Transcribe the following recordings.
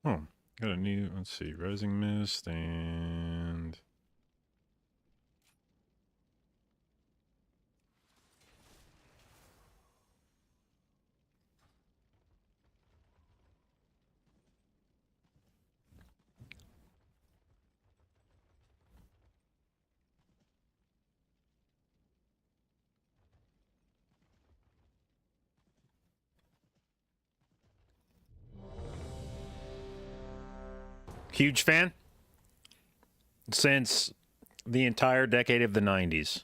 Oh, got a new, let's see, Rising Mist and... Huge fan since the entire decade of the 90s.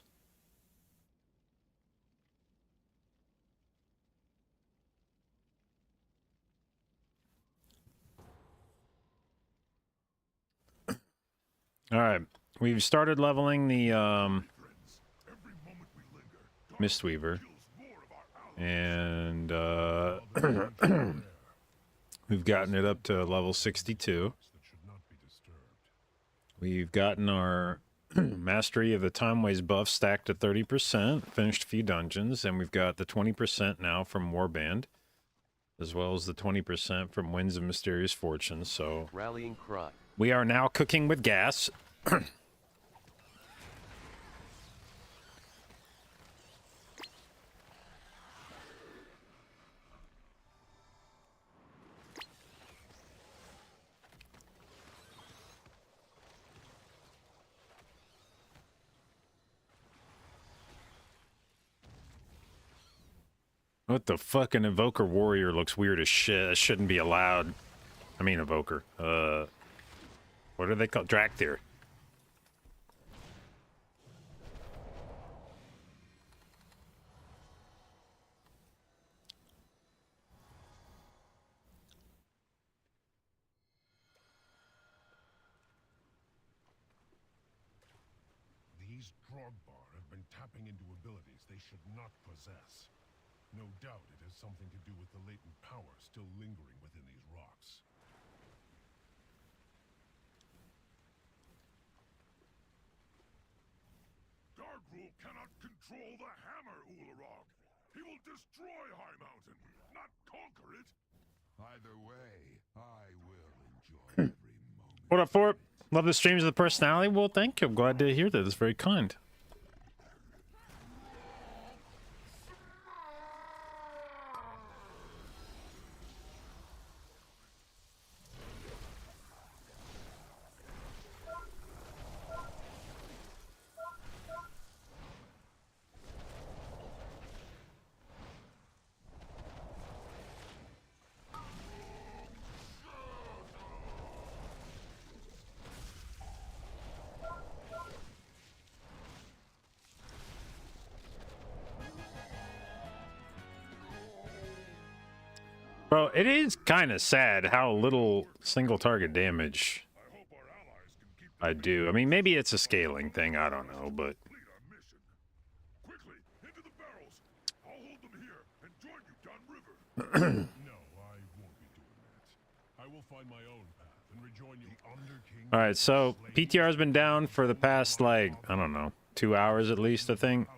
All right, we've started leveling the Mistweaver, and we've gotten it up to level 62. We've gotten our Mastery of the Time Ways buff stacked to 30%, finished a few dungeons, and we've got the 20% now from Warband, as well as the 20% from Winds of Mysterious Fortune, so... Rallying cry. We are now cooking with gas. What the fuck? An Evoker Warrior looks weird as shit. That shouldn't be allowed. I mean, Evoker. What are they called? Drakthir. These Drogbar have been tapping into abilities they should not possess. No doubt it has something to do with the latent power still lingering within these rocks. Gargrul cannot control the hammer, Ularog. He will destroy High Mountain, not conquer it. Either way, I will enjoy every moment. What up, Fort? Love the streams of the personality? Well, thank you. I'm glad to hear that. It's very kind. Bro, it is kind of sad how little single target damage I do. I mean, maybe it's a scaling thing. I don't know, but... Quickly, into the barrels. I'll hold them here and join you downriver. No, I won't be doing that. I will find my own path and rejoin you. The Underking. All right, so PTR has been down for the past, like, I don't know, 2 hours at least, I think.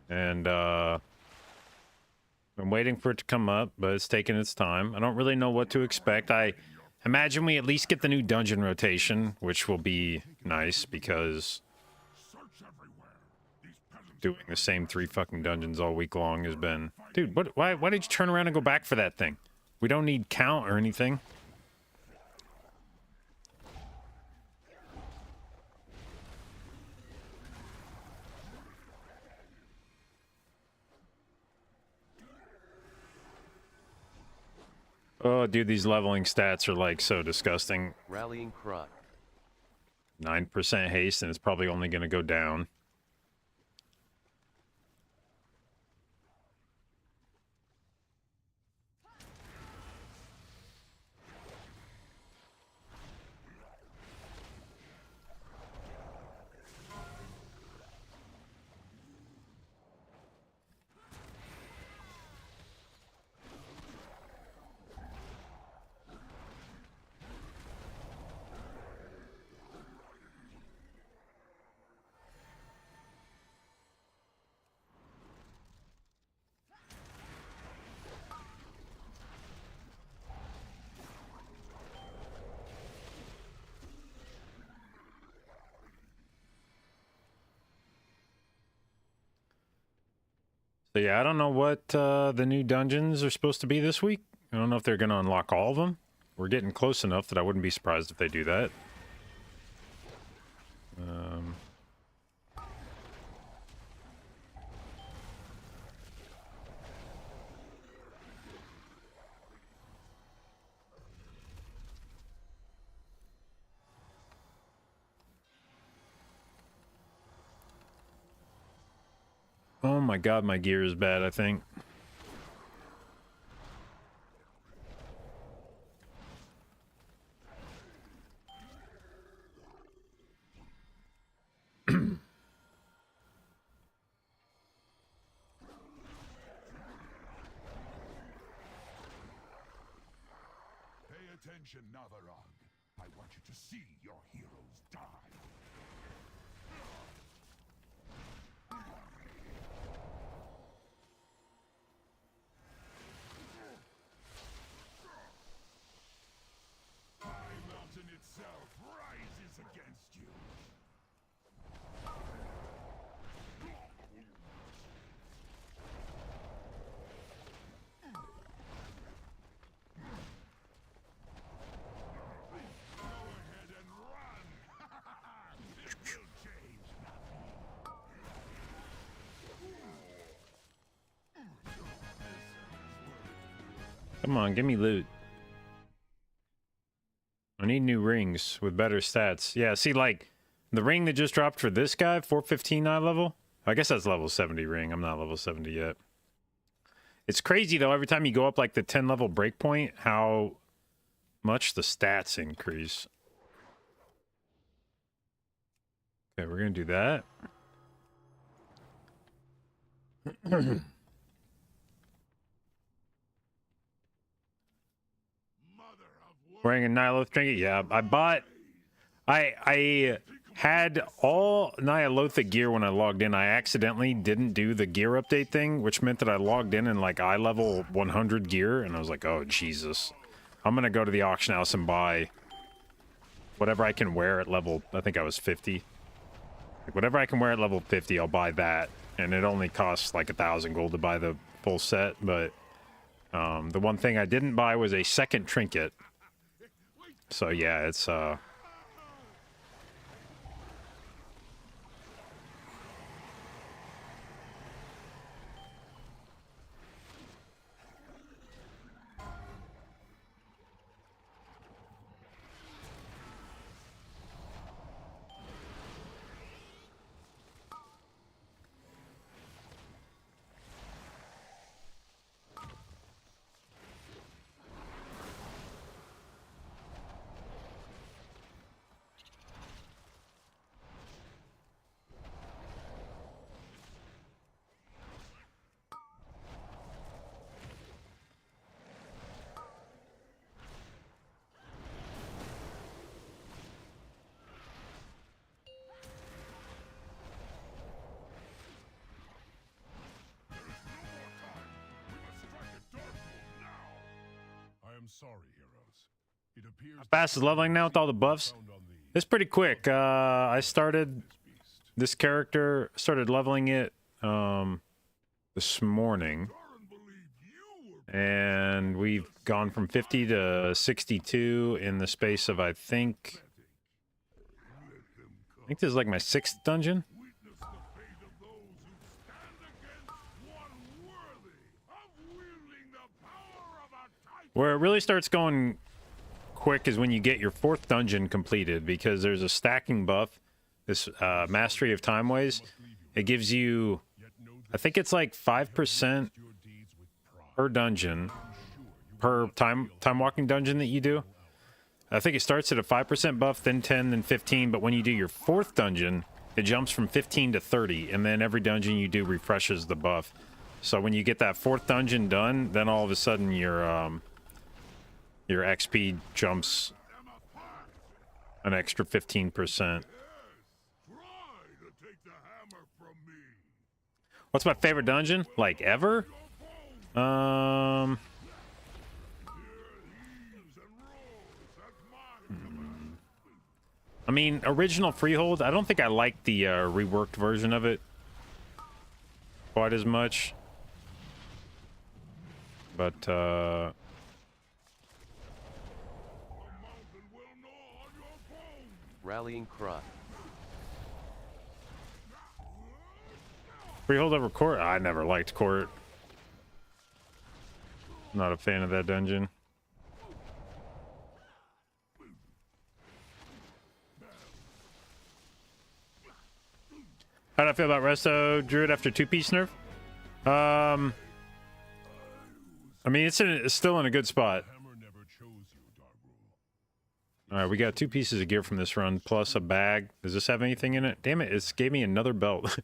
And, I'm waiting for it to come up, but it's taking its time. I don't really know what to expect. I imagine we at least get the new dungeon rotation, which will be nice because doing the same 3 fucking dungeons all week long has been... Dude, why did you turn around and go back for that thing? We don't need count or anything. Oh, dude, these leveling stats are, like, so disgusting. Rallying cry. 9% haste, and it's probably only going to go down. So yeah, I don't know what the new dungeons are supposed to be this week. I don't know if they're going to unlock all of them. We're getting close enough that I wouldn't be surprised if they do that. Oh my god, my gear is bad, I think. Pay attention, Navarog. I want you to see your heroes die. My mountain itself rises against you. Go ahead and run. It will change nothing. Come on, give me loot. I need new rings with better stats. Yeah, see, like, the ring that just dropped for this guy, 415 eye level. I guess that's level 70 ring. I'm not level 70 yet. It's crazy, though, every time you go up, like, the 10 level breakpoint, how much the stats increase. Okay, we're going to do that. Wearing a Nyloth trinket? Yeah, I bought... I had all Nyalothic gear when I logged in. I accidentally didn't do the gear update thing, which meant that I logged in like eye level 100 gear, and I was like, oh, Jesus. I'm going to go to the auction house and buy whatever I can wear at level... I think I was 50. Like, whatever I can wear at level 50, I'll buy that. And it only costs like 1,000 gold to buy the full set, but the one thing I didn't buy was a second trinket. So yeah, it's I'm sorry, heroes. It appears fast is leveling now with all the buffs. It's pretty quick. I started this character, started leveling it this morning, and we've gone from 50 to 62 in the space of I think this is like my 6th dungeon. witness the fate of those who stand against one worthy of wielding the power of a titan. Where it really starts going quick is when you get your 4th dungeon completed, because there's a stacking buff, this Mastery of Timeways. It gives you, I think it's like 5% per dungeon, per time walking dungeon that you do. I think it starts at a 5% buff, then 10, then 15, but when you do your 4th dungeon, it jumps from 15 to 30, and then every dungeon you do refreshes the buff. So when you get that 4th dungeon done, then all of a sudden your XP jumps an extra 15%. Try to take the hammer from me. What's my favorite dungeon? Like, ever? I mean, original Freehold, I don't think I like the reworked version of it quite as much. But The mountain will gnaw on your bones. Rallying cry. freehold over court. I never liked court. Not a fan of that dungeon. How'd I feel about Resto Druid after 2-piece nerf? I mean, it's still in a good spot. Hammer never chose you, Dargul. All right, we got 2 pieces of gear from this run, plus a bag. Does this have anything in it? Damn it, it gave me another belt. It's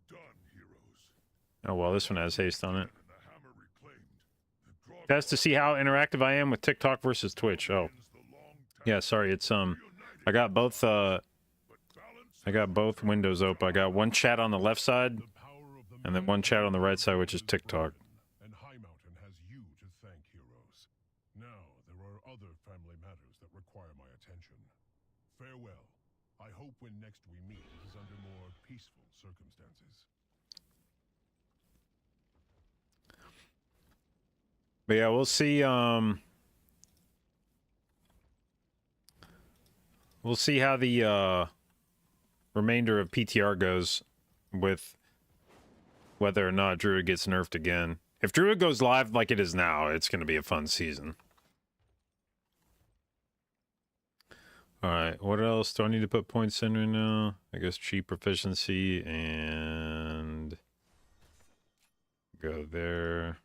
done, heroes. Oh, well, this one has haste on it. And the hammer reclaimed. The grog That's to see how interactive I am with TikTok versus Twitch. Oh, ends the long task. yeah, sorry, it's, I got both, But balance I got both windows open. I got one chat on the left side, the power of the and then one chat on the right side, which is TikTok. And High Mountain has you to thank, heroes. Now there are other family matters that require my attention. Farewell. I hope when next we meet it is under more peaceful circumstances. But yeah, we'll see, we'll see how the, remainder of PTR goes with whether or not Druid gets nerfed again. If Druid goes live like it is now, it's going to be a fun season. Alright, what else do I need to put points in right now? I guess cheap proficiency and go there.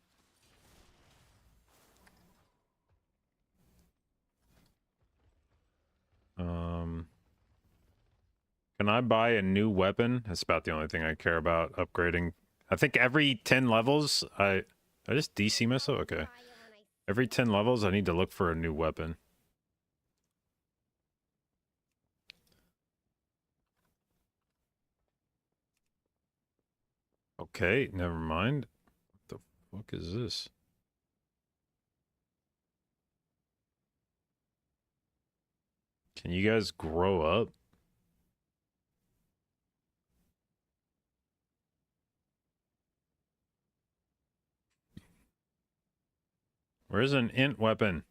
Can I buy a new weapon? That's about the only thing I care about upgrading. I think every 10 levels, I just DC myself? Okay. Every 10 levels, I need to look for a new weapon. Okay, never mind. What the fuck is this? Can you guys grow up? Where's an int weapon?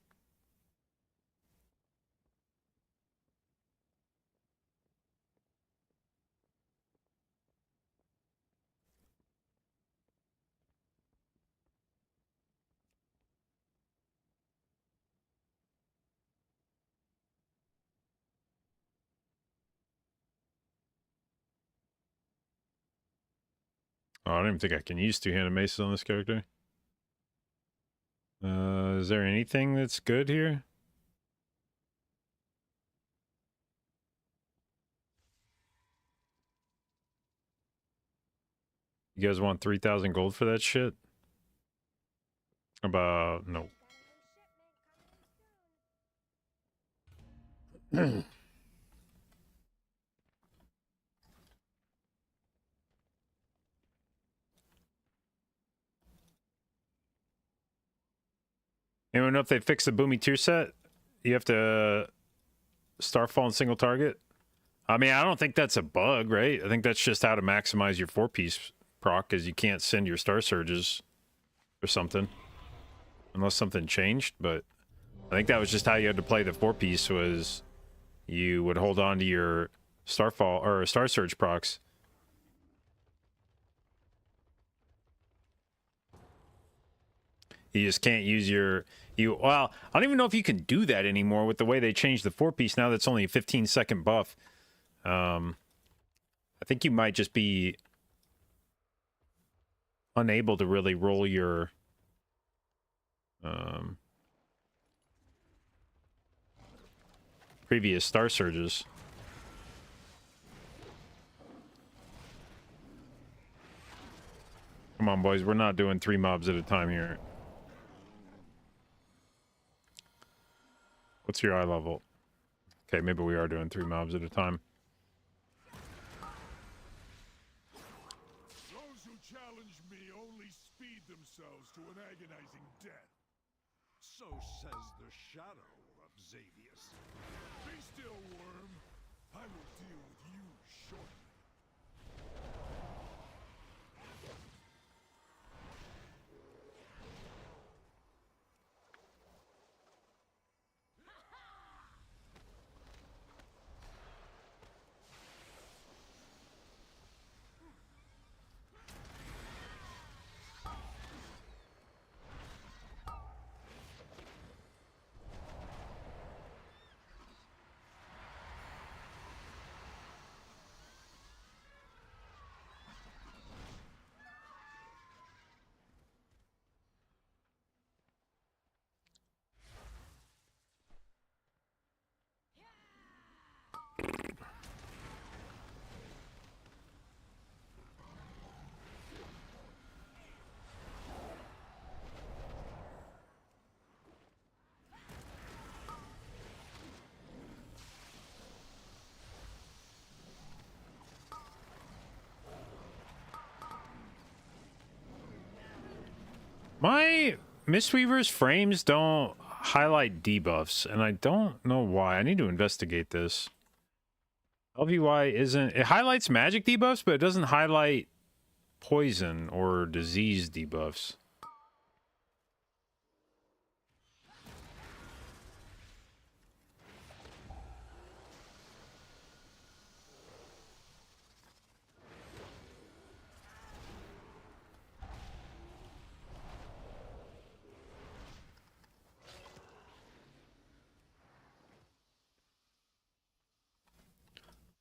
Oh, I don't even think I can use two-handed maces on this character. Is there anything that's good here? You guys want 3,000 gold for that shit? About no. Anyone know if they fixed the Boomy tier set? You have to Starfall and single target. I mean, I don't think that's a bug, right? I think that's just how to maximize your 4-piece proc, because you can't send your Star Surges or something. Unless something changed, but I think that was just how you had to play the 4-piece, was you would hold on to your Starfall or Star Surge procs. You just can't use your well, I don't even know if you can do that anymore with the way they changed the 4-piece now. That's only a 15-second buff. I think you might just be unable to really roll your previous Star Surges. Come on, boys. We're not doing 3 mobs at a time here. What's your eye level? Okay, maybe we are doing 3 mobs at a time. Those who challenge me only speed themselves to an agonizing death. So says the shadow of Xavius. Be still, worm. I will deal with you shortly. My Mistweaver's frames don't highlight debuffs, and I don't know why. I need to investigate this. LVY isn't... It highlights magic debuffs, but it doesn't highlight poison or disease debuffs.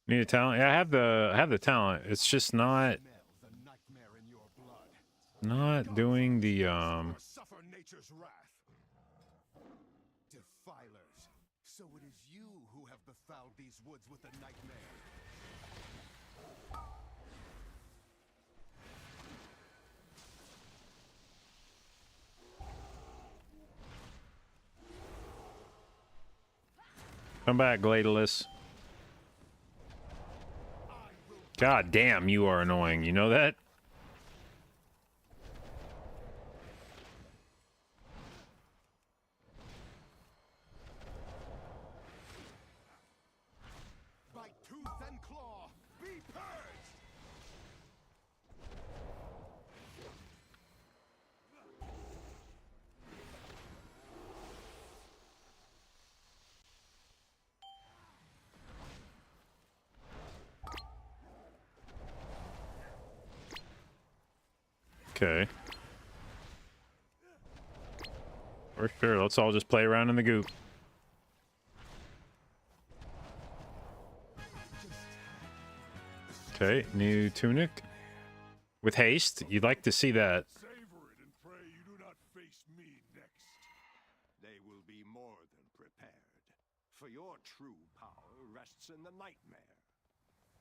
Need a talent? Yeah, I have the talent. It's just not doing the Suffer nature's wrath. Defilers. So it is you who have befouled these woods with the nightmare. Come back, Gladylus. God damn, you are annoying. You know that? By tooth and claw, be purged! Okay. For sure. Let's all just play around in the goop. Okay, new tunic. With haste. You'd like to see that. Savor it and pray you do not face me next. They will be more than prepared. For your true power rests in the nightmare.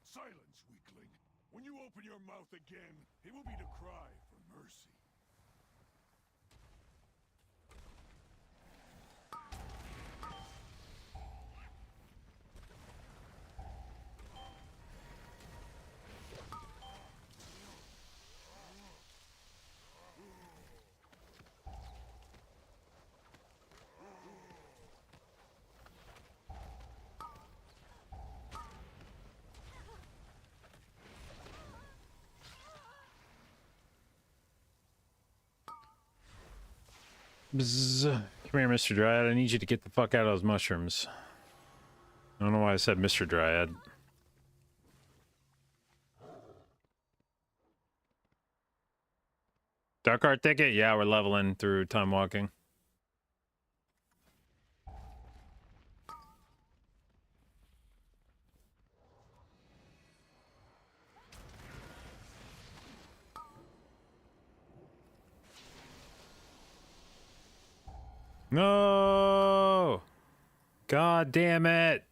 Silence, weakling. When you open your mouth again, it will be to cry for mercy. Bzz. Come here, Mr. Dryad. I need you to get the fuck out of those mushrooms. I don't know why I said Mr. Dryad. Dark art ticket? Yeah, we're leveling through time walking. No! God damn it!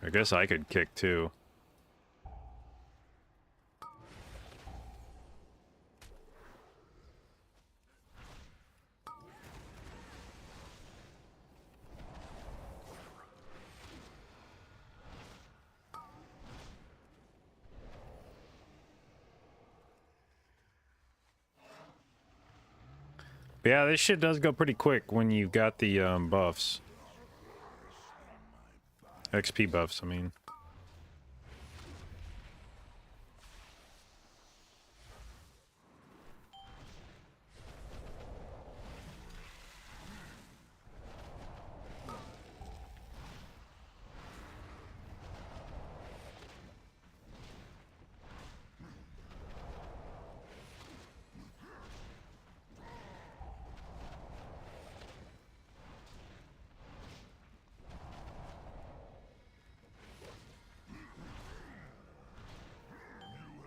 I guess I could kick too. Yeah, this shit does go pretty quick when you've got the buffs. XP buffs, I mean.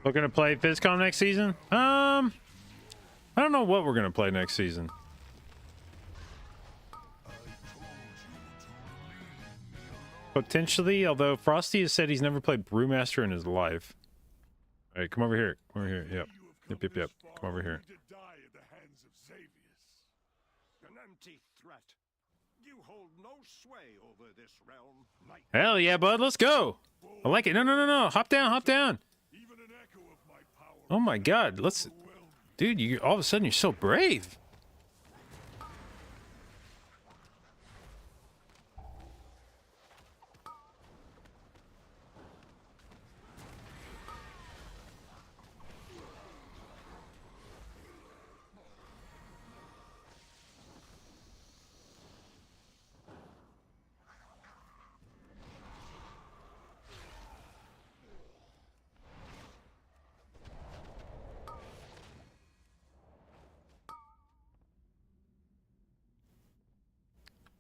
Looking to play FizzCon next season? I don't know what we're gonna play next season. Potentially, although Frosty has said he's never played Brewmaster in his life. All right, come over here. Come over here. Yep. Yep. Come over here. To die at the hands of Xavius. An empty threat. You hold no sway over this realm. Night Hell yeah, bud. Let's go. I like it. No, no, no, no. Hop down. Hop down. even an echo of my power. Oh my God. Let's, dude. You all of a sudden you're so brave.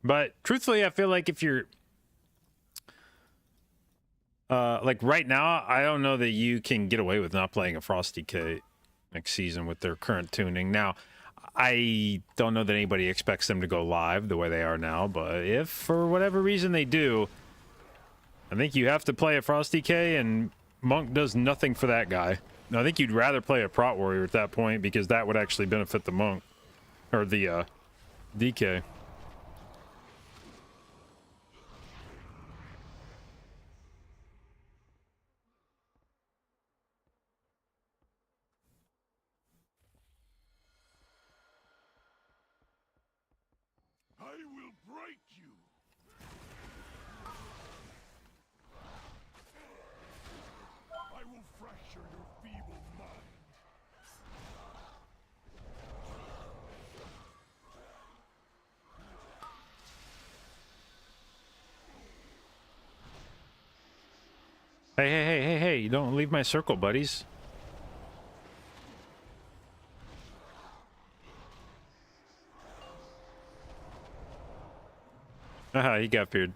But truthfully, I feel like if you're like right now, I don't know that you can get away with not playing a Frosty K next season with their current tuning. Now, I don't know that anybody expects them to go live the way they are now, but if for whatever reason they do, I think you have to play a Frosty K, and Monk does nothing for that guy. I think you'd rather play a Prot Warrior at that point, because that would actually benefit the Monk or the DK. I will break you. I will fracture your feeble mind. Hey, hey, hey, hey, hey, you don't leave my circle, buddies. Haha, he got feared.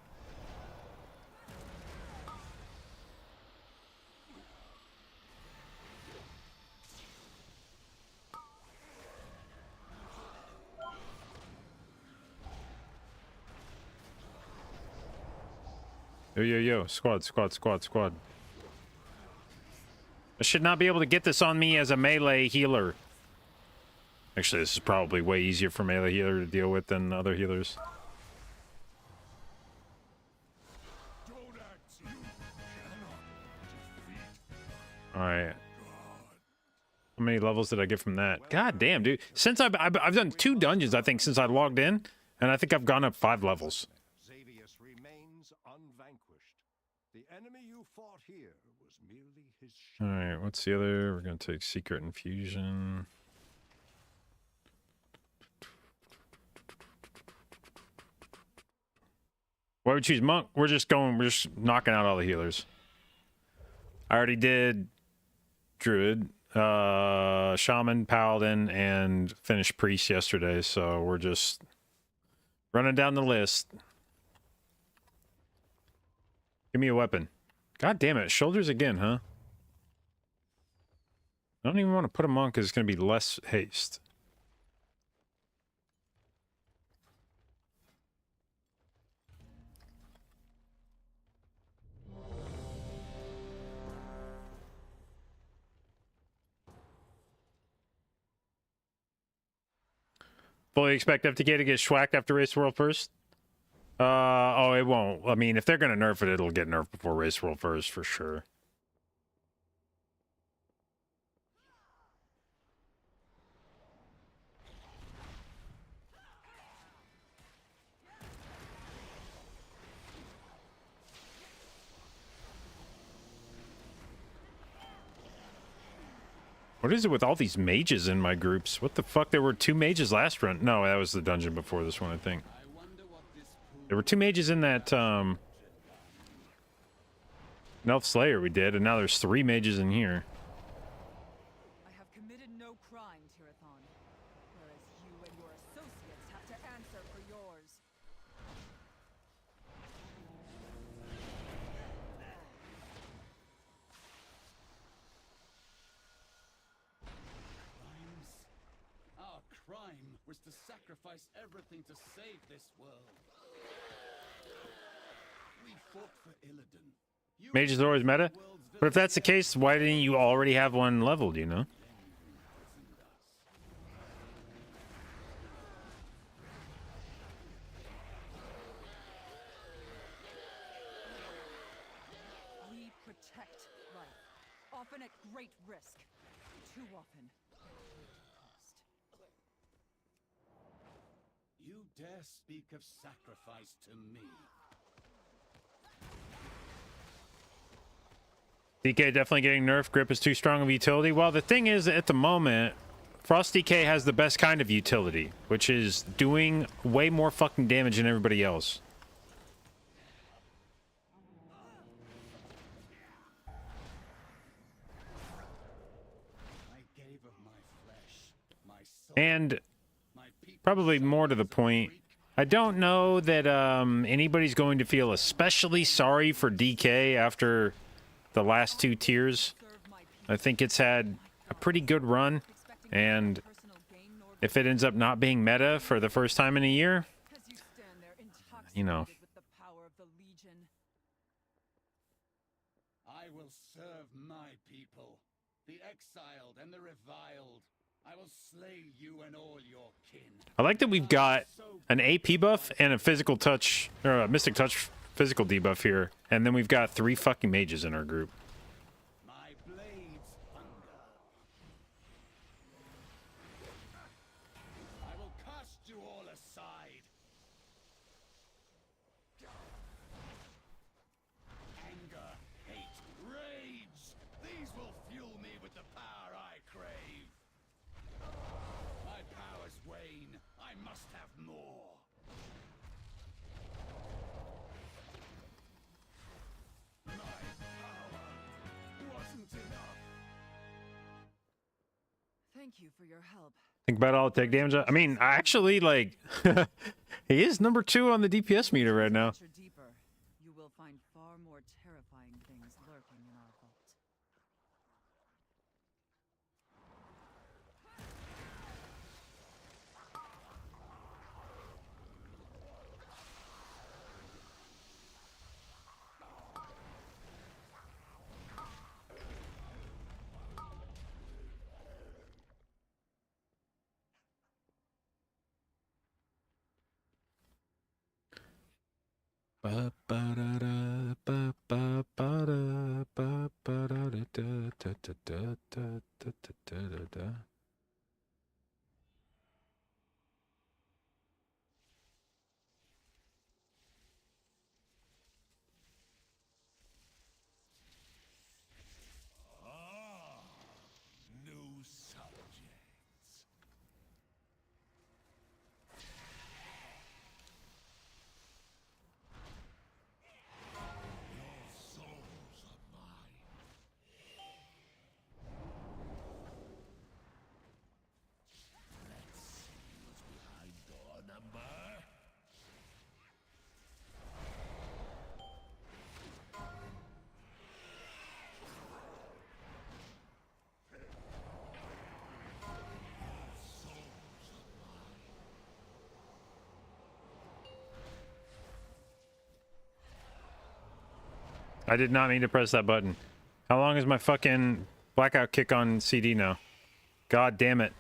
Yo, yo, yo, squad, squad, squad, squad. I should not be able to get this on me as a melee healer. Actually, this is probably way easier for melee healer to deal with than other healers. Don't act, you cannot defeat. Alright. How many levels did I get from that? God damn, dude. Since I've done 2 dungeons, I think, since I logged in, and I think I've gone up 5 levels. Xavius remains unvanquished. The enemy you fought here was merely his shadow. Alright, what's the other? We're gonna take Secret Infusion. Why would we choose Monk? We're just knocking out all the healers. I already did Druid, Shaman, Paladin, and finished Priest yesterday, so we're just running down the list. Give me a weapon. God damn it, shoulders again, huh? I don't even want to put him on because it's going to be less haste. Fully expect FTK to get schwacked after Race World first? Oh, it won't. I mean, if they're going to nerf it, it'll get nerfed before Race World first, for sure. What is it with all these mages in my groups? What the fuck? There were 2 mages last run. No, that was the dungeon before this one, I think. There were 2 mages in that, Nelf Slayer we did, and now there's 3 mages in here. I have committed no crime, Tirathon, whereas you and your associates have to answer for yours. Our crime was to sacrifice everything to save this world. We fought for Illidan. You Mages are always meta. But if that's the case, why didn't you already have one leveled, you know? often at great risk. Too often. You dare speak of sacrifice to me? DK definitely getting nerfed. Grip is too strong of utility. Well, the thing is, at the moment, Frost DK has the best kind of utility, which is doing way more fucking damage than everybody else. I gave of my flesh, my soul, And my people probably more to the suffered as a point, freak. I don't know that anybody's going to feel especially sorry for DK after the last two tiers. I think it's had a pretty good run, and if it ends up not being meta for the first time in a year, you know. With the power of the Legion. I will serve my people, the exiled and the reviled. I will slay you and all your kin. I like that we've got an AP buff and a physical touch, or a Mystic Touch physical debuff here, and then we've got 3 fucking mages in our group. My blades thunder. I will cast you all aside. Anger, hate, rage. These will fuel me with the power I crave. My powers wane. I must have more. My power wasn't enough. Thank you for your help. Think about all the tech damage. I mean, I actually, like, he is number 2 on the DPS meter right now. Venture deeper, you will find far more terrifying things lurking in our vault. New subjects. Your souls are mine. Let's see what's behind door number. I did not mean to press that button. How long is my fucking blackout kick on CD now? God damn it.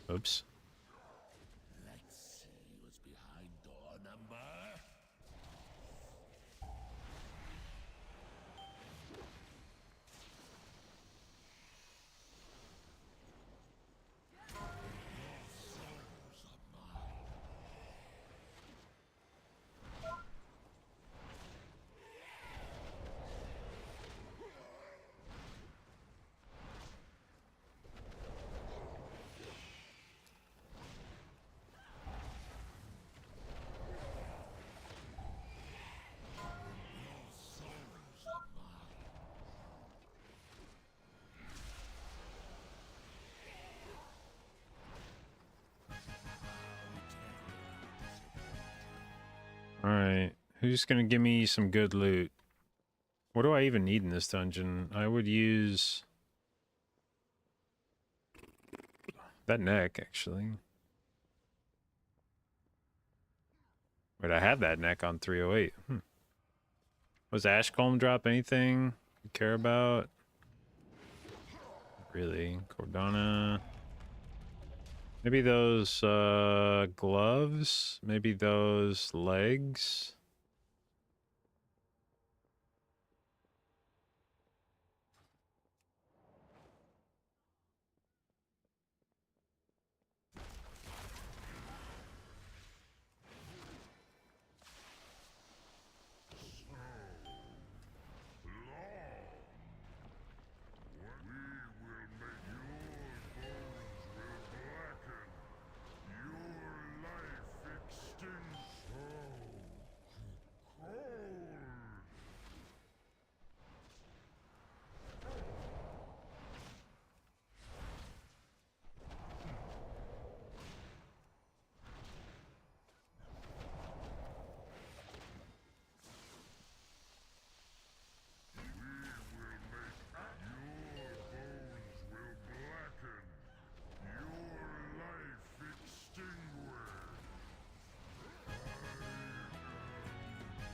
Oops. Let's see what's behind door number. Alright. Who's gonna give me some good loot? What do I even need in this dungeon? I would use that neck, actually. Wait, I have that neck on 308. Was Ashcombe drop anything you care about? Not really. Cordana. Maybe those gloves. Maybe those legs.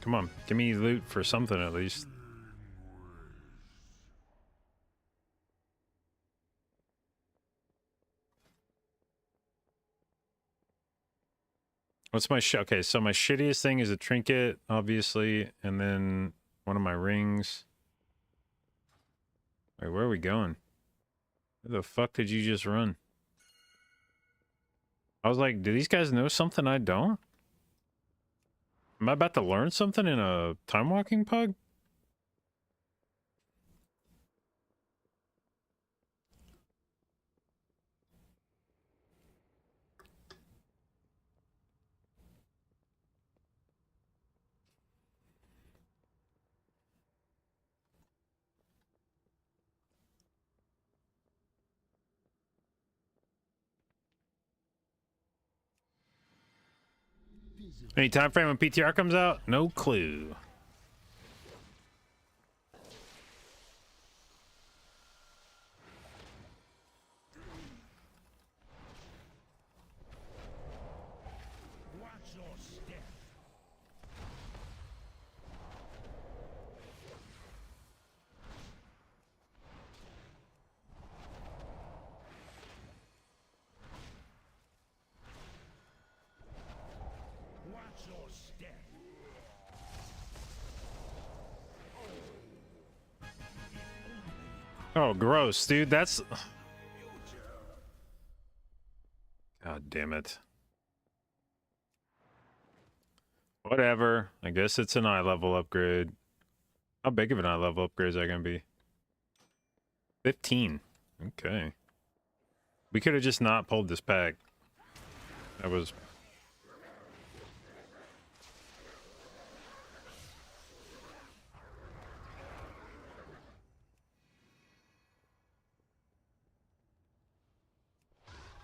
Come on, give me loot for something at least. What's my okay, so my shittiest thing is a trinket, obviously, and then one of my rings. Wait, where are we going? Where the fuck did you just run? I was like, do these guys know something I don't? Am I about to learn something in a time walking pug? Any time frame when PTR comes out? No clue. Watch your step. Watch your step. Oh, gross, dude. That's... God damn it. Whatever. I guess it's an eye level upgrade. How big of an eye level upgrade is that going to be? 15. Okay. We could have just not pulled this pack. That was...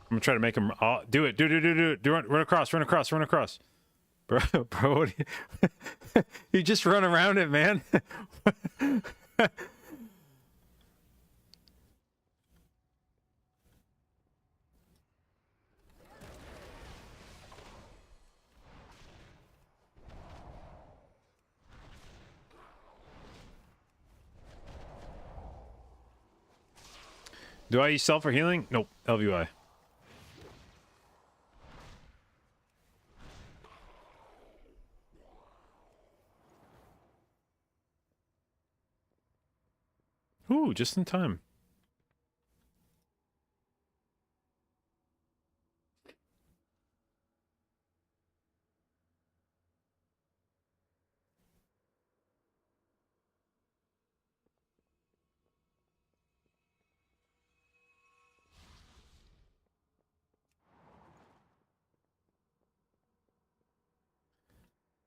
I'm gonna try to make him do it. Do it. Run across. Bro, what you just run around it, man. Do I use self for healing? Nope. LVI. Ooh, just in time.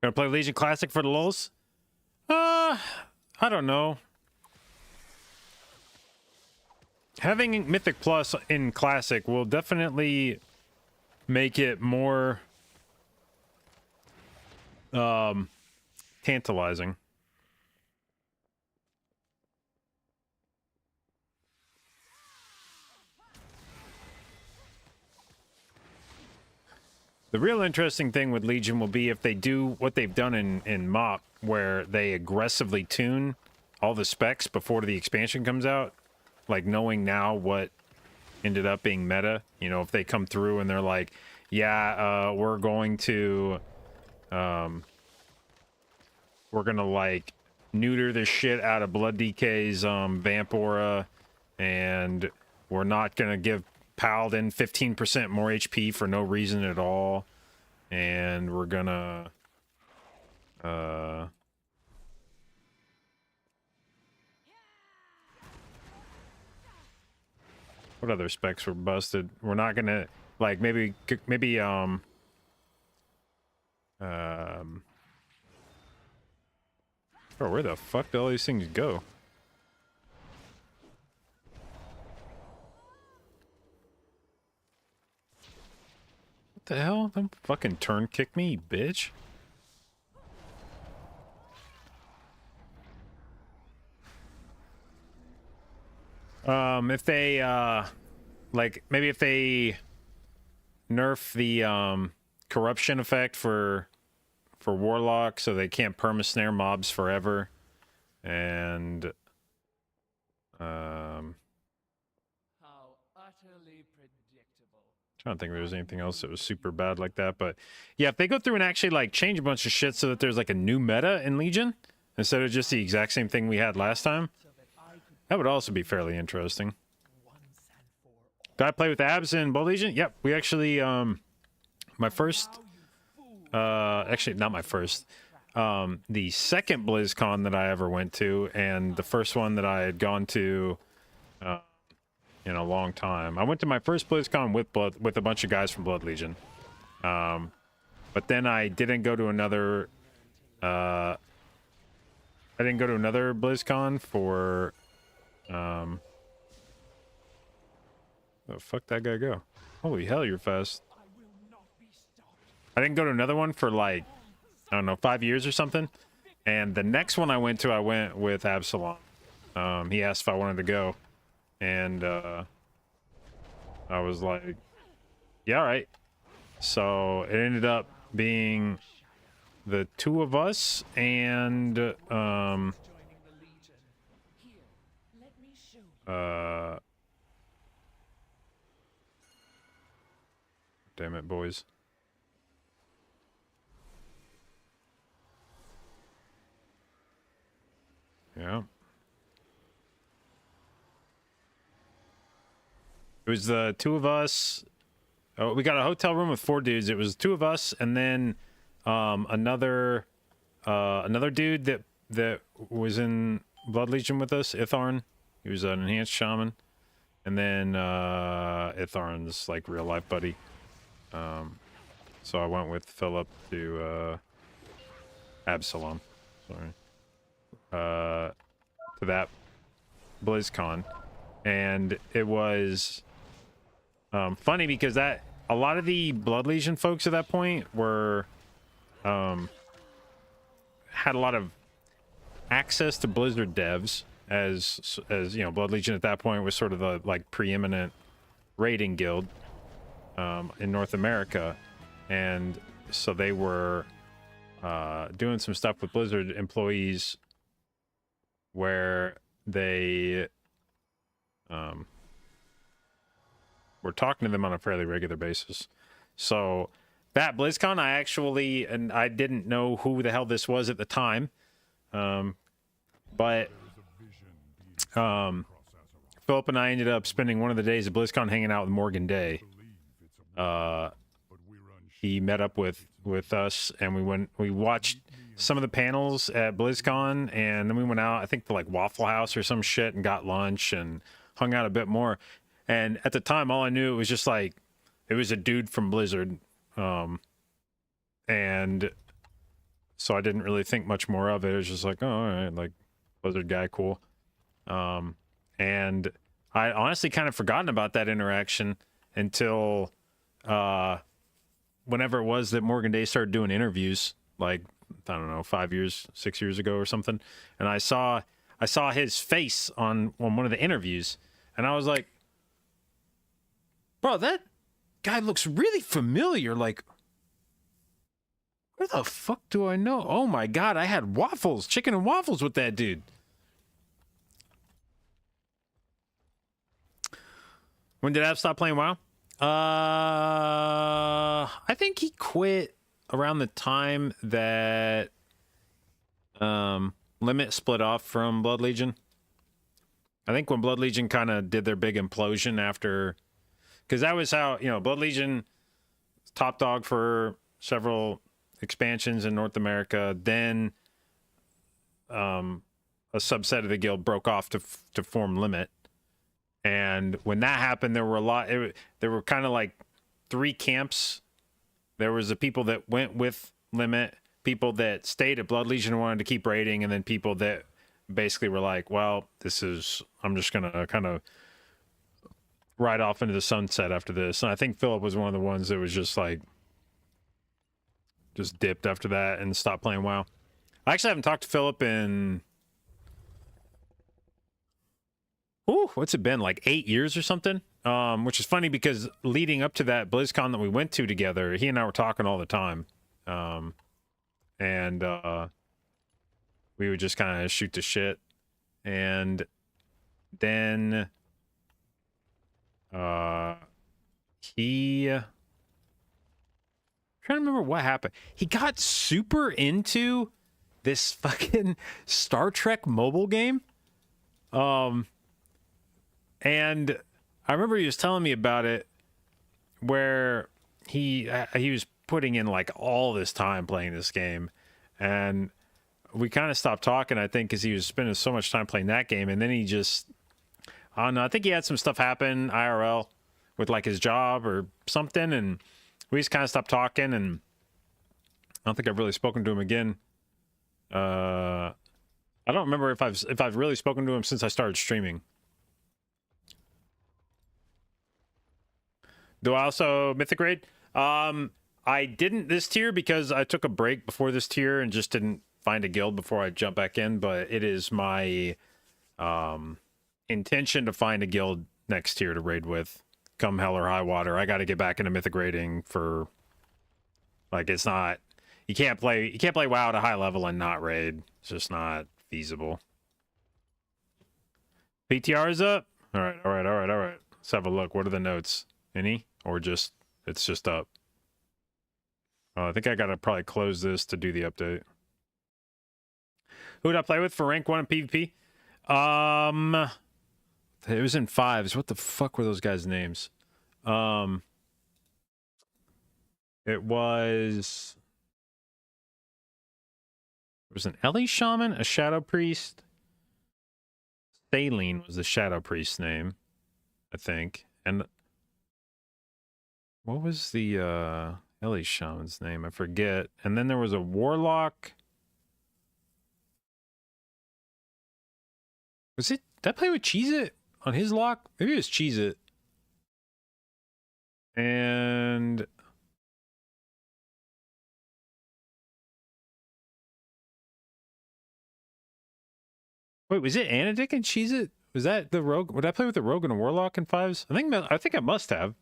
Gonna play Legion Classic for the lulz? I don't know. Having Mythic Plus in Classic will definitely make it more tantalizing. The real interesting thing with Legion will be if they do what they've done in MOP, where they aggressively tune all the specs before the expansion comes out, like knowing now what ended up being meta. You know, if they come through and they're like, yeah, we're going to, we're gonna like neuter the shit out of Blood DK's Vamp Aura, and we're not gonna give Paladin 15% more HP for no reason at all, and we're gonna what other specs were busted? We're not gonna, like, maybe bro, where the fuck do all these things go? What the hell? Don't fucking turn kick me, bitch. If they, like, maybe if they nerf the, corruption effect for Warlock so they can't perma-snare mobs forever, and, How utterly predictable. trying to think if there was anything else that was super bad like that, but yeah, if they go through and actually, like, change a bunch of shit so that there's, like, a new meta in Legion, instead of just the exact same thing we had last time, that would also be fairly interesting. Did I play with Abs in Blood Legion? Yep, we actually, my first, actually, not my first, the second BlizzCon that I ever went to, and the first one that I had gone to, in a long time. I went to my first BlizzCon with a bunch of guys from Blood Legion. But then I didn't go to another, BlizzCon for, oh, fuck that guy go. Holy hell, you're fast. I didn't go to another one for, like, I don't know, 5 years or something. And the next one I went with Absalom. He asked if I wanted to go. And, I was like, yeah, all right. So it ended up being the two of us and, damn it, boys. Yeah. It was the two of us. Oh, we got a hotel room with 4 dudes. It was 2 of us, and then another dude that was in Blood Legion with us, Itharn. He was an enhanced shaman, and then Itharn's like real life buddy. So I went with Philip to Absalom. Sorry. To that BlizzCon, and it was funny because that a lot of the Blood Legion folks at that point were had a lot of access to Blizzard devs, as you know, Blood Legion at that point was sort of the like preeminent raiding guild in North America, and so they were doing some stuff with Blizzard employees where they were talking to them on a fairly regular basis. So that BlizzCon, I didn't know who the hell this was at the time, but Philip and I ended up spending one of the days of BlizzCon hanging out with Morgan Day. He met up with us, and we watched some of the panels at BlizzCon, and then we went out, I think, to like Waffle House or some shit, and got lunch and hung out a bit more. And at the time, all I knew, it was just like, it was a dude from Blizzard. And so I didn't really think much more of it. It was just like, oh, all right, like, Blizzard guy, cool. And I honestly kind of forgotten about that interaction until whenever it was that Morgan Day started doing interviews, like, I don't know, 6 years ago or something. And I saw his face on one of the interviews, and I was like, bro, that guy looks really familiar. Like, where the fuck do I know? Oh my God, I had chicken and waffles with that dude. When did Av stop playing WoW? I think he quit around the time that Limit split off from Blood Legion. I think when Blood Legion kind of did their big implosion after, because that was how, Blood Legion top dog for several expansions in North America. Then a subset of the guild broke off to form Limit. And when that happened, there were there were kind of like three camps. There was the people that went with Limit, people that stayed at Blood Legion and wanted to keep raiding, and then people that basically were like, well, I'm just going to kind of ride off into the sunset after this. And I think Philip was one of the ones that was just dipped after that and stopped playing WoW. I actually haven't talked to Philip in, what's it been, like 8 years or something? Which is funny because leading up to that BlizzCon that we went to together, he and I were talking all the time. And we would just kind of shoot the shit. And then he... I'm trying to remember what happened. He got super into this fucking Star Trek mobile game. And I remember he was telling me about it, where he was putting in like all this time playing this game, and we kind of stopped talking, I think, because he was spending so much time playing that game. And then he just, I don't know, I think he had some stuff happen IRL with like his job or something, and we just kind of stopped talking, and I don't think I've really spoken to him again. I don't remember if I've really spoken to him since I started streaming. Do I also Mythic Raid? I didn't this tier because I took a break before this tier and just didn't find a guild before I jump back in, but it is my intention to find a guild next tier to raid with, come hell or high water. I got to get back into Mythic raiding for, like, it's not, you can't play WoW at a high level and not raid. It's just not feasible. PTR is up. All right. Let's have a look. What are the notes? Any? Or just, it's just up. I think I gotta probably close this to do the update. Who would I play with for rank 1 in PvP? It was in 5s. What the fuck were those guys' names? It was an Ellie Shaman, a Shadow Priest. Saline was the Shadow Priest's name, I think. And what was the Ellie Shaman's name? I forget. And then there was a Warlock. Was it? Did I play with Cheez-It on his lock? Maybe it was Cheez-It. And wait, was it Anadic and Cheez-It? Was that the Rogue? Would I play with the Rogue and a Warlock in 5s? I think I must have.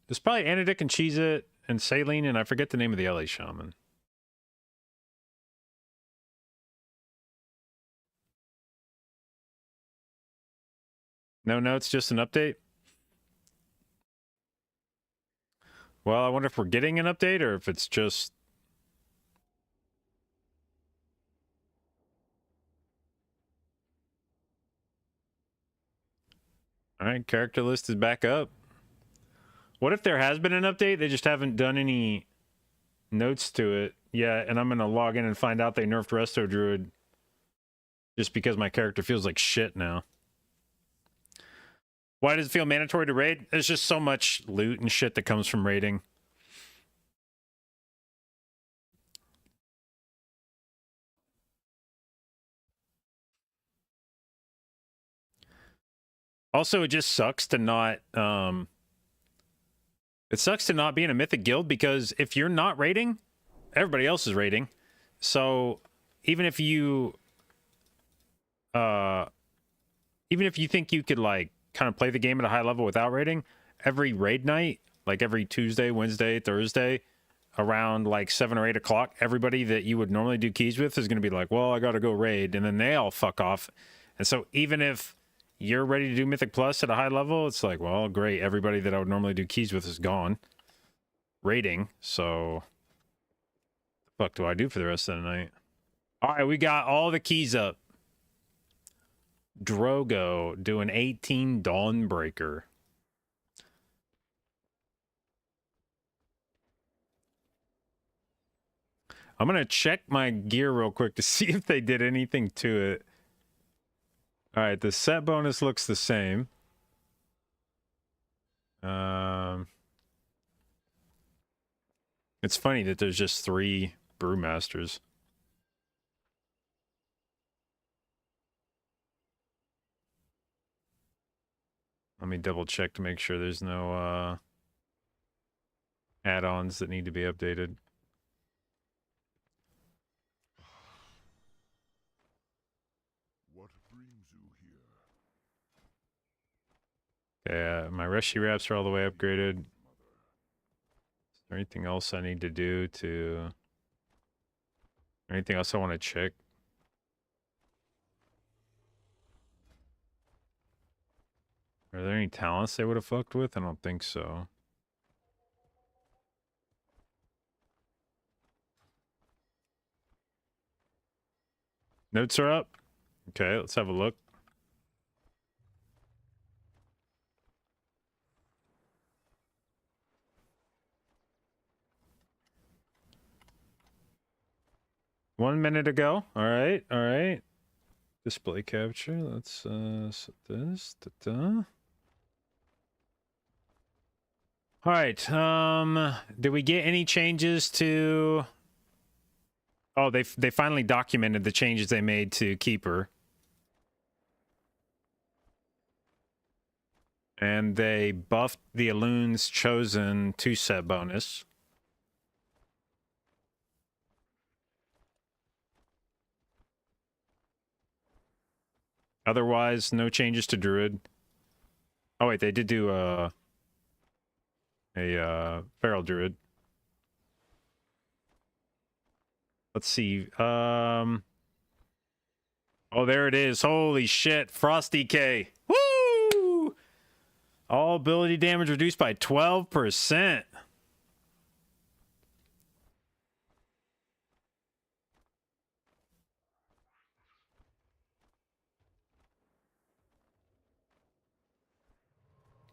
It's probably Anadic and Cheez-It and Saline, and I forget the name of the LA Shaman. No notes, just an update? Well, I wonder if we're getting an update or if it's just... All right, character list is back up. What if there has been an update? They just haven't done any notes to it yet, and I'm going to log in and find out they nerfed Resto Druid just because my character feels like shit now. Why does it feel mandatory to raid? There's just so much loot and shit that comes from raiding. Also, it just sucks to not... It sucks to not be in a Mythic guild, because if you're not raiding, everybody else is raiding. So even if you think you could like kind of play the game at a high level without raiding, every raid night, like every Tuesday, Wednesday, Thursday, around like 7 or 8 o'clock, everybody that you would normally do keys with is going to be like, well, I got to go raid. And then they all fuck off. And so even if you're ready to do Mythic Plus at a high level, it's like, well, great. Everybody that I would normally do keys with is gone. Rating, so the fuck do I do for the rest of the night? All right, we got all the keys up. Drogo doing 18 Dawnbreaker. I'm going to check my gear real quick to see if they did anything to it. All right, the set bonus looks the same. It's funny that there's just 3 Brewmasters. Let me double check to make sure there's no add-ons that need to be updated. What brings you here? Yeah, my Rescue Wraps are all the way upgraded. Is there anything else I need to do to... Anything else I want to check? Are there any talents they would have fucked with? I don't think so. Notes are up. Okay, let's have a look. One minute ago. All right, all right. Display capture. Let's set this. Ta-da. All right. Did we get any changes to... Oh, they finally documented the changes they made to Keeper. And they buffed the Elun's Chosen 2-set bonus. Otherwise, no changes to Druid. Oh wait, they did do a Feral Druid. Let's see. Oh, there it is. Holy shit. Frosty K. Woo! All ability damage reduced by 12%.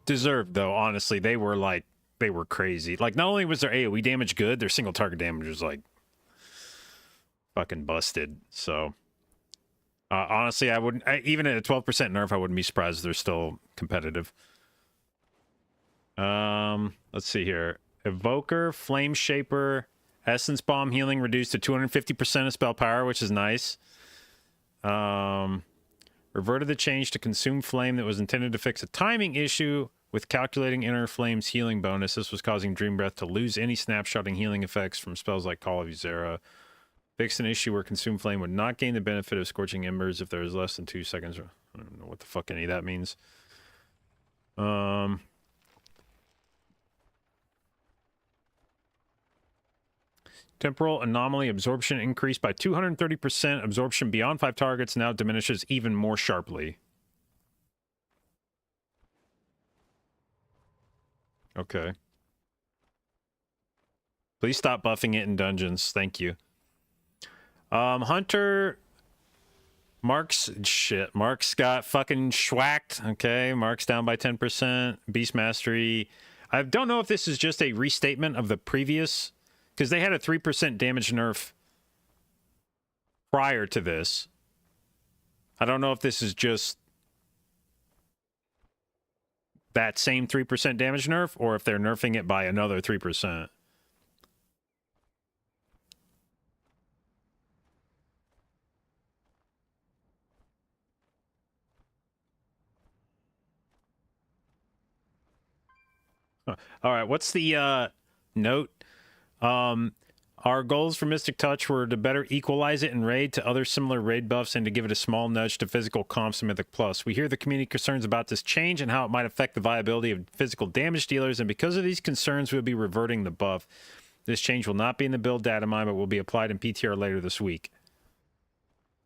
Deserved, though, honestly. They were crazy. Like, not only was their AoE damage good, their single target damage was like fucking busted. So honestly, I wouldn't, even at a 12% nerf, I wouldn't be surprised if they're still competitive. Let's see here. Evoker, Flame Shaper, Essence Bomb healing reduced to 250% of spell power, which is nice. Reverted the change to Consume Flame that was intended to fix a timing issue with calculating Inner Flame's healing bonus. This was causing Dream Breath to lose any snapshotting healing effects from spells like Call of Ysera. Fixed an issue where Consume Flame would not gain the benefit of Scorching Embers if there was less than 2 seconds. I don't know what the fuck any of that means. Temporal Anomaly absorption increased by 230%. Absorption beyond 5 targets now diminishes even more sharply. Okay. Please stop buffing it in dungeons. Thank you. Hunter... Mark's got fucking schwacked. Okay, Mark's down by 10%. Beast Mastery. I don't know if this is just a restatement of the previous... Because they had a 3% damage nerf prior to this. I don't know if this is just that same 3% damage nerf, or if they're nerfing it by another 3%. Huh. All right, what's the note? Our goals for Mystic Touch were to better equalize it in raid to other similar raid buffs and to give it a small nudge to physical comps and Mythic Plus. We hear the community concerns about this change and how it might affect the viability of physical damage dealers, and because of these concerns, we'll be reverting the buff. This change will not be in the build data mine, but will be applied in PTR later this week.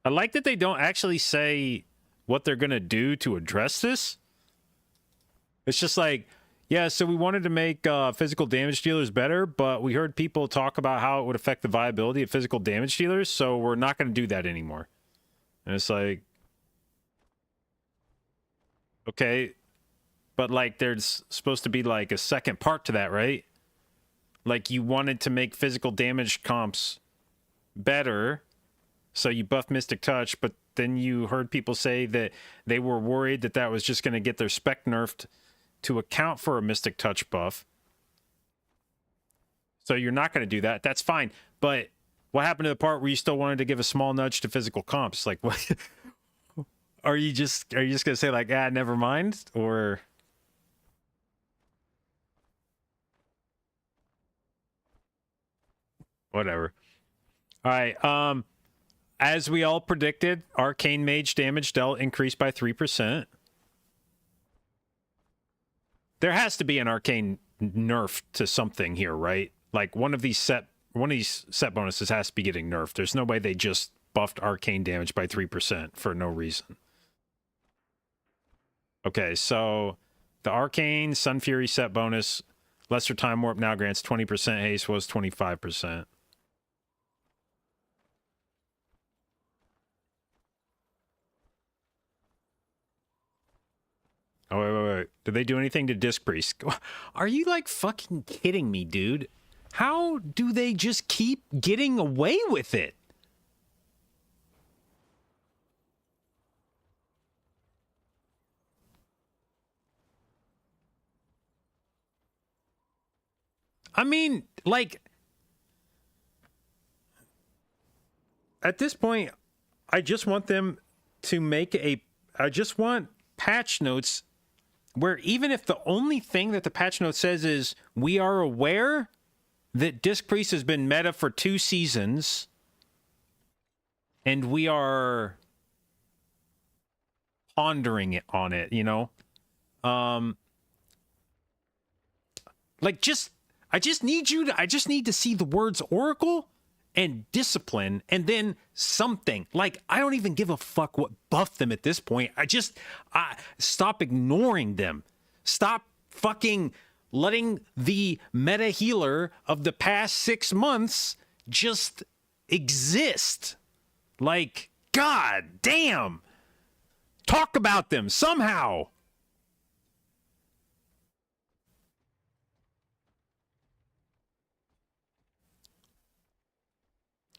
I like that they don't actually say what they're going to do to address this. It's just like, yeah, so we wanted to make physical damage dealers better, but we heard people talk about how it would affect the viability of physical damage dealers, so we're not going to do that anymore. And it's like, okay, but like there's supposed to be like a second part to that, right? Like you wanted to make physical damage comps better, so you buff Mystic Touch, but then you heard people say that they were worried that that was just going to get their spec nerfed to account for a Mystic Touch buff. So you're not going to do that. That's fine. But what happened to the part where you still wanted to give a small nudge to physical comps? Like, what? Are you just going to say like, never mind? Or whatever. All right. As we all predicted, Arcane Mage damage dealt increased by 3%. There has to be an arcane nerf to something here, right? Like one of these set bonuses has to be getting nerfed. There's no way they just buffed arcane damage by 3% for no reason. Okay, so the arcane Sun Fury set bonus, Lesser Time Warp now grants 20% haste, was 25%. Oh, wait. Did they do anything to Disc Priest? Are you, like, fucking kidding me, dude? How do they just keep getting away with it? I mean, like, at this point, I just want them to make I just want patch notes where even if the only thing that the patch note says is, we are aware that Disc Priest has been meta for 2 seasons, and we are pondering it on it, you know? Like, I just need to see the words Oracle and Discipline, and then something. Like, I don't even give a fuck what buffed them at this point. Stop ignoring them. Stop fucking letting the meta healer of the past 6 months just exist. Like, god damn. Talk about them somehow.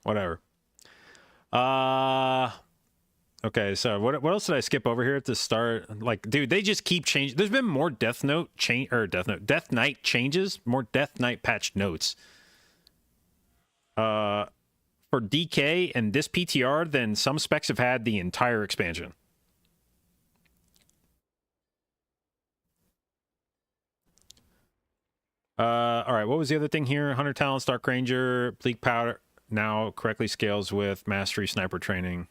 Whatever. Okay, so what else did I skip over here at the start? Like, dude, they just keep changing. There's been more Death Knight changes, more Death Knight patch notes. For DK and this PTR than some specs have had the entire expansion. All right, what was the other thing here? 100 Talents, Dark Ranger, Bleak Powder now correctly scales with Mastery Sniper Training.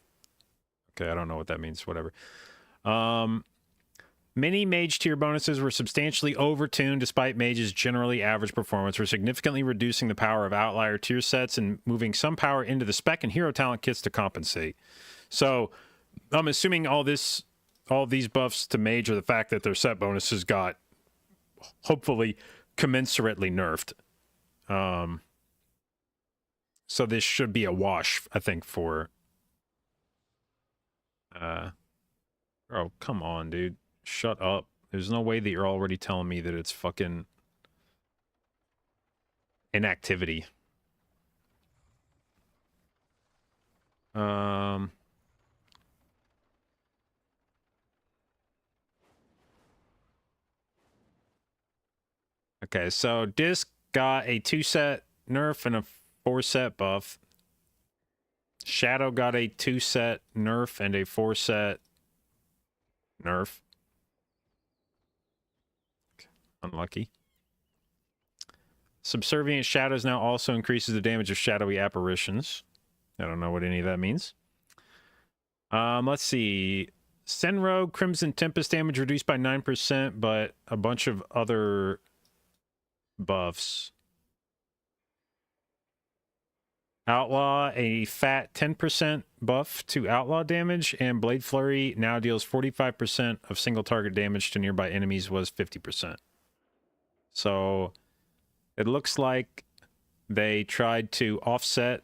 Okay, I don't know what that means. Whatever. Many mage tier bonuses were substantially overtuned despite mage's generally average performance. We're significantly reducing the power of outlier tier sets and moving some power into the spec and hero talent kits to compensate. So I'm assuming all these buffs to mage are the fact that their set bonuses got hopefully commensurately nerfed. So this should be a wash, I think, for... Oh, come on, dude. Shut up. There's no way that you're already telling me that it's fucking... inactivity. Okay, so Disc got a 2-set nerf and a 4-set buff. Shadow got a 2-set nerf and a 4-set nerf. Unlucky. Subservient Shadows now also increases the damage of shadowy apparitions. I don't know what any of that means. Let's see. Senrogue Crimson Tempest damage reduced by 9%, but a bunch of other buffs. Outlaw, a fat 10% buff to outlaw damage, and Blade Flurry now deals 45% of single target damage to nearby enemies was 50%. So it looks like they tried to offset.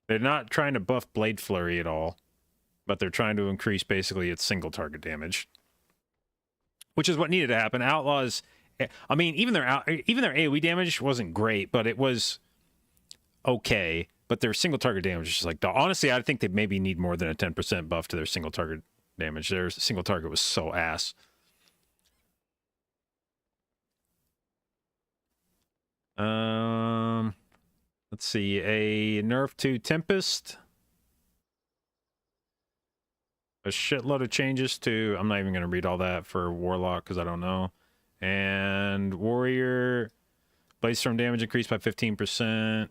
They're not trying to buff Blade Flurry at all, but they're trying to increase basically its single target damage, which is what needed to happen. Outlaws, I mean, even their AoE damage wasn't great, but it was okay. But their single target damage is just like, honestly, I think they maybe need more than a 10% buff to their single target damage. Their single target was so ass. Let's see, a nerf to Tempest. A shitload of changes to, I'm not even going to read all that for Warlock because I don't know. And Warrior, Blaze Storm damage increased by 15%.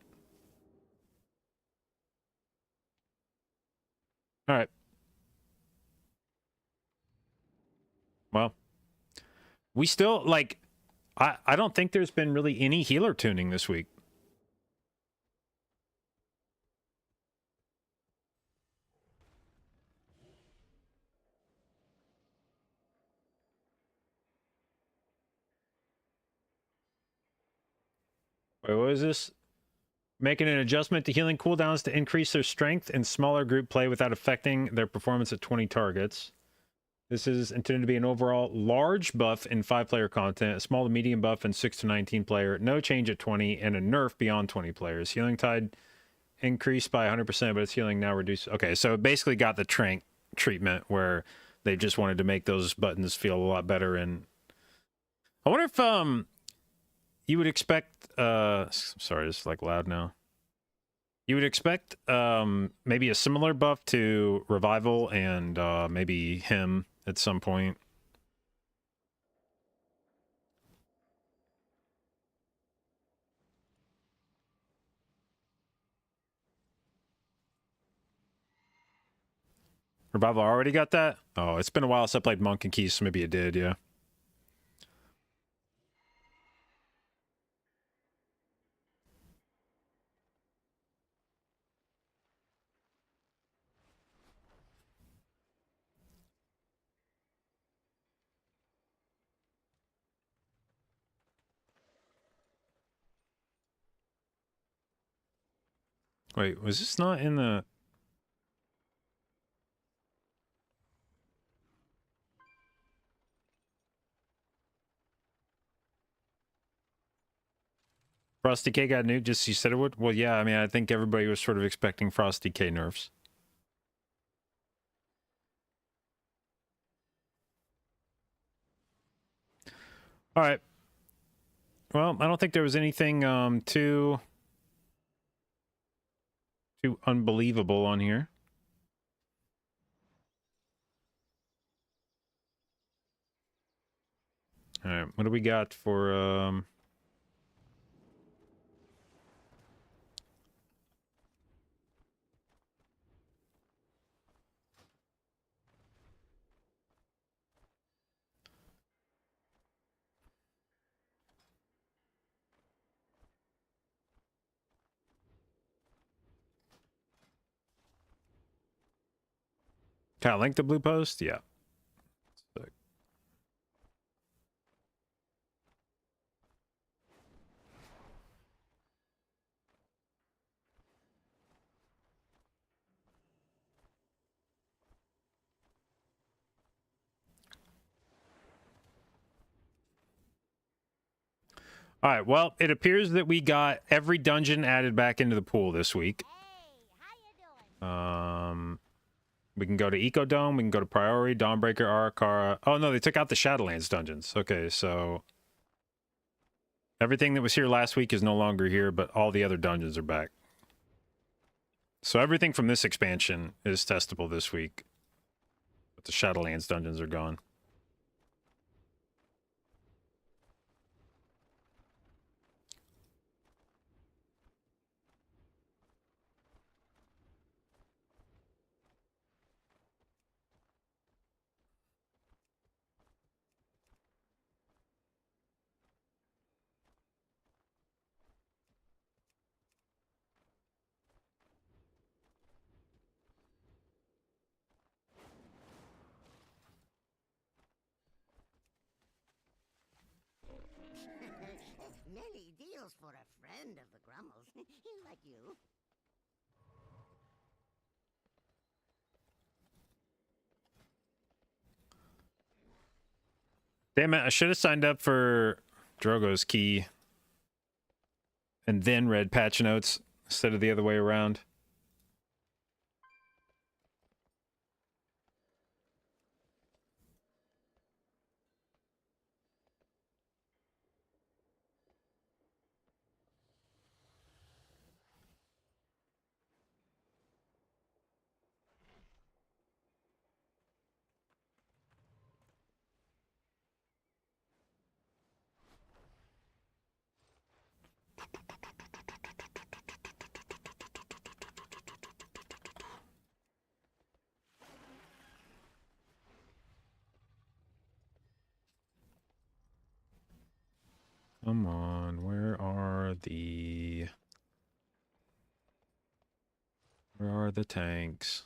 All right. Well, we still, like, I don't think there's been really any healer tuning this week. Wait, what is this? Making an adjustment to healing cooldowns to increase their strength in smaller group play without affecting their performance at 20 targets. This is intended to be an overall large buff in 5-player content, a small to medium buff in 6 to 19 player, no change at 20, and a nerf beyond 20 players. Healing tide increased by 100%, but its healing now reduced. Okay, so it basically got the trank treatment where they just wanted to make those buttons feel a lot better. And I wonder if you would expect sorry, it's like loud now. You would expect maybe a similar buff to Revival and maybe him at some point. Revival already got that? Oh, it's been a while since I played Monk and Keys, so maybe it did, yeah. Wait, was this not in the... Frosty K got nuked just as you said it would? Well, yeah, I mean, I think everybody was sort of expecting Frosty K nerfs. All right. Well, I don't think there was anything too unbelievable on here. All right, what do we got for can I link the blue post? Yeah. All right, well, it appears that we got every dungeon added back into the pool this week. We can go to Ecodome, we can go to Priori, Dawnbreaker, Arakara. Oh, no, they took out the Shadowlands dungeons. Okay, so everything that was here last week is no longer here, but all the other dungeons are back. So everything from this expansion is testable this week. But the Shadowlands dungeons are gone. Many deals for a friend of the Grummels, like you. Damn it, I should have signed up for Drogo's key and then read patch notes instead of the other way around. Come on, where are the tanks?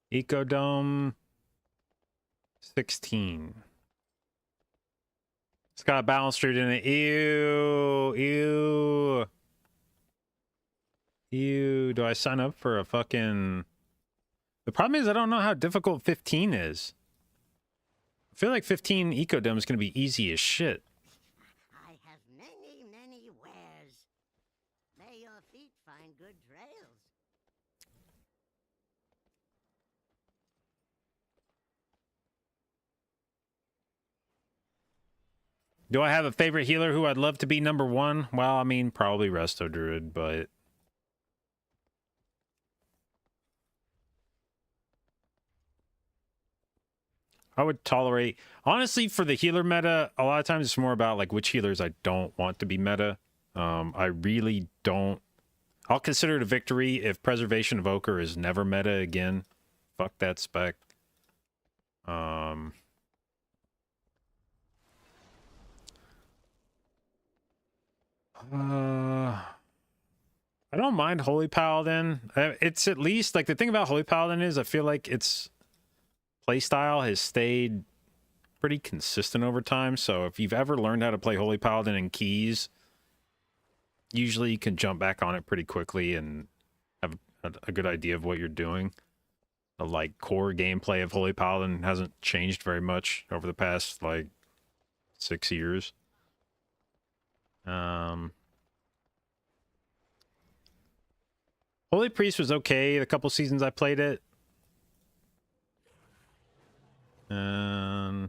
Ecodome 16. It's got a balance street in it. Ew. Ew. Ew. Do I sign up for a fucking... The problem is I don't know how difficult 15 is. I feel like 15 Ecodome is going to be easy as shit. I have many, many wares. May your feet find good trails. Do I have a favorite healer who I'd love to be number one? Well, I mean, probably Resto Druid, but... I would tolerate... Honestly, for the healer meta, a lot of times it's more about, like, which healers I don't want to be meta. I really don't... I'll consider it a victory if Preservation Evoker is never meta again. Fuck that spec. I don't mind Holy Paladin. It's at least, like, the thing about Holy Paladin is I feel like its playstyle has stayed pretty consistent over time. So if you've ever learned how to play Holy Paladin in keys, usually you can jump back on it pretty quickly and have a good idea of what you're doing. The, like, core gameplay of Holy Paladin hasn't changed very much over the past, like, 6 years. Holy Priest was okay the couple seasons I played it. I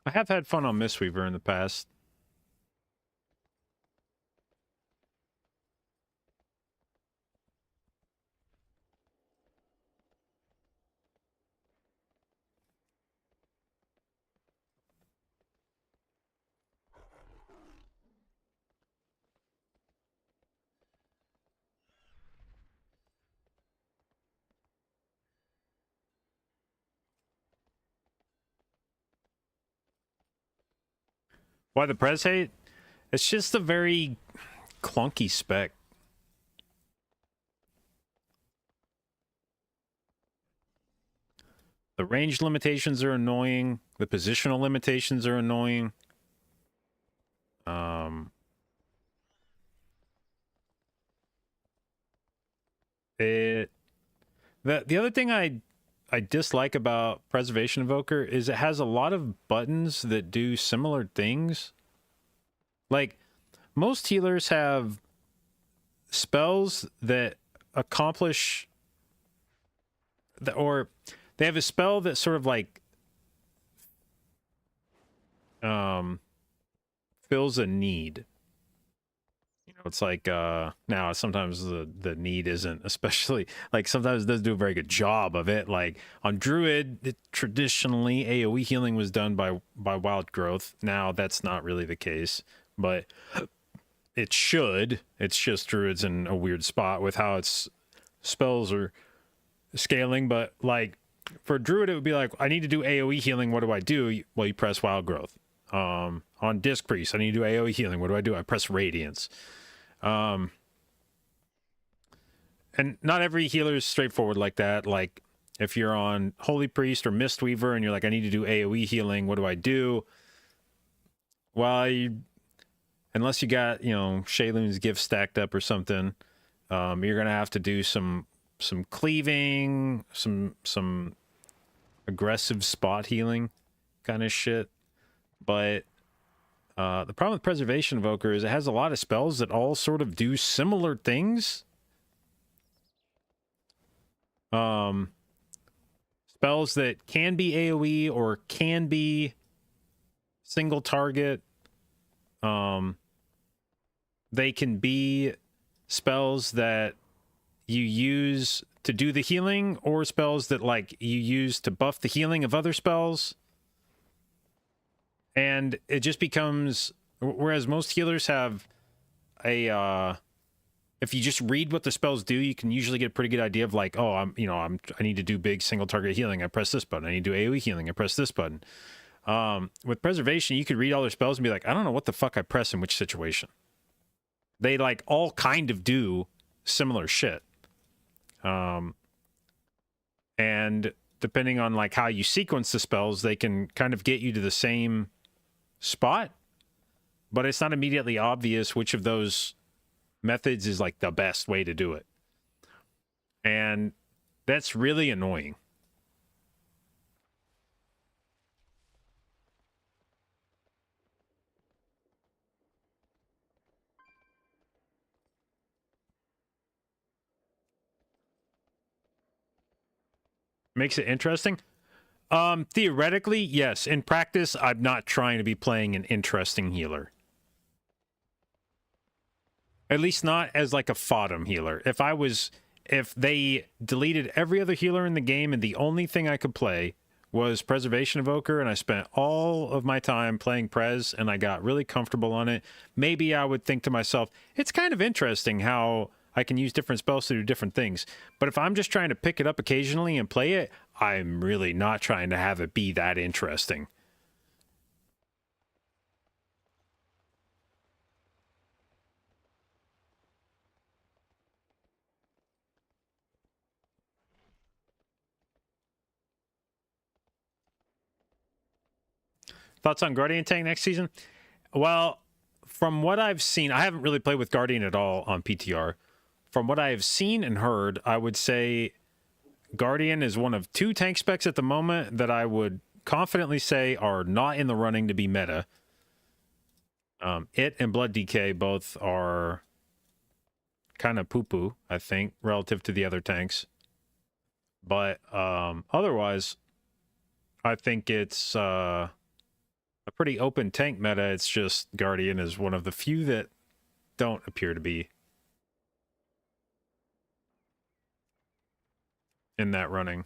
have had fun on Mistweaver in the past. Why the Prez hate? It's just a very clunky spec. The range limitations are annoying. The positional limitations are annoying. The other thing I dislike about Preservation Evoker is it has a lot of buttons that do similar things. Like, most healers have spells that accomplish or they have a spell that sort of like fills a need. You know, it's like now sometimes the need isn't, especially like sometimes it doesn't do a very good job of it. Like on Druid, traditionally AoE healing was done by wild growth. Now that's not really the case, but it should. It's just Druid's in a weird spot with how its spells are scaling. But like for Druid, it would be like, I need to do AoE healing. What do I do? Well, you press wild growth. On Disc Priest, I need to do AoE healing. What do? I press Radiance. And not every healer is straightforward like that. Like if you're on Holy Priest or Mistweaver and you're like, I need to do AoE healing. What do I do? Well, unless you got, you know, Shaylun's gift stacked up or something, you're gonna have to do some cleaving, some aggressive spot healing kind of shit. But the problem with Preservation Evoker is it has a lot of spells that all sort of do similar things. Spells that can be AoE or can be single target. They can be spells that you use to do the healing or spells that like you use to buff the healing of other spells. And it just becomes, whereas most healers have a if you just read what the spells do, you can usually get a pretty good idea of like, oh, I need to do big single target healing. I press this button. I need to do AoE healing. I press this button. With Preservation, you could read all their spells and be like, I don't know what the fuck I press in which situation. They like all kind of do similar shit. And depending on like how you sequence the spells, they can kind of get you to the same spot, but it's not immediately obvious which of those methods is like the best way to do it. And that's really annoying. Makes it interesting. Theoretically, yes. In practice, I'm not trying to be playing an interesting healer. At least not as like a Fodum healer. If they deleted every other healer in the game and the only thing I could play was Preservation Evoker and I spent all of my time playing Prez and I got really comfortable on it, maybe I would think to myself, it's kind of interesting how I can use different spells to do different things. But if I'm just trying to pick it up occasionally and play it, I'm really not trying to have it be that interesting. Thoughts on Guardian tank next season? Well, from what I've seen, I haven't really played with Guardian at all on PTR. From what I have seen and heard, I would say Guardian is one of two tank specs at the moment that I would confidently say are not in the running to be meta. It and Blood DK both are kind of poo-poo, I think, relative to the other tanks. But otherwise, I think it's a pretty open tank meta. It's just Guardian is one of the few that don't appear to be in that running.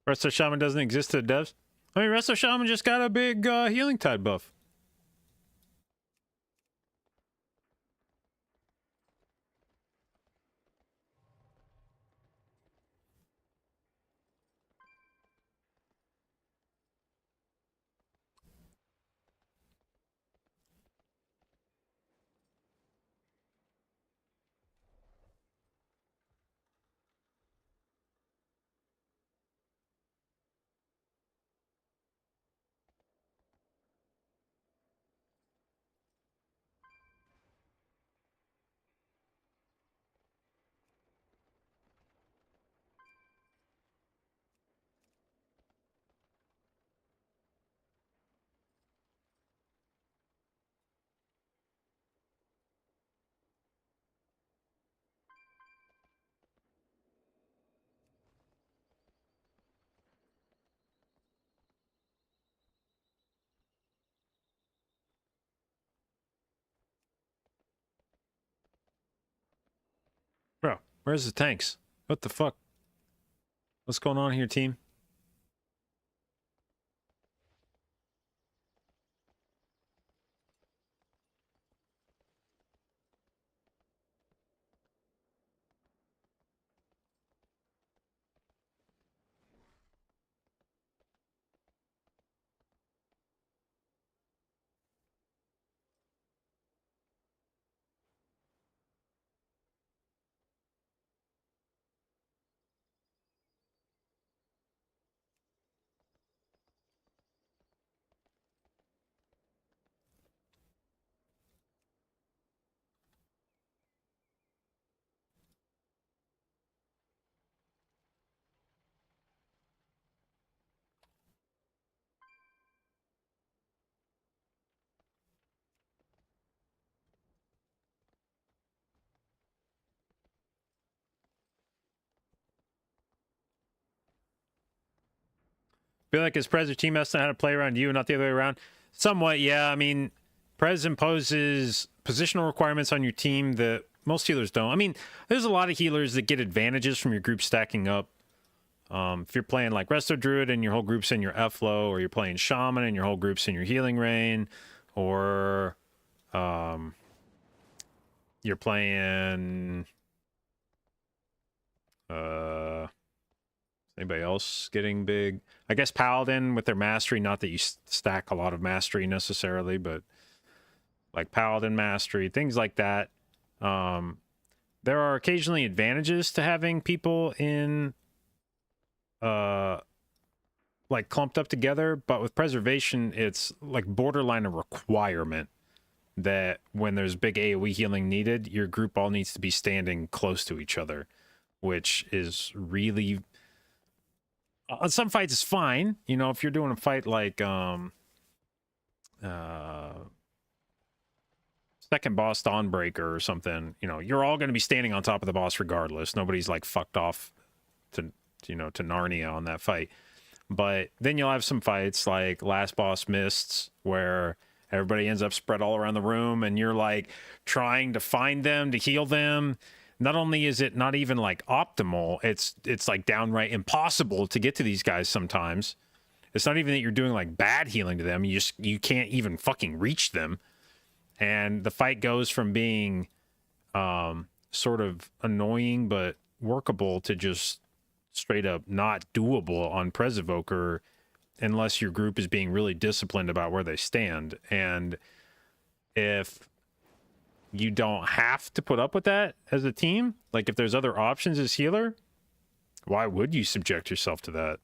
Resto Shaman doesn't exist to the devs. I mean, Resto Shaman just got a big healing tide buff. Where's the tanks? What the fuck? What's going on here, team? Feel like his Prez or team has to know how to play around you and not the other way around? Somewhat, yeah. I mean, Prez imposes positional requirements on your team that most healers don't. I mean, there's a lot of healers that get advantages from your group stacking up. If you're playing like Resto Druid and your whole group's in your F-Low, or you're playing Shaman and your whole group's in your Healing Rain, or you're playing... Anybody else getting big? I guess Paladin with their Mastery, not that you stack a lot of Mastery necessarily, but like Paladin Mastery, things like that. There are occasionally advantages to having people in like clumped up together, but with Preservation, it's like borderline a requirement that when there's big AoE healing needed, your group all needs to be standing close to each other, which is really... on some fights, it's fine. You know, if you're doing a fight like second boss Dawnbreaker or something, you know, you're all going to be standing on top of the boss regardless. Nobody's like fucked off to, you know, to Narnia on that fight. But then you'll have some fights like Last Boss Mists where everybody ends up spread all around the room and you're like trying to find them, to heal them. Not only is it not even like optimal, it's like downright impossible to get to these guys sometimes. It's not even that you're doing like bad healing to them. You can't even fucking reach them. And the fight goes from being sort of annoying but workable to just straight up not doable on Presevoker unless your group is being really disciplined about where they stand. And if you don't have to put up with that as a team, like if there's other options as healer, why would you subject yourself to that?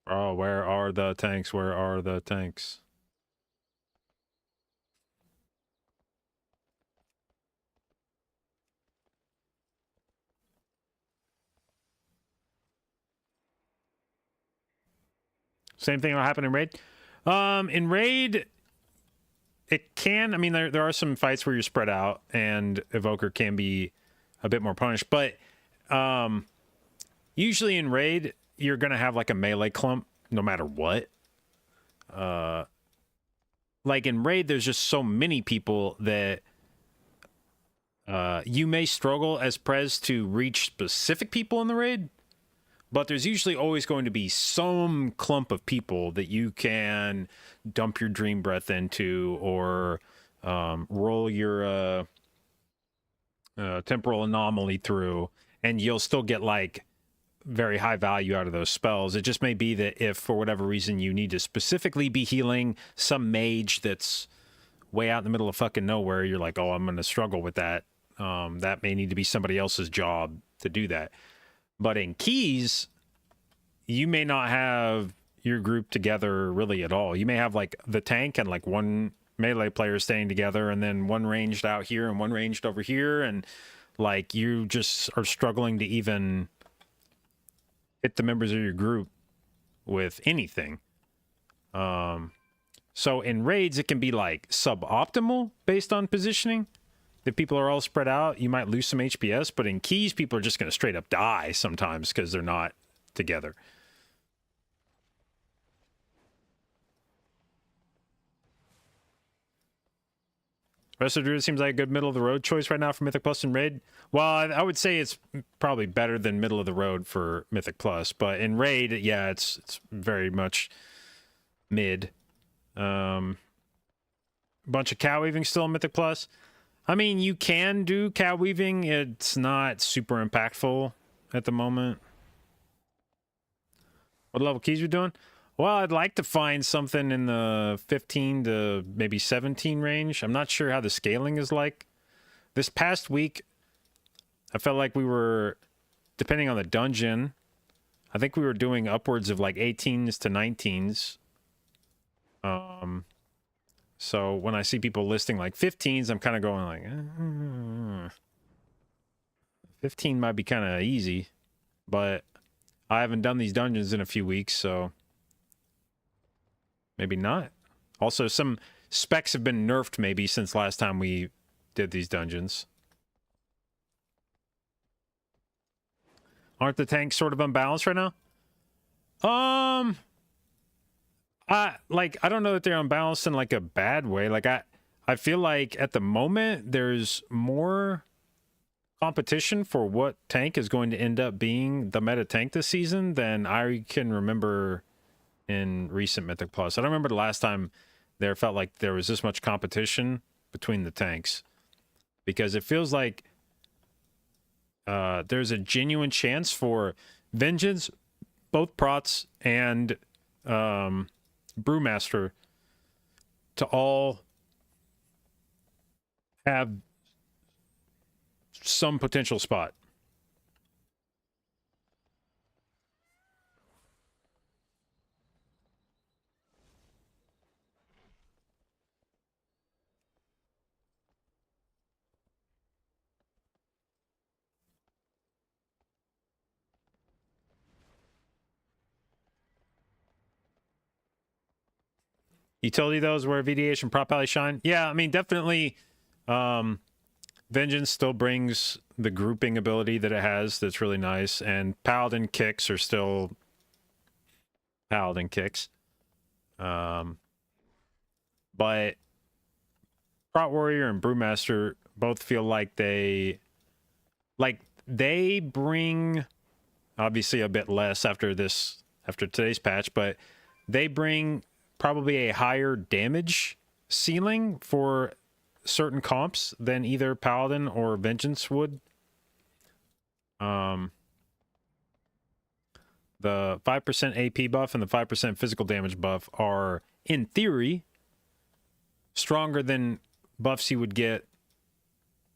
Oh, where are the tanks? Where are the tanks? Same thing will happen in Raid. In Raid, it can. I mean, there are some fights where you're spread out, and Evoker can be a bit more punished. But usually in Raid, you're gonna have like a melee clump, no matter what. Like in Raid, there's just so many people that you may struggle as Prez to reach specific people in the Raid. But there's usually always going to be some clump of people that you can dump your Dream Breath into or roll your Temporal Anomaly through, and you'll still get like very high value out of those spells. It just may be that if for whatever reason you need to specifically be healing some mage that's way out in the middle of fucking nowhere, you're like, oh, I'm going to struggle with that. That may need to be somebody else's job to do that. But in Keys, you may not have your group together really at all. You may have like the tank and like one melee player staying together and then one ranged out here and one ranged over here. And like you just are struggling to even hit the members of your group with anything. So in raids, it can be like suboptimal based on positioning. If people are all spread out, you might lose some HPS, but in Keys, people are just going to straight up die sometimes because they're not together. Professor Druid seems like a good middle of the road choice right now for Mythic Plus and Raid. Well, I would say it's probably better than middle of the road for Mythic Plus, but in Raid, yeah, it's very much mid. Bunch of cow weaving still in Mythic Plus. I mean, you can do cow weaving. It's not super impactful at the moment. What level keys you doing? Well, I'd like to find something in the 15 to maybe 17 range. I'm not sure how the scaling is like. This past week, I felt like we were, depending on the dungeon, I think we were doing upwards of like 18s to 19s. So when I see people listing like 15s, I'm kind of going like, 15 might be kind of easy, but I haven't done these dungeons in a few weeks, so maybe not. Also, some specs have been nerfed maybe since last time we did these dungeons. Aren't the tanks sort of unbalanced right now? I don't know that they're unbalanced in like a bad way. Like I feel like at the moment there's more competition for what tank is going to end up being the meta tank this season than I can remember in recent Mythic Plus. I don't remember the last time there felt like there was this much competition between the tanks, because it feels like there's a genuine chance for Vengeance, both Prots and Brewmaster to all have some potential spot. Utility, those where VDH and Prop Alley shine. Yeah, I mean, definitely Vengeance still brings the grouping ability that it has that's really nice, and Paladin kicks are still Paladin kicks. But Prot Warrior and Brewmaster both feel like they bring, obviously a bit less after today's patch, but they bring probably a higher damage ceiling for certain comps than either Paladin or Vengeance would. The 5% AP buff and the 5% physical damage buff are, in theory, stronger than buffs you would get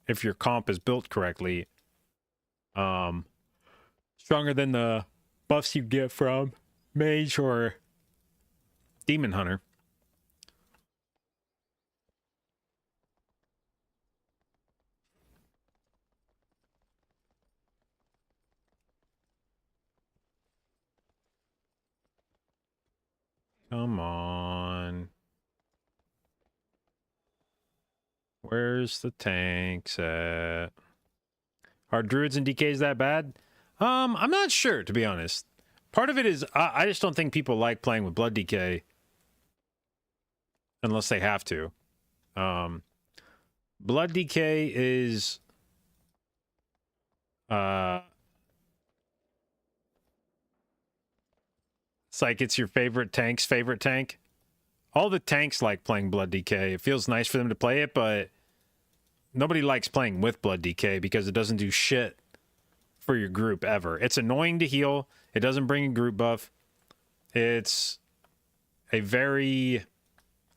if your comp is built correctly. Stronger than the buffs you get from Mage or Demon Hunter. Come on. Where's the tanks at? Are druids and DKs that bad? I'm not sure, to be honest. Part of it is I just don't think people like playing with blood DK unless they have to. Blood DK is it's like it's your favorite tank's favorite tank. All the tanks like playing Blood DK. It feels nice for them to play it, but nobody likes playing with Blood DK because it doesn't do shit for your group ever. It's annoying to heal. It doesn't bring a group buff. It's a very,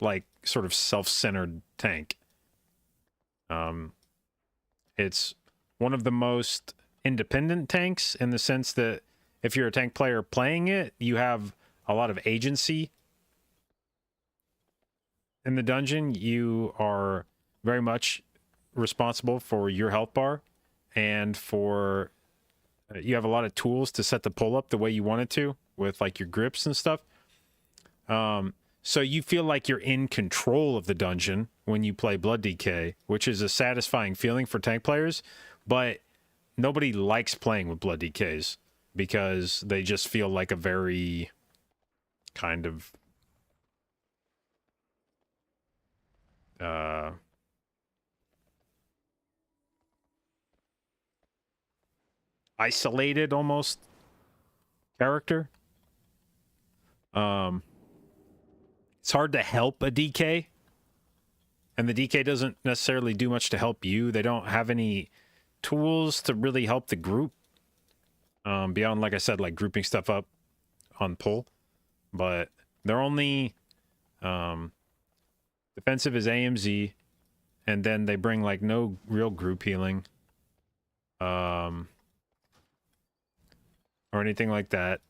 like, sort of self-centered tank. It's one of the most independent tanks in the sense that if you're a tank player playing it, you have a lot of agency in the dungeon. You are very much responsible for your health bar, and for you have a lot of tools to set the pull up the way you want it to with like your grips and stuff. So you feel like you're in control of the dungeon when you play Blood DK, which is a satisfying feeling for tank players, but nobody likes playing with Blood DKs because they just feel like a very kind of isolated almost character. It's hard to help a DK, and the DK doesn't necessarily do much to help you. They don't have any tools to really help the group, beyond, like I said, like grouping stuff up on pull. But they're only defensive is AMZ, and then they bring like no real group healing, or anything like that.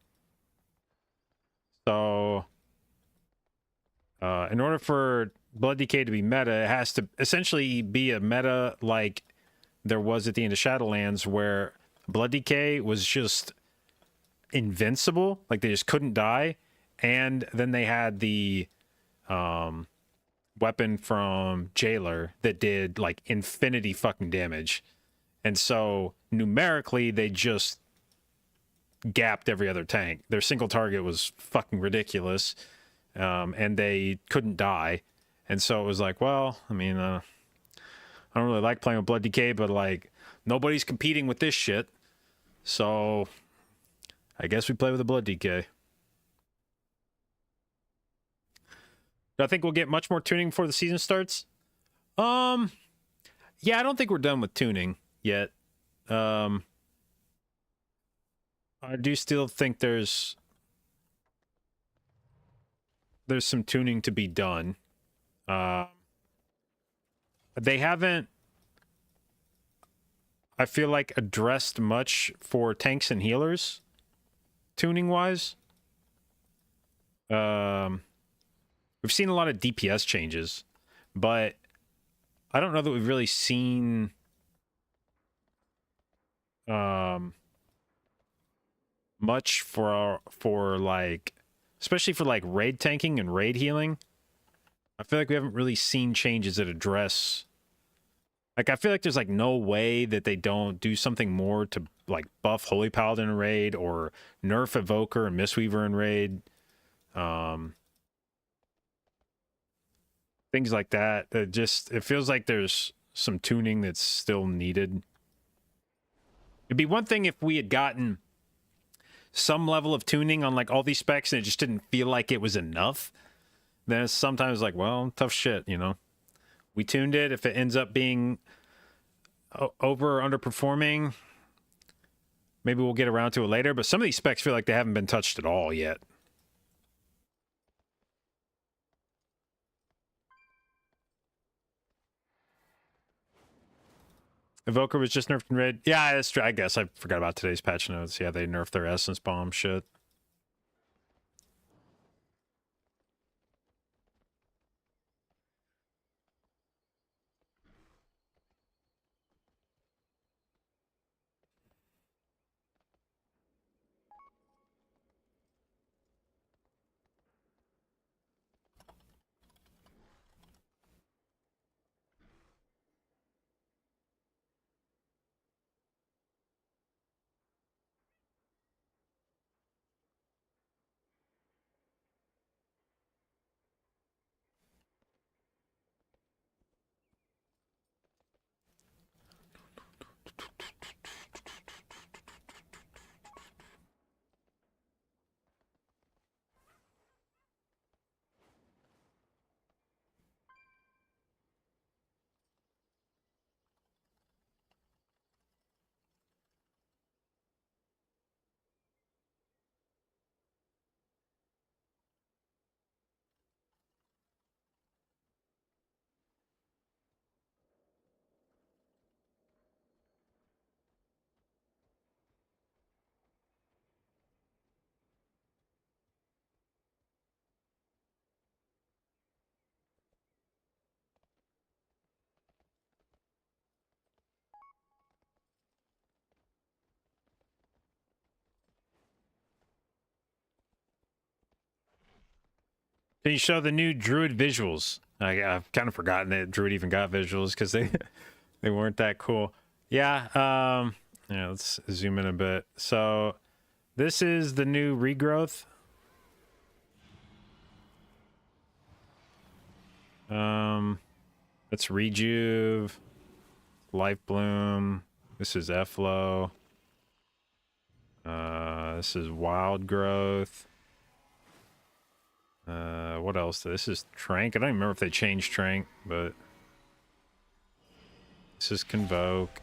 So in order for Blood DK to be meta, it has to essentially be a meta like there was at the end of Shadowlands, where Blood DK was just invincible, like they just couldn't die, and then they had the weapon from Jailer that did like infinity fucking damage, and so numerically they just gapped every other tank. Their single target was fucking ridiculous, and they couldn't die. And so it was like, well, I mean, I don't really like playing with Blood DK, but like nobody's competing with this shit, so I guess we play with the Blood DK. Do I think we'll get much more tuning before the season starts? Yeah, I don't think we're done with tuning yet. I do still think there's some tuning to be done. They haven't, I feel like, addressed much for tanks and healers, tuning wise. We've seen a lot of DPS changes, but I don't know that we've really seen much for like, especially for like raid tanking and raid healing. I feel like we haven't really seen changes that address, like, I feel like there's like no way that they don't do something more to like buff Holy Paladin in raid, or nerf Evoker and Mistweaver in raid. Things like that. It feels like there's some tuning that's still needed. It'd be one thing if we had gotten some level of tuning on like all these specs and it just didn't feel like it was enough. Then it's sometimes like, well, tough shit, you know. We tuned it. If it ends up being over or underperforming, maybe we'll get around to it later. But some of these specs feel like they haven't been touched at all yet. Evoker was just nerfed in raid. Yeah, that's true. I guess I forgot about today's patch notes. Yeah, they nerfed their essence bomb shit. Can you show the new Druid visuals? I've kind of forgotten that Druid even got visuals because they weren't that cool. Yeah, yeah, let's zoom in a bit. So this is the new regrowth. That's Rejuve, Life Bloom. This is Efflow. This is wild growth. What else? This is Trank. I don't even remember if they changed Trank, but this is Convoke.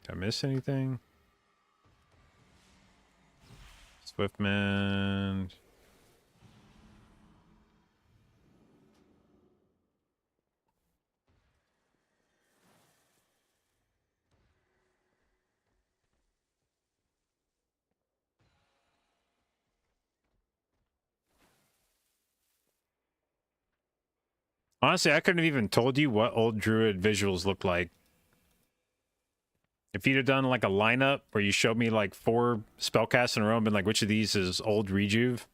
Did I miss anything? Swiftman. Honestly, I couldn't have even told you what old Druid visuals look like. If you'd have done like a lineup where you showed me like 4 spellcasts in a row and been like, which of these is old Rejuve?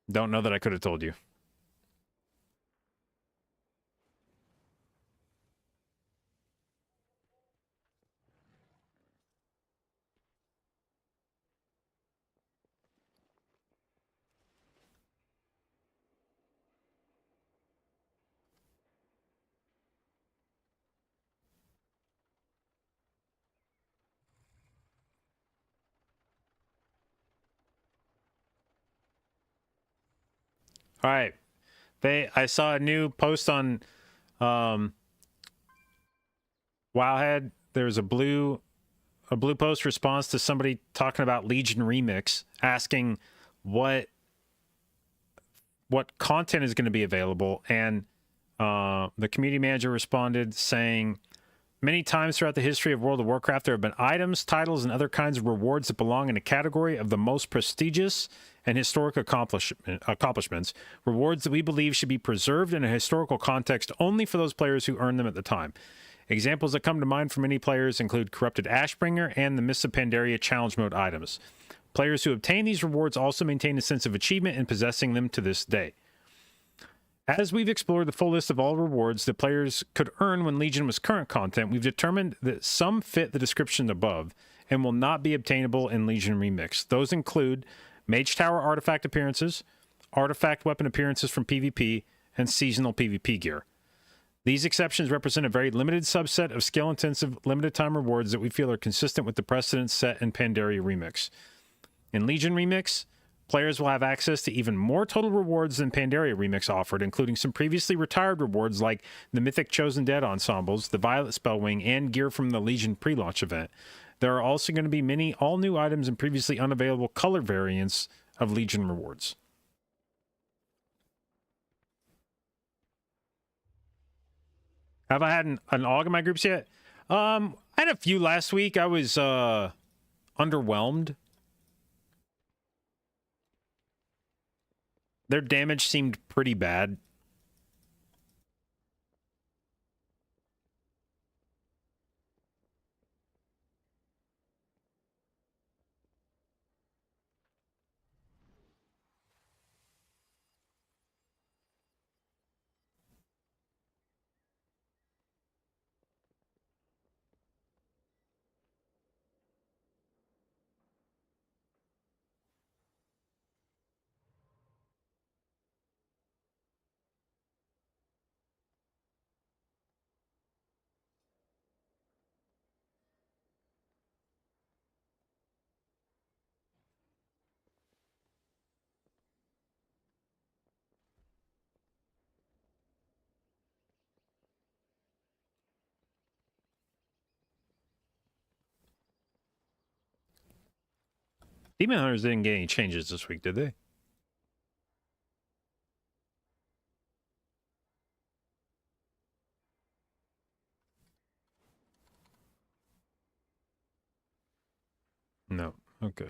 Don't know that I could have told you. All right. I saw a new post on Wowhead. There's a blue post response to somebody talking about Legion Remix, asking what content is going to be available, and the community manager responded saying, many times throughout the history of World of Warcraft, there have been items, titles, and other kinds of rewards that belong in a category of the most prestigious and historic accomplishments, rewards that we believe should be preserved in a historical context only for those players who earned them at the time. Examples that come to mind for many players include Corrupted Ashbringer and the Mists of Pandaria Challenge Mode items. Players who obtain these rewards also maintain a sense of achievement in possessing them to this day. As we've explored the full list of all rewards that players could earn when Legion was current content, we've determined that some fit the description above and will not be obtainable in Legion Remix. Those include Mage Tower artifact appearances, artifact weapon appearances from PvP, and seasonal PvP gear. These exceptions represent a very limited subset of skill-intensive, limited-time rewards that we feel are consistent with the precedents set in Pandaria Remix. In Legion Remix, players will have access to even more total rewards than Pandaria Remix offered, including some previously retired rewards like the Mythic Chosen Dead ensembles, the Violet Spellwing, and gear from the Legion pre-launch event. There are also going to be many all-new items and previously unavailable color variants of Legion rewards. Have I had an AUG in my groups yet? I had a few last week. I was underwhelmed. Their damage seemed pretty bad. Demon Hunters didn't get any changes this week, did they? No. Okay.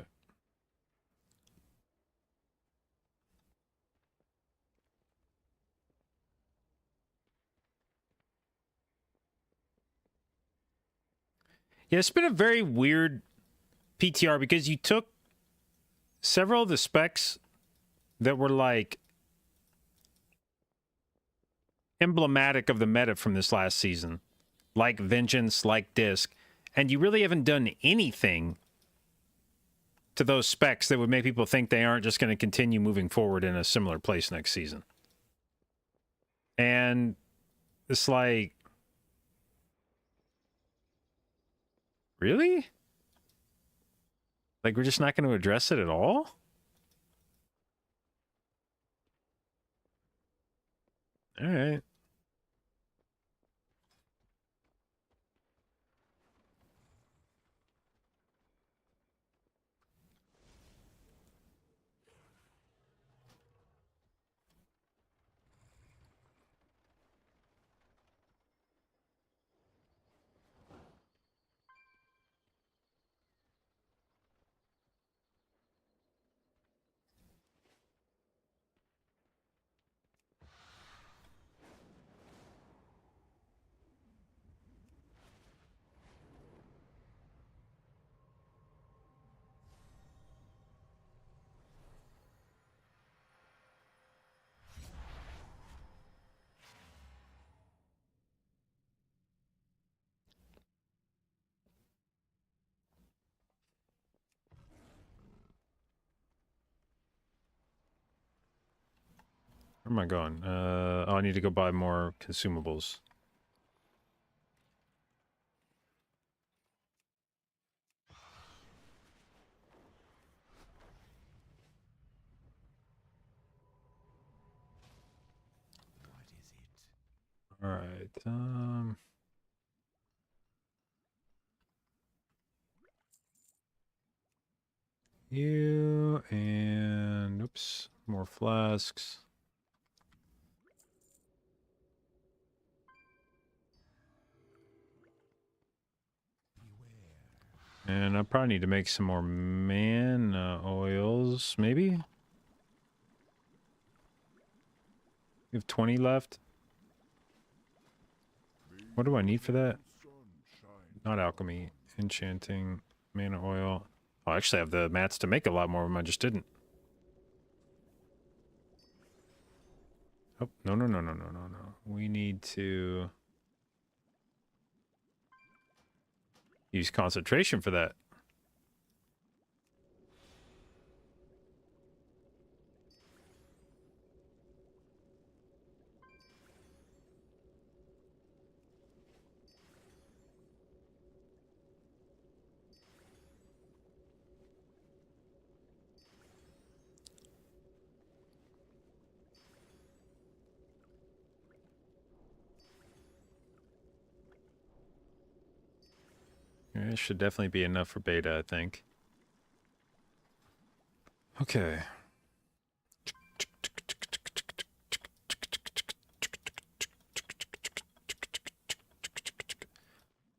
Yeah, it's been a very weird PTR because you took several of the specs that were like emblematic of the meta from this last season, like Vengeance, like Disc, and you really haven't done anything to those specs that would make people think they aren't just going to continue moving forward in a similar place next season. And it's like, really? Like, we're just not going to address it at all? All right. Where am I going? Oh, I need to go buy more consumables. What is it? All right. You and oops, more flasks. And I probably need to make some more mana oils, maybe? We have 20 left. What do I need for that? Not alchemy, enchanting, mana oil. Oh, I actually have the mats to make a lot more of them. I just didn't. Oh, no. We need to use concentration for that. Yeah, it should definitely be enough for beta, I think. Okay.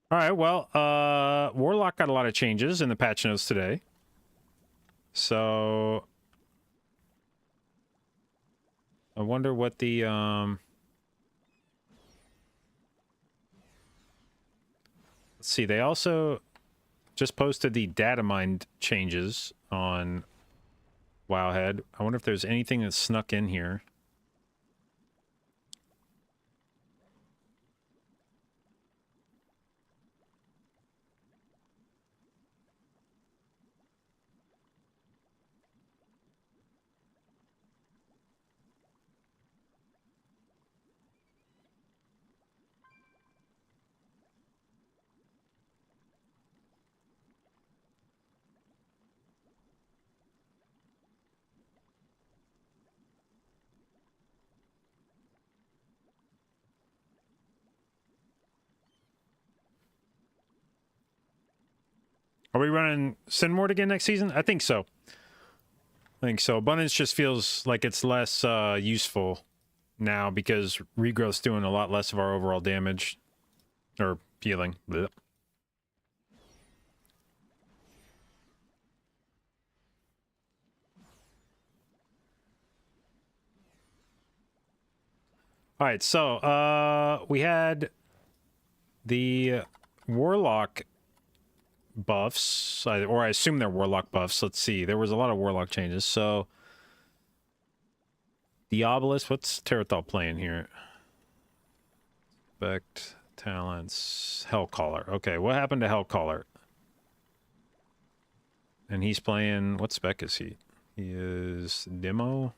All right, well, Warlock got a lot of changes in the patch notes today. So I wonder what the let's see, they also just posted the data mine changes on Wowhead. I wonder if there's anything that snuck in here. Are we running Sinmord again next season? I think so. Abundance just feels like it's less useful now because Regrowth's doing a lot less of our overall damage. Or healing. Blech. Alright, so we had the Warlock buffs, or I assume they're Warlock buffs. Let's see. There was a lot of Warlock changes. So, Diabolus, what's Terrathal playing here? Spect, talents, Hellcaller. Okay, what happened to Hellcaller? And he's playing, what spec is he? He is Demo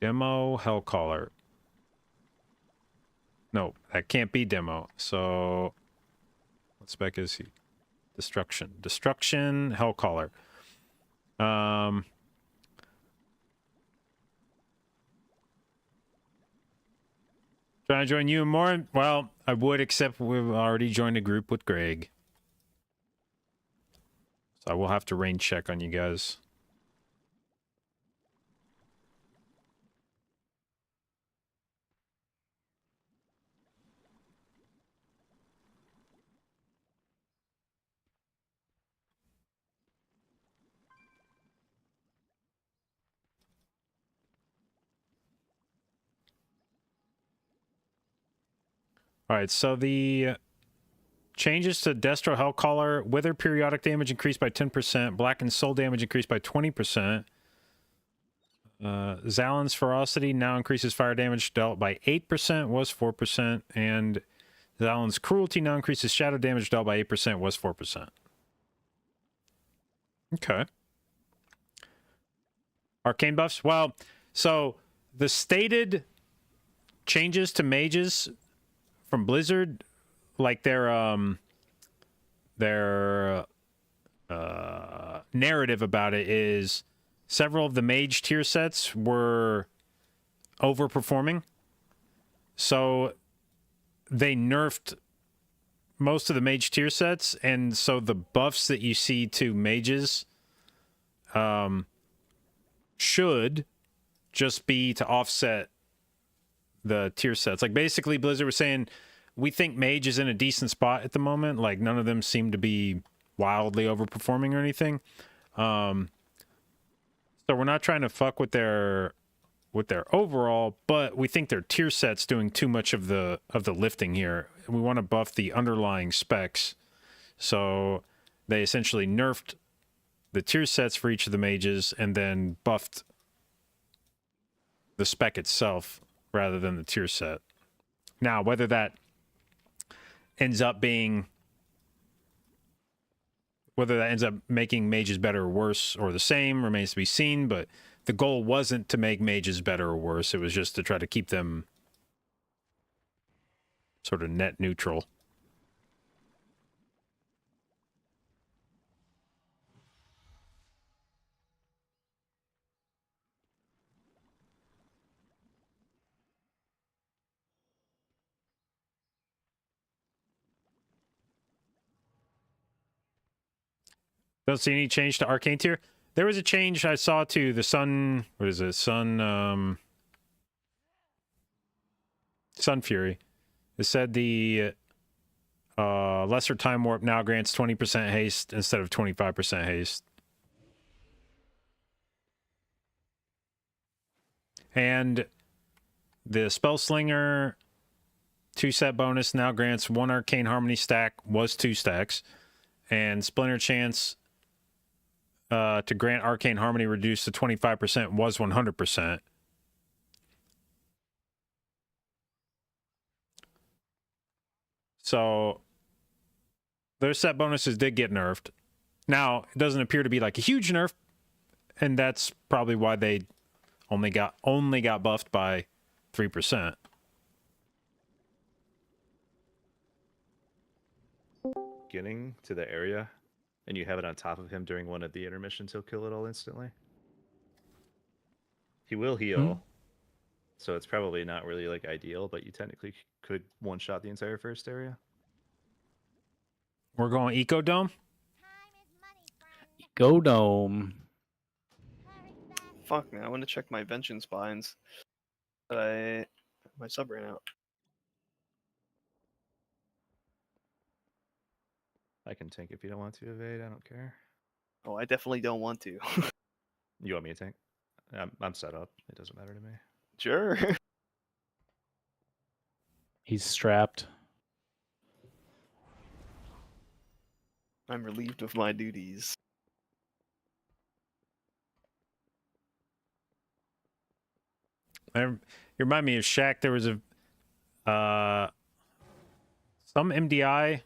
Hellcaller. No, that can't be Demo. So what spec is he? Destruction Hellcaller. Trying to join you more? Well, I would, except we've already joined a group with Greg. So I will have to rain check on you guys. All right, so the changes to Destro Hellcaller: Wither periodic damage increased by 10%, Black and Soul damage increased by 20%. Zalin's Ferocity now increases fire damage dealt by 8%, was 4%, and Zalin's Cruelty now increases shadow damage dealt by 8%, was 4%. Okay. Arcane buffs? Well, so the stated changes to mages from Blizzard, like their narrative about it is several of the mage tier sets were overperforming. So they nerfed most of the mage tier sets, and so the buffs that you see to mages should just be to offset the tier sets. Like, basically Blizzard was saying, we think mage is in a decent spot at the moment. Like, none of them seem to be wildly overperforming or anything. So we're not trying to fuck with their overall, but we think their tier set's doing too much of the lifting here. We want to buff the underlying specs. So they essentially nerfed the tier sets for each of the mages and then buffed the spec itself rather than the tier set. Now, whether that ends up making mages better or worse or the same remains to be seen, but the goal wasn't to make mages better or worse. It was just to try to keep them sort of net neutral. Don't see any change to Arcane tier. There was a change I saw to the Sun. What is it? Sun Fury. It said the lesser time warp now grants 20% haste instead of 25% haste. And the Spell Slinger 2-set bonus now grants 1 Arcane Harmony stack, was 2 stacks. And Splinter Chance to grant Arcane Harmony reduced to 25%, was 100%. So their set bonuses did get nerfed. Now, it doesn't appear to be like a huge nerf, and that's probably why they only got buffed by 3%. Beginning to the area and you have it on top of him during one of the intermissions, he'll kill it all instantly. He will heal, so it's probably not really like ideal, but you technically could one-shot the entire first area. We're going Eco Dome? Go Dome. Fuck, man, I want to check my vengeance binds. But my sub ran out. I can tank if you don't want to evade, I don't care. Oh, I definitely don't want to. You want me to tank? I'm set up. It doesn't matter to me. Sure. He's strapped. I'm relieved of my duties. You remind me of Shaq. There was a some MDI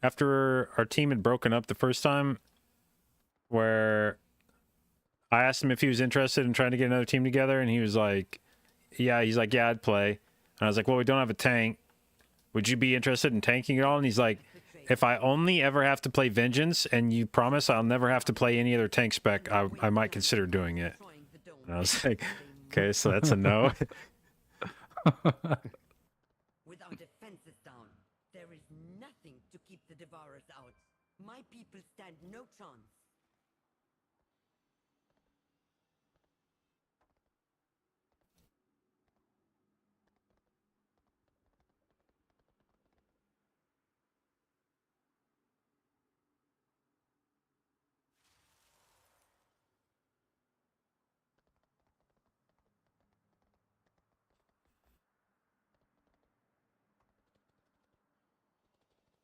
after our team had broken up the first time. where I asked him if he was interested in trying to get another team together, and he was like, yeah, I'd play. And I was like, well, we don't have a tank. Would you be interested in tanking at all? And he's like, if I only ever have to play Vengeance and you promise I'll never have to play any other tank spec, I might consider doing it. And I was like, okay, so that's a no. With our defenses down, there is nothing to keep the Devourers out. My people stand no chance.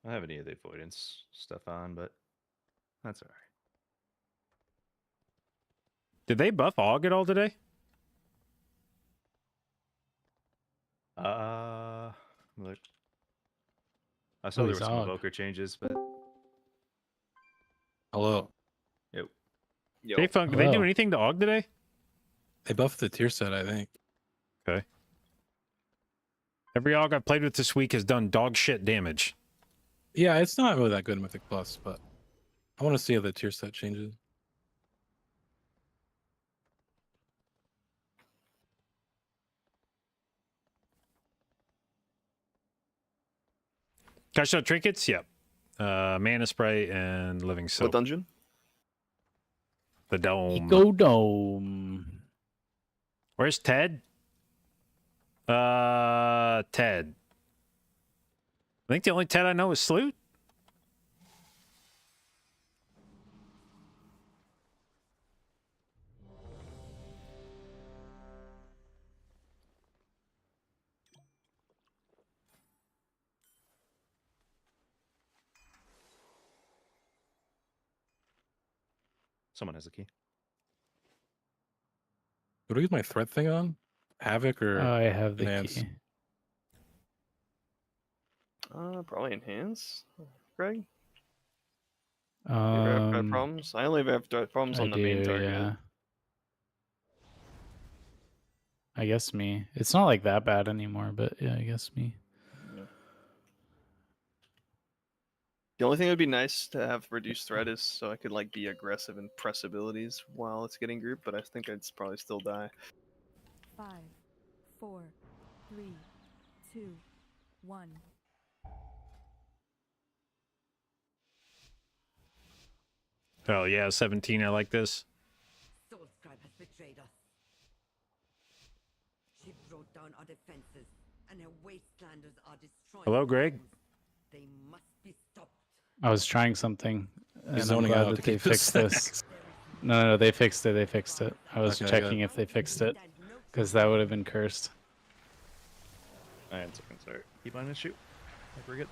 I don't have any of the avoidance stuff on, but that's alright. Did they buff Aug at all today? Look. I saw there were he's some Aug. evoker changes, but Hello. yep. Yo, Did they do Hello. anything to Aug today? They buffed the tier set, I think. Okay. Every Aug I've played with this week has done dog shit damage. Yeah, it's not really that good in Mythic Plus, but I want to see how the tier set changes. Can I show trinkets? Yep. Mana spray and living what soap. dungeon? The dome. Eco Dome. Where's Ted? Ted. I think the only Ted I know is Sloot. Someone has a key. What do I use my threat thing on? Havoc or I have the Enhance? key. Probably enhance. Greg, you ever have Um, problems? I only have problems I on the main do, target. yeah. I guess me. It's not like that bad anymore, but yeah, I guess me. The only thing that would be nice to have reduced threat is so I could like be aggressive and press abilities while it's getting grouped, but I think I'd probably still die. 5, 4, 3, 2, 1. Oh yeah, 17. I like this. Soulscribe has betrayed us. She brought down our defenses, and her wastelanders are destroying. Hello, the Greg. homes. They must be stopped. I was trying something, and I'm zoning glad out that to they keep his fixed this. snacks. No, they fixed it. They fixed it. I was Okay, checking good. if they fixed it, because that would have been cursed. And second start. Keep on and shoot. I think we're good.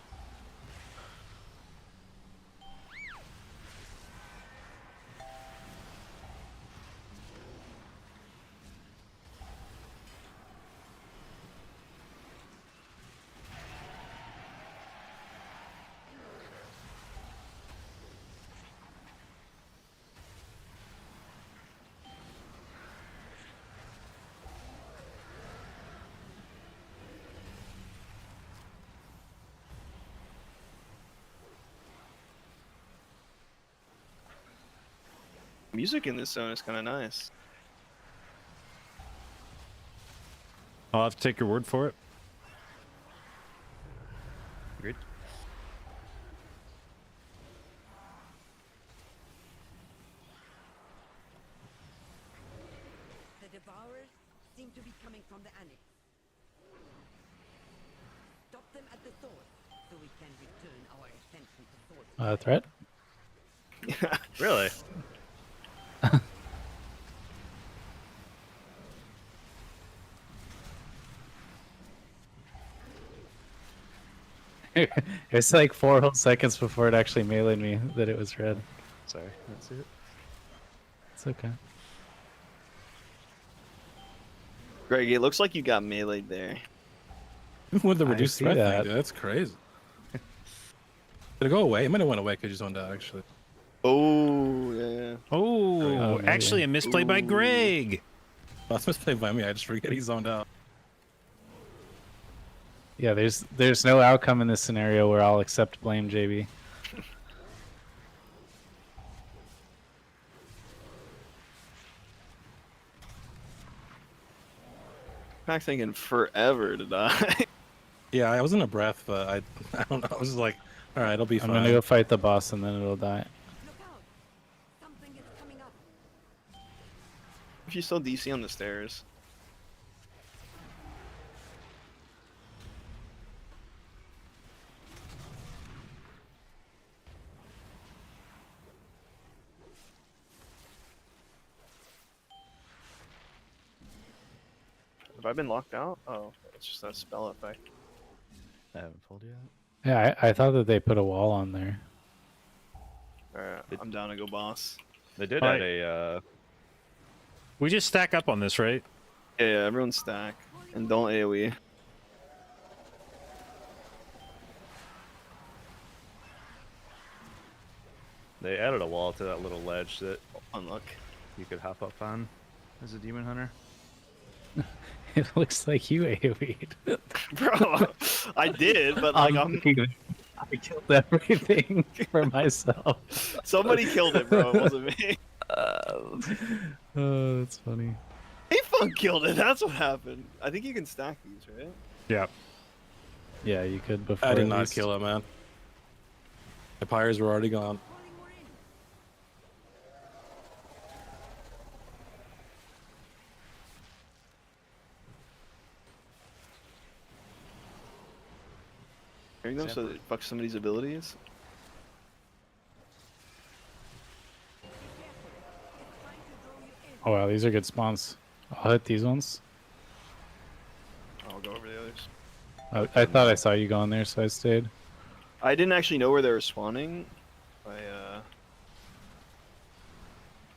Music in this zone is kind of nice. I'll have to take your word for it. Agreed. The Devourers seem to be coming from the annex. Stop them at the source, so we can return our attention to source. Threat? Really? It's like 4 whole seconds before it actually meleeed me that it was red. Sorry, that's it. It's okay. Greg, it looks like you got meleeed there. With the I reduced see threat that. thing, dude, that's crazy. Did it go away? It might have went away because you zoned out, actually. Oh, yeah. yeah. Oh, maybe. actually a misplay by Ooh. Greg. That's misplayed by me. I just forget he's zoned out. Yeah, there's no outcome in this scenario where I'll accept blame, JB. I'm thinking forever to die. Yeah, I was in a breath, but I don't know. I was just like, all right, it'll be I'm fine. gonna go fight the boss and then it'll die. Look out! Something is coming up. If you still DC on the stairs. Have I been locked out? Oh, it's just that spell effect. I haven't pulled yet. Yeah, I thought that they put a wall on there. Alright, I'm down to go boss. They did All add right. a. We just stack up on this, right? Yeah, everyone stack. And don't AoE. They added a wall to that little ledge that Unluck. you could hop up on as a demon hunter. It looks like you AoE'd. Bro, I did, but like I killed everything for myself. somebody killed it, bro. It wasn't me. Oh, that's funny. He killed it. That's what happened. I think you can stack these, right? Yeah. Yeah, you could before. I did at not least. kill it, man. The pyres were already gone. Hearing them so that it fucks somebody's abilities. Oh wow, these are good spawns. I'll hit these ones. I'll go over the others. I thought I saw you going there, so I stayed. I didn't actually know where they were spawning. I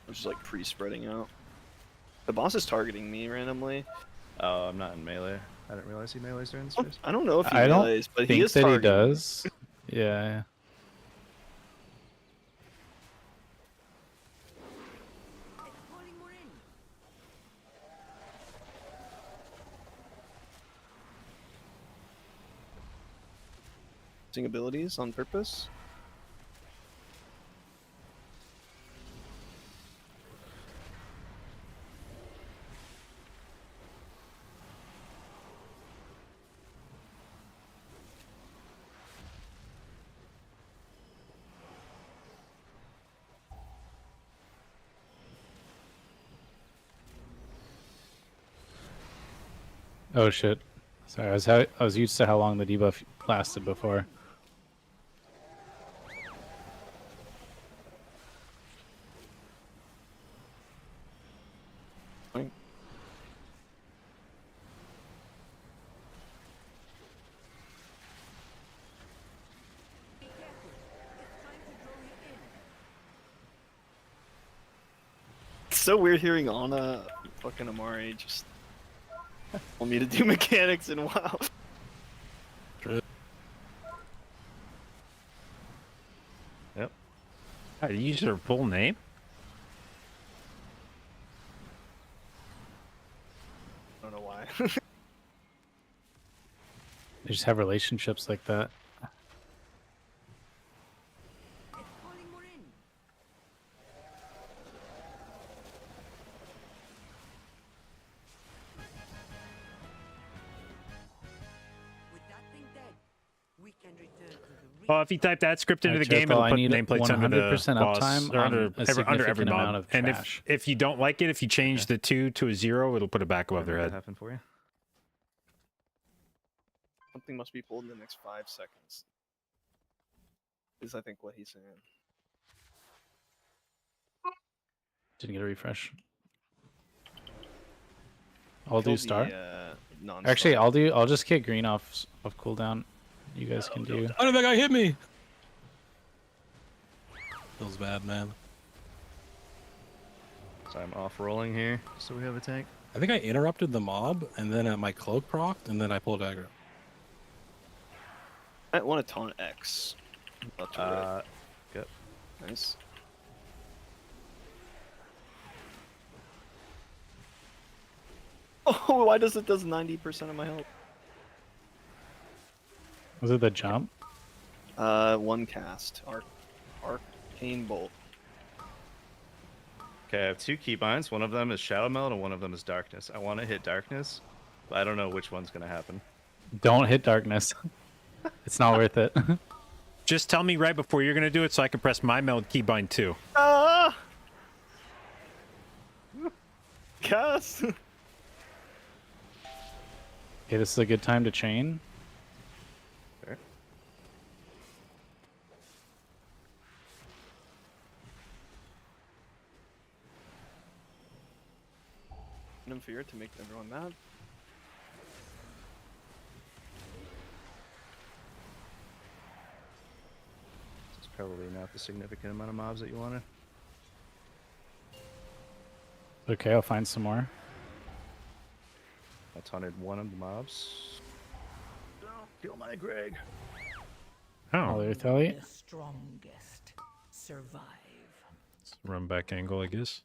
was just like pre-spreading out. The boss is targeting me randomly. Oh, I'm not in melee. I didn't realize he melees during this phase. I don't know if he I don't melees, but he think is that he targeting. does. Yeah. Using abilities on purpose. Oh shit. Sorry, I was used to how long the debuff lasted before. It's so weird hearing Ana fucking Amari just want me to do mechanics in WoW. Yep. Did you use her full name? I don't know why. They just have relationships like that. Well, if you type that script into the game, Cheerful, it'll I put need nameplates under the 100% boss, uptime or on under a under every significant amount mob. of And trash. if you don't like it, if you change the 2 to a 0, it'll put it back above their That head. happened for you. Something must be pulled in the next 5 seconds. Is I think what he's saying. Didn't get a refresh. I'll do Kill star. the, non-star. Actually, I'll just kick green off cooldown. You guys can do. Oh, that guy hit me. Feels bad, man. So I'm off rolling here, so we have a tank. I think I interrupted the mob, and then my cloak procced, and then I pulled aggro. I want to taunt X. Left to right. Yep. Nice. Oh, why does it does 90% of my health? Was it the jump? One cast. Arcane Bolt. Okay, I have 2 keybinds. One of them is Shadow Meld and one of them is Darkness. I want to hit Darkness, but I don't know which one's going to happen. Don't hit darkness. It's not worth it. Just tell me right before you're going to do it so I can press my meld keybind too. Ah! Cast! Okay, this is a good time to chain. Sure. Random fear to make everyone mad. It's probably not the significant amount of mobs that you wanted. Okay, I'll find some more. I taunted one of the mobs. Don't kill my Greg. I'll Oh, retaliate. The strongest survive. run back angle, I guess.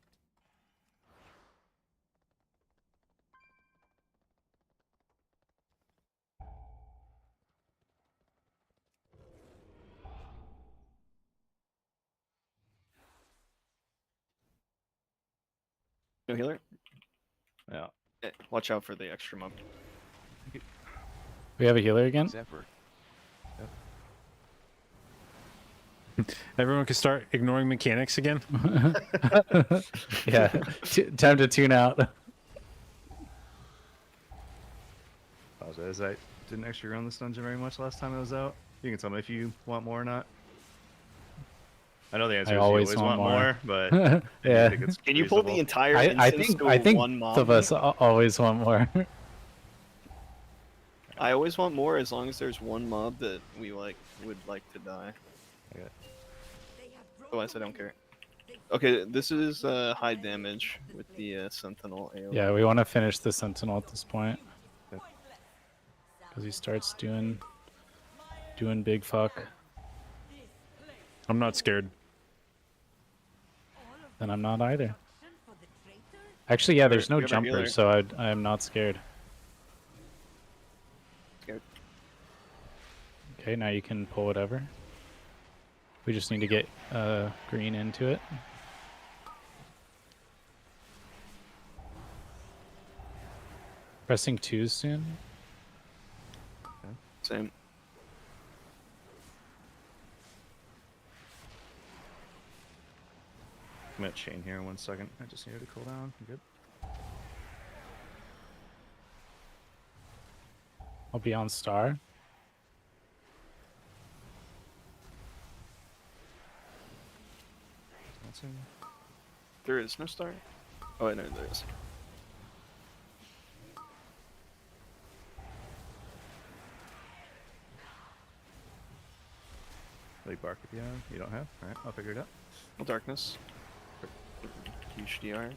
No healer? Yeah. Watch out for the extra mob. We have a healer again. Zephyr. Everyone can start ignoring mechanics again. Yeah, time to tune out. Apologize. I didn't actually run this dungeon very much last time I was out. You can tell me if you want more or not. I know the answer is you always always want want more. more, but I Yeah, think it's Can you pull the reasonable. entire I instance think to I think one both mob? of us always want more. I always want more as long as there's one mob that we would like to die. Otherwise, I don't care. Okay, this is high damage with the Sentinel AoE. Yeah, we want to finish the Sentinel at this point because he starts doing big fuck. I'm not scared. Then I'm not either. Actually, yeah, there's no We have our healer. jumpers, so I'm not scared. Scared. Okay, now you can pull whatever. We just need to get green into it. Pressing 2 soon. Same. I'm gonna chain here in 1 second. I just needed to cool down. I'm good. I'll be on star. That's in. There is no star. Oh, wait, no, there is. Like bark if you don't have. All right, I'll figure it out. No darkness. Huge DR.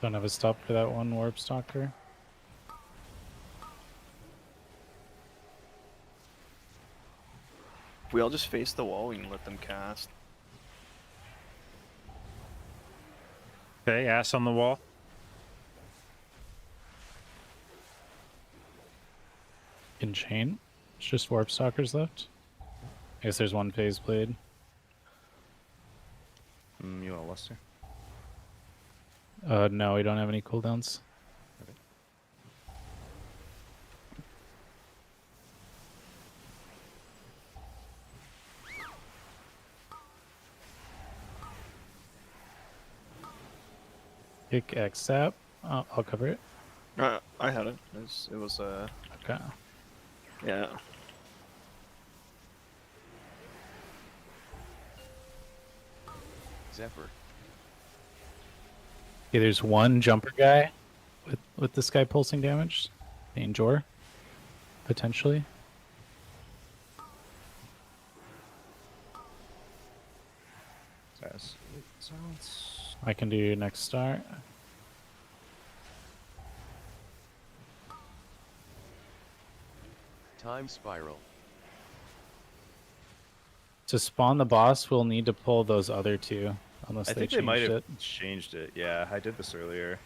Don't have a stop for that one warp stalker. If we all just face the wall, we can let them cast. Okay, ass on the wall. In chain. It's just warp stalkers left. I guess there's one phase blade. You want Luster? No, we don't have any cooldowns. Kick X sap. I'll cover it. I had it. It was Okay. yeah. Zephyr. Okay, there's one jumper guy with this guy pulsing damage. Danger. Potentially. Silence. I can do next start. Time spiral. To spawn the boss, we'll need to pull those other two Unless I they think they might changed have it. changed it. Yeah, I did this earlier.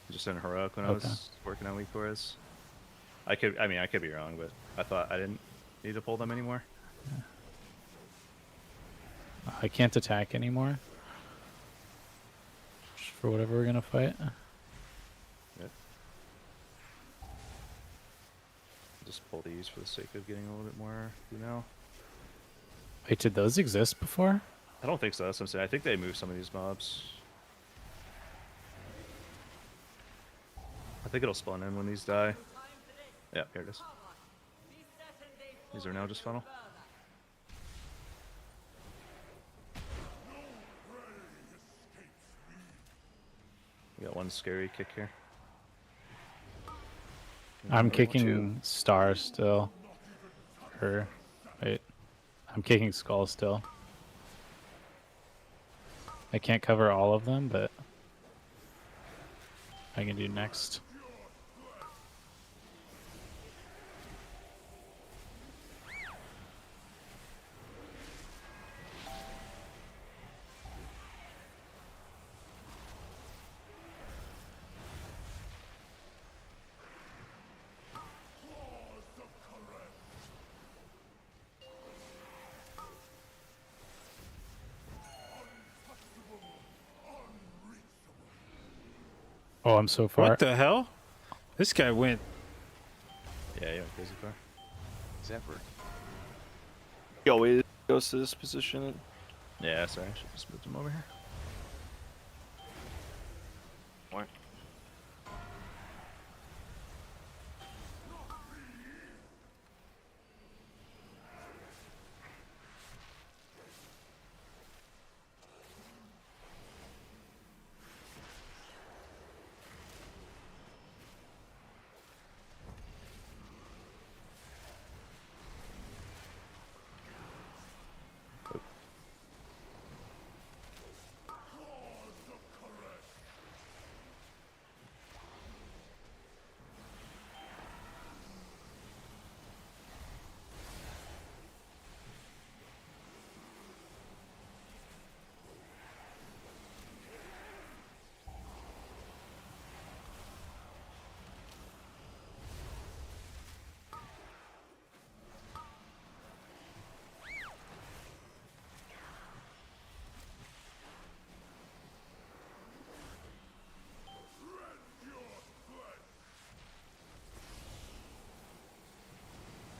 Just in heroic when I Okay. was working on weak cores. I mean, I could be wrong, but I thought I didn't need to pull them anymore. I can't attack anymore. Just for whatever we're gonna fight. Yep. Just pull these for the sake of getting a little bit more, you know. Wait, did those exist before? I don't think so. That's what I'm saying. I think they moved some of these mobs. I think it'll spawn in when these die. Yeah, here it is. These are now just funnel. We got one scary kick here. I'm Two. kicking Star still. Or wait. I'm kicking Skull still. I can't cover all of them, but I can do next. Oh, I'm so far. What the hell? This guy went. Yeah, you went crazy far. Zephyr. He always goes to this position. Yeah, sorry, I should just move them over here. What?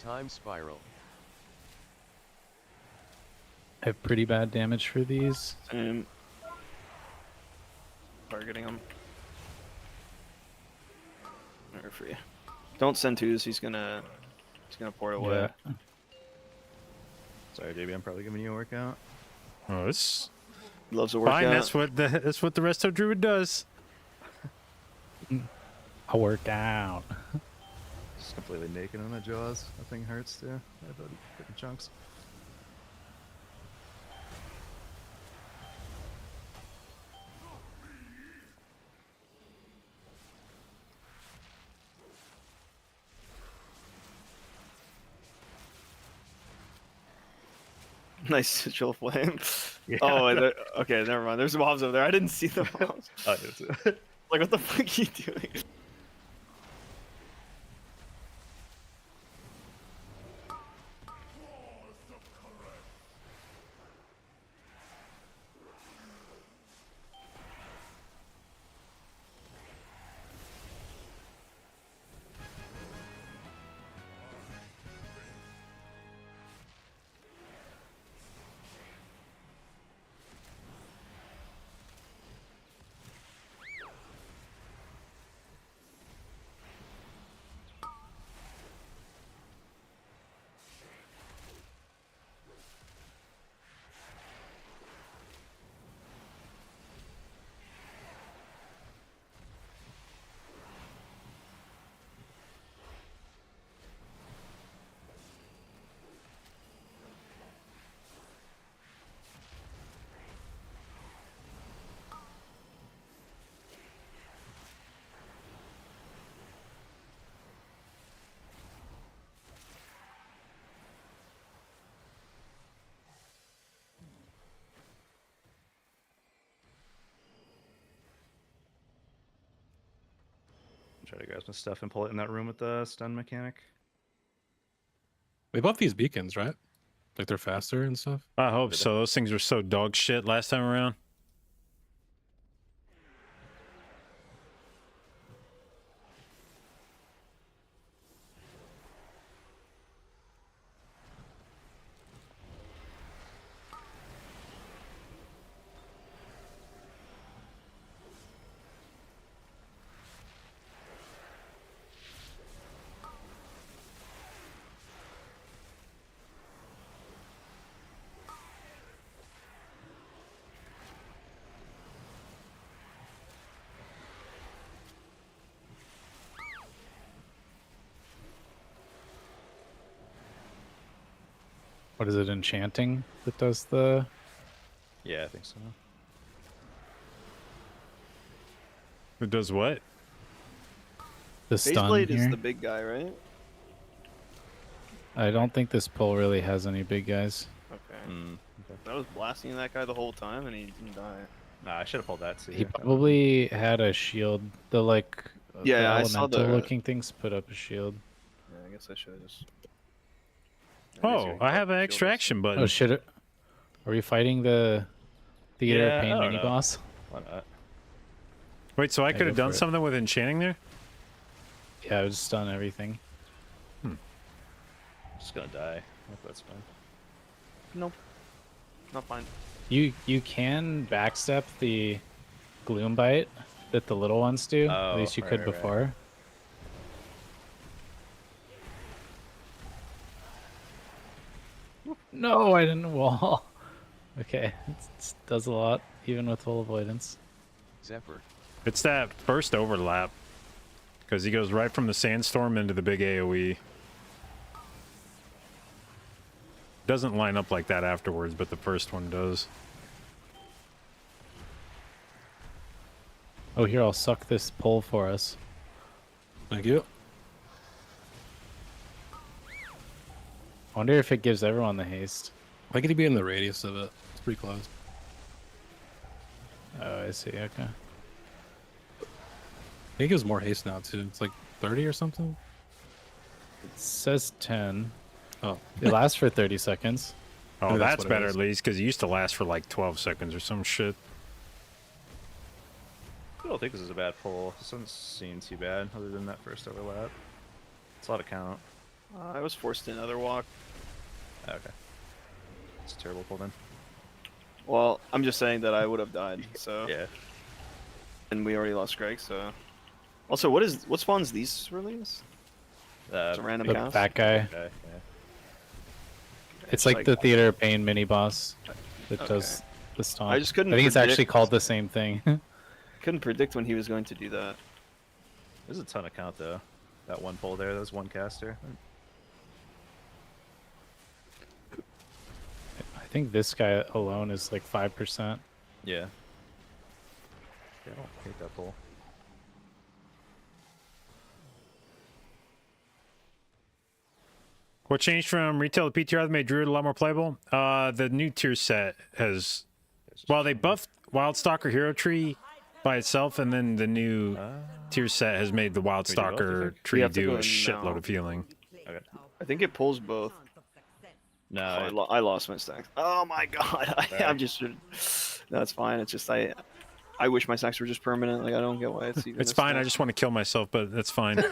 Time spiral. I have pretty bad damage for these. Targeting him. Or for you. Don't send twos. He's gonna pour it away. Yeah. Sorry, JB, I'm probably giving you a workout. Oh, it's He loves a workout. fine. That's what the rest of Druid does. I'll work out. Just completely naked on the jaws. That thing hurts too. I have freaking chunks. Nice sigil flame. Yeah. Oh, okay, never mind. There's mobs over there. I didn't see the mobs. Oh, yeah, Like, what the fuck are you doing? Try to grab some stuff and pull it in that room with the stun mechanic. We buffed these beacons, right? Like they're faster and stuff. I hope so. Those things were so dog shit last time around. What is it, enchanting that does the... Yeah, I think so. It does what? The stun Baseblade here? is the big guy, right? I don't think this pull really has any big guys. Okay. I was blasting that guy the whole time and he didn't die. Nah, I should have pulled that too. He probably had a shield. The like Yeah, the I saw elemental the- looking things put up a shield. Yeah, I guess I should have just. Oh, I have an extraction button. Oh shit! Are we fighting the Theater Yeah, of Pain I don't mini know. boss? Why not? Wait, so I Yeah, could have go done for it. something with enchanting there? Yeah, I was stun everything. Just gonna die. Hope that's fine. Nope. Not fine. You can backstep the Gloom Bite that the little ones do. At Oh, least you right, could right, right. before. No, I didn't wall. Okay, it does a lot, even with full avoidance. Zephyr. It's that first overlap. Because he goes right from the sandstorm into the big AoE. Doesn't line up like that afterwards, but the first one does. Oh, here, I'll suck this pull for us. Thank you. I wonder if it gives everyone the haste. Why could he be in the radius of it? It's pretty close. Oh, I see, okay. I think it gives more haste now too. It's like 30 or something. It says 10. Oh, It lasts for 30 seconds. Oh, Maybe that's that's what it better is. at least, because it used to last for like 12 seconds or some shit. I don't think this is a bad pull. This doesn't seem too bad, other than that first overlap. It's a lot of count. I was forced to another walk. Okay. It's a terrible pull then. Well, I'm just saying that I would have died. So. Yeah. And we already lost Greg. So. Also, what spawns these release? It's a random The house. fat guy. Okay, It's like the Theater of Pain mini boss that Okay. does the stomp. I just couldn't I think it's actually predict- called the same thing. Couldn't predict when he was going to do that. There's a ton of count though. That one pull there, there's one caster. I think this guy alone is like 5%. Yeah. Yeah, I don't hate that pull. What changed from retail to PTR that made Druid a lot more playable? The new tier set has... Well, they buffed Wildstalker Hero Tree by itself, and then the new tier set has made the both, you Wildstalker think? We tree have to do go a in shitload now. of healing. Okay. I think it pulls both. No, I lost my stacks. Oh my god! I'm just. No, it's fine. It's just I wish my stacks were just permanent. Like I don't get why it's even. It's a fine, I stack. just want to kill myself, but that's fine.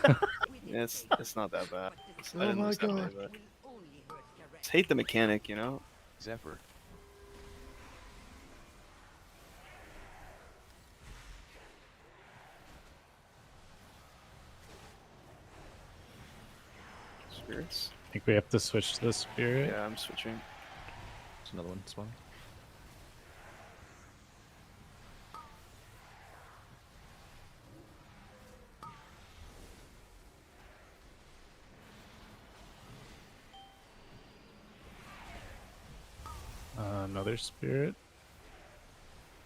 It's not that bad. I didn't lose that bad, but just hate the mechanic, you know. Zephyr. Spirits. I think we have to switch to the spirit. Yeah, I'm switching. There's another one spawned. Another spirit.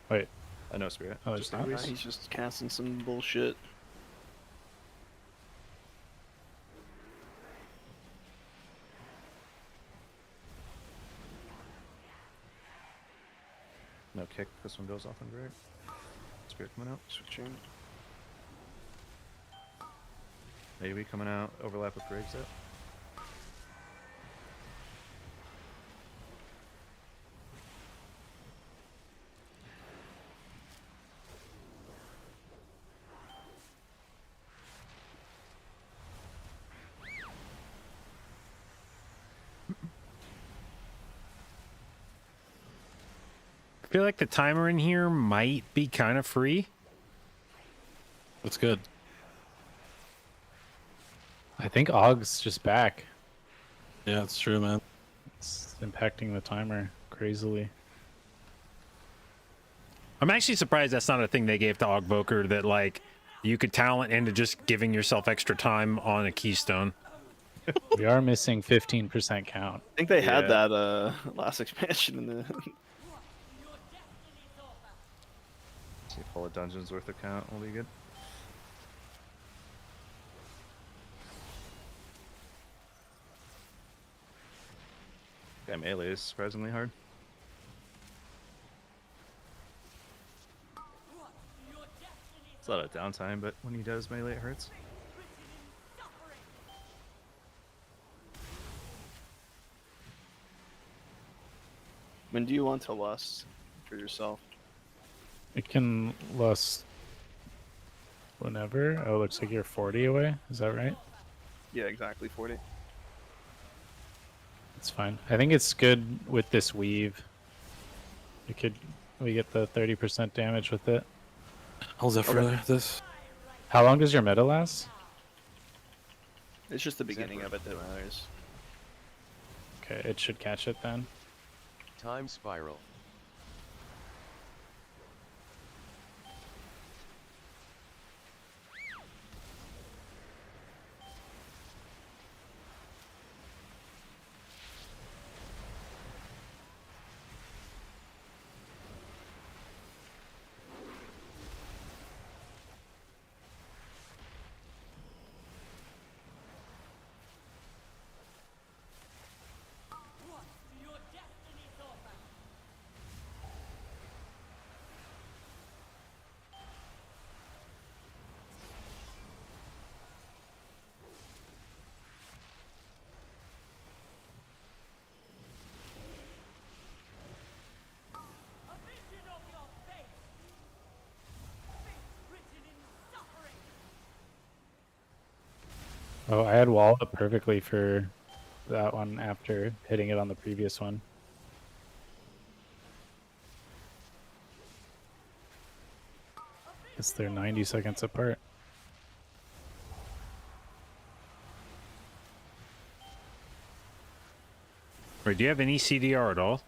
Wait. No spirit. Oh, Just it's not? AoEs. He's just casting some bullshit. No kick. This one goes off on Greg. Spirit coming out. Switching. Maybe coming out, overlap with Graves up. I feel like the timer in here might be kind of free. That's good. I think Og's just back. Yeah, it's true, man. It's impacting the timer crazily. I'm actually surprised that's not a thing they gave to Ogvoker, that like you could talent into just giving yourself extra time on a keystone. We are missing 15% count. I think they had that last expansion in the. See if all the dungeons worth of count will be good. Yeah, melee is surprisingly hard. It's a lot of downtime, but when he does melee, it hurts. When do you want to lust for yourself? It can lust whenever. Oh, looks like you're 40 away. Is that right? Yeah, exactly 40. It's fine. I think it's good with this weave. We get the 30% damage with it. I'll Zephyr this. How long does your meta last? It's just the beginning of it that matters. Okay, it should catch it then. Time spiral. Oh, I had wall up perfectly for that one after hitting it on the previous one. Guess they're 90 seconds apart. Wait, do you have any CDR at all?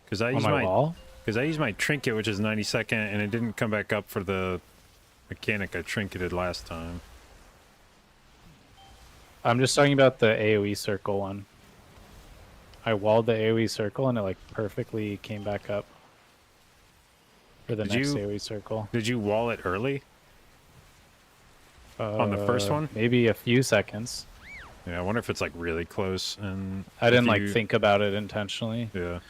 Because I On use my wall? Because I use my trinket, which is 92nd, and it didn't come back up for the mechanic I trinketed last time. I'm just talking about the AoE circle one. I walled the AoE circle and it like perfectly came back up for the next AoE circle. Did you wall it early? On the first one? Maybe a few seconds. Yeah, I wonder if it's like really close. And I didn't like think about it intentionally. Yeah.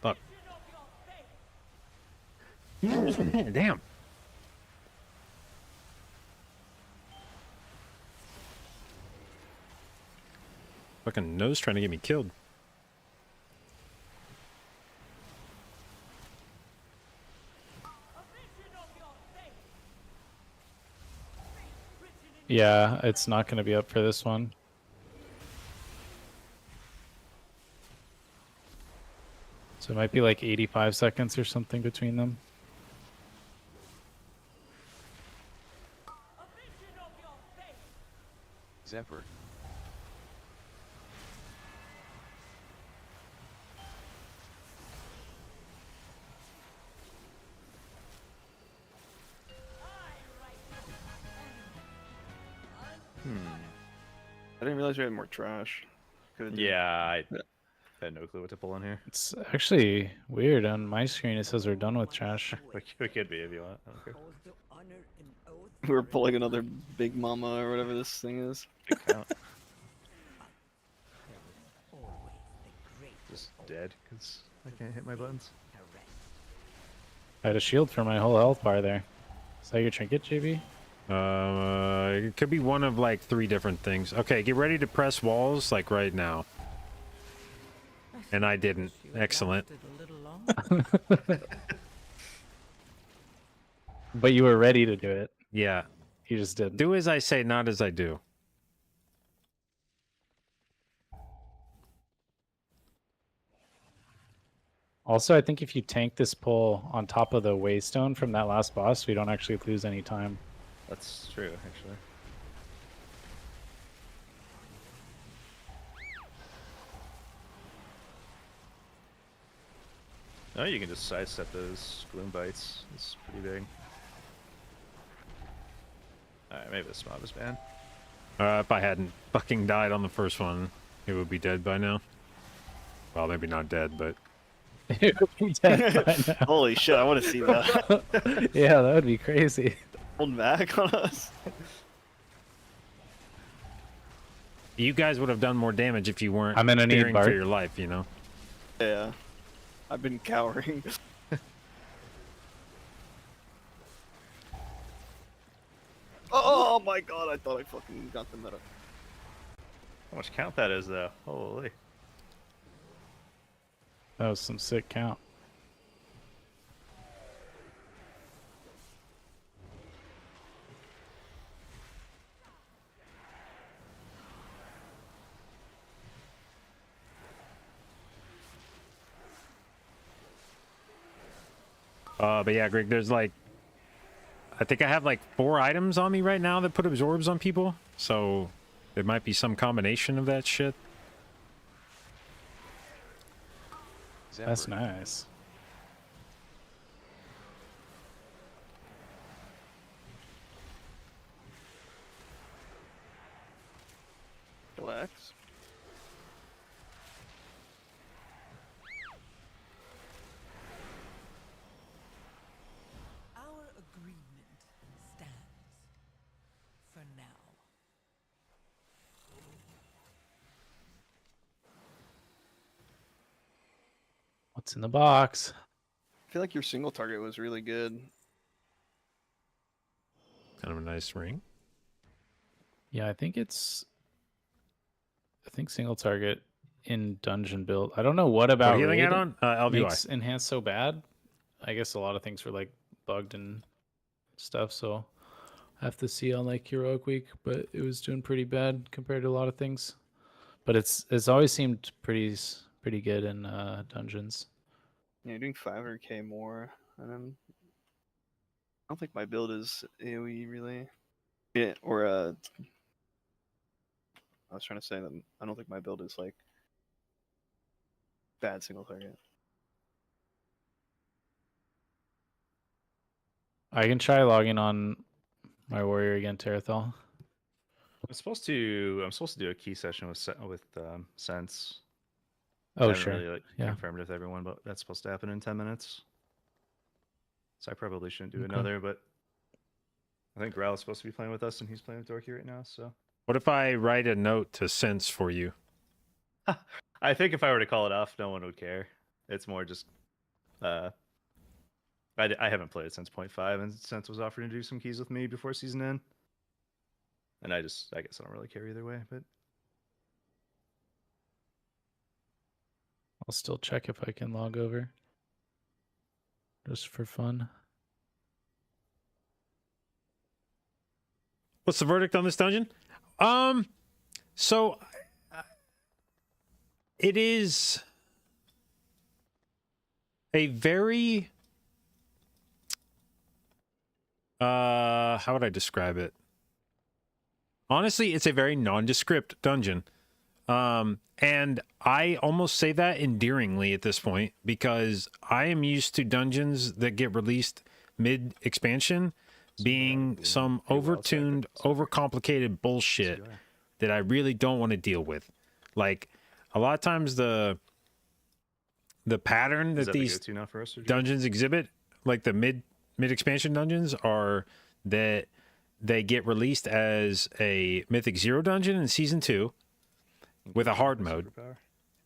Fuck. Damn. Fucking nose trying to get me killed. Yeah, it's not going to be up for this one. So it might be like 85 seconds or something between them. Zephyr. I didn't realize we had more trash. Yeah, I had no clue what to pull in here. It's actually weird. On my screen, it says we're done with trash. We could be if you want. I don't care. We're pulling another Big Mama or whatever this thing is. Big count. dead because I can't hit my buttons. I had a shield for my whole health bar there. Is that your trinket, JB? It could be one of like 3 different things. Okay, get ready to press walls like right now. And I didn't. Excellent. But you were ready to do it. Yeah. You just didn't. Do as I say, not as I do. Also, I think if you tank this pull on top of the waystone from that last boss, we don't actually lose any time. That's true, actually. No, you can just sidestep those gloom bites. It's pretty big. Alright, maybe this mob is banned. If I hadn't fucking died on the first one, it would be dead by now. Well, maybe not dead, but... It would be dead by now. Holy shit, I want to see that. Yeah, that would be crazy. Hold back on us. You guys would have done more damage if you weren't I'm gonna need fearing for Bart. your life, you know? Yeah. I've been cowering. Oh my god, I thought I fucking got the meta. How much count that is, though? Holy. That was some sick count. But yeah, Greg, there's like... I think I have like 4 items on me right now that put absorbs on people. So there might be some combination of that shit. That's nice. Relax. Our agreement stands for now. What's in the box? I feel like your single target was really good. Kind of a nice ring. Yeah, I think single target in dungeon build. I don't know what about healing raid add-on? LVY. makes enhance so bad. I guess a lot of things were like bugged and stuff, so I have to see on like heroic week, but it was doing pretty bad compared to a lot of things. But it's always seemed pretty good in dungeons. Yeah, you're doing 500k more, and I don't think my build is AoE really. Yeah, or I was trying to say that I don't think my build is like bad single target. I can try logging on my warrior again, Terathal. I'm supposed to do a key session with Sense. I Oh, haven't sure. really like Yeah. confirmed with everyone, but that's supposed to happen in 10 minutes. So I probably shouldn't do Okay. another, but I think Growl's supposed to be playing with us, and he's playing with Dorky right now. So What if I write a note to Sense for you? I think if I were to call it off, no one would care. It's more just I haven't played since 0.5, and Sense was offering to do some keys with me before season end, and I guess I don't really care either way. But I'll still check if I can log over. Just for fun. What's the verdict on this dungeon? So it is a very how would I describe it? Honestly, it's a very nondescript dungeon. And I almost say that endearingly at this point, because I am used to dungeons that get released mid-expansion being some overtuned, overcomplicated bullshit that I really don't want to deal with. Like, a lot of times the pattern that these dungeons exhibit, like the mid-expansion dungeons, are that they get released as a Mythic Zero dungeon in Season 2 with a hard mode.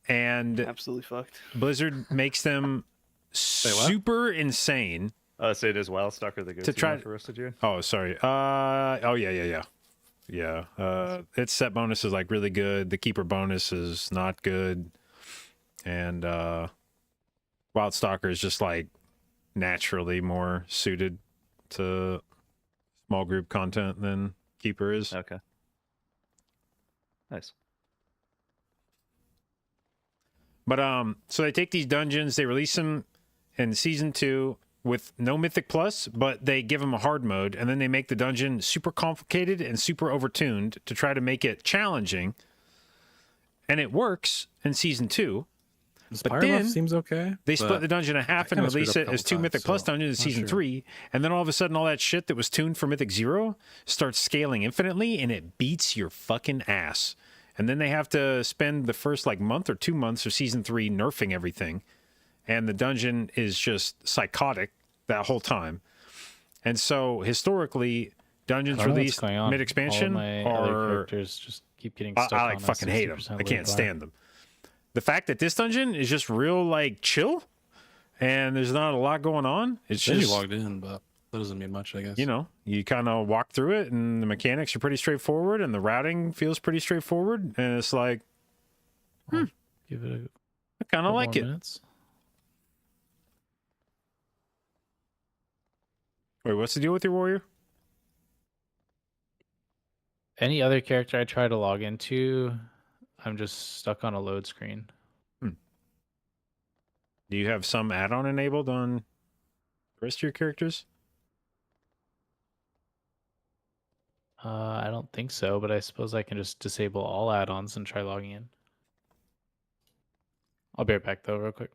and Absolutely fucked. Blizzard makes them what? super insane. So it is Wildstalker the go-to try- one for Roasted June? Oh, sorry. Yeah. Its set bonus is like really good. The keeper bonus is not good. And Wildstalker is just like naturally more suited to small group content than keeper is. Okay. Nice. But so they take these dungeons, they release them in season 2 with no Mythic Plus, but they give them a hard mode, and then they make the dungeon super complicated and super overtuned to try to make it challenging. And it works in season 2. Inspire but then Buff seems okay. They split the dungeon in half and kinda screwed release up it a as 2 couple Mythic times, Plus so dungeons in not season sure. 3, and then all of a sudden all that shit that was tuned for Mythic 0 starts scaling infinitely, and it beats your fucking ass. And then they have to spend the first like month or 2 months of season 3 nerfing everything, and the dungeon is just psychotic that whole time. And so historically, dungeons I don't know what's released going on. mid expansion All of my other are characters just keep getting I stuck on like a fucking hate them. 60% I loot can't bar. stand them. The fact that this dungeon is just real like chill, and there's not a lot going on. It's Said you just logged in, but that doesn't mean much, I guess. you know, you kind of walk through it, and the mechanics are pretty straightforward, and the routing feels pretty straightforward, and it's like, Give it a I kind couple of like more it. minutes. Wait, what's the deal with your warrior? Any other character I try to log into, I'm just stuck on a load screen. Do you have some add-on enabled on the rest of your characters? I don't think so, but I suppose I can just disable all add-ons and try logging in. I'll be right back though, real quick.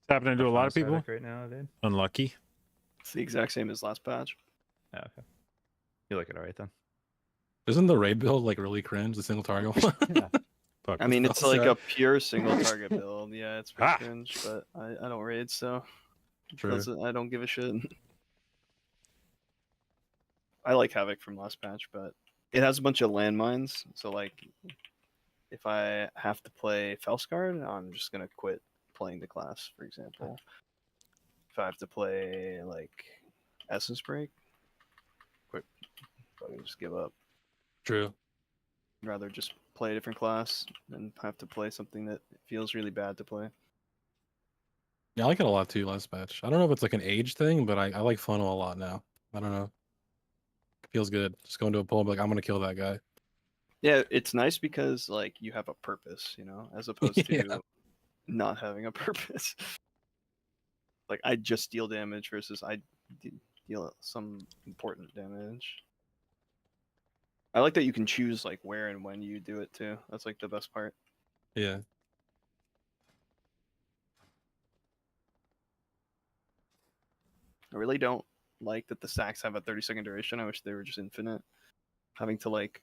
It's happening to a lot of Static people. right now, dude. Unlucky. It's the exact same as last patch. Yeah, okay. You like it alright then. Isn't the raid build like really cringe? The single target one? Yeah. Fuck. I mean, it's Well like said. a pure single target build. Yeah, it's pretty Ah. cringe, but I don't raid, so True. I don't give a shit. I like Havoc from last patch, but it has a bunch of landmines. So like, if I have to play Felskard, I'm just gonna quit playing the class. For example, if I have to play like Essence Break, quit. Fucking just give up. True. I'd rather just play a different class than have to play something that feels really bad to play. Yeah, I like it a lot too, last patch. I don't know if it's like an age thing, but I like funnel a lot now. I don't know. It feels good. Just going to a poll and be like, I'm gonna kill that guy. Yeah, it's nice because like you have a purpose, you know, as opposed to Yeah. not having a purpose. Like I just deal damage versus I deal some important damage. I like that you can choose like where and when you do it too. That's like the best part. Yeah. I really don't like that the stacks have a 30-second duration. I wish they were just infinite. Having to like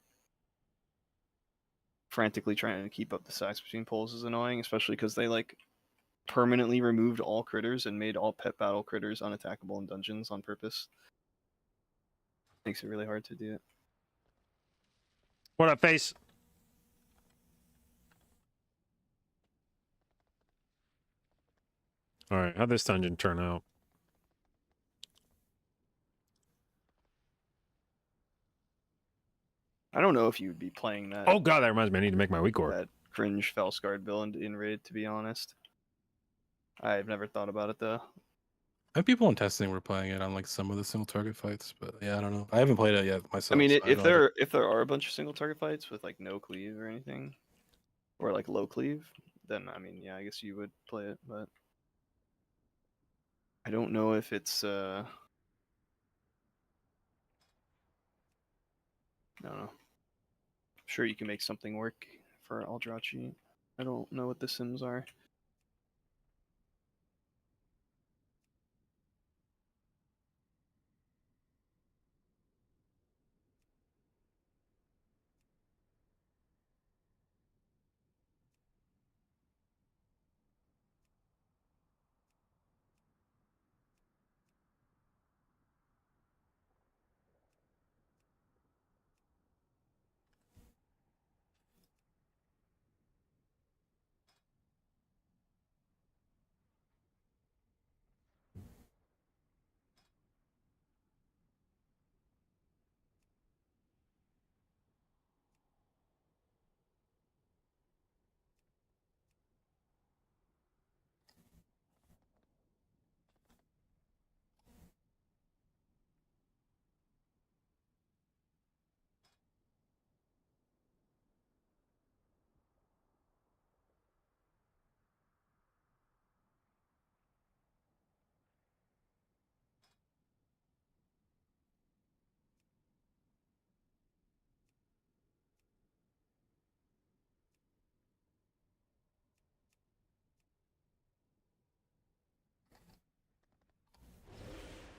frantically trying to keep up the stacks between pulls is annoying, especially because they like permanently removed all critters and made all pet battle critters unattackable in dungeons on purpose. Makes it really hard to do it. What up, face? All right, how'd this dungeon turn out? I don't know if you would be playing that. Oh god, that reminds me. I need to make my weak orb. That cringe Felskard build in raid, to be honest. I've never thought about it though. I have people in testing were playing it on like some of the single target fights, but yeah, I don't know. I haven't played it yet myself. I mean, so if have no idea. there are a bunch of single target fights with like no cleave or anything, or like low cleave, then I mean, yeah, I guess you would play it, but I don't know if it's I don't know. I'm sure you can make something work for Aldrachi. I don't know what the sims are.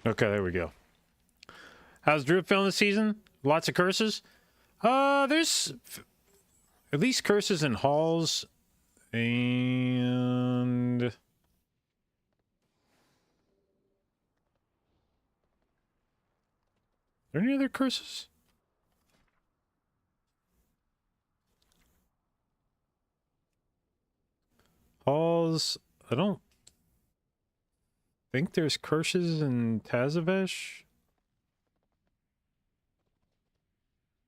Okay, there we go. How's Druid feeling this season? Lots of curses? There's at least curses in halls and... Are there any other curses? Halls, I don't think there's curses in Tazavesh.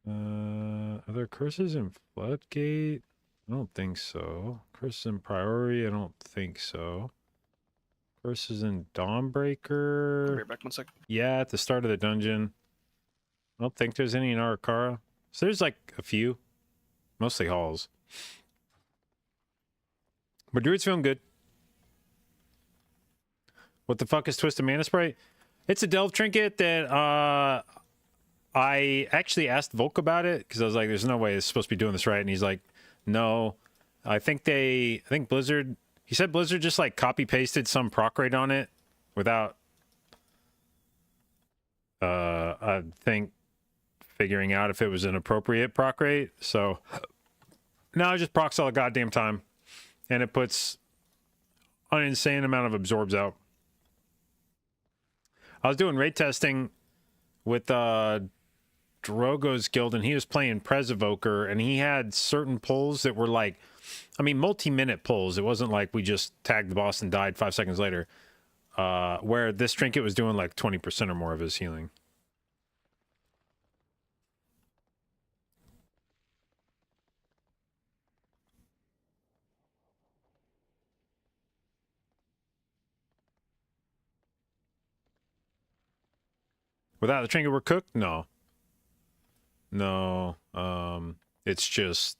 Are there curses in Floodgate? I don't think so. Curses in Priority? I don't think so. Curses in I'll be Dawnbreaker? right back 1 second. Yeah, at the start of the dungeon. I don't think there's any in Arakara. So there's like a few. Mostly halls. But Druid's feeling good. What the fuck is Twisted Mana Sprite? It's a Delve trinket that I actually asked Volk about it because I was like, there's no way it's supposed to be doing this right. And he's like, no. I think Blizzard, he said Blizzard just like copy pasted some proc rate on it without, I think, figuring out if it was an appropriate proc rate. So now it just procs all the goddamn time. And it puts an insane amount of absorbs out. I was doing raid testing with Drogo's guild, and he was playing Prez Evoker, and he had certain pulls that were like, I mean, multi-minute pulls. It wasn't like we just tagged the boss and died 5 seconds later, where this trinket was doing like 20% or more of his healing. Without the trinket, we're cooked? No. No. It's just...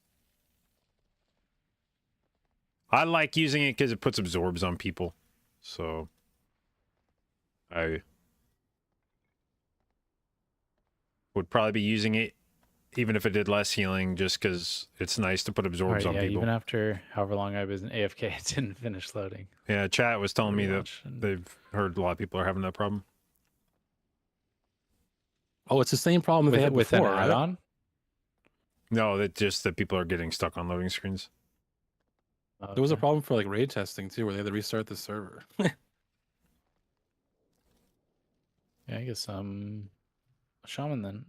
I like using it because it puts absorbs on people. So... I would probably be using it even if it did less healing, just because it's nice to put absorbs on yeah, people. even after however long I was in AFK, it didn't finish loading. Yeah, chat was telling me that and... they've heard a lot of people are having that problem. Oh, it's the same problem that they had with before, an right? add-on? No, that just that people are getting stuck on loading screens. There was a problem for like raid testing too, where they had to restart the server. Yeah, I guess a shaman then.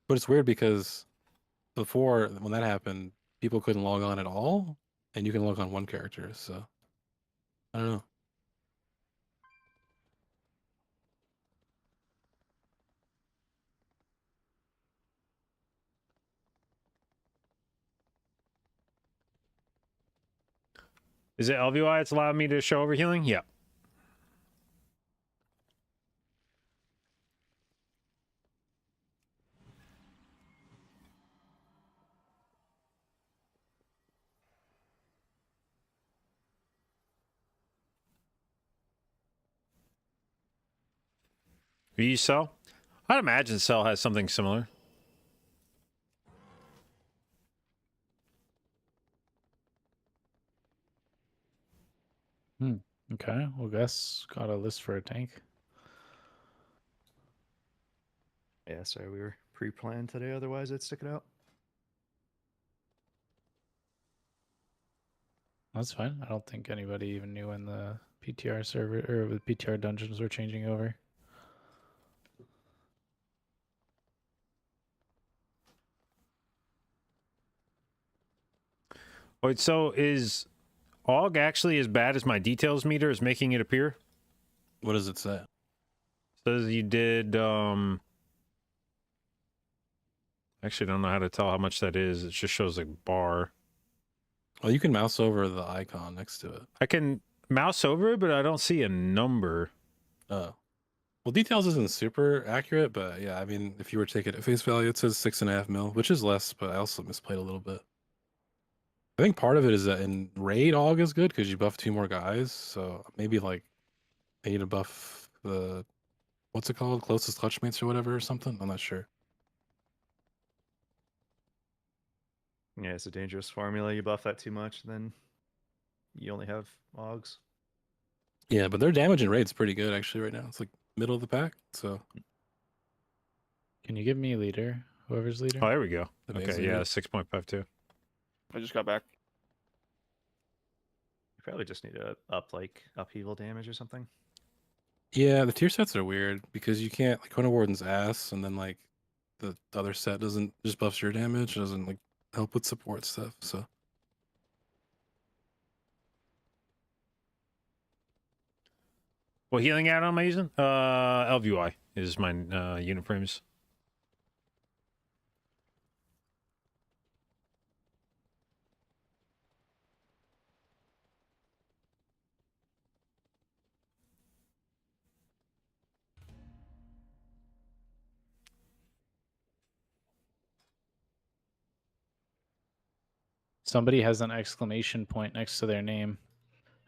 But it's weird because before, when that happened, people couldn't log on at all, and you can log on one character. So I don't know. Is it LVY it's allowed me to show overhealing? Yeah. You use Cell? I'd imagine Cell has something similar. Okay, well, Gus got a list for a tank. Yeah, sorry, we were pre-planned today. Otherwise, I'd stick it out. That's fine. I don't think anybody even knew when the PTR server or the PTR dungeons were changing over. Wait, so is AUG actually as bad as my details meter is making it appear? What does it say? Says you did, actually, I don't know how to tell how much that is. It just shows a bar. Well, you can mouse over the icon next to it. I can mouse over it, but I don't see a number. Oh. Well, details isn't super accurate, but yeah, I mean, if you were to take it at face value, it says 6.5 mil, which is less, but I also misplayed a little bit. I think part of it is that in raid, AUG is good because you buff 2 more guys, so maybe like they need to buff the, what's it called, closest clutch mates or whatever or something. I'm not sure. Yeah, it's a dangerous formula. You buff that too much, then you only have Augs. Yeah, but their damage and raid's pretty good actually right now. It's like middle of the pack. So Can you give me leader? Whoever's leader. Oh, there we go. Amazing, Okay, yeah, yeah. 6.52. I just got back. You probably just need to up like upheaval damage or something. yeah, the tier sets are weird because you can't like Corner Warden's ass, and then like the other set doesn't just buffs your damage, doesn't like help with support stuff. So What healing add-on am I using? LVY is my unit frames. Somebody has an exclamation point next to their name.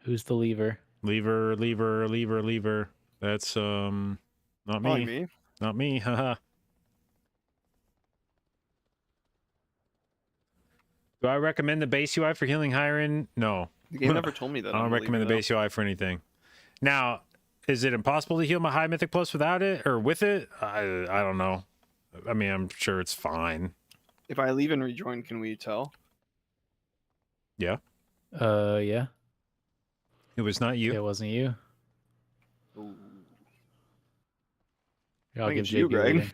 Who's the lever? Lever, lever, lever, lever. That's not Probably me. me. Not me. Haha. Do I recommend the base UI for healing higher in? No. The game never told me that. I don't recommend the base UI for anything. Now, is it impossible to heal my high mythic plus without it or with it? I don't know. I mean, I'm sure it's fine. If I leave and rejoin, can we tell? Yeah. Yeah. It was not you. It wasn't you. Ooh. Here, I I'll think give it's you, JB Greg. leader.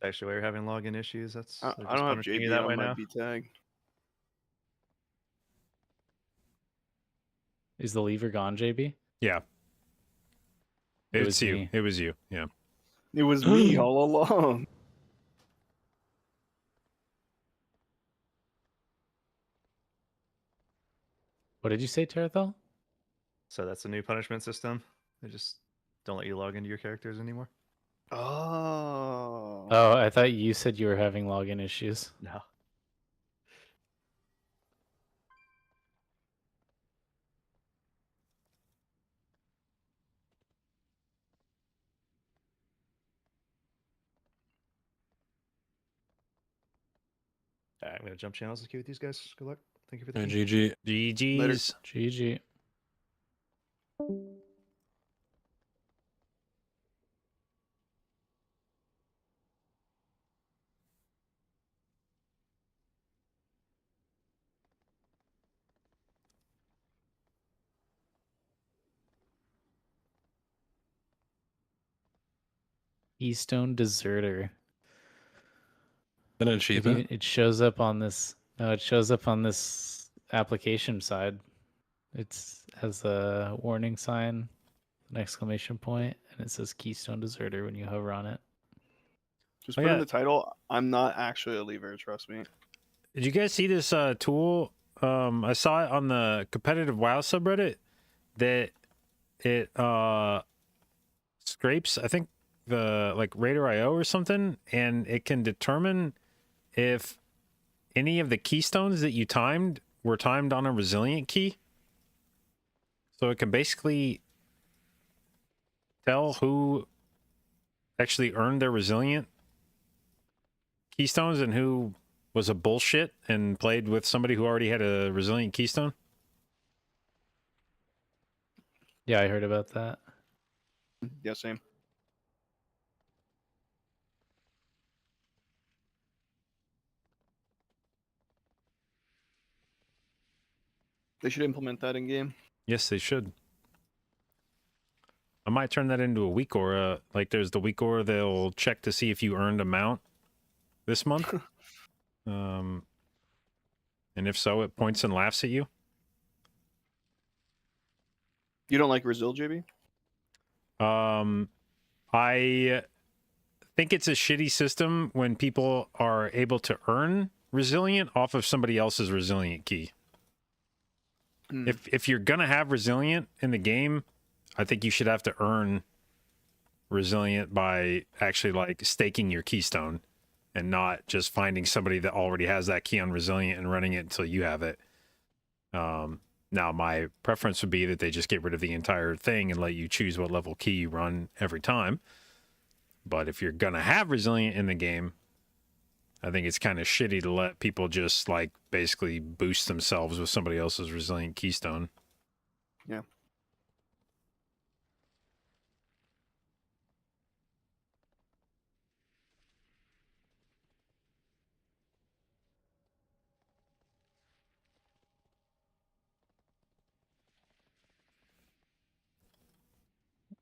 Actually, while you're having login issues, that's I they're don't just have punishing you JB that on way my now. B tag. Is the lever gone, JB? Yeah. It It's was you. me. It was you. Yeah. It was me all along. What did you say, Terathel? So that's a new punishment system. They just don't let you log into your characters anymore. Oh. Oh, I thought you said you were having login issues. No. All right, I'm gonna jump channels to queue with these guys. Good luck. Thank you for the key. GG. GG's. GG. Keystone Deserter. An It, achievement. it shows up on this. No, it shows up on this application side. It's has a warning sign, an exclamation point, and it says Keystone Deserter when you hover on it. Just Oh, put in yeah. the title. I'm not actually a lever, trust me. Did you guys see this tool? I saw it on the competitive WoW subreddit that it scrapes, I think the like Raider.io or something, and it can determine if any of the keystones that you timed were timed on a resilient key. So it can basically tell who actually earned their resilient keystones and who was a bullshit and played with somebody who already had a resilient keystone. Yeah, I heard about that. Yeah, same. They should implement that in game. Yes, they should. I might turn that into a week aura. Like there's the week aura they'll check to see if you earned a mount this month. And if so, it points and laughs at you. You don't like Resil, JB? I think it's a shitty system when people are able to earn resilient off of somebody else's resilient key. If you're gonna have resilient in the game, I think you should have to earn resilient by actually like staking your keystone and not just finding somebody that already has that key on resilient and running it until you have it. Now my preference would be that they just get rid of the entire thing and let you choose what level key you run every time. But if you're gonna have resilient in the game, I think it's kind of shitty to let people just like basically boost themselves with somebody else's resilient keystone. Yeah.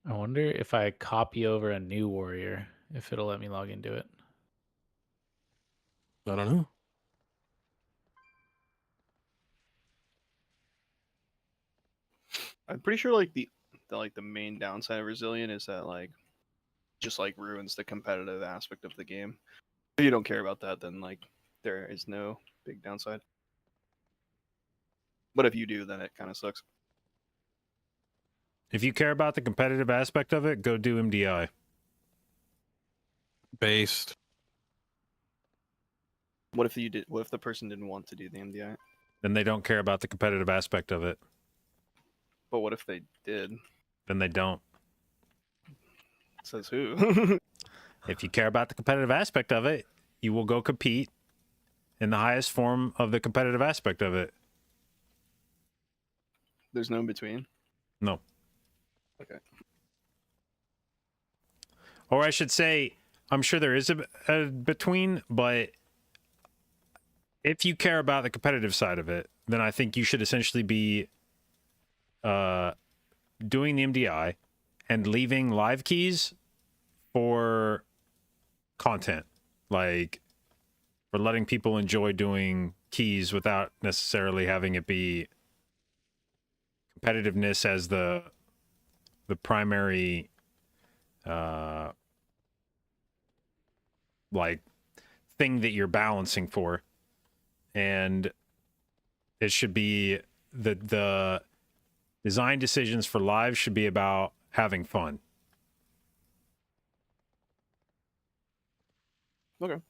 I wonder if I copy over a new warrior, if it'll let me log into it. I don't know. I'm pretty sure like the main downside of Resilient is that like just like ruins the competitive aspect of the game. If you don't care about that, then like there is no big downside. But if you do, then it kind of sucks. If you care about the competitive aspect of it, go do MDI. Based. What if you did? What if the person didn't want to do the MDI? Then they don't care about the competitive aspect of it. But what if they did? Then they don't. Says who? If you care about the competitive aspect of it, you will go compete in the highest form of the competitive aspect of it. There's no in between. No. Okay. Or I should say, I'm sure there is a between, but if you care about the competitive side of it, then I think you should essentially be doing the MDI and leaving live keys for content, like for letting people enjoy doing keys without necessarily having it be competitiveness as the primary like thing that you're balancing for. And it should be the design decisions for live should be about having fun. Okay.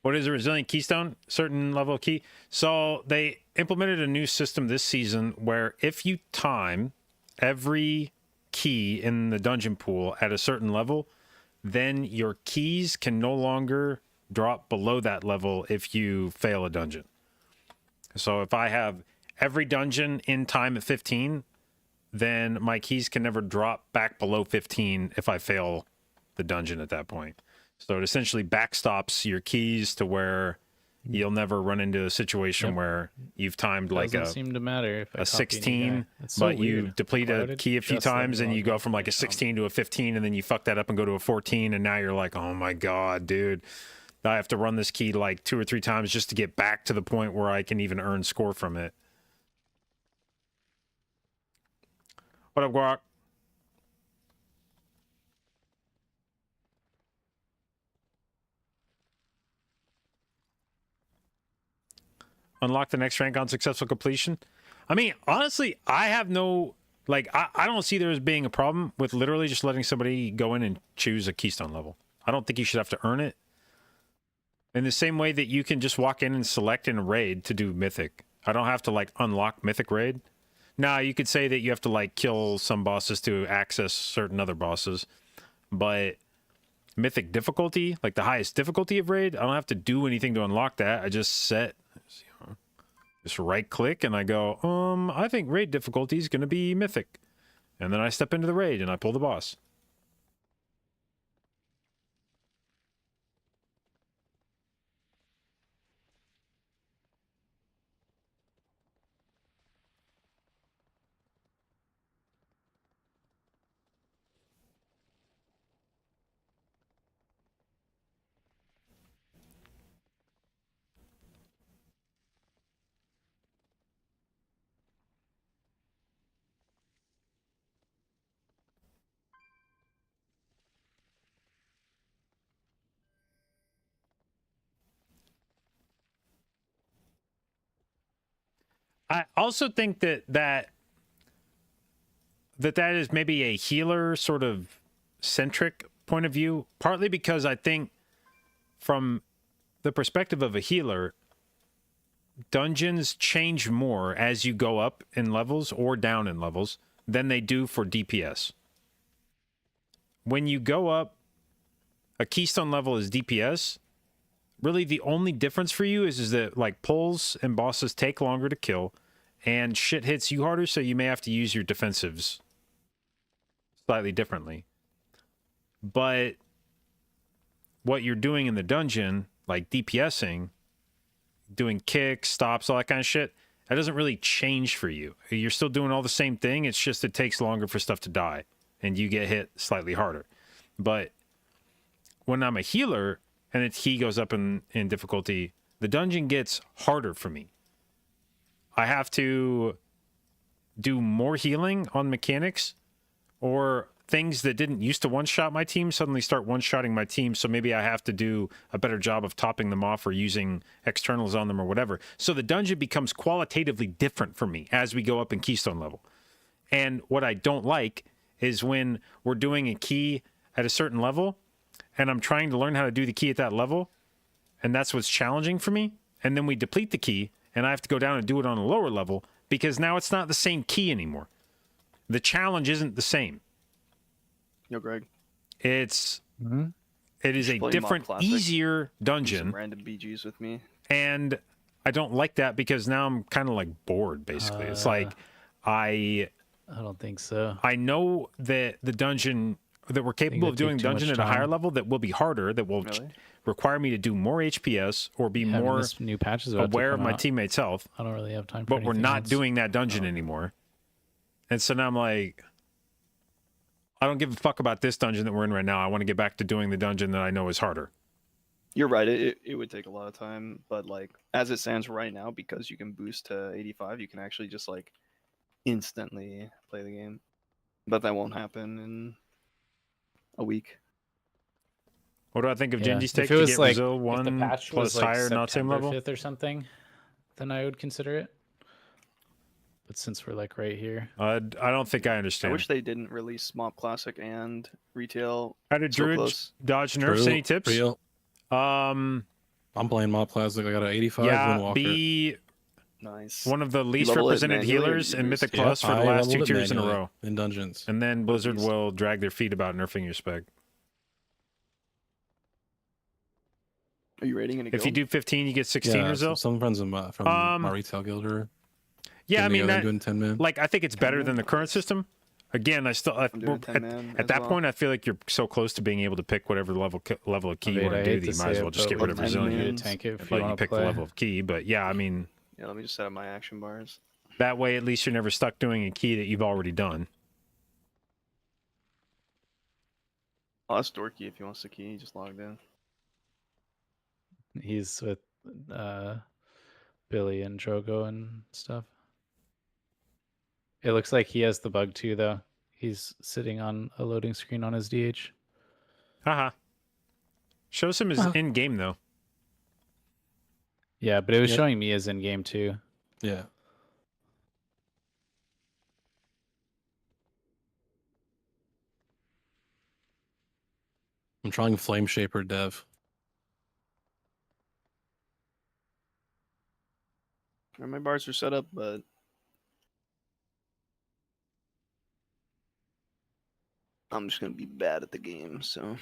What is a resilient keystone? Certain level of key. So they implemented a new system this season where if you time every key in the dungeon pool at a certain level, then your keys can no longer drop below that level if you fail a dungeon. So if I have every dungeon in time at 15, then my keys can never drop back below 15 if I fail the dungeon at that point. So it essentially backstops your keys to where you'll never run into a situation where you've timed like Doesn't seem to matter if I a copy any 16, guy. It's so but you weird. deplete Why a would it key a few just let me times and log you go in from like a if I 16 to a 15 and then you fuck that up and go to a 14 and now you're like, oh my God, dude. I have to run this key like 2 or 3 times just to get back to the point where I can even earn score from it. What up, Guac? Unlock the next rank on successful completion. I mean, honestly, I have no, like, I don't see there as being a problem with literally just letting somebody go in and choose a keystone level. I don't think you should have to earn it. In the same way that you can just walk in and select in a raid to do mythic. I don't have to, like, unlock mythic raid. Now, you could say that you have to, like, kill some bosses to access certain other bosses. But mythic difficulty, like the highest difficulty of raid, I don't have to do anything to unlock that. I just set... Just right click and I go, I think raid difficulty is going to be mythic. And then I step into the raid and I pull the boss. I also think that is maybe a healer sort of centric point of view, partly because I think from the perspective of a healer, dungeons change more as you go up in levels or down in levels than they do for DPS. When you go up, a keystone level is DPS. really the only difference for you is that like pulls and bosses take longer to kill, and shit hits you harder, so you may have to use your defensives slightly differently. But what you're doing in the dungeon, like DPSing, doing kicks, stops, all that kind of shit, that doesn't really change for you. You're still doing all the same thing. It's just it takes longer for stuff to die, and you get hit slightly harder. But when I'm a healer and its key goes up in difficulty, the dungeon gets harder for me. I have to do more healing on mechanics, or things that didn't used to one-shot my team suddenly start one-shotting my team, so maybe I have to do a better job of topping them off or using externals on them or whatever. So the dungeon becomes qualitatively different for me as we go up in Keystone level. And what I don't like is when we're doing a key at a certain level, and I'm trying to learn how to do the key at that level, and that's what's challenging for me, and then we deplete the key, and I have to go down and do it on a lower level, because now it's not the same key anymore. The challenge isn't the same. Yo, Greg. It is a different, easier dungeon. Some random BGs with me. And I don't like that because now I'm kind of like bored, basically. It's like I don't think so. I know that the dungeon, that we're capable of doing dungeon at a higher level that will be harder, that will require me to do more HPS or be more new patches aware of my teammates' health. I don't really have time for But we're anything not else. doing that dungeon anymore. And so now I'm like, I don't give a fuck about this dungeon that we're in right now. I want to get back to doing the dungeon that I know is harder. You're right. It would take a lot of time, but like as it stands right now, because you can boost to 85, you can actually just like instantly play the game. But that won't happen in a week. What do I think of Yeah. Genji's take If it to was get like, Brazil if the 1 patch plus was like higher, not same September level? 5th or something, then I would consider it. But since we're like right here, I don't think I I understand. wish they didn't release Mob Classic and retail. How did so Druid close. dodge nerfs? Any tips? Real. I'm playing Mob Classic. I got an 85 yeah, Windwalker. be nice. one of the least level it represented manually or healers you in use- Mythic Yep, Plus for the I last 2 leveled it tiers in a manually row. in dungeons. And then Blizzard will drag their feet about nerfing your spec. Are you rating in a If you guild? do 15, you get 16 Yeah, or so. some friends of my, from my retail guild are Yeah, I getting mean, together that, doing 10 man. like, I think it's better than the current system. Again, I still I'm doing 10 man at as that well. point, I feel like you're so close to being able to pick whatever level of key you Wait, want I to do. hate That you to might say as it, well just but get we're rid of 10 resilient man. you to tank it if and you let you want to pick play. the level of key. But yeah, I mean, Yeah, let me just set up my action bars. that way at least you're never stuck doing a key that you've already done. I'll ask Dorky if he wants the key. He just logged in. He's with Billy and Drogo and stuff. It looks like he has the bug too, though. He's sitting on a loading screen on his DH. Haha. Shows him his in game though. Yeah, but it was Yep. showing me as in game too. Yeah. I'm trying Flame Shaper Dev. My bars are set up, but I'm just gonna be bad at the game, so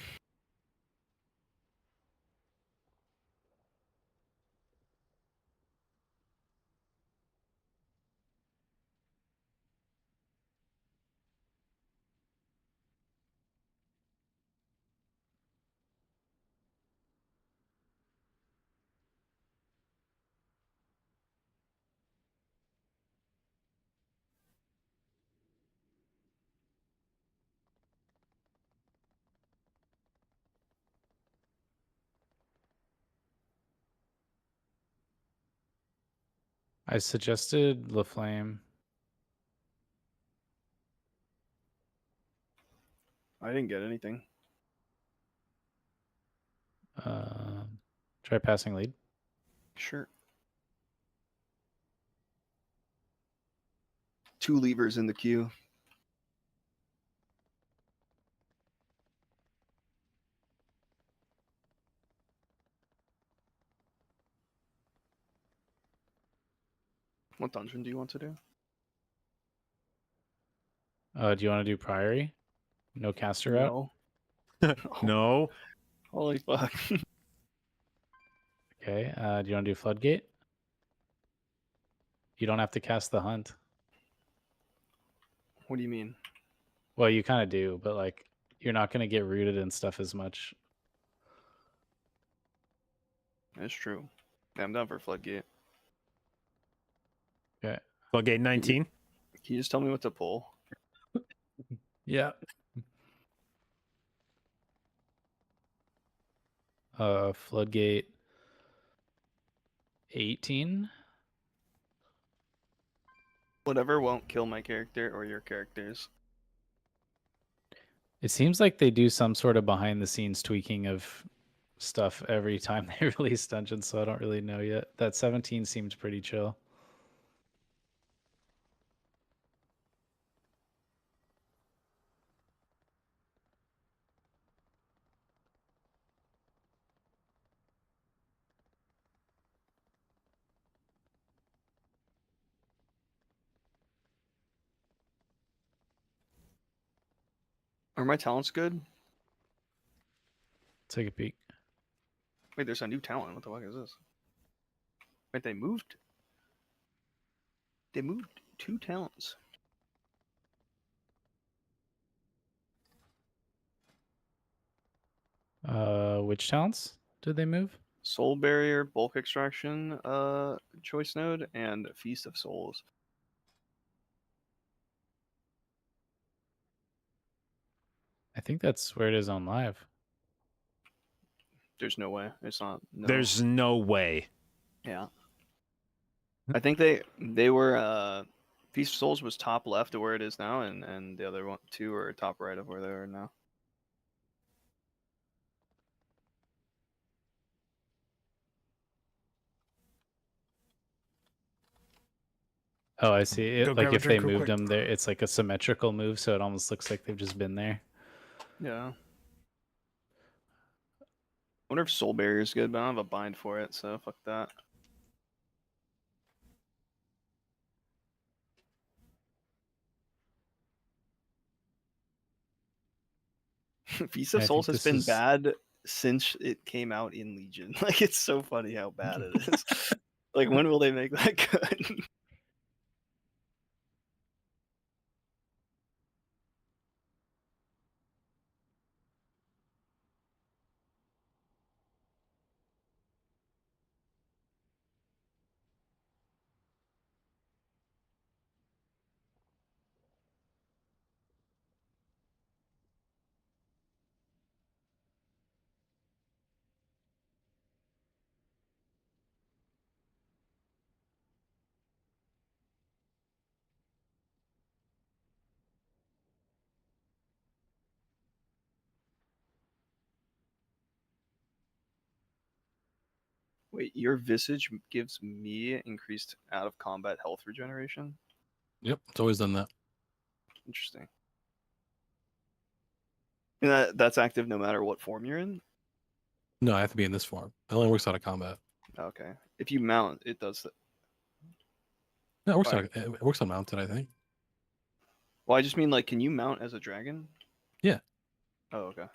I suggested LaFlame. I didn't get anything. Try passing lead. Sure. 2 levers in the queue. What dungeon do you want to do? Do you want to do Priory? No caster out? No. No. Holy fuck. Okay. Do you want to do Floodgate? You don't have to cast the Hunt. What do you mean? Well, you kind of do, but like you're not going to get rooted and stuff as much. That's true. Yeah, I'm down for Floodgate. Okay. Floodgate 19. Can you just tell me what to pull? Yeah. Floodgate 18. Whatever won't kill my character or your characters. It seems like they do some sort of behind the scenes tweaking of stuff every time they release dungeons, so I don't really know yet. That 17 seems pretty chill. Are my talents good? Take a peek. Wait, there's a new talent. What the fuck is this? Wait, they moved? They moved 2 talents. Which talents did they move? Soul Barrier, Bulk Extraction, choice node, and Feast of Souls. I think that's where it is on live. There's no way. It's not. No. There's no way. Yeah. I think they were Feast of Souls was top left of where it is now, and the other 2 are top right of where they are now. Oh, I see. It, Go like grab a if they drink real moved quick. them there, it's like a symmetrical move, so it almost looks like they've just been there. Yeah. I wonder if Soul Barrier is good, but I don't have a bind for it, so fuck that. Feast of I Souls think has this been is- bad since it came out in Legion. Like, it's so funny how bad it is. Like, when will they make that good? Wait, your Visage gives me increased out of combat health regeneration? Yep, it's always done that. Interesting. And that's active no matter what form you're in? No, I have to be in this form. It only works out of combat. Okay. If you mount, it does that. No, it works Fine. it works on mounted, I think. Well, I just mean, like, can you mount as a dragon? Yeah. Oh, okay.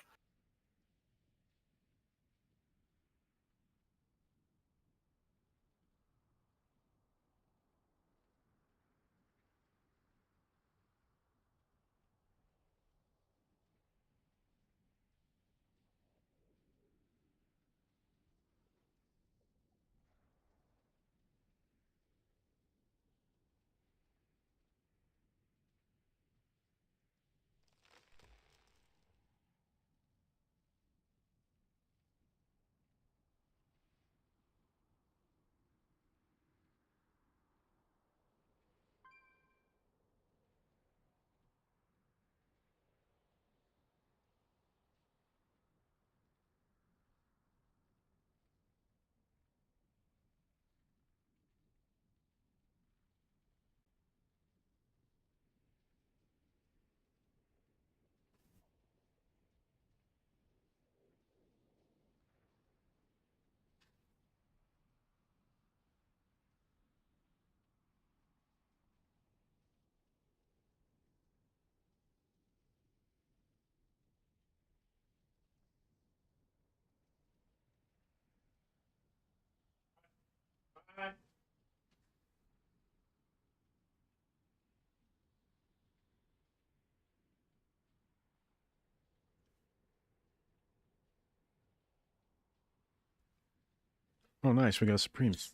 Oh, nice. We got Supremes.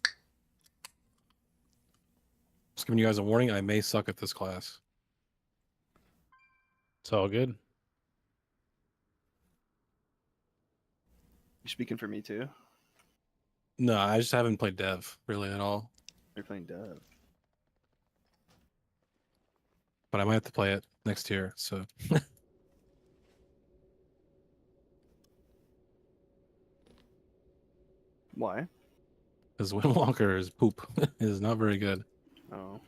Just giving you guys a warning. I may suck at this class. It's all good. You speaking for me too? No, I just haven't played Dev really at all. You're playing Dev. But I might have to play it next year. So Why? because Windwalker is poop. It is not very good. Oh.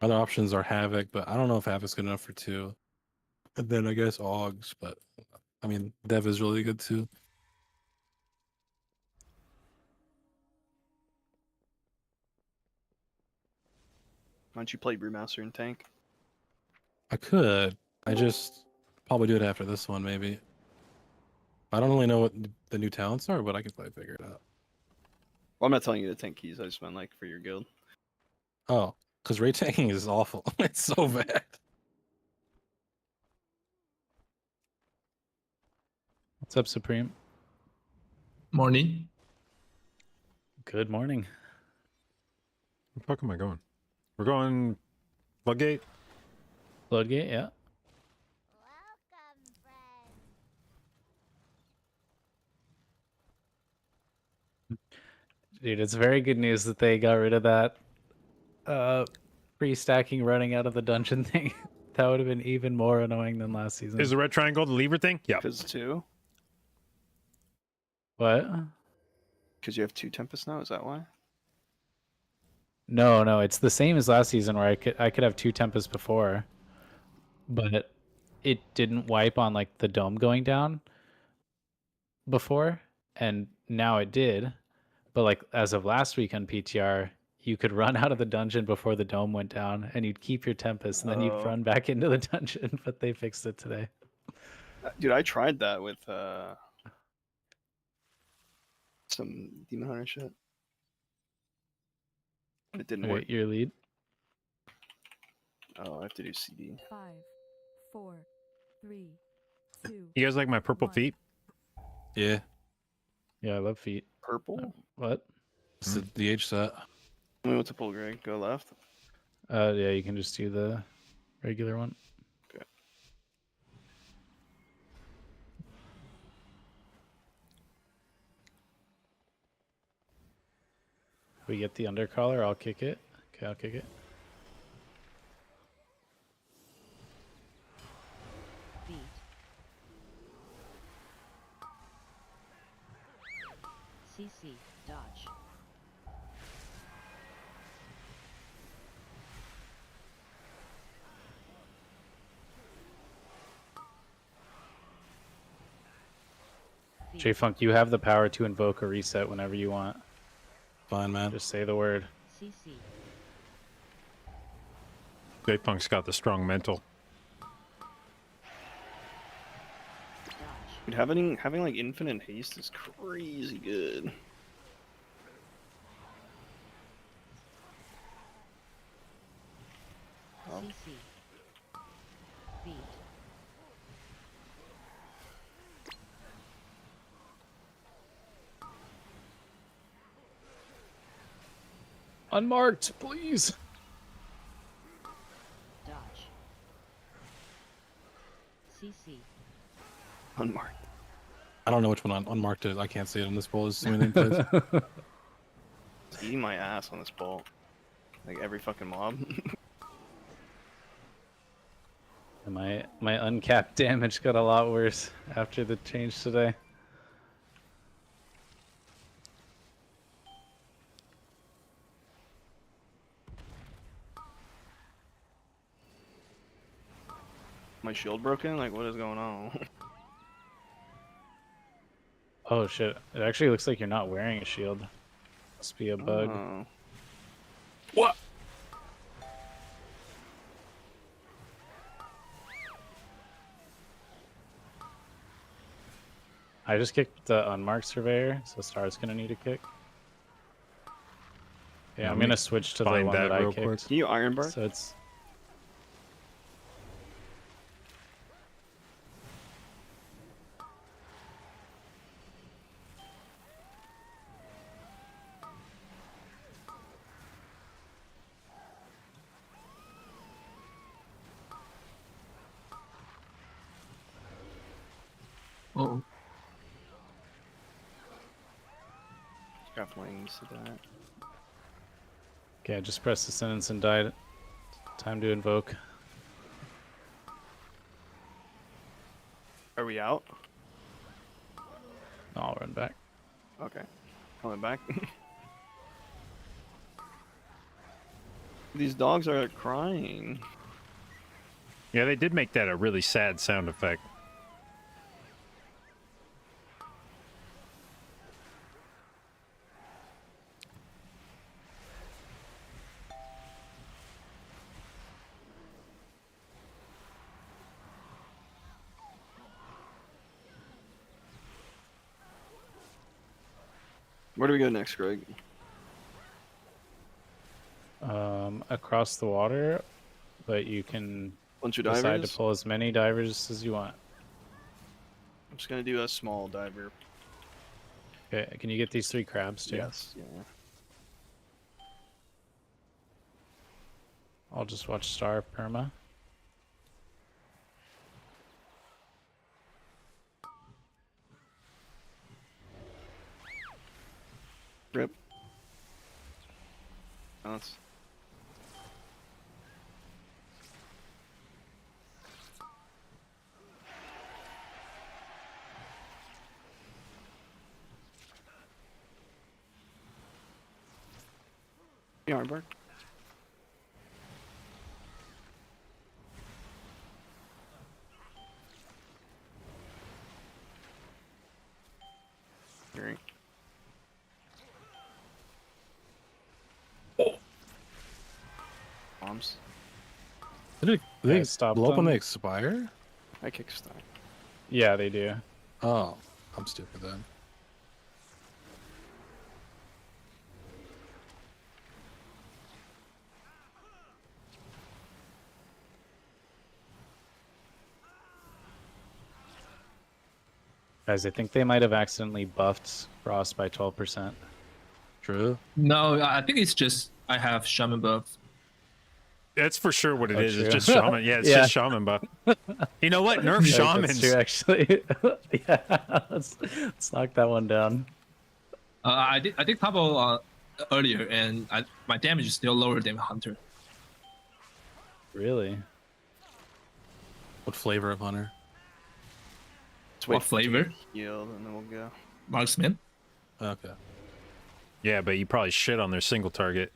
Other options are Havoc, but I don't know if Havoc's good enough for 2. And then I guess Augs, but I mean Dev is really good too. Why don't you play Brewmaster and Tank? I could. I just probably do it after this one, maybe. I don't really know what the new talents are, but I could probably figure it out. Well, I'm not telling you to tank keys. I just meant like for your guild. Oh, because raid tanking is awful. It's so bad. What's up, Supreme? Morning. Good morning. Where the fuck am I going? We're going Floodgate. Floodgate, yeah. Dude, it's very good news that they got rid of that pre-stacking running out of the dungeon thing. That would have been even more annoying than last season. Is the red triangle the lever thing? Yeah. Because 2? What? Because you have 2 Tempests now, is that why? No, it's the same as last season where I could have 2 Tempests before, but it didn't wipe on like the dome going down before, and now it did. But like as of last week on PTR, you could run out of the dungeon before the dome went down, and you'd keep your Tempest, and then you'd run back into the dungeon. But they fixed it today. Dude, I tried that with some Demon Hunter shit. It didn't work. Wait, your lead? Oh, I have to do CD. 5, 4, 3, 2. You guys like my purple feet? Yeah. Yeah, I love feet. Purple? What? It's the H set. I mean, what's a pull, Greg? Go left? Yeah, you can just do the regular one. Okay. We get the undercollar, I'll kick it. Okay, I'll kick it. Beat. CC. Dodge. J-Funk, you have the power to invoke a reset whenever you want. Fine, man. Just say the word. CC. J-Funk's got the strong mental. Dude, having like infinite haste is crazy good. CC. Beat. Unmarked, please. Dodge. CC. Unmarked. I don't know which one unmarked is. I can't see it on this bowl. There's so many things. It's eating my ass on this ball. Like every fucking mob. My uncapped damage got a lot worse after the change today. My shield broken? Like what is going on? Oh shit, it actually looks like you're not wearing a shield. Must be a bug. Oh. What? I just kicked the unmarked surveyor, so Star's gonna need a kick. Yeah, Let I'm me gonna switch to the find one that I real kicked. quick. Can you Ironbark? So it's Oh, Got wings to that. okay. I just pressed the sentence and died. Time to invoke. Are we out? I'll run back. Okay. Coming back. These dogs are crying. Yeah, they did make that a really sad sound effect. Where do we go next, Greg? Across the water, but you can Bunch of decide divers? to pull as many divers as you want. I'm just gonna do a small diver. Okay, can you get these 3 crabs too? Yes, yeah. I'll just watch Star Perma. Rip. Oh, that's... Ironbark. Great. Bombs. Did they I stopped blow up when them. they expire? I kickstart. Yeah, they do. Oh, I'm stupid then. Guys, I think they might have accidentally buffed Frost by 12%. True. no, I think it's just I have shaman buff. That's for sure what it Oh, is. It's true. just shaman. Yeah, it's Yeah. just shaman buff. You know what? Nerf Yeah, shamans. that's true, actually. Yeah, let's knock that one down. I did couple earlier, and my damage is still lower than Hunter. Really? What flavor of hunter? Let's What wait for it to flavor? Yield, and then we'll go. Marksman. Okay. Yeah, but you probably shit on their single target.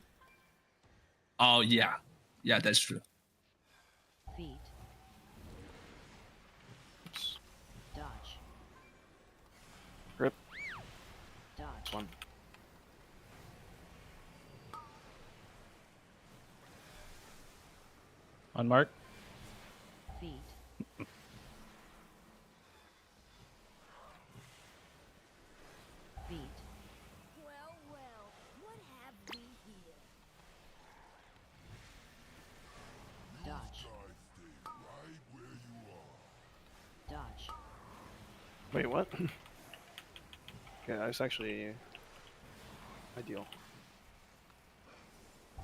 Oh yeah, yeah, that's true. Feet. Dodge. Rip. Dodge. One. On mark. Feet. Feet. Well, well, what have we here? Dodge. Right where you are. Dodge. Wait, what? Yeah, that's actually ideal.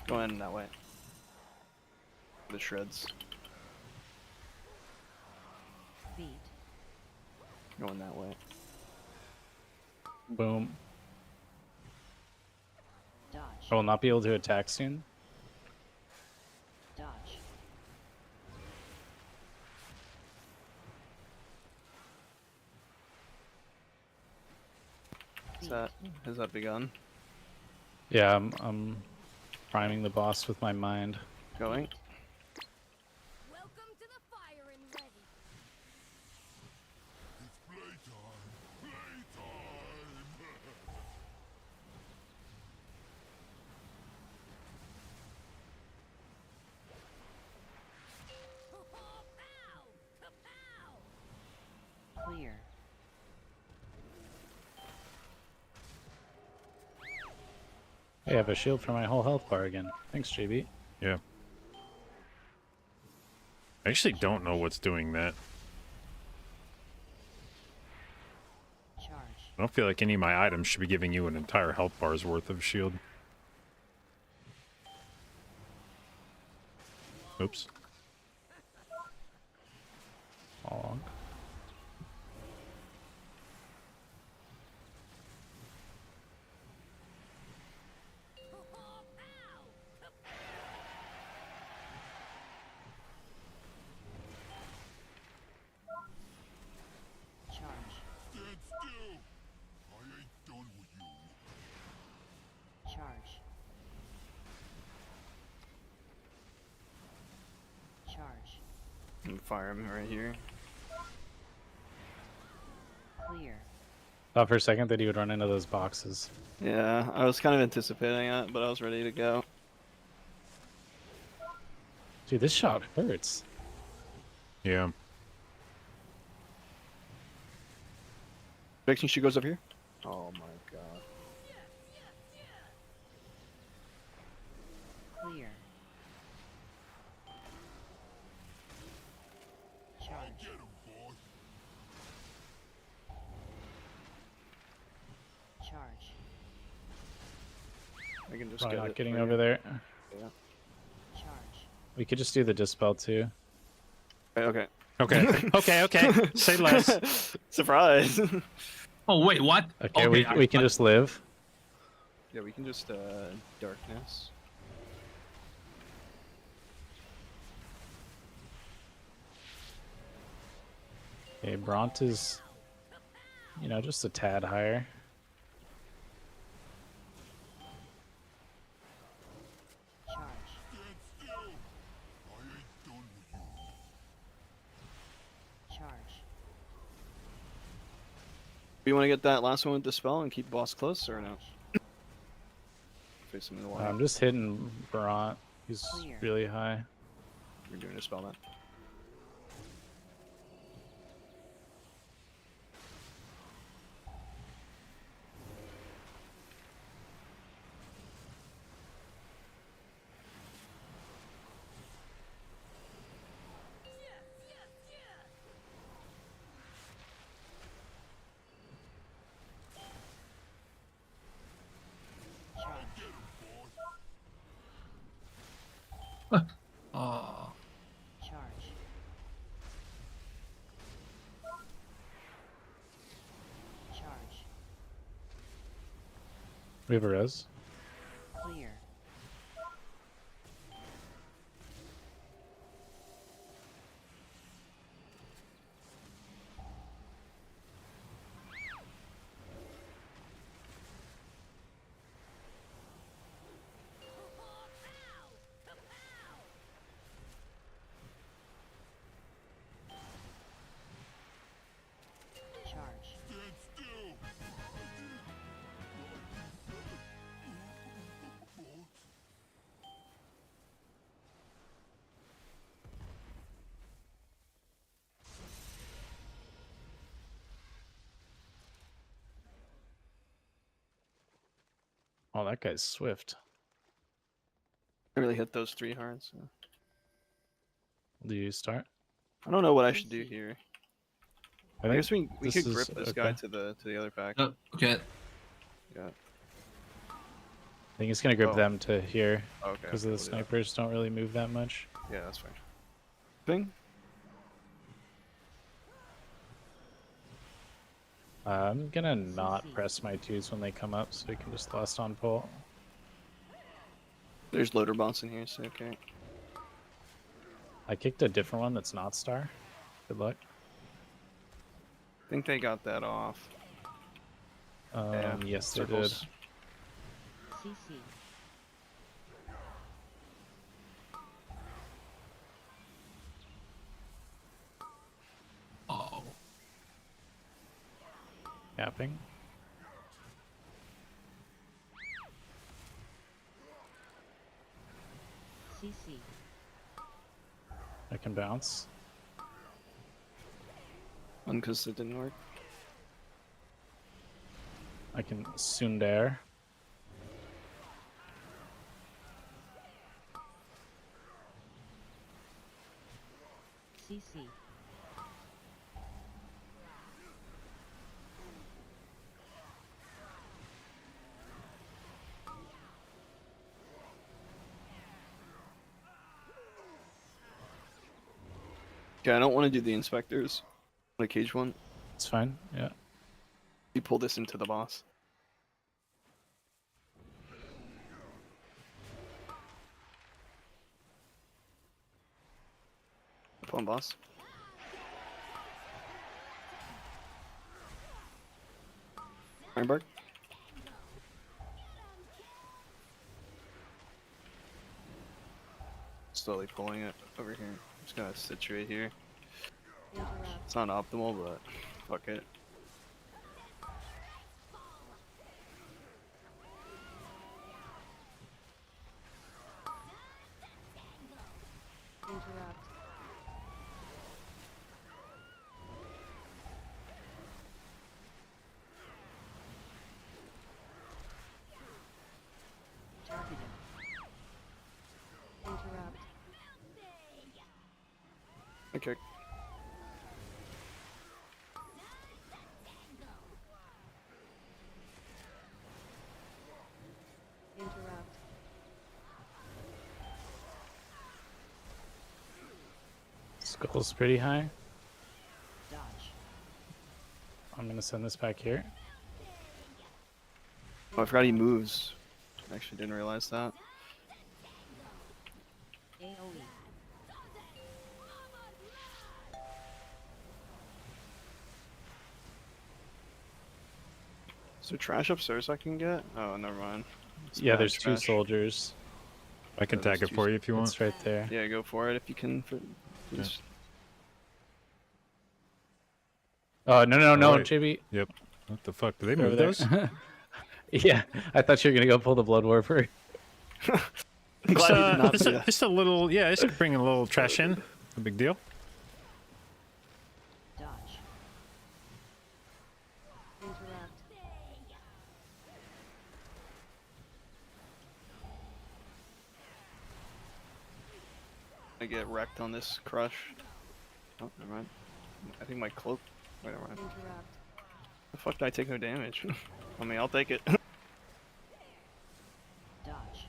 Go in that way. The shreds. Feet. Going that way. Boom. Dodge. I will not be able to attack soon. Dodge. Has that begun? Yeah, I'm priming the boss with my mind. Going. Welcome to the fire and ready. It's playtime. Playtime. Pow! Kapow! Clear. I have a shield for my whole health bar again. Thanks, JB. Yeah. I actually don't know what's doing that. Charge. I don't feel like any of my items should be giving you an entire health bar's worth of shield. Oops. Long. Charge. Stand still! I ain't done with you. Charge. Charge. And fire him right here. Clear. Thought for a second that he would run into those boxes. Yeah, I was kind of anticipating it, but I was ready to go. Dude, this shot hurts. Yeah. Vixen, she goes up here. Oh my god. Clear. Charge. Get him, boy. Charge. I can just Probably get not it getting for over you. there. Yeah. Charge. We could just do the dispel too. Okay. Okay. Okay. Say less. Surprise. Oh wait, what? Okay, we can just live. Yeah, we can just darkness. Okay, Bront is, you know, just a tad higher. Charge. Stand still! I ain't done with you. Charge. You want to get that last one with dispel and keep boss close or no? Face him in the water. I'm just hitting Bront. He's Clear. really high. You're doing dispel that. Oh. Charge. Charge. We have a res. Clear. Charge. Stand still! Oh, that guy's swift. I really hit those 3 hard. So. Do you start? I don't know what I should do here. I think guess we this could is grip this guy okay. to the other pack. Okay. Yeah. I think he's gonna grip Oh. them to here Okay. because okay, the we'll do that. snipers don't really move that much. Yeah, that's fine. Ping. I'm gonna not press my twos when they come up, so we can just last on pull. There's loader bots in here, so okay. I kicked a different one that's not star. Good luck. I think they got that off. Yeah, Yes, circles. they did. CC. Oh. Capping. CC. I can bounce. One because it didn't work. I can Sundare. CC. Okay, I don't want to do the inspectors. The cage one. It's fine. Yeah. You pull this into the boss. Come on, boss. Ironbark. Slowly pulling it over here. I'm just gonna situate here. It's not optimal, but fuck it. Interrupt. Targeted. Interrupt. Okay. Interrupt. Skull's pretty high. Dodge. I'm gonna send this back here. Oh, I forgot he moves. I actually didn't realize that. AoE. Is there trash upstairs I can get? Oh, never mind. It's Yeah, bad there's two trash. soldiers. I can there's tag it two for you if you want. It's right there. Yeah, go for it if you can. Please. Oh no, wait. JB. Yep. What the fuck? Do they Over move there. those? Yeah, I thought you were gonna go pull the blood warper. I'm glad he did not do that. Just a little, yeah, just bring a little trash in. No big deal. Dodge. Interrupt. I get wrecked on this crush. Oh, never mind. I think my cloak. Wait, never mind. Interrupt. The fuck did I take no damage? I mean, I'll take it. Dodge.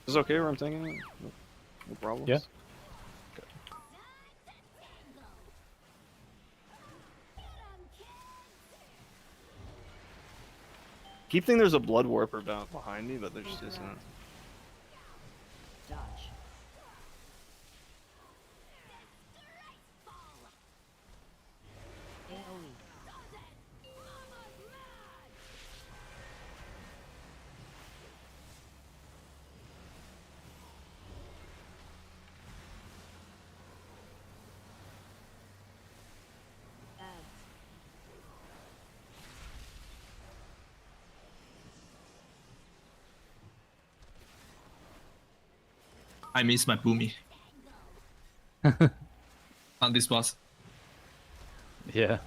Is this okay where I'm taking it? No problems? Yeah. Okay. Keep thinking there's a blood warper behind me, but there just isn't. Dodge. AoE. Ads. I miss my boomy. On this boss. Yeah.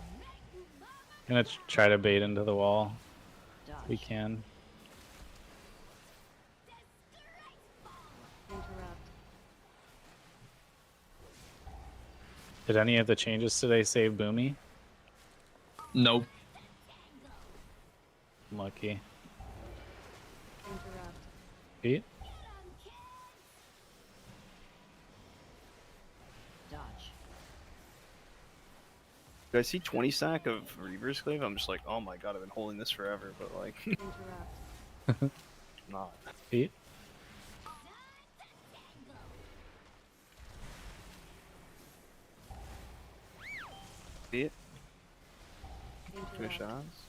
Gonna try to bait into the wall. Dodge. We can. Interrupt. Did any of the changes today save Boomy? No. Lucky. Interrupt. Pete? Dodge. Did I see 20 stack of Reaver's Clave? I'm just like, oh my god, I've been holding this forever, but like, Interrupt. not. Pete? See it? Interrupt. Finish shots.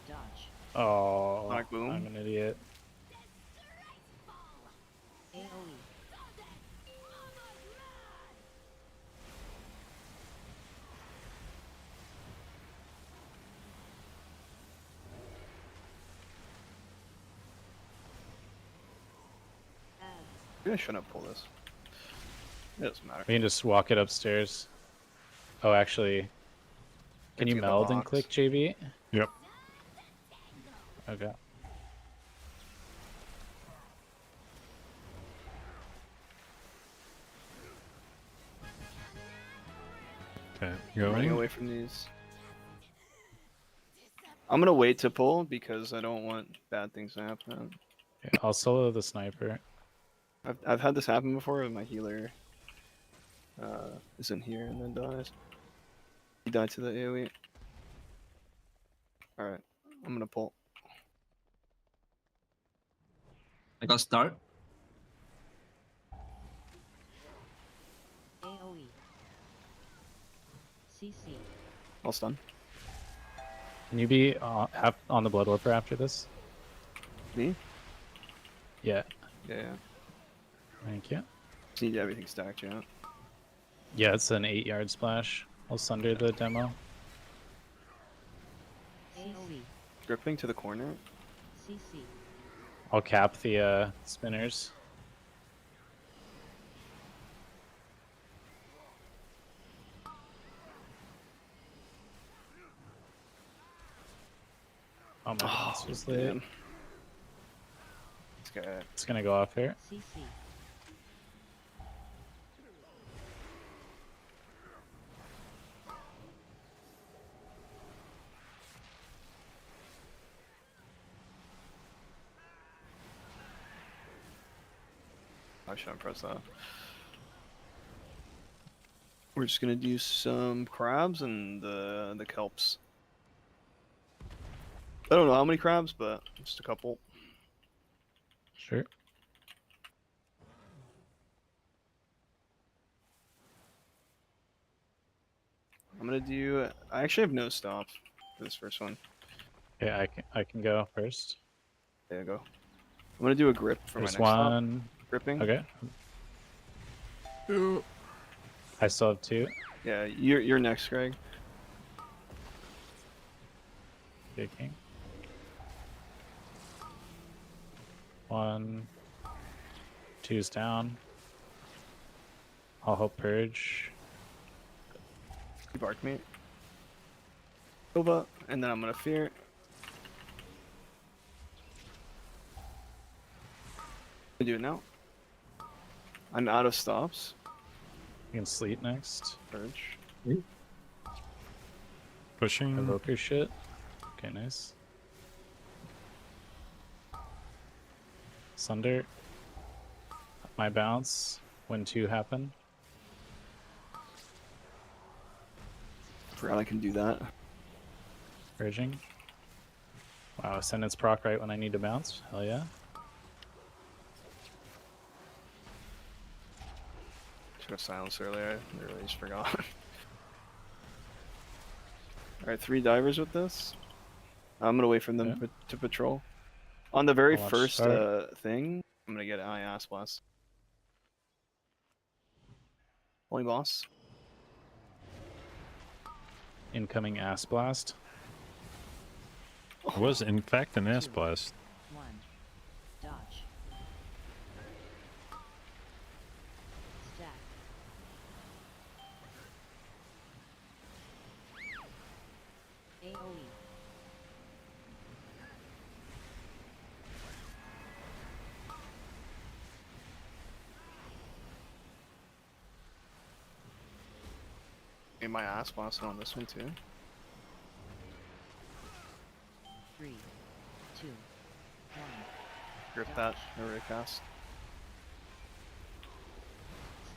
Dodge. Oh, Sonic Boom. I'm an idiot. AoE. Ads. Maybe I shouldn't pull this. It doesn't matter. We can just walk it upstairs. Oh, actually, can you get the meld and box. click JB? Yep. Okay. Okay, Running going. away from these. I'm gonna wait to pull because I don't want bad things to happen. Yeah, I'll solo the sniper. I've had this happen before with my healer. Isn't here and then dies. He died to the AoE. Alright, I'm gonna pull. I got start. AoE. CC. All stun. Can you be on the Blood Warper after this? Me? Yeah. Yeah. Thank you. Just need everything stacked, yeah. Yeah, it's an 8-yard splash. I'll sunder the demo. AoE. Gripping to the corner. CC. I'll cap the spinners. Oh my, this was late. damn. Okay. It's gonna go off here. CC. I shouldn't press that. We're just gonna do some crabs and the kelps. I don't know how many crabs, but just a couple. Sure. I'm gonna do. I actually have no stop for this first one. Yeah, I can go first. There you go. I'm gonna do a grip for There's my next one. stop. Gripping. Okay. I still have 2. Yeah, you're next, Greg. Good king. 1. 2's down. I'll help purge. You bark me. Over, and then I'm gonna fear. I do it now. I'm out of stops. You can sleep next. Purge. Pushing. Evoker shit. Okay, nice. Sunder. My bounce when 2 happen. Forgot I can do that. Purging. Wow, Ascendance proc right when I need to bounce. Hell yeah. Should have silenced earlier. I literally just forgot. Alright, 3 divers with this. I'm gonna wait for them to patrol. On the very I'll watch first start. thing, I'm gonna get an ass blast. Only boss. Incoming ass blast. It was in fact an ass blast. 1. Dodge. Stack. AoE. Get my ass blasted on this one too. 3, 2, 1. Grip that, never cast.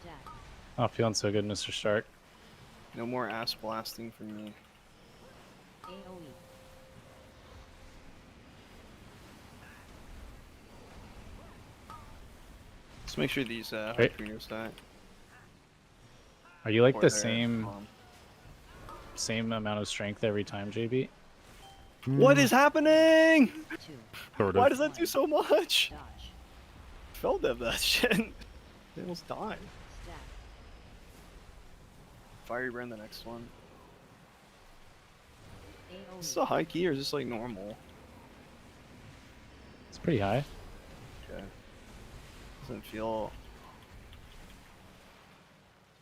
Stack. Oh, feeling so good, Mr. Stark. No more ass blasting for me. AoE. Let's make sure these Right. harpooners die. Are you like Or the they're same amount of strength every time, JB? What is happening? 2. Sort Why of. does that do so much? Dodge. Fell dev that shit. They almost died. Stack. Fiery burn the next one. AoE. Is this a high key or is this like normal? It's pretty high. Okay. Doesn't feel.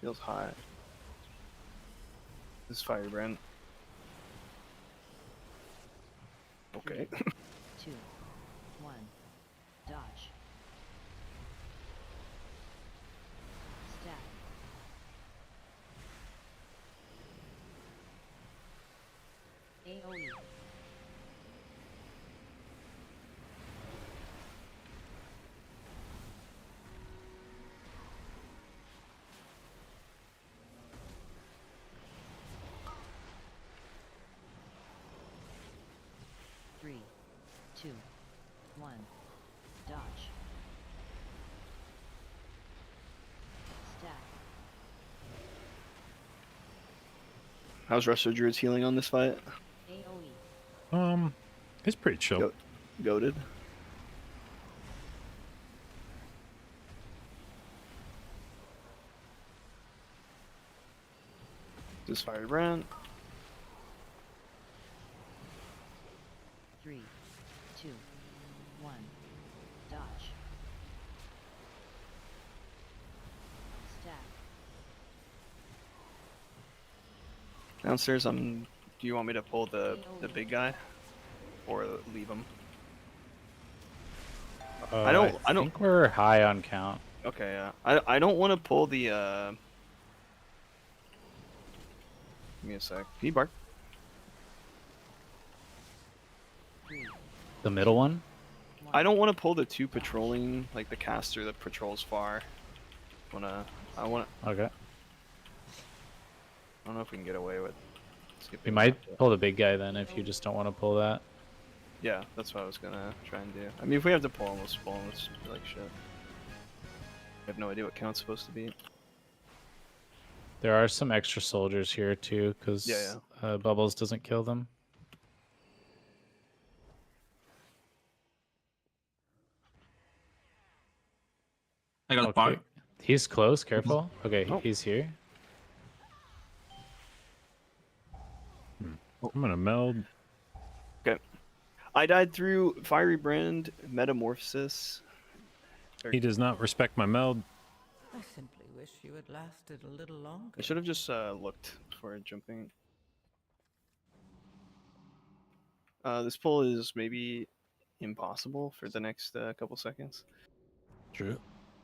Feels high. This fire brand. Okay. 2, 1. Dodge. Stack. 2, 1. Dodge. Stack. How's Resto Druid's healing on this fight? AoE. It's pretty chill. Goated. This fire brand. 3, 2, 1. Dodge. Stack. Downstairs, do you want me to pull the big guy, or leave him? I don't. think we're high on count. Okay, yeah. I don't want to pull the. Give me a sec. Can you bark? The middle one? I don't want to pull the 2 patrolling, like the caster that patrols far. I want. Okay. I don't know if we can get away with. We skipping might that. pull the big guy then if you just don't want to pull that. Yeah, that's what I was gonna try and do. I mean, if we have to pull him, let's pull him. Let's be like shit. I have no idea what count's supposed to be. There are some extra soldiers here too, because Yeah, Bubbles doesn't kill them. I got a bar. He's close, careful. Okay, Oh. he's here. I'm gonna meld. Okay. I died through Fiery Brand, Metamorphosis. He does not respect my meld. I simply wish you had lasted a little longer. I should have just looked before jumping. This pull is maybe impossible for the next couple seconds. True.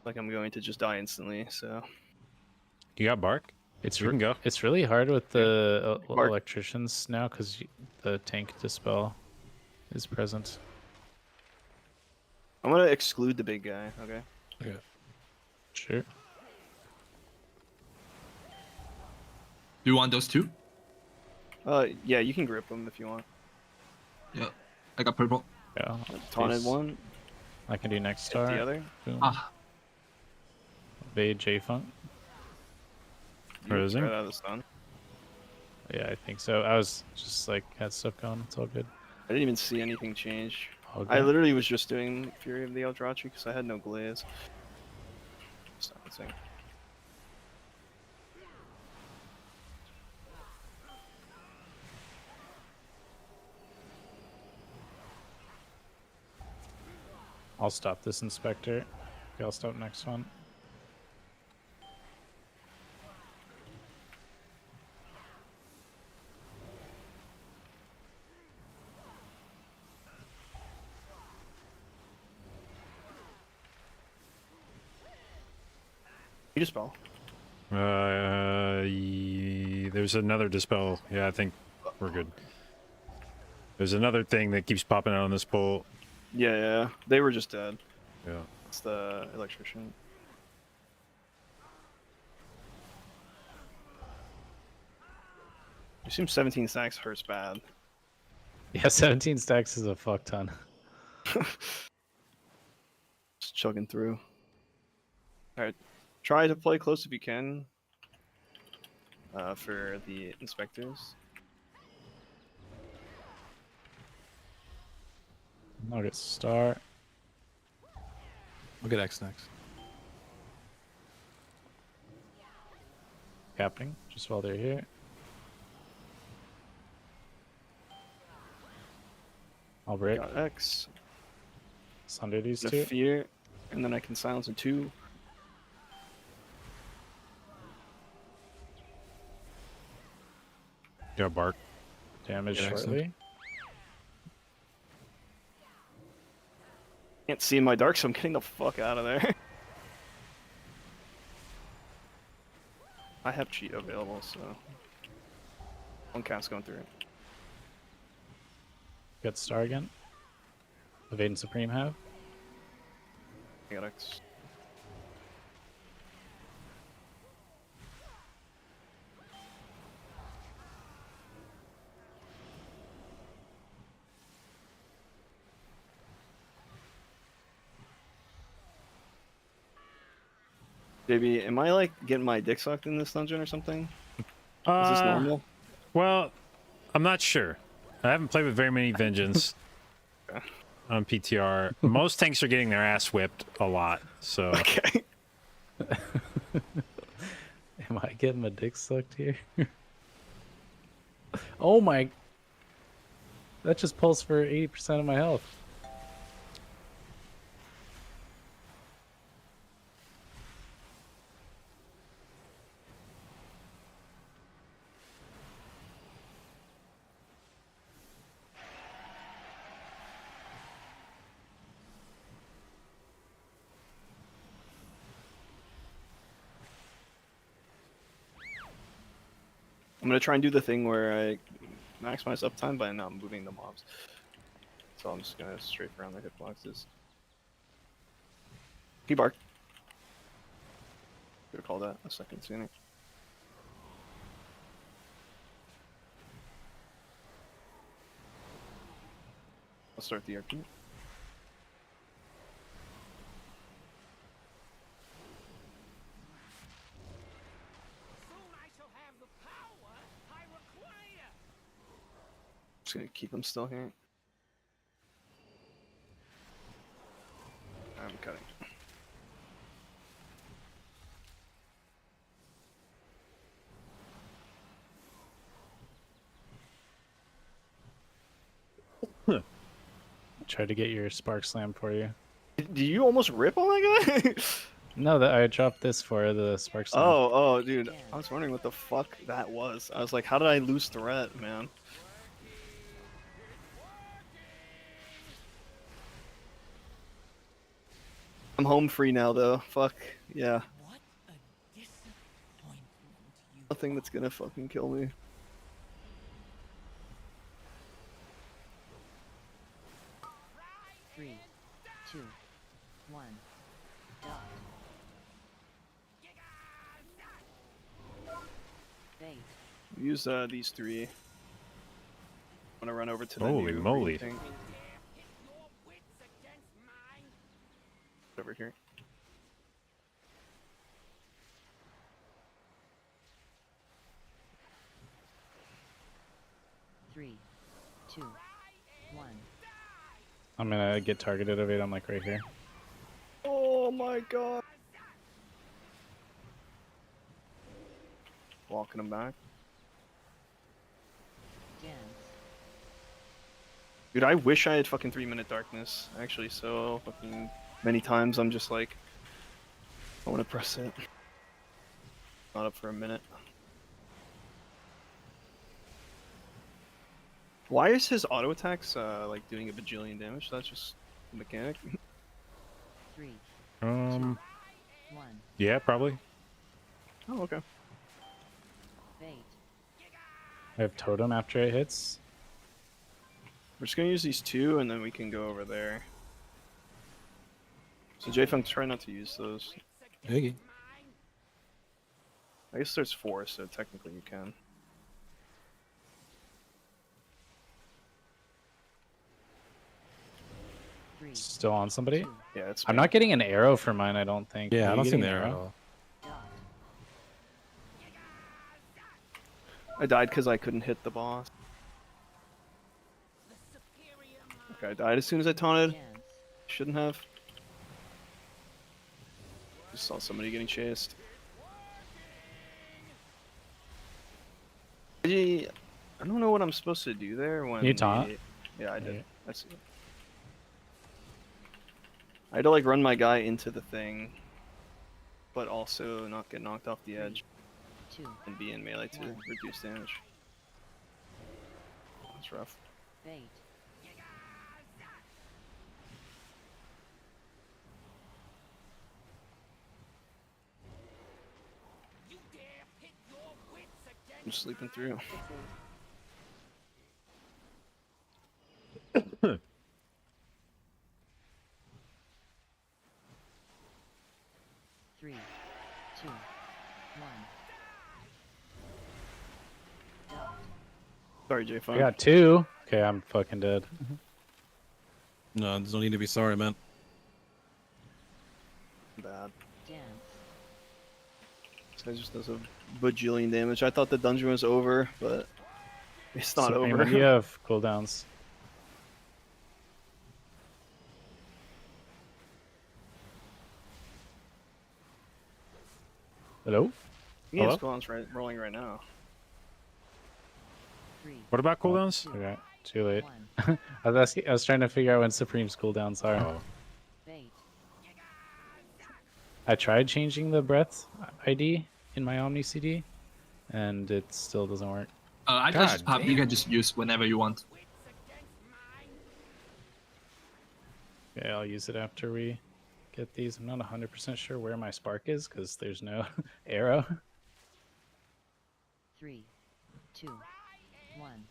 Like I'm going to just die instantly, so. You got bark? It's You can go. It's really hard with the Bark. electricians now because the tank dispel is present. I'm gonna exclude the big guy, okay? Okay. Sure. Do you want those 2? Yeah, you can grip them if you want. Yeah. I got purple. Yeah. Taunted please. one, I can do next hit star. the other. Boom. Ah. Evade J-Funk. Frozen? Right out of the stun. Yeah, I think so. I was just like had stuff going. It's all good. I didn't even see anything change. All I good. literally was just doing Fury of the Eldrazi because I had no glaze. Stop a second. I'll stop this inspector. Okay, I'll stop next one. You dispel. There's another dispel. Yeah, I think we're good. There's another thing that keeps popping out on this pole. Yeah, they were just dead. Yeah. It's the electrician. You assume 17 stacks hurts bad. Yeah, 17 stacks is a fuck ton. Just chugging through. Alright. Try to play close if you can. For the inspectors. I'll get star. We'll get X next. Happening just while they're here. I'll break. Got X. Sunder these The two. fear. And then I can silence in 2. Got bark. Damage Get X shortly. Can't see in my dark, so I'm getting the fuck out of there. I have cheat available, so. One cast going through it. Get star again. Evade and Supreme have. I got X. JB, am I like getting my dick sucked in this dungeon or something? Is this normal? Well, I'm not sure. I haven't played with very many Vengeance on PTR. Most tanks are getting their ass whipped a lot, so... Okay. Am I getting my dick sucked here? Oh my... That just pulls for 80% of my health. I'm gonna try and do the thing where I maximize uptime by not moving the mobs. So I'm just gonna strafe around the hitboxes. He barked. Should have called that a second sooner. I'll start the RP. Just gonna keep him still here. I'm cutting. Try to get your spark slam for you. Do you almost rip on that guy? No, that I dropped this for the spark slam. Oh, dude. I was wondering what the fuck that was. I was like, how did I lose threat, man? I'm home free now, though. Fuck, yeah. Nothing that's gonna fucking kill me. Three, two, one, dot. Bait. Use these three. I'm gonna run over to the Holy new moly. green thing. Over here. Three, two, one. I'm gonna get targeted of it. I'm like right here. Oh my god. Walking him back. Dance. Dude, I wish I had fucking 3-minute darkness. Actually, so fucking many times I'm just like, I want to press it. Not up for a minute. Why is his auto attacks like doing a bajillion damage? That's just a mechanic. Three, Um, one. yeah, probably. Oh, okay. Bait. I have totem after it hits. We're just gonna use these two, and then we can go over there. So J-Funk, try not to use those. Iggy. I guess there's 4, so technically you can. Three, Still on somebody? Yeah, it's. I'm not getting an arrow for mine, I don't think. Yeah, Are I you don't see getting the an arrow at all. dot. I died because I couldn't hit the boss. Okay, I died as soon as I taunted. Dance. Shouldn't have. Just saw somebody getting chased. I don't know what I'm supposed to do there when. You taunt? Yeah, I did. Yeah. I see. I had to like run my guy into the thing, but also not get knocked off the edge Two, and be in melee to reduce damage. That's rough. bait. I'm just sleeping through. Three, two, one. Dot. Sorry, J I Funk. got 2. Okay, I'm fucking dead. No, there's no need to be sorry, man. Bad. Dance. This guy just does a bajillion damage. I thought the dungeon was over, but it's not Supreme, over. when do you have cooldowns? Hello? Yeah, Hello? Spawn's rolling right now. 3, What about cooldowns? Okay, too late. 1. I was trying to figure out when Supreme's cooldowns are. Oh. Bait. I tried changing the breath ID in my Omni CD, and it still doesn't work. I God just pop. You can just use whenever you want. Okay, I'll use it after we get these. I'm not 100% sure where my spark is because there's no arrow. 3, 2, 1.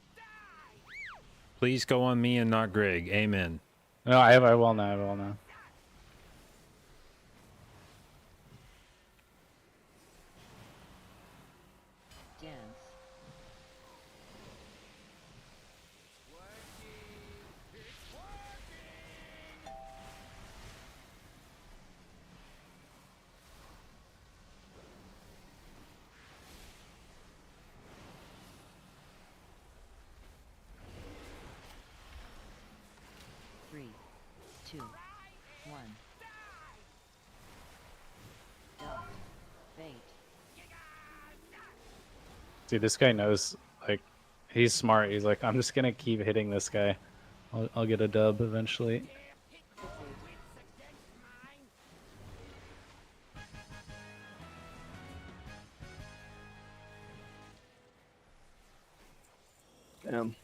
Please go on me and not Greg. Amen. No, I will now. I will now. Dance. Three, 2, 1. Dot. Bait. See, this guy knows, like, he's smart. He's like, I'm just gonna keep hitting this guy. I'll get a dub eventually. Damn.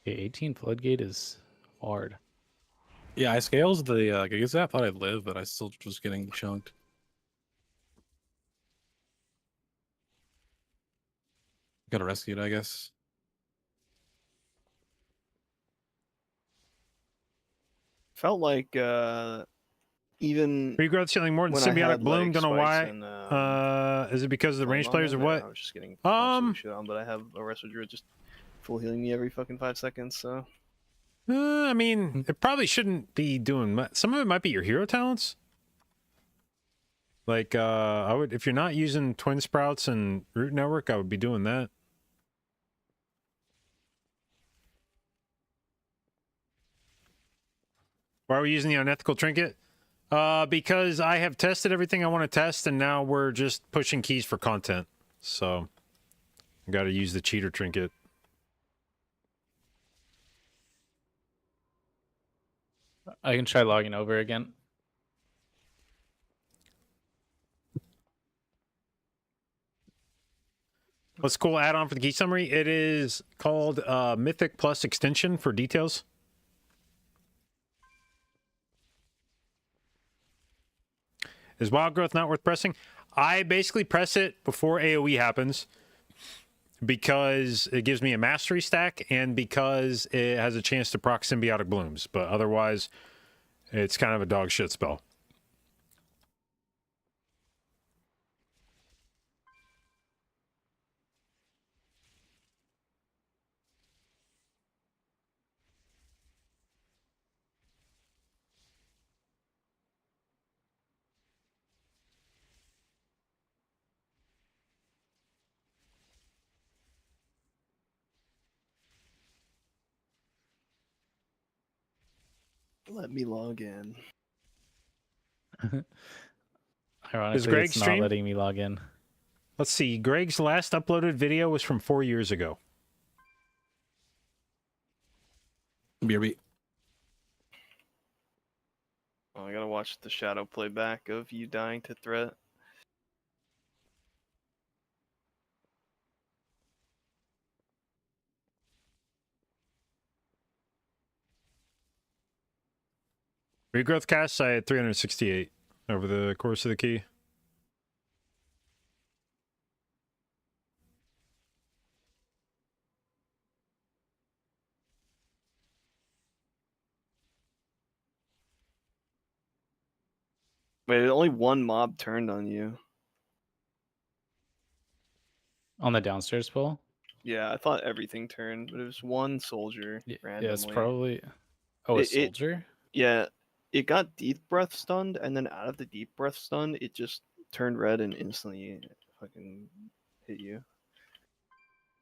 Okay, 18 Floodgate is hard. Yeah, I scales the I guess I thought I'd live, but I still was getting chunked. Got rescued, I guess. Felt like even Regrowth ceiling more than when I symbiotic had, bloom. like, Don't know why. spikes and, Is it because of the flame range on players or them, what? I was just getting absolutely shit on, but I have a Resto Druid just full healing me every fucking 5 seconds, so... I mean, it probably shouldn't be doing much. Some of it might be your hero talents. Like, I would, if you're not using Twin Sprouts and Root Network, I would be doing that. Why are we using the unethical trinket? Because I have tested everything I want to test, and now we're just pushing keys for content. So, I got to use the cheater trinket. I can try logging over again. What's cool add-on for the key summary? It is called Mythic Plus Extension for details. Is Wild Growth not worth pressing? I basically press it before AoE happens because it gives me a mastery stack and because it has a chance to proc symbiotic blooms. But otherwise, it's kind of a dog shit spell. Let me log in. Ironically, Greg it's stream? not letting me log in. Let's see. Greg's last uploaded video was from 4 years ago. BRB. Oh, I gotta watch the shadow playback of you dying to threat. Regrowth casts, I had 368 over the course of the key. Wait, only one mob turned on you. On the downstairs pull? Yeah, I thought everything turned, but it was one soldier randomly. Yeah, it's probably... Oh, a soldier? Yeah, it got deep breath stunned, and then out of the deep breath stun, it just turned red and instantly fucking hit you.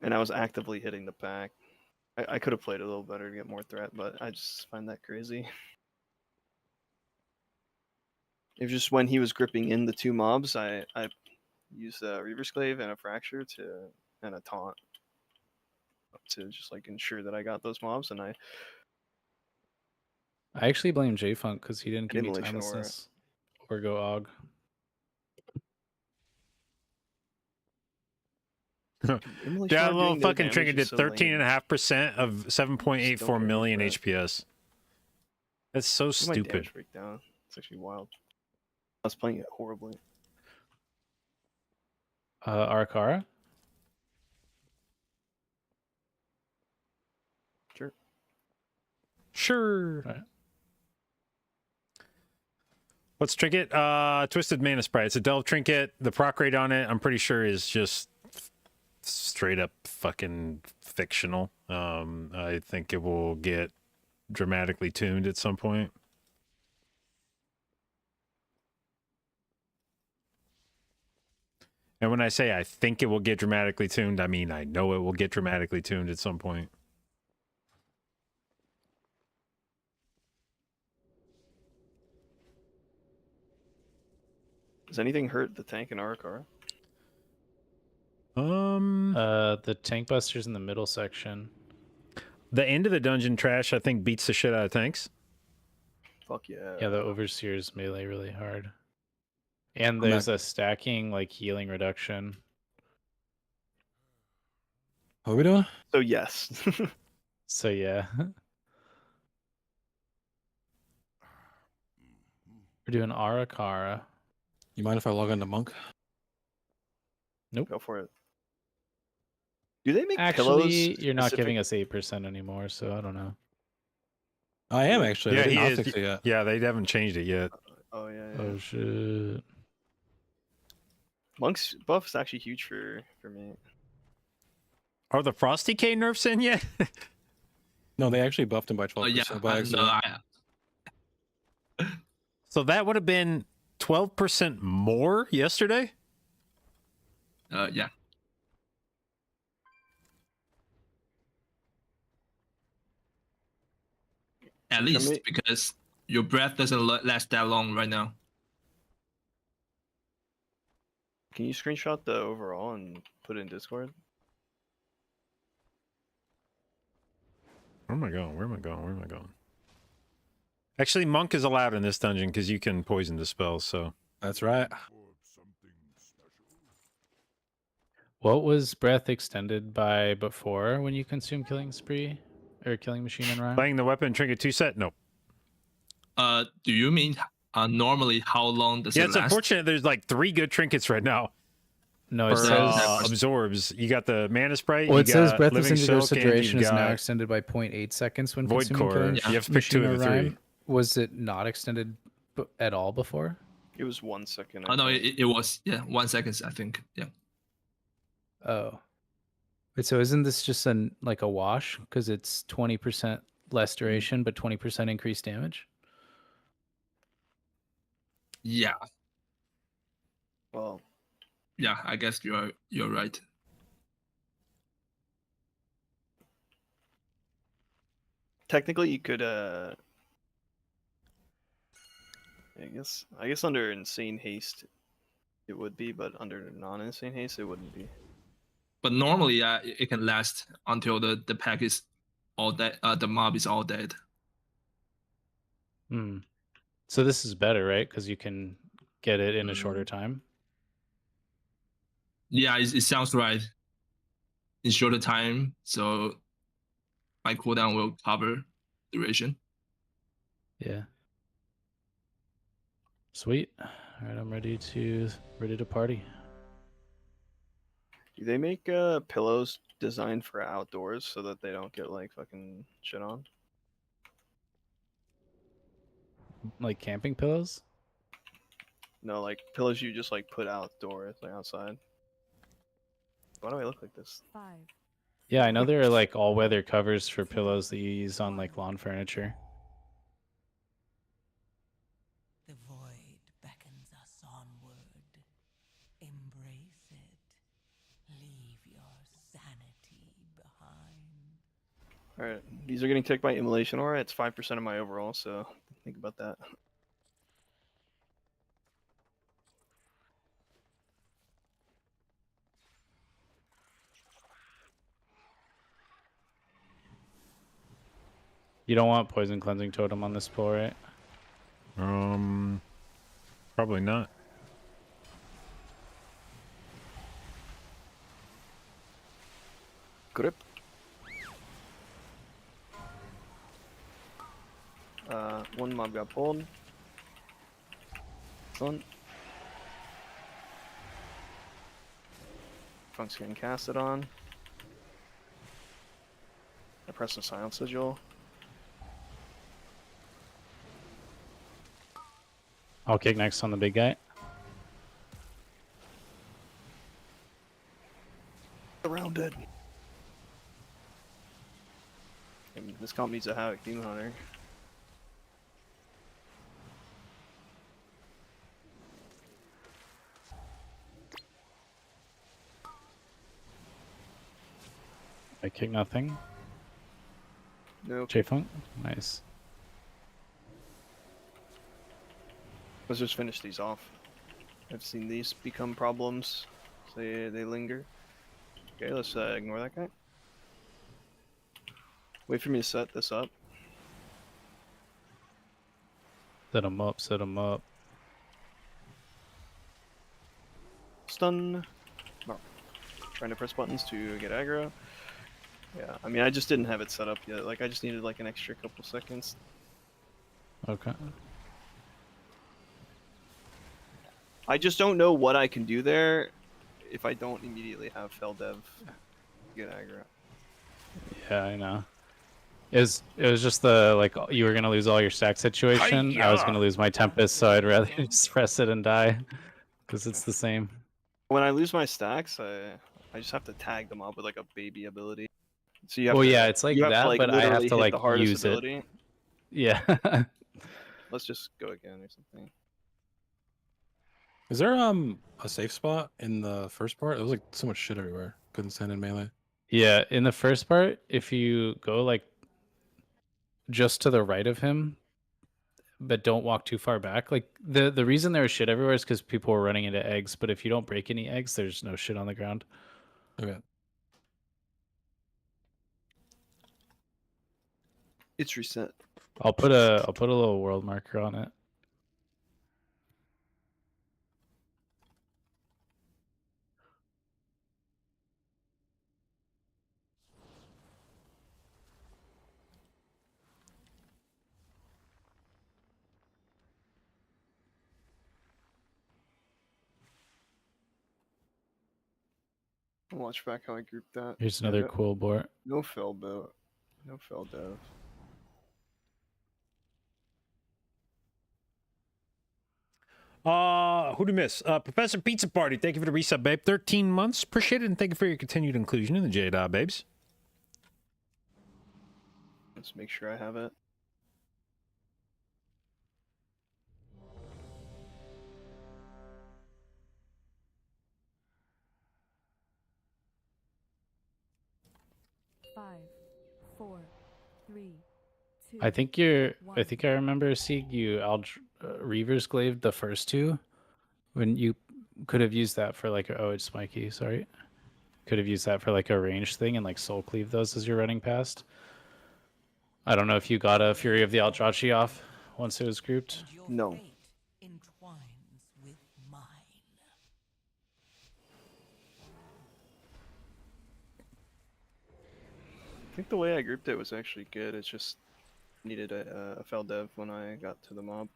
And I was actively hitting the pack. I could have played a little better to get more threat, but I just find that crazy. It was just when he was gripping in the two mobs, I used a Reaver's Glaive and a Fracture and a taunt to just like ensure that I got those mobs, and I actually blame J-Funk because he didn't give me Immolation Aura. timelessness or go Og. Immolation Yeah, Aura a little doing no fucking damage trinket is did so lame. 13.5% of Just 7.84 don't get million any threat. HPS. That's so Look at my stupid. damage breakdown. It's actually wild. I was playing it horribly. Arakara? Sure. Sure. Right. What's trinket? Twisted Mana Sprite. It's a delve trinket. The proc rate on it, I'm pretty sure, is just straight up fucking fictional. I think it will get dramatically tuned at some point. And when I say I think it will get dramatically tuned, I mean I know it will get dramatically tuned at some point. Does anything hurt the tank in Arakara? The tank busters in the middle section. The end of the dungeon trash, I think, beats the shit out of tanks. Fuck yeah. Yeah, the Overseer's melee really hard. And I'm there's back. a stacking like healing reduction. What are we doing? So yes. So yeah. We're doing Arakara. You mind if I log into Monk? Nope. Go for it. Do they make Actually, pillows? you're not specific- giving us 8% anymore, so I don't know. I am actually. Yeah, They he didn't is. fix it yet. Yeah, they haven't changed it yet. Oh yeah. yeah. Oh shit. Monk's buff is actually huge for me. Are the Frosty K nerfs in yet? No, they actually buffed him by 12% Yeah, by accident. So that would have been 12% more yesterday? Yeah. At least Somebody- because your breath doesn't last that long right now. Can you screenshot the overall and put it in Discord? Where am I going? Where am I going? Where am I going? Actually, Monk is allowed in this dungeon because you can poison the spells, so. That's right. What was breath extended by before when you consume killing spree or killing machine and rhyme? Playing the weapon trinket 2 set? Nope. Do you mean normally how long does Yeah, it it's last? unfortunate the's like 3 good trinkets right now. No, it For says absorbs. You got the Mana Sprite. well, you it says got breath of Living Syndigo Silk, and duration you've is now got extended by 0.8 seconds when Void consuming Core. killing You have to pick 2 machine of or the 3. rhyme. Was it not extended at all before? It was 1 second. Oh no, think. it was 1 second. I think. Yeah. Oh. Wait, so isn't this just like a wash because it's 20% less duration but 20% increased damage? Yeah. Well, Yeah. I guess you're right. technically you could I guess under insane haste it would be, but under non-insane haste it wouldn't be. But normally, it can last until the pack is all dead. The mob is all dead. Hmm. So this is better, right? Because you can get it in a shorter time. Yeah, it sounds right. In shorter time, so my cooldown will cover duration. Yeah. Sweet. All right, I'm ready to party. Do they make pillows designed for outdoors so that they don't get like fucking shit on? Like camping pillows? No, like pillows you just like put outdoors, like outside. Why do I look like this? 5. Yeah, I know there are like all-weather covers for pillows that you use on like lawn furniture. onward. Embrace it. Leave your sanity behind. Alright, these are getting ticked by Immolation Aura. It's 5% of my overall, so think about that. You don't want Poison Cleansing Totem on this pull, right? Probably not. Grip. One mob got pulled. Excellent. Funk's getting casted on. I press the silence sigil. I'll kick next on the big guy. Surrounded. And this comp needs a Havoc Demon Hunter. I kick nothing. Nope. J-Funk? Nice. Let's just finish these off. I've seen these become problems. They linger. Okay, let's ignore that guy. Wait for me to set this up. Set him up, set him up. Stun. No. Trying to press buttons to get aggro. Yeah, I mean, I just didn't have it set up yet. Like, I just needed like an extra couple seconds. Okay. I just don't know what I can do there if I don't immediately have Fel Dev get aggro. Yeah, I know. It was just the, like, you were going to lose all your stack situation. I was going to lose my Tempest, so I'd rather just press it and die. Because it's the same. When I lose my stacks, I just have to tag them up with like a baby ability. So you have Well, to, yeah, it's like you have that, to, like, but I have literally to hit like the hardest use ability. it. Yeah. Let's just go again or something. Is there a safe spot in the first part? It was like so much shit everywhere. Couldn't stand in melee. Yeah, in the first part, if you go like just to the right of him, but don't walk too far back, like the reason there was shit everywhere is because people were running into eggs. But if you don't break any eggs, there's no shit on the ground. Okay. It's reset. I'll put a little world marker on it. Watch back how I grouped that. Here's Yeah, another cool board. No Fel Dev. No Fel Dev. Who to miss? Professor Pizza Party, thank you for the resub, babe. 13 months. Appreciate it, and thank you for your continued inclusion in the J-Dot, babes. Let's make sure I have it. Five, four, three, two. I think I remember seeing you Reaver's Glaive the first two, when you could have used that for like oh, it's Mikey, sorry. Could have used that for like a range thing and like soul cleave those as you're running past. I don't know if you got a Fury of the Eldrazi off once it was grouped. No. Entwines with mine. I think the way I grouped it was actually good. It's just needed a Fel Dev when I got to the mob.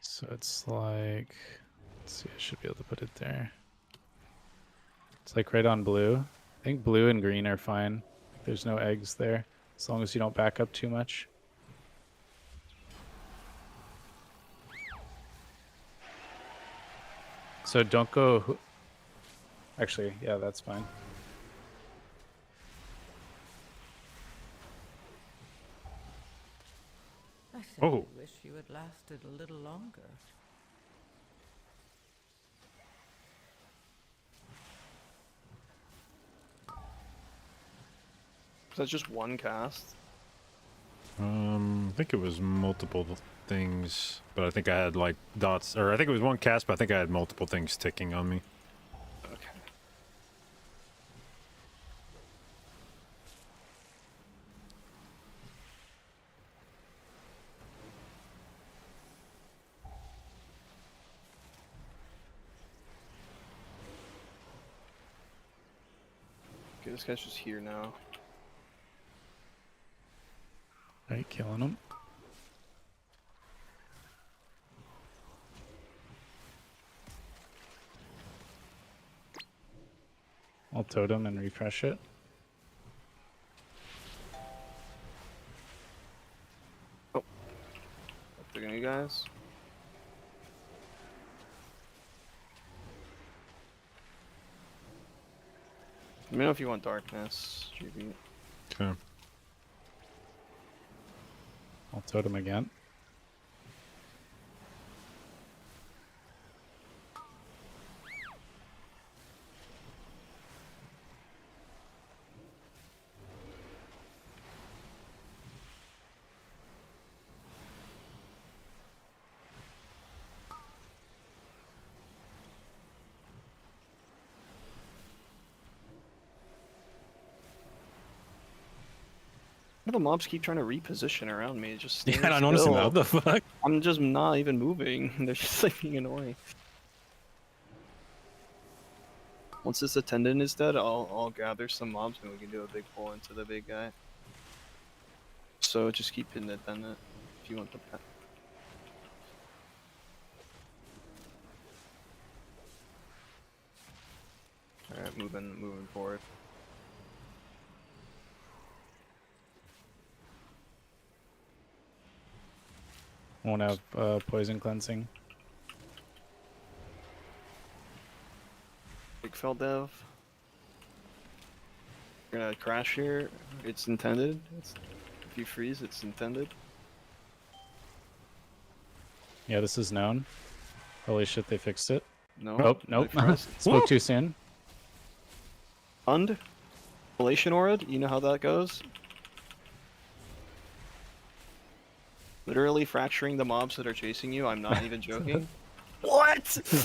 So it's like, let's see, I should be able to put it there. It's like right on blue. I think blue and green are fine. There's no eggs there, as long as you don't back up too much. So don't go... Actually, yeah, that's fine. A Oh. wish you had lasted a little longer. Is that just one cast? I think it was multiple things, but I think I had like dots, or I think it was one cast, but I think I had multiple things ticking on me. Okay. Okay, this guy's just here now. Alright, killing him. I'll totem and refresh it. Looking at you guys. Let me know if you want darkness, GB. Okay. I'll totem again. The mobs keep trying to reposition around me. Just Yeah, stand I don't understand still. that. What the fuck? I'm just not even moving. They're just like being annoying. Once this attendant is dead, I'll gather some mobs and we can do a big pull into the big guy. So just keep hitting the attendant if you want the pet. Alright, moving forward. Won't have poison cleansing. Big fell dev. You're gonna crash here. It's intended. If you freeze, it's intended. Yeah, this is known. Holy shit, they fixed it. No. Oh, nope. Spoke too soon. Und? Relation aura, you know how that goes? Literally fracturing the mobs that are chasing you, I'm not even joking. What?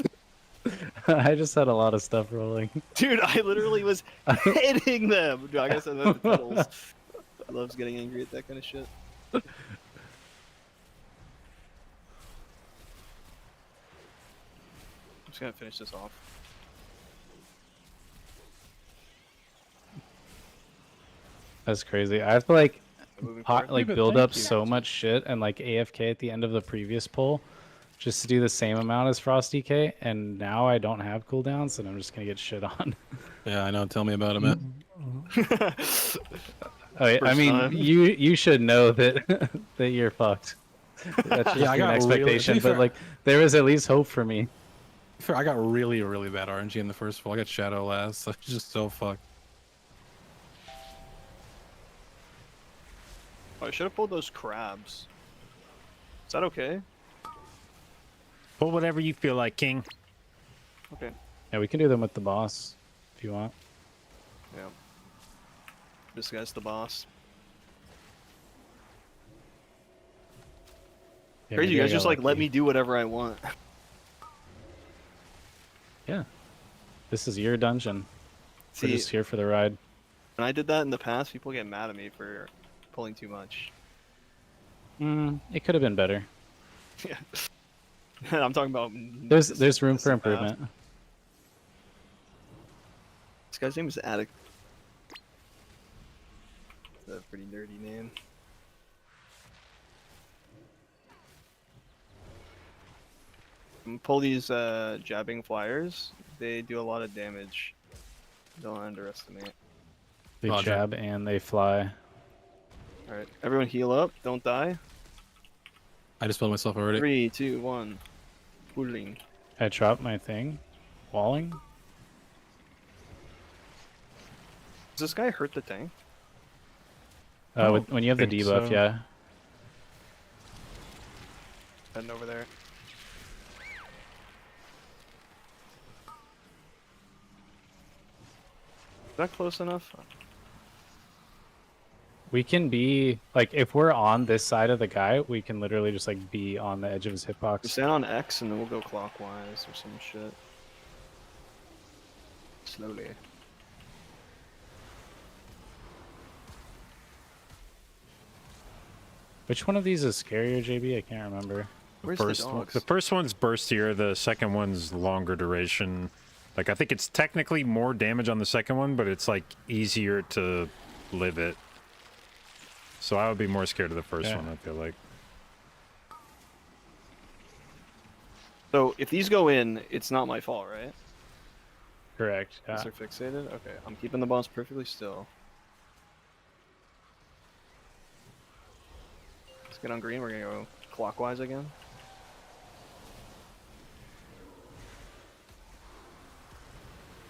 I just had a lot of stuff rolling. Dude, I literally was hitting them! Dude, I guess I love the pedals. I love getting angry at that kind of shit. I'm just gonna finish this off. That's crazy. I have to like Moving forward. like but build thank up you. so much shit and like AFK at the end of the previous pull just to do the same amount as Frosty K, and now I don't have cooldowns and I'm just gonna get shit on. Yeah, I know. Tell me about it, man. I mean, time. you should know that that you're fucked. That's just Yeah, I an got expectation, really- but like there was at least hope for me. Fair, I got really, really bad RNG in the first pull. I got Shadow last. So I was just so fucked. Oh, I should have pulled those crabs. Is that okay? Pull whatever you feel like, King. Okay. Yeah, we can do them with the boss if you want. Yeah. This guy's the boss. Yeah, Crazy, maybe you I guys got just like let lucky. me do whatever I want. Yeah. This is your dungeon. We're See, just here for the ride. when I did that in the past, people get mad at me for pulling too much. It could have been better. Yeah. I'm talking about. There's room for in the past. improvement. This guy's name is Attic. That's a pretty nerdy name. Pull these jabbing flyers. They do a lot of damage. Don't underestimate. They Roger. jab and they fly. Alright, everyone heal up. Don't die. I just spelled myself already. 3, 2, 1. Pulling. I dropped my thing. Walling? Does this guy hurt the tank? When you have the think debuff, so. yeah. heading over there. Is that close enough? We can be like, if we're on this side of the guy, we can literally just like be on the edge of his We hitbox. stand on X and then we'll go clockwise or some shit. Slowly. Which one of these is scarier, JB? I can't remember. Where's The first one's burstier, the second one's longer duration. Like, I think it's technically more damage on the second one, but it's like easier to live it. So I would be more scared of the first one, I feel like. So if these go in, it's not my fault, right? Correct. These are fixated? Okay, I'm keeping the boss perfectly still. Let's get on green, we're gonna go clockwise again.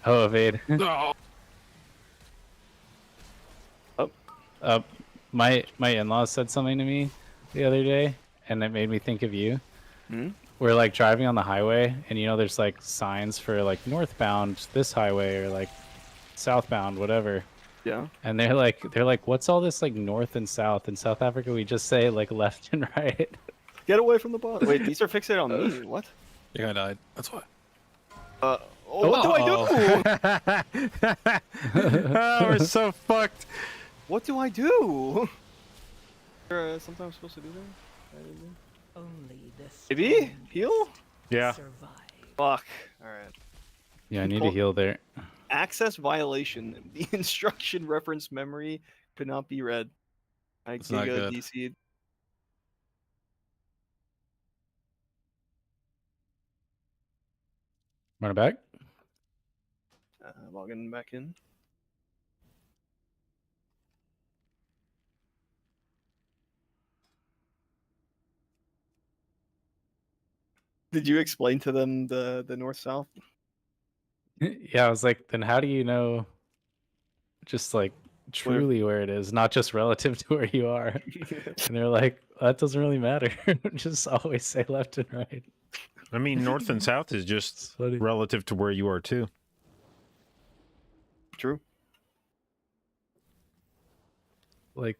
Oh, evade. No. My in-laws said something to me the other day, and it made me think of you. Hmm? We're like driving on the highway, and you know there's like signs for like northbound this highway or like southbound whatever. Yeah. And they're like what's all this like north and south? In South Africa we just say like left and right. Get away from the boss. Wait, these are fixated on me. What? Yeah, I died. That's why. What do I do? Oh, we're so fucked. What do I do? Something I'm supposed to do there? Only this. Maybe? Heal? Yeah. Survive. Fuck. Alright. Yeah, I need to heal there. Access violation. The instruction reference memory could not be read. I It's not good. DC'd. Run it back. Logging back in. Did you explain to them the north-south? Yeah, I was like, then how do you know just like truly where it is, not just relative to where you are? And they're like, that doesn't really matter. Just always say left and right. I mean, north and south is just relative to where you are, too. True. Like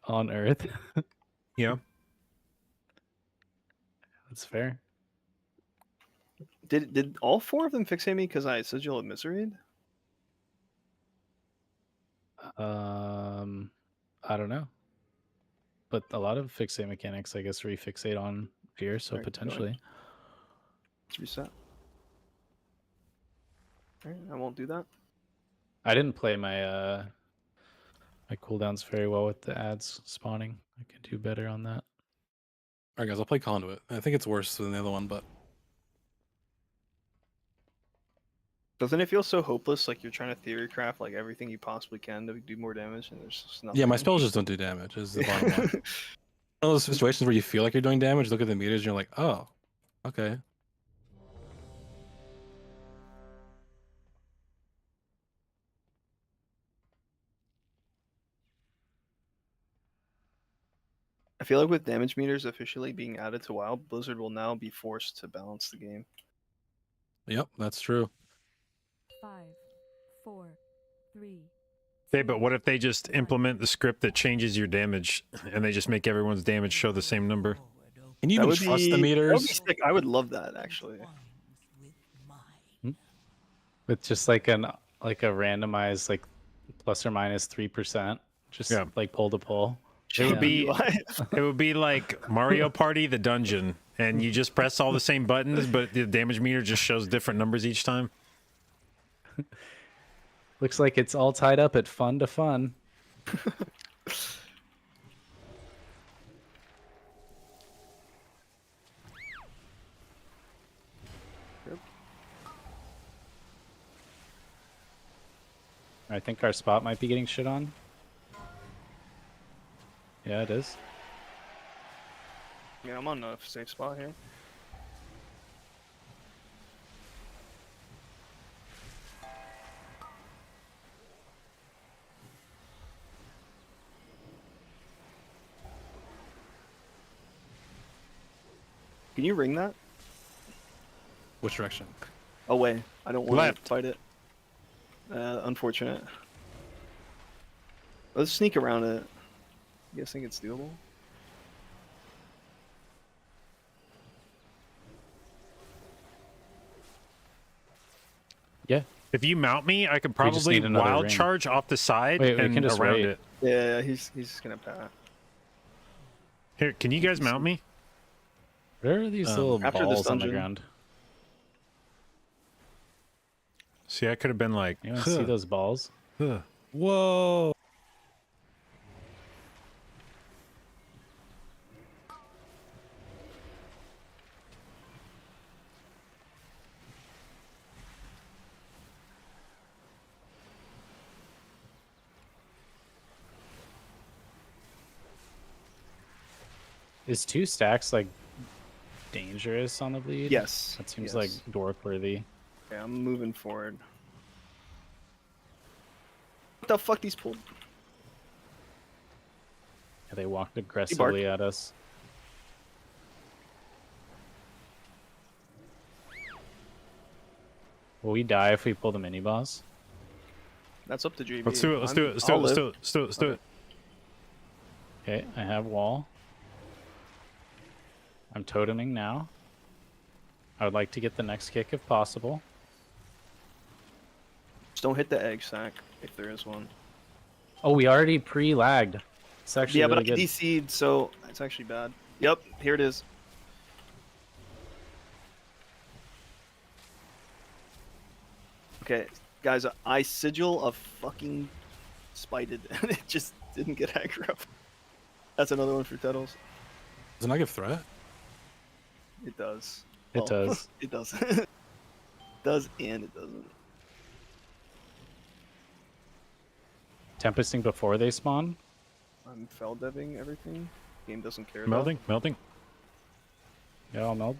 on Earth. Yeah. That's fair. Did all four of them fixate me because I sigil of misery? I don't know. But a lot of fixate mechanics, I guess, refixate on fear, so Alright, potentially. Let's reset. Alright, I won't do that. I didn't play my my cooldowns very well with the ads spawning. I can do better on that. Alright, guys, I'll play Conduit. I think it's worse than the other one, but Doesn't it feel so hopeless? Like you're trying to theory craft like everything you possibly can to do more damage, and there's just nothing. yeah, my spells just don't do damage. Is the bottom line. One of those situations where you feel like you're doing damage, look at the meters, and you're like, oh, okay. I feel like with damage meters officially being added to WoW, Blizzard will now be forced to balance the game. Yep, that's true. 5, 4, 3. Okay, but what if they just implement the script that changes your damage and they just make everyone's damage show the same number? Can you even trust the meters? That would be sick. I would love that actually. With just like a randomized like plus or minus 3%, just like pull to pull. It would be like Mario Party, the dungeon, and you just press all the same buttons, but the damage meter just shows different numbers each time. Looks like it's all tied up at fun to fun. I think our spot might be getting shit on. Yeah, it is. Yeah, I'm on a safe spot here. Can you ring that? Which direction? Away. I don't want Left. to fight it. Unfortunate. Let's sneak around it. You guys think it's doable? Yeah. If you mount me, I could We just probably need another wild ring. charge off the side Wait, we and can just around wait. it. Yeah, he's gonna pat. Here, can you guys mount me? Where are these little After this balls on the dungeon- ground? See, I could have been like, You want to see those balls? Whoa! Is 2 stacks like dangerous on the bleed? Yes. That seems yes. like dork worthy. Yeah, I'm moving forward. What the fuck these pulled? Yeah, they walked aggressively at us. Will we die if we pull the mini boss? That's up to JB. let's do it. Let's do it. Let's do it. Let's do it. Let's do it. Let's do it. Okay, I have wall. I'm toteming now. I would like to get the next kick if possible. Just don't hit the egg sack if there is one. Oh, we already pre-lagged. It's actually Yeah, really but I good. DC'd, so it's actually bad. Yep, here it is. Okay, guys, I sigil a fucking spited and it just didn't get aggro. That's another one for Tettles. Does it not give threat? It does. It does. It does. It does and it doesn't. Tempesting before they spawn? I'm fell deving everything. Game doesn't care. though. Melting, melting. Yeah, I'll meld.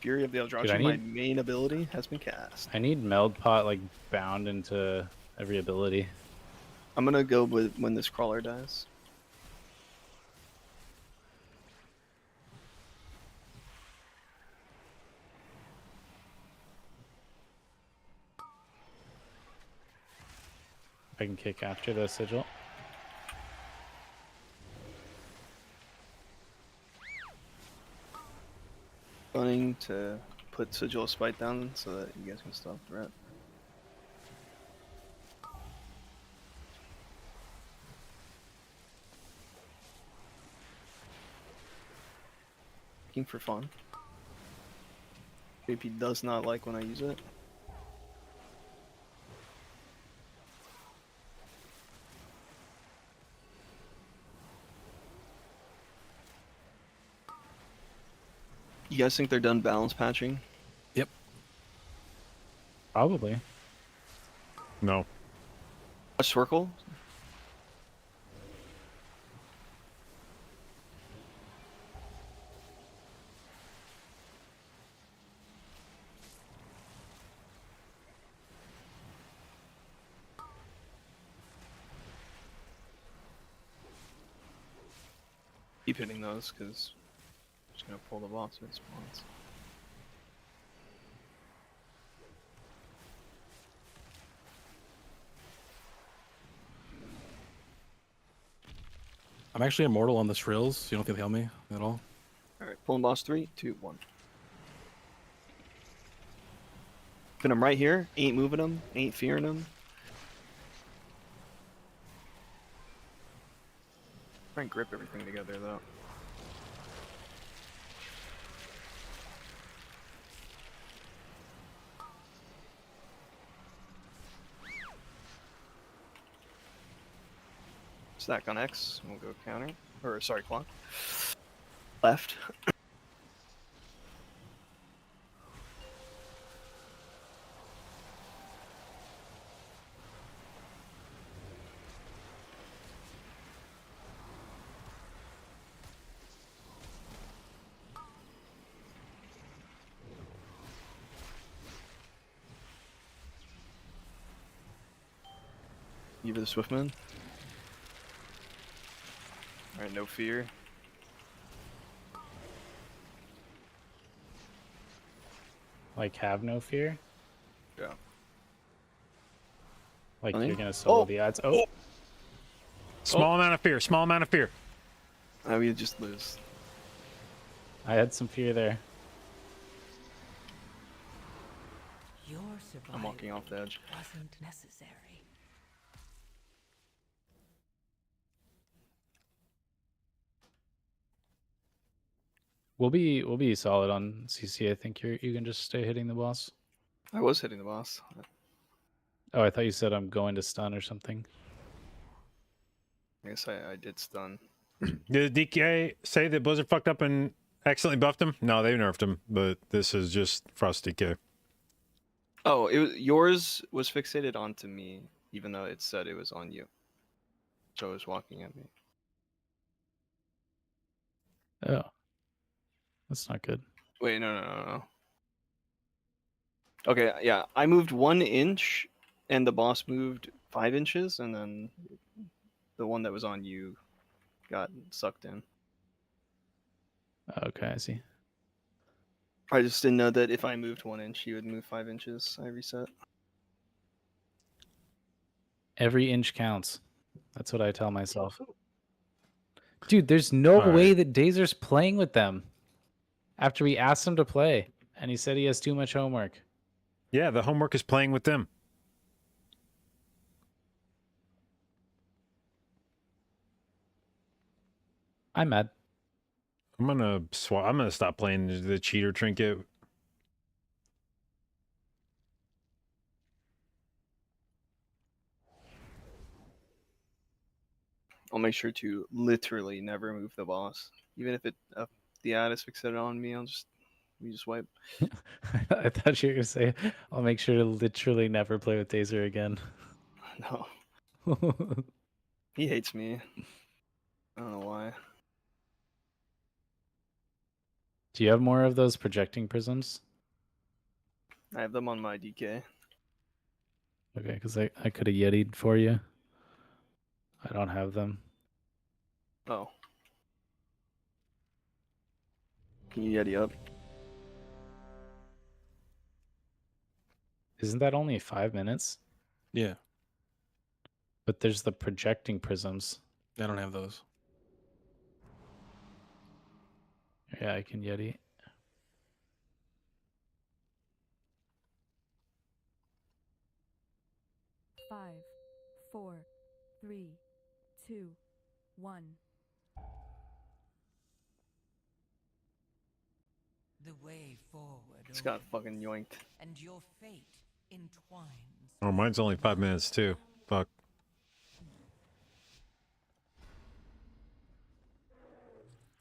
Fury of the Dude, I Eldrazi, my need- main ability, has been cast. I need meld pot like bound into every ability. I'm gonna go with when this crawler dies. I can kick after the sigil. Running to put Sigil of Spite down so that you guys can stop the rat. Looking for fun. JP does not like when I use it. You guys think they're done balance patching? Yep. Probably. No. A circle? Keep hitting those because I'm just gonna pull the boss when it spawns. I'm actually immortal on the Shrills. You don't think they'll help me at all? Alright, pulling boss 3, 2, 1. Put him right here. Ain't moving him. Ain't fearing him. Try and grip everything together though. Stack on X. We'll go counter. Or sorry, clock. Left. Give it the Swiftman. Alright, no fear. Like have no fear? Yeah. Like I you're think- gonna solo Oh! the ads? Oh! Small amount of fear. Small amount of fear. We just lose. I had some fear there. Your I'm survival walking off the edge. wasn't necessary. We'll be solid on CC. I think you can just stay hitting the boss. I was hitting the boss. Oh, I thought you said I'm going to stun or something. I guess I did stun. Did DK say that Blizzard fucked up and accidentally buffed him? No, they nerfed him, but this is just Frost DK. Oh, yours was fixated onto me, even though it said it was on you. So it was walking at me. Oh. That's not good. Wait, no. Okay, yeah, I moved 1 inch, and the boss moved 5 inches, and then the one that was on you got sucked in. Okay, I see. I just didn't know that if I moved 1 inch, he would move 5 inches. I reset. Every inch counts. That's what I tell myself. Dude, there's no way that Dazer's playing with them after we asked him to play, and he said he has too much homework. Yeah, the homework is playing with them. I'm mad. I'm gonna stop playing the cheater trinket. I'll make sure to literally never move the boss, even if the ad is fixated on me. We just wipe. I thought you were gonna say, I'll make sure to literally never play with Dazer again. No. He hates me. I don't know why. Do you have more of those projecting prisms? I have them on my DK. Okay, because I could have Yeti'd for you. I don't have them. Oh. Can you Yeti up? Isn't that only 5 minutes? Yeah. But there's the projecting prisms. I don't have those. Yeah, I can Yeti. Five, 4, 3, 2, 1. The way forward. It's got fucking yoinked. And your fate entwines. Oh, mine's only 5 minutes too. Fuck.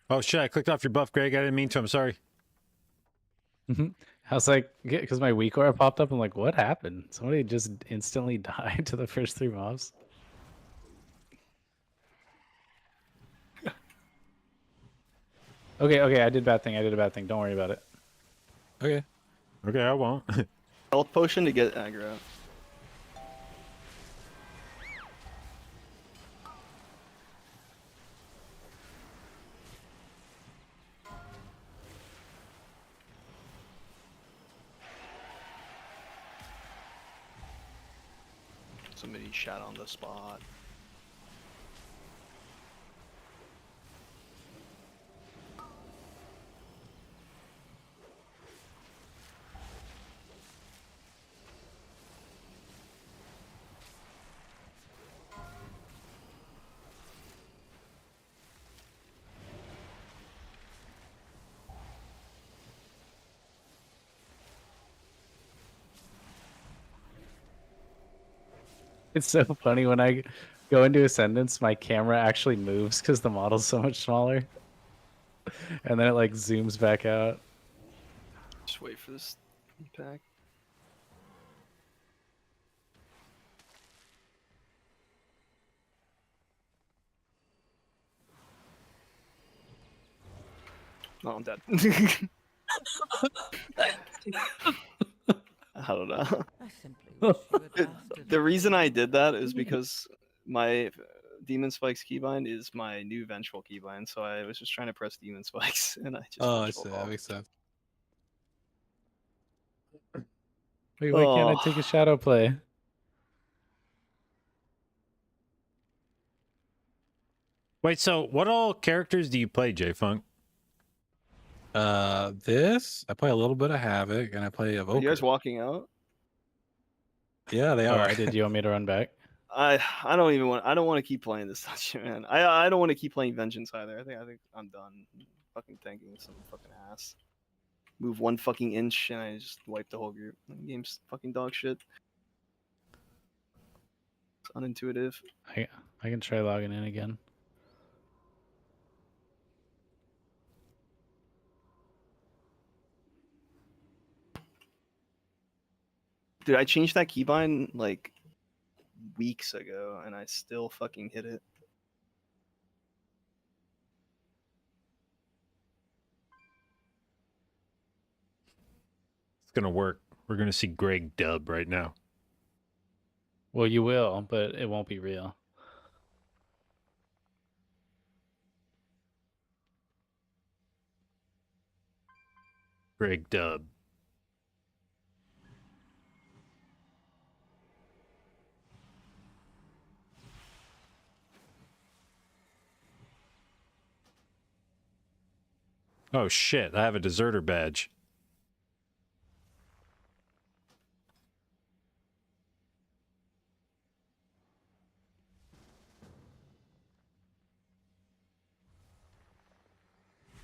Oh shit! I clicked off your buff, Greg. I didn't mean to. I'm sorry. I was like, because my weak aura popped up. I'm like, what happened? Somebody just instantly died to the first 3 mobs. Okay, I did bad thing. Don't worry about it. Okay. Okay, I won't. Health potion to get aggro. Somebody shot on the spot. It's so funny when I go into Ascendance, my camera actually moves because the model's so much smaller. And then it like zooms back out. Just wait for this pack. Oh, I'm dead. I don't know. I simply wish you had mastered The reason I did that is because my Demon Spikes keybind is my new Vengeful keybind, so I was just trying to press Demon Spikes, and I just. Oh, I see. That makes sense. Wait, why can't I take a shadow play? Wait, so what all characters do you play, J Funk? This I play a little bit of Havoc, and I play Are Evoker. you guys walking out? Yeah, they All are. right, did you want me to run back? I don't want to keep playing this dungeon, man. I don't want to keep playing Vengeance either. I think I'm done. Fucking tanking some fucking ass. Move 1 fucking inch and I just wipe the whole group. The game's fucking dog shit. It's unintuitive. I can try logging in again. Dude, I changed that keybind like weeks ago and I still fucking hit it. It's gonna work. We're gonna see Greg dub right now. Well, you will, but it won't be real. Greg dub. Oh shit, I have a deserter badge.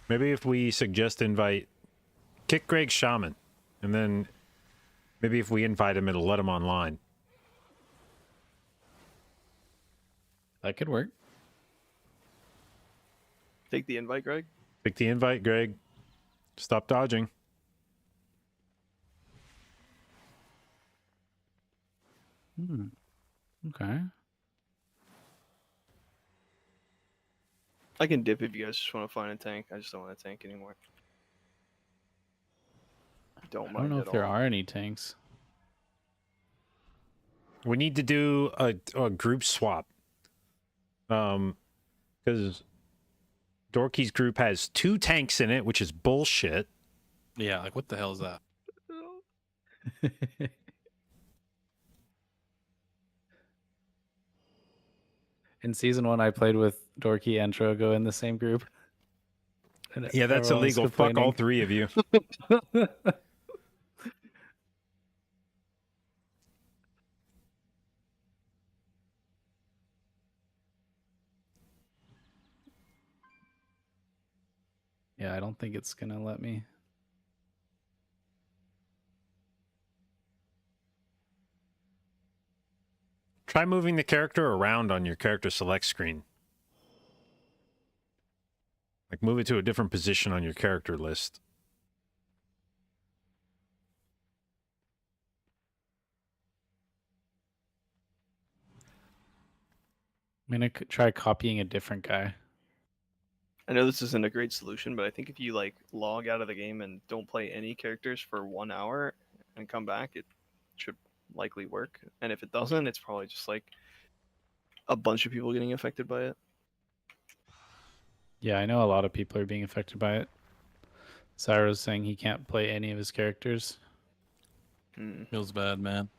Maybe if we suggest invite, kick Greg Shaman, and then maybe if we invite him, it'll let him online. That could work. Take the invite, Greg. Take the invite, Greg. Stop dodging. Okay. I can dip if you guys just want to find a tank. I just don't want to tank anymore. I don't know if there are any tanks. We need to do a group swap. Because Dorky's group has 2 tanks in it, which is bullshit. Yeah, like what the hell is that? In season 1, I played with Dorky and Trogo in the same group. And Yeah, that's everyone was illegal. Fuck all complaining. 3 of you. Yeah, I don't think it's gonna let me. Try moving the character around on your character select screen. Like move it to a different position on your character list. I'm gonna try copying a different guy. I know this isn't a great solution, but I think if you like log out of the game and don't play any characters for 1 hour and come back, it should likely work. And if it doesn't, it's probably just like a bunch of people getting affected by it. Yeah, I know a lot of people are being affected by it. Cyro's saying he can't play any of his characters. Feels bad, man.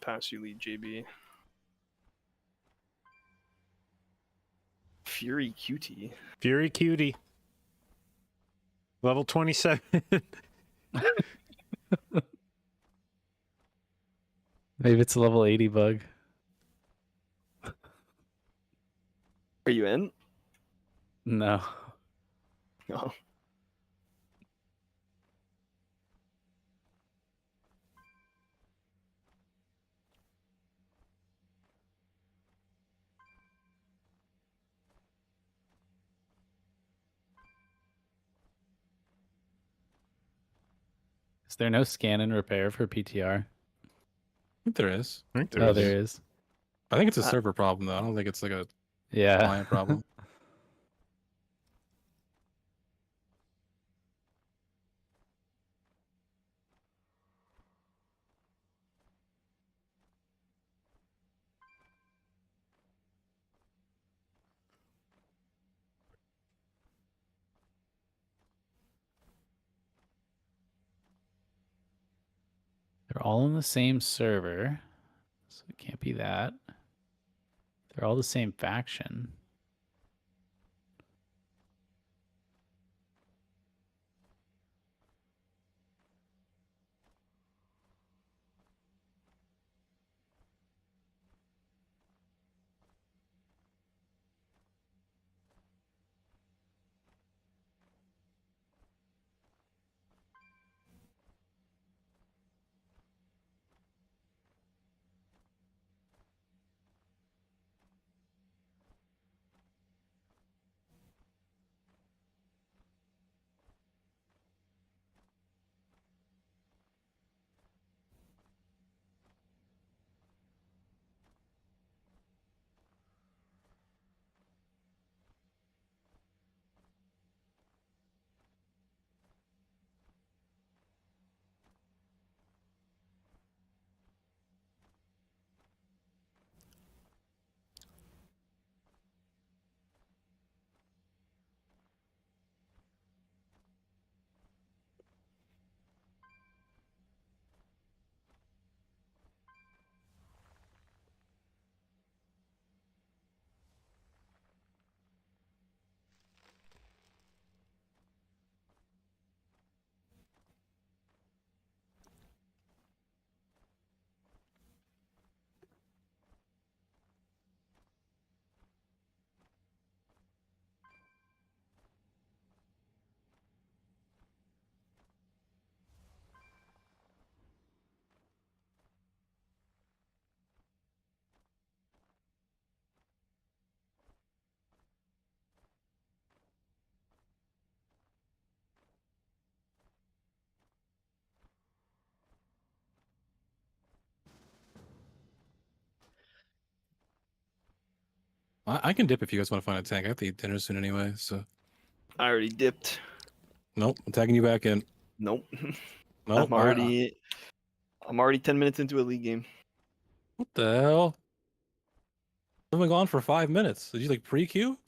Pass you lead, JB. Fury Cutie. Fury Cutie. Level 27. Maybe it's a level 80 bug. Are you in? No. No. Is there no scan and repair for PTR? I think there is. I think Oh, there is. I think it's a server problem though. I don't think it's like a Yeah. client problem. all on the same server, so it can't be that. They're all the same faction. I can dip if you guys want to find a tank. I have to eat dinner soon anyway, so. I already dipped. Nope, I'm tagging you back in. Nope. Nope. I'm already 10 minutes into a league game. What the hell? I've been gone for 5 minutes. Did you like pre-queue?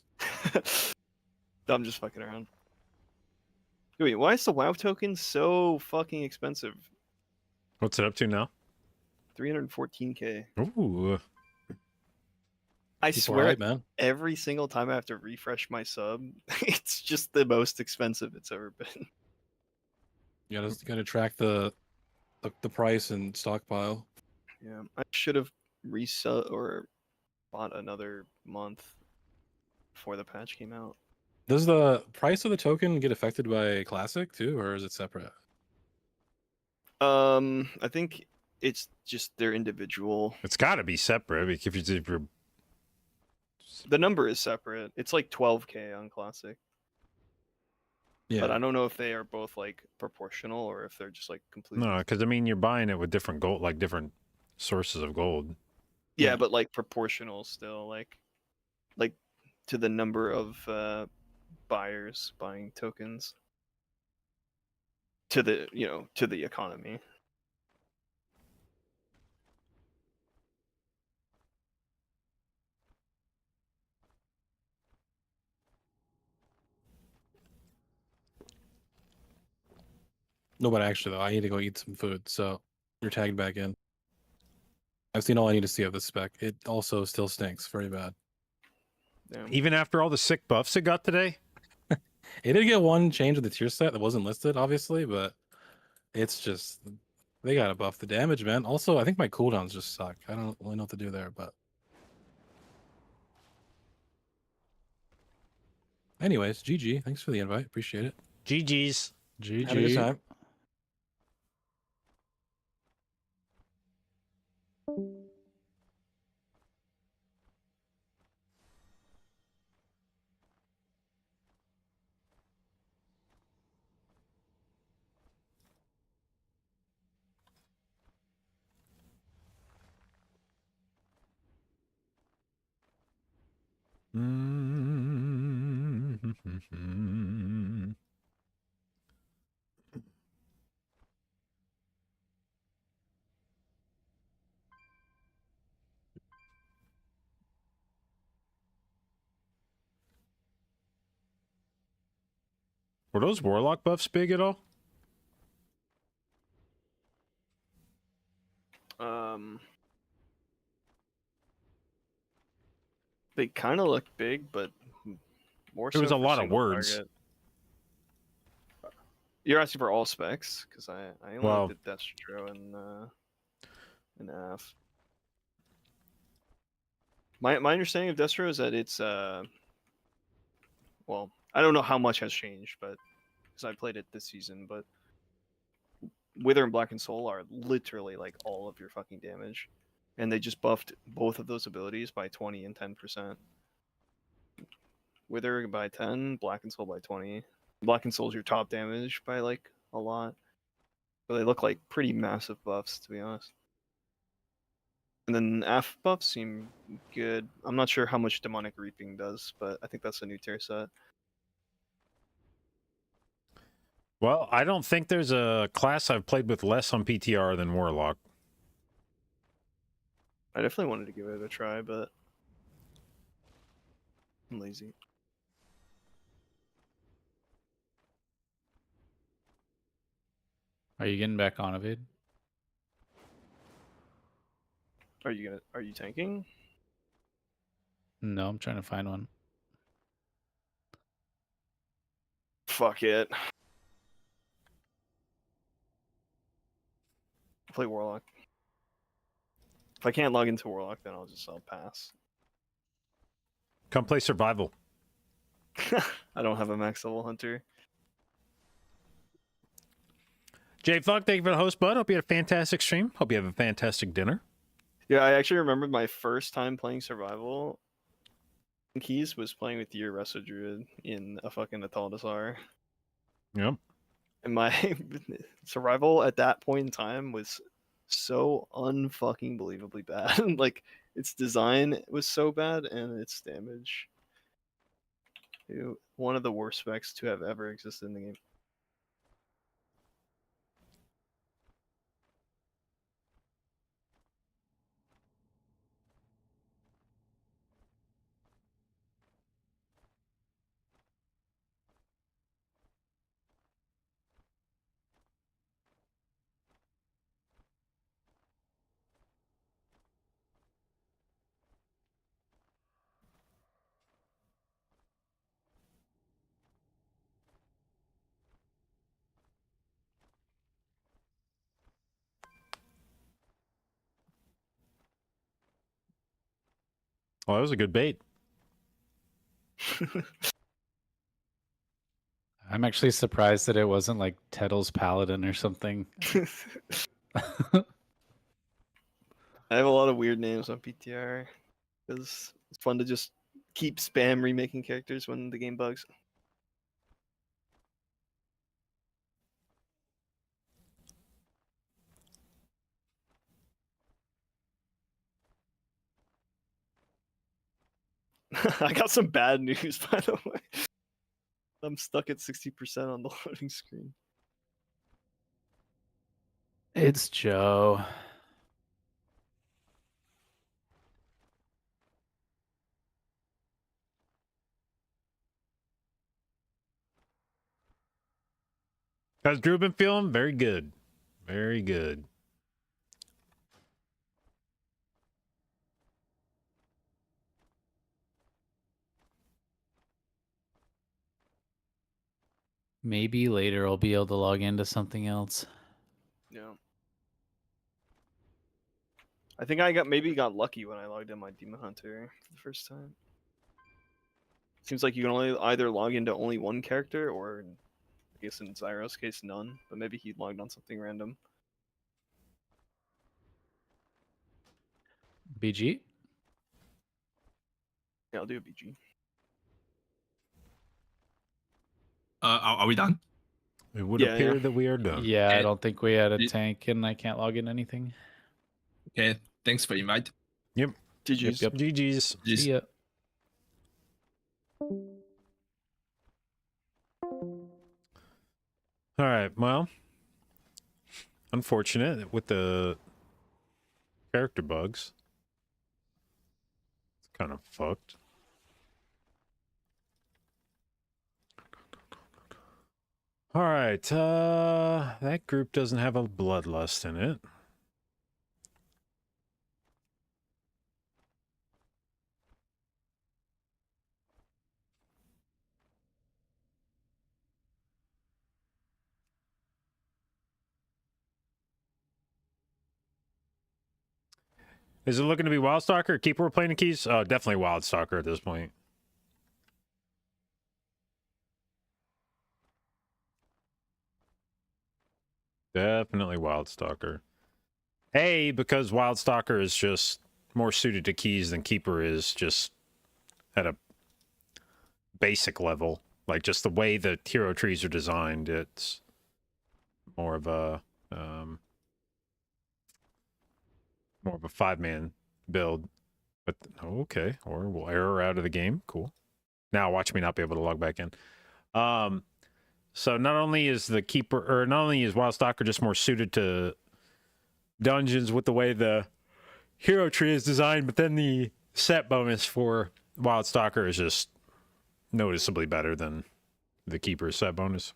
I'm just fucking around. Wait, why is the WoW token so fucking expensive? What's it up to now? 314k. Ooh. I People swear, right, man. every single time I have to refresh my sub, it's just the most expensive it's ever been. You gotta track the price and stockpile. Yeah, I should have reset or bought another month before the patch came out. Does the price of the token get affected by Classic too, or is it separate? I think it's just their individual. It's got to be separate if you're The number is separate. It's like 12k on Classic. Yeah. But I don't know if they are both like proportional or if they're just like completely. No, because I mean you're buying it with different gold, like different sources of gold. Yeah, but like proportional still, like to the number of buyers buying tokens. To the to the economy. No, but actually though, I need to go eat some food, so you're tagged back in. I've seen all I need to see of this spec. It also still stinks very bad. Damn. Even after all the sick buffs it got today? It did get one change of the tier set that wasn't listed, obviously, but it's just they gotta buff the damage, man. Also, I think my cooldowns just suck. I don't really know what to do there, but anyways, GG. Thanks for the invite. Appreciate it. GG's. GG. Have a good time. Were those warlock buffs big at all? They kind of look big, but more so There was a for lot of single words. target. You're asking for all specs because I only Well- did Destro and AF. My understanding of Destro is that it's well, I don't know how much has changed, but because I played it this season, but Wither and Black and Soul are literally like all of your fucking damage, and they just buffed both of those abilities by 20 and 10%. Wither by 10, Black and Soul by 20. Black and Soul's your top damage by like a lot, but they look like pretty massive buffs to be honest. And then AF buffs seem good. I'm not sure how much Demonic Reaping does, but I think that's a new tier set. Well, I don't think there's a class I've played with less on PTR than Warlock. I definitely wanted to give it a try, but I'm lazy. Are you getting back on Avid? Are you tanking? No, I'm trying to find one. Fuck it. Play Warlock. If I can't log into Warlock, then I'll pass. Come play Survival. I don't have a max level hunter. Jay Fuck, thank you for the host, bud. Hope you had a fantastic stream. Hope you have a fantastic dinner. Yeah, I actually remembered my first time playing Survival. Keys was playing with your Resto Druid in a fucking Ataldasar. Yep. And my Survival at that point in time was so unfucking believably bad. Like, its design was so bad, and its damage. One of the worst specs to have ever existed in the game. Well, that was a good bait. I'm actually surprised that it wasn't like Tettle's Paladin or something. I have a lot of weird names on PTR because it's fun to just keep spam remaking characters when the game bugs. I got some bad news, by the way. I'm stuck at 60% on the loading screen. It's Joe. How's Drew been feeling? Very good. Very good. Maybe later I'll be able to log into something else. Yeah. I think I maybe got lucky when I logged in my Demon Hunter for the first time. Seems like you can only either log into only one character, or I guess in Zyro's case, none. But maybe he logged on something random. BG? Yeah, I'll do a BG. Are we done? It would Yeah, appear yeah. that we are done. Yeah, I Okay. don't think we had a tank and I can't log in anything. Okay, thanks for the invite. Yep. GG's. Yep. GG's. Jeez. See ya. All right. Well, unfortunate with the character bugs. It's kind of fucked. All right. That group doesn't have a bloodlust in it. Is it looking to be Wildstalker or Keeper we're playing the keys? Oh, definitely Wildstalker at this point. Definitely Wildstalker. A, because Wildstalker is just more suited to keys than Keeper is just at a basic level. Like, just the way the hero trees are designed, it's more of a 5-man build. But, okay, or we'll error out of the game. Cool. Now watch me not be able to log back in. So not only is the Keeper, or not only is Wildstalker just more suited to dungeons with the way the hero tree is designed, but then the set bonus for Wildstalker is just noticeably better than the Keeper set bonus.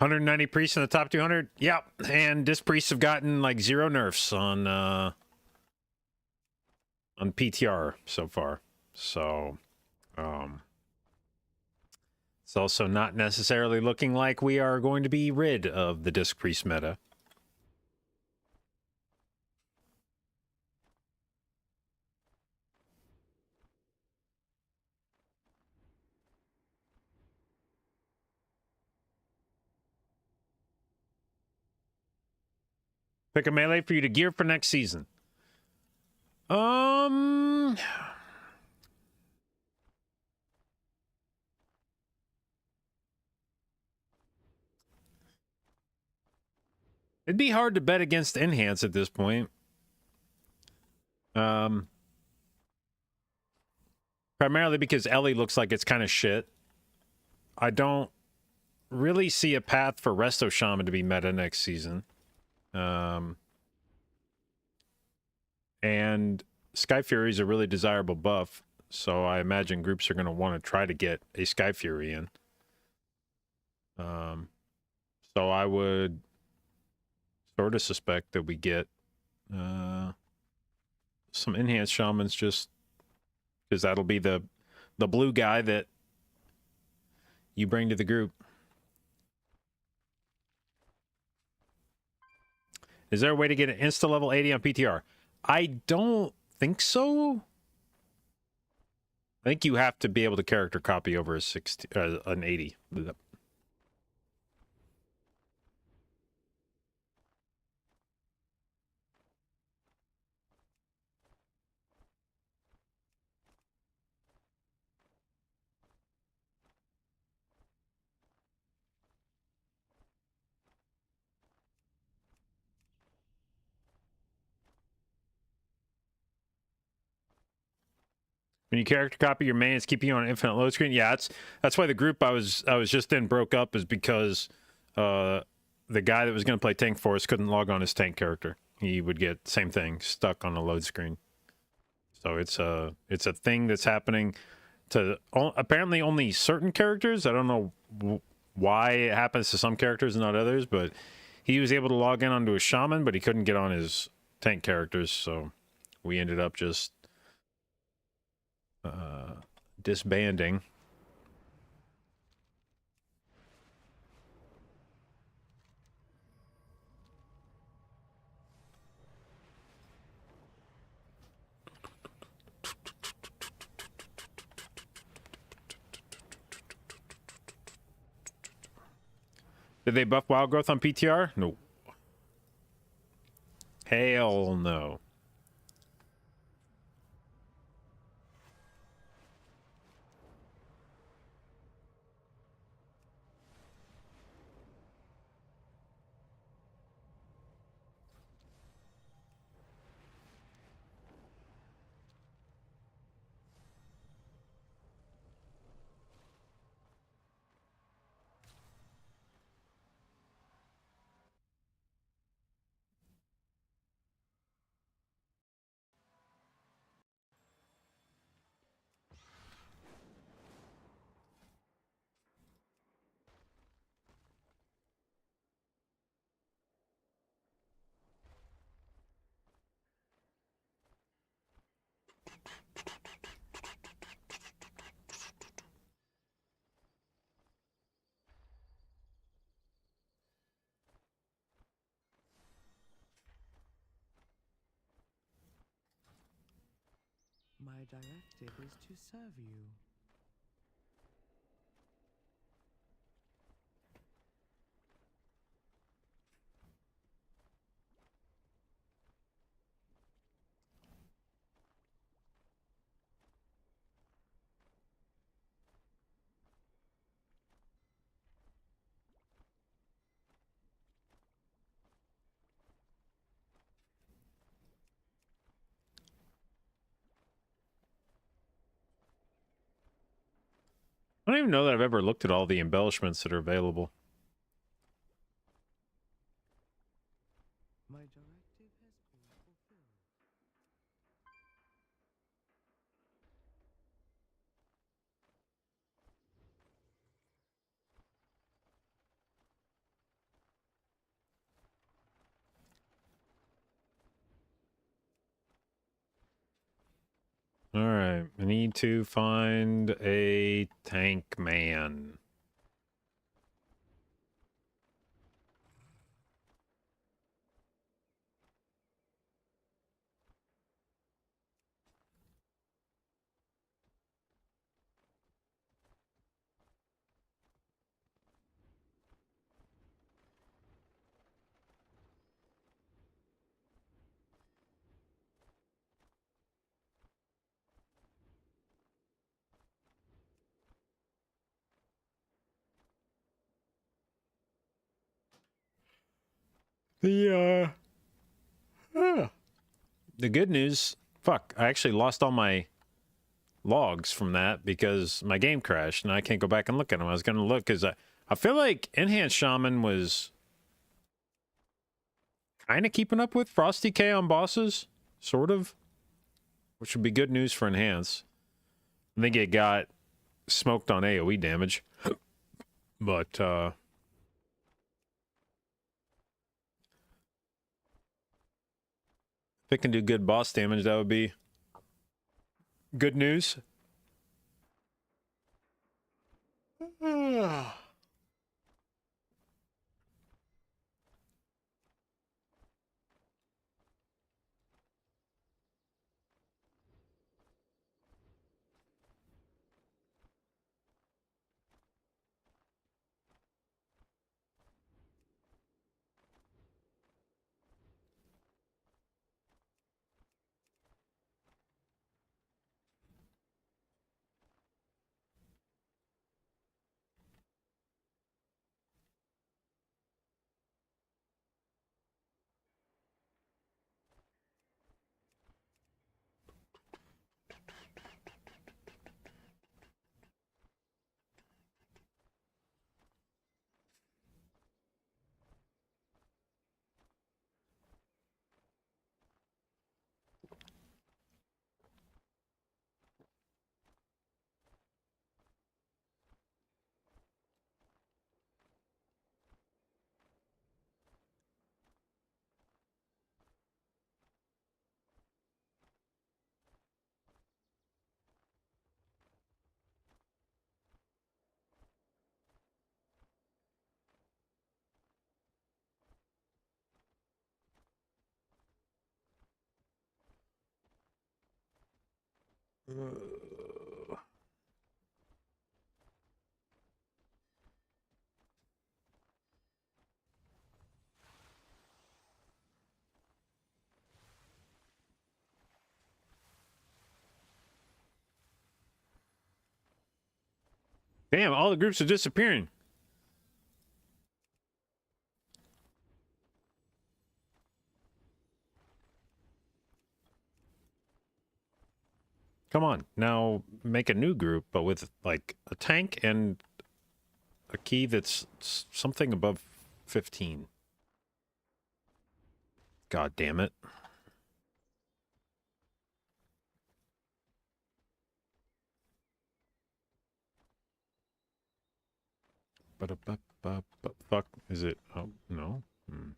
$190 priests in the top 200. Yep, and this priests have gotten like 0 nerfs on PTR so far. So, it's also not necessarily looking like we are going to be rid of the disc priest meta. Pick a melee for you to gear for next season. It'd be hard to bet against Enhance at this point. Primarily because Ellie looks like it's kind of shit. I don't really see a path for Resto Shaman to be meta next season. And Sky Fury is a really desirable buff, so I imagine groups are going to want to try to get a Sky Fury in. So I would sort of suspect that we get some enhanced shamans, just because that'll be the blue guy that you bring to the group. Is there a way to get an insta level 80 on PTR? I don't think so. I think you have to be able to character copy over an 80. When you character copy your main, it's keeping you on infinite load screen. Yeah, that's why the group I was just in broke up, is because the guy that was going to play tank for us couldn't log on his tank character. He would get same thing, stuck on the load screen. So it's a thing that's happening to apparently only certain characters. I don't know why it happens to some characters and not others, but he was able to log in onto a shaman, but he couldn't get on his tank characters. So we ended up just disbanding. Did they buff wild growth on PTR? No. Hell no. My directive is to serve you. I don't even know that I've ever looked at all the embellishments that are available. My directive has been fulfilled. All right, I need to find a tank man. The good news, fuck, I actually lost all my logs from that because my game crashed and I can't go back and look at them. I was going to look because I feel like Enhanced Shaman was kind of keeping up with Frosty K on bosses, sort of, which would be good news for Enhance. I think it got smoked on AoE damage, but if it can do good boss damage, that would be good news. Damn, all the groups are disappearing. Come on, now make a new group, but with like a tank and a key that's something above 15. God damn it. But fuck, is it? Oh, no. Hmm.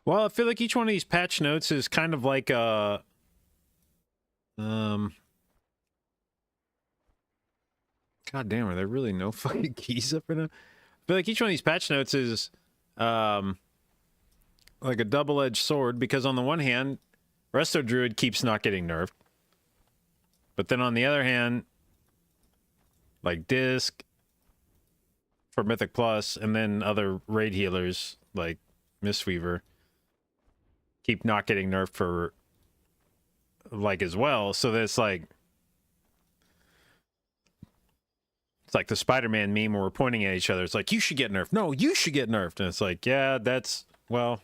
Well, I feel like each one of these patch notes is kind of like a God damn, are there really no fucking keys up right now? I feel like each one of these patch notes is like a double-edged sword, because on the one hand, Resto Druid keeps not getting nerfed. But then on the other hand, like Disc for Mythic Plus, and then other raid healers like Mistweaver keep not getting nerfed for like as well. So that's like, it's like the Spider-Man meme where we're pointing at each other. It's like, you should get nerfed. No, you should get nerfed. And it's like, yeah, that's, well,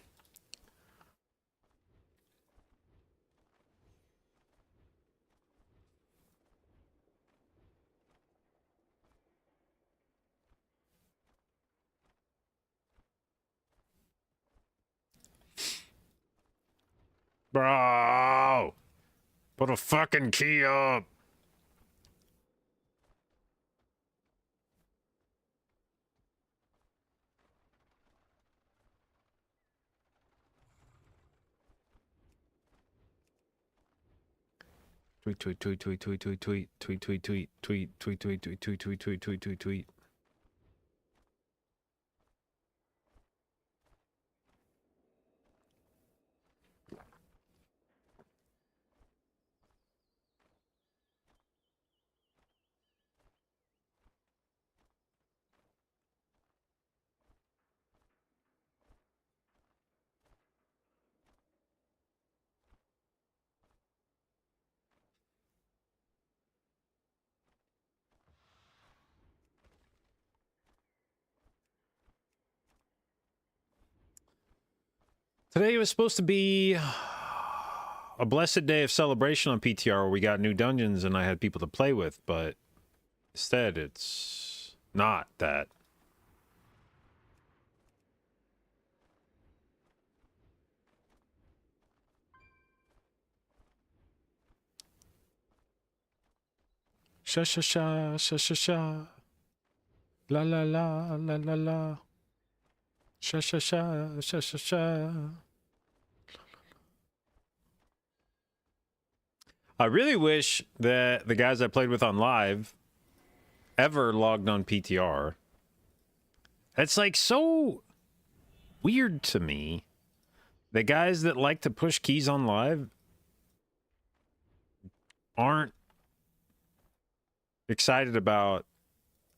bro, put a fucking key up. Tweet, tweet, tweet, tweet, tweet, tweet, tweet, tweet, tweet, tweet, tweet, tweet, tweet, tweet, tweet, tweet, tweet, tweet, tweet, tweet. Today was supposed to be a blessed day of celebration on PTR where we got new dungeons and I had people to play with, but instead it's not that. Sha sha sha sha sha sha. La la la la la la. Sha sha sha sha sha sha. I really wish that the guys I played with on live ever logged on PTR. It's like so weird to me. The guys that like to push keys on live aren't excited about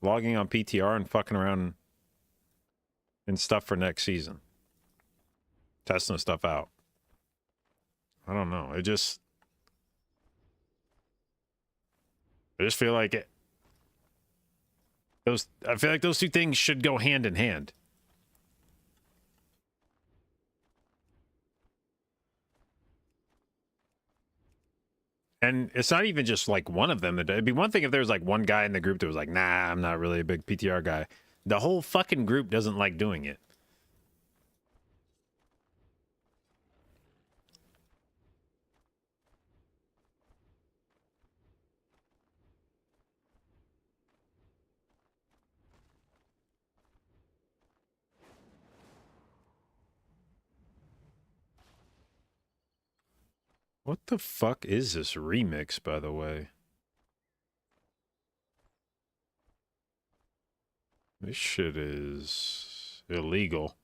logging on PTR and fucking around and stuff for next season. Testing stuff out. I don't know. I just feel like it. I feel like those two things should go hand in hand. And it's not even just like one of them. It'd be one thing if there was like one guy in the group that was like, nah, I'm not really a big PTR guy. The whole fucking group doesn't like doing it. What the fuck is this remix, by the way? This shit is illegal.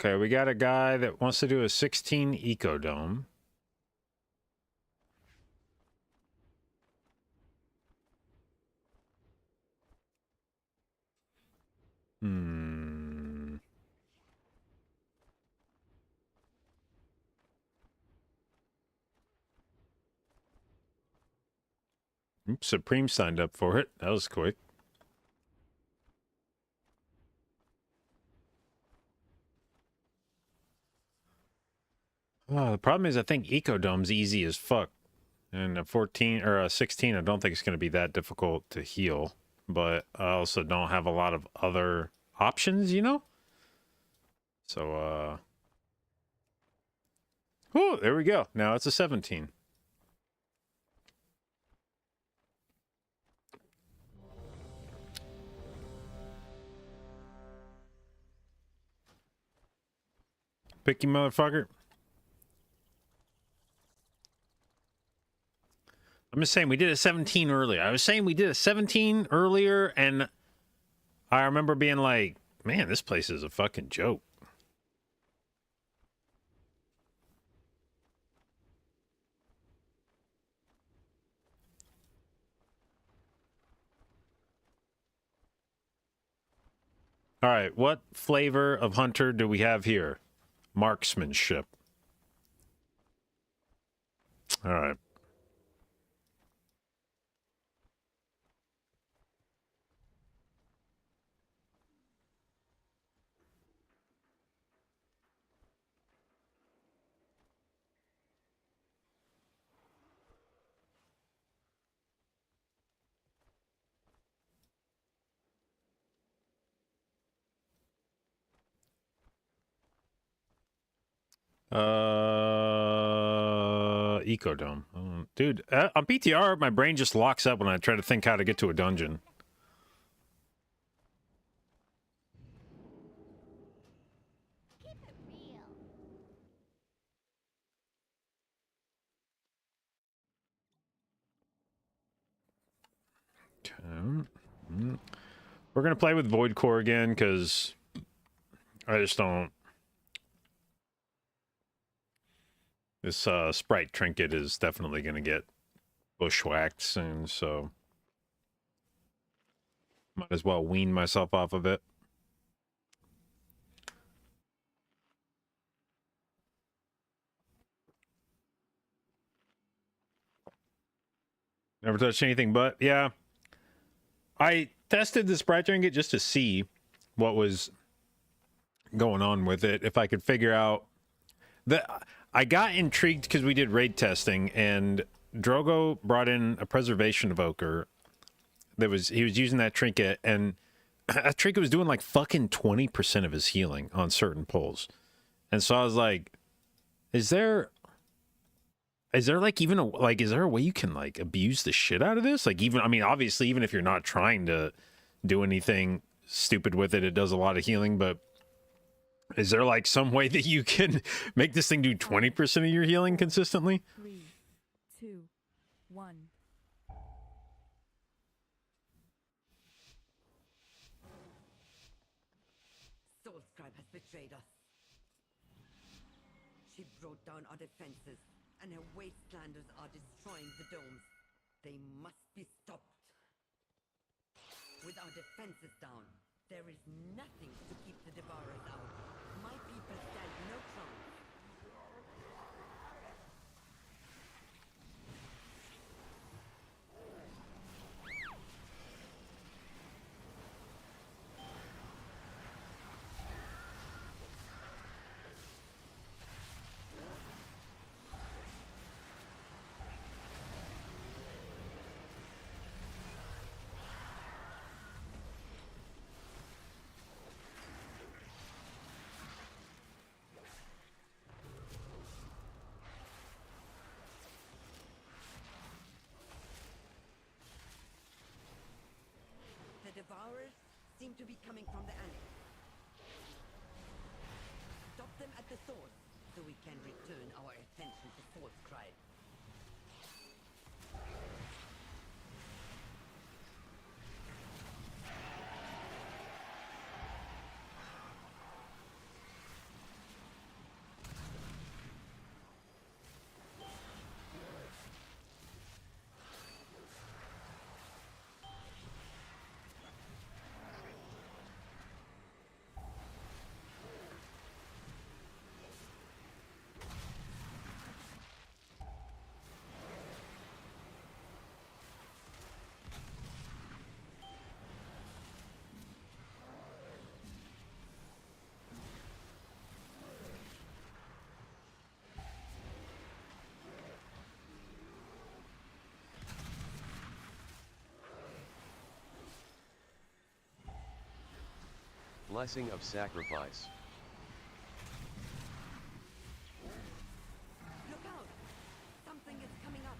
Okay, we got a guy that wants to do a 16 Ecodome. Hmm. Oops, Supreme signed up for it. That was quick. The problem is I think Ecodome's easy as fuck. And a 14 or a 16, I don't think it's going to be that difficult to heal. But I also don't have a lot of other options, you know? So, oh, there we go. Now it's a 17. Picky motherfucker. I'm just saying we did a 17 earlier. I was saying we did a 17 earlier, and I remember being like, man, this place is a fucking joke. All right, what flavor of hunter do we have here? Marksmanship. All right. Ecodome. Dude, on PTR, my brain just locks up when I try to think how to get to a dungeon. We're going to play with Void Core again, because I just don't... This Sprite Trinket is definitely going to get bushwhacked soon, so... Might as well wean myself off of it. Never touched anything but, yeah. I tested the Sprite Trinket just to see what was going on with it. If I could figure out... I got intrigued because we did raid testing, and Drogo brought in a Preservation Evoker. He was using that trinket, and Trinket was doing like fucking 20% of his healing on certain pulls. And so I was like, is there like even a, like, is there a way you can like abuse the shit out of this? Like, even, I mean, obviously, even if you're not trying to do anything stupid with it, it does a lot of healing, but is there like some way that you can make this thing do 20% of your healing consistently? 3, 2, 1. Soulscribe has betrayed us. She brought down our defenses, and her wastelanders are destroying the domes. They must be stopped. With our defenses down, there is nothing to keep the Devourers out. My people stand no chance. The Devourers seem to be coming from the annex. Stop them at the source, so we can return our attention to Soulscribe. Blessing of sacrifice. Look out! Something is coming up.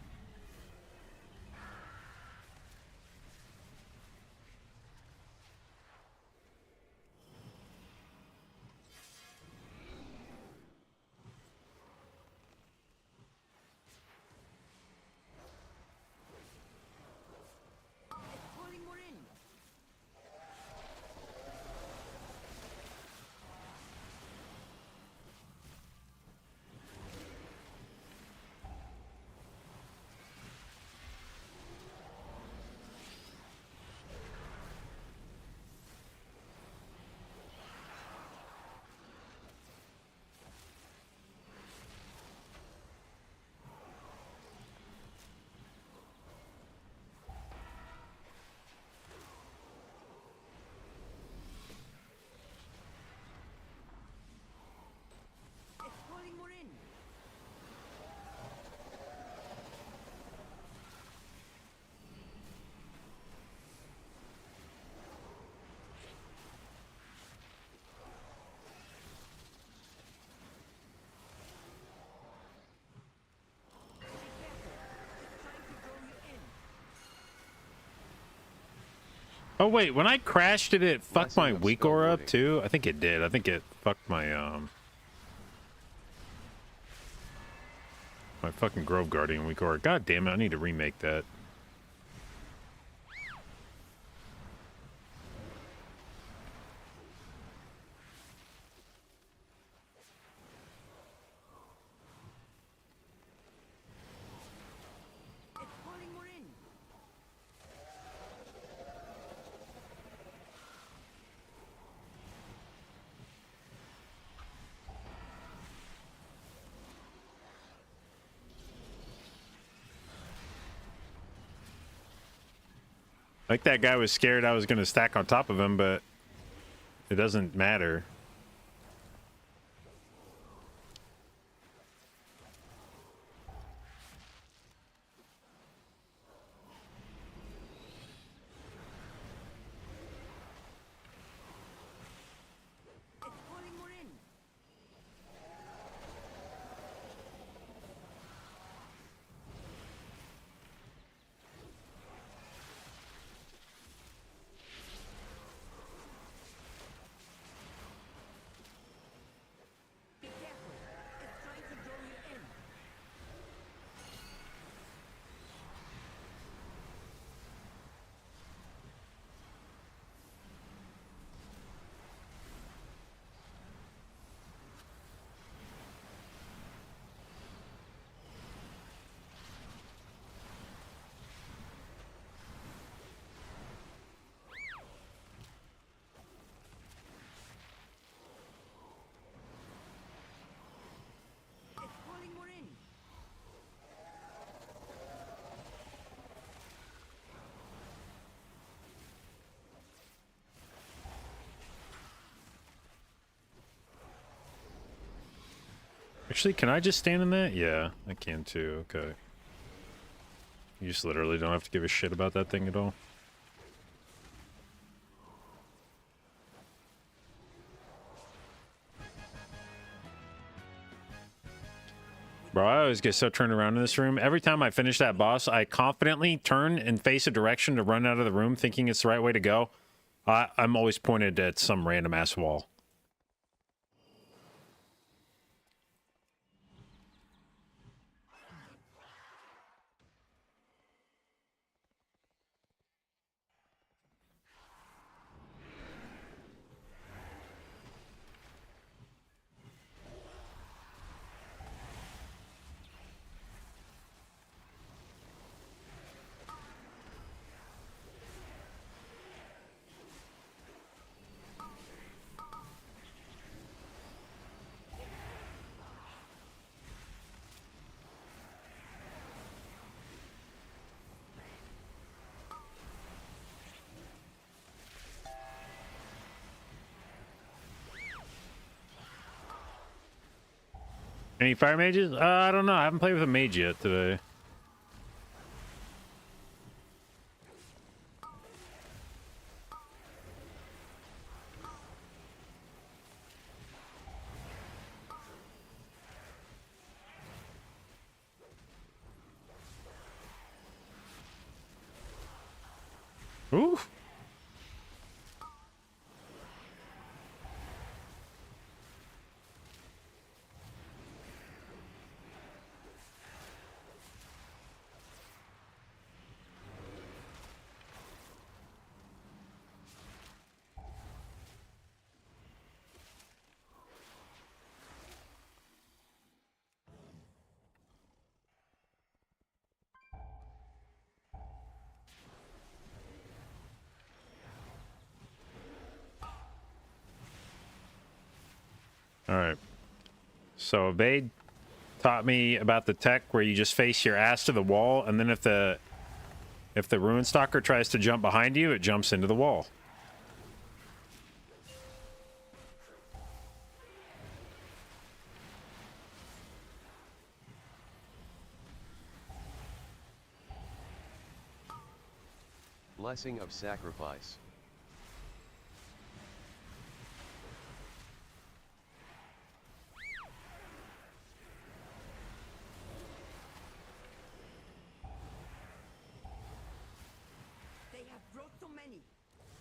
It's calling more in. It's calling more in. Be careful. It's trying to draw you in. Oh wait, when I crashed, did it fuck Blessing my of weak aura up spellboarding. too? I think it did. I think it fucked my my fucking Grove Guardian weak aura. God damn it, I need to remake that. It's calling more in. Like that guy was scared I was gonna stack on top of him, but it doesn't matter. Actually, can I just stand in that? Yeah, I can too. Okay. You just literally don't have to give a shit about that thing at all. Bro, I always get so turned around in this room. Every time I finish that boss, I confidently turn and face a direction to run out of the room thinking it's the right way to go. I'm always pointed at some random ass wall. Any fire mages? I don't know. I haven't played with a mage yet today. Ooh. All right. So they taught me about the tech where you just face your ass to the wall, and then if the ruin stalker tries to jump behind you, it jumps into the wall. Blessing of sacrifice. They have brought so many.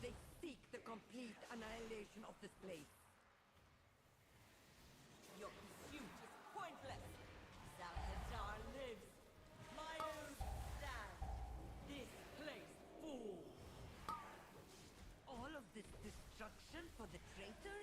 They seek the complete annihilation of this place. Your pursuit is pointless. Zalhazar lives. Lions stand. This place falls. All of this destruction for the traitor?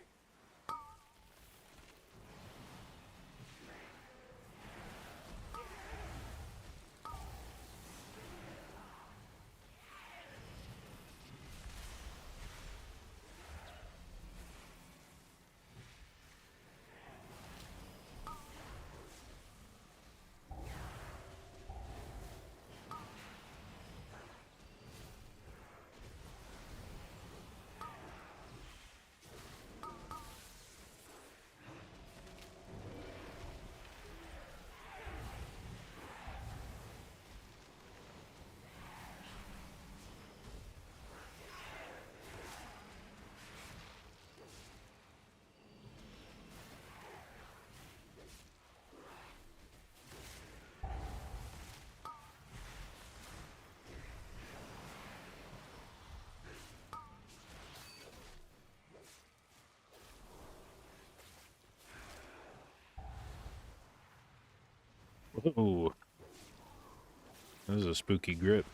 Ooh. This is a spooky grip.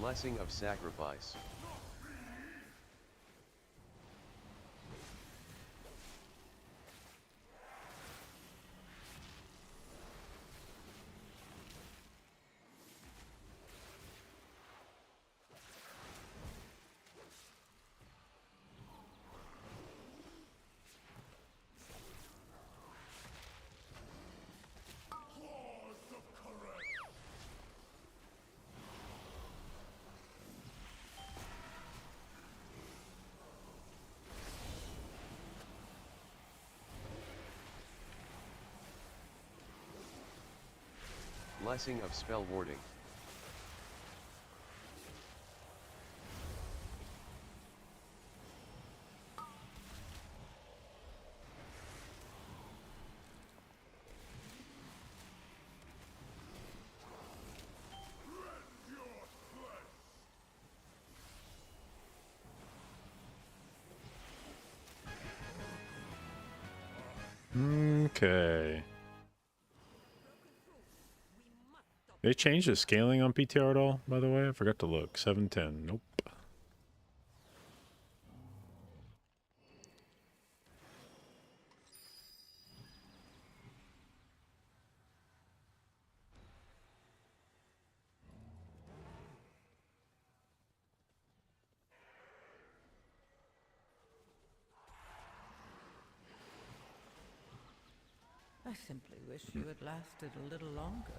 Blessing of Sacrifice. Blessing of Spell Warding. Okay. They changed the scaling on PTR at all, by the way? I forgot to look. 710. Nope. I simply wish you had lasted a little longer.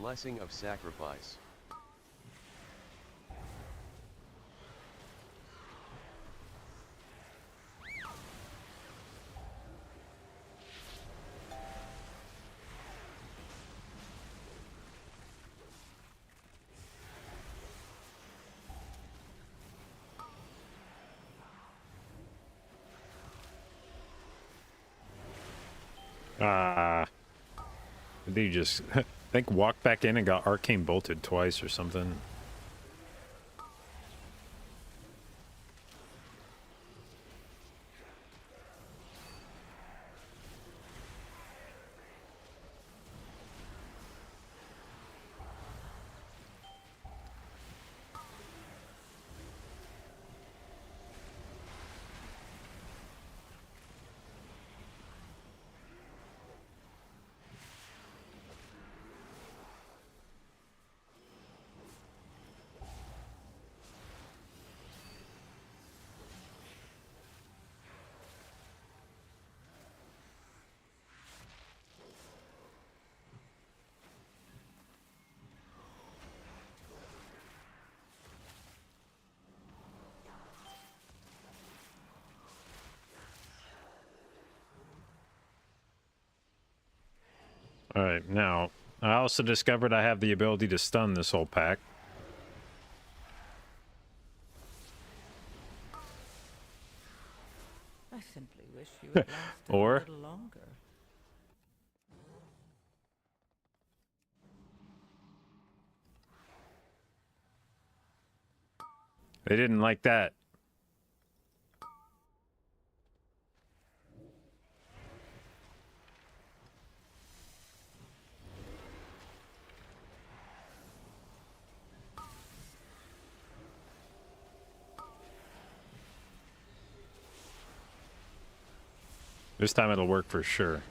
Blessing of Sacrifice. Ah. Did he just, I think, walk back in and got arcane bolted twice or something? Alright, now, I also discovered I have the ability to stun this whole pack. I simply wish you had lasted Or- a little longer. They didn't like that. This time it'll work for sure.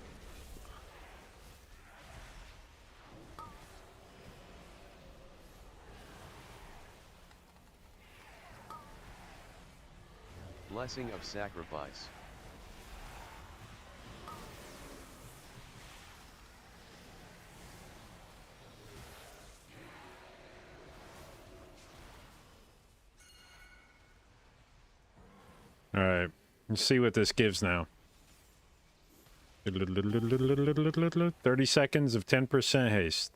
Blessing of Sacrifice. Alright, let's see what this gives now. 30 seconds of 10% haste.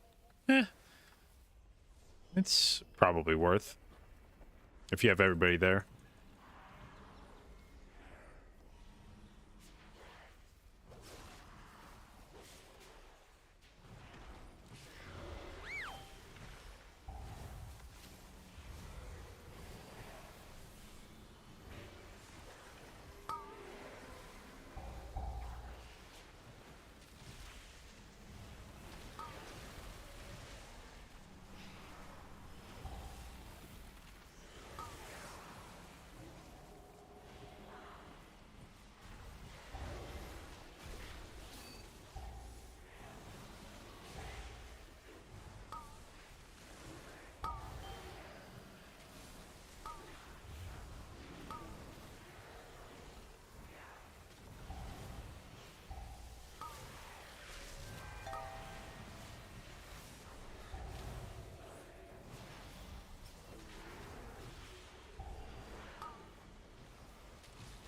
It's probably worth. If you have everybody there.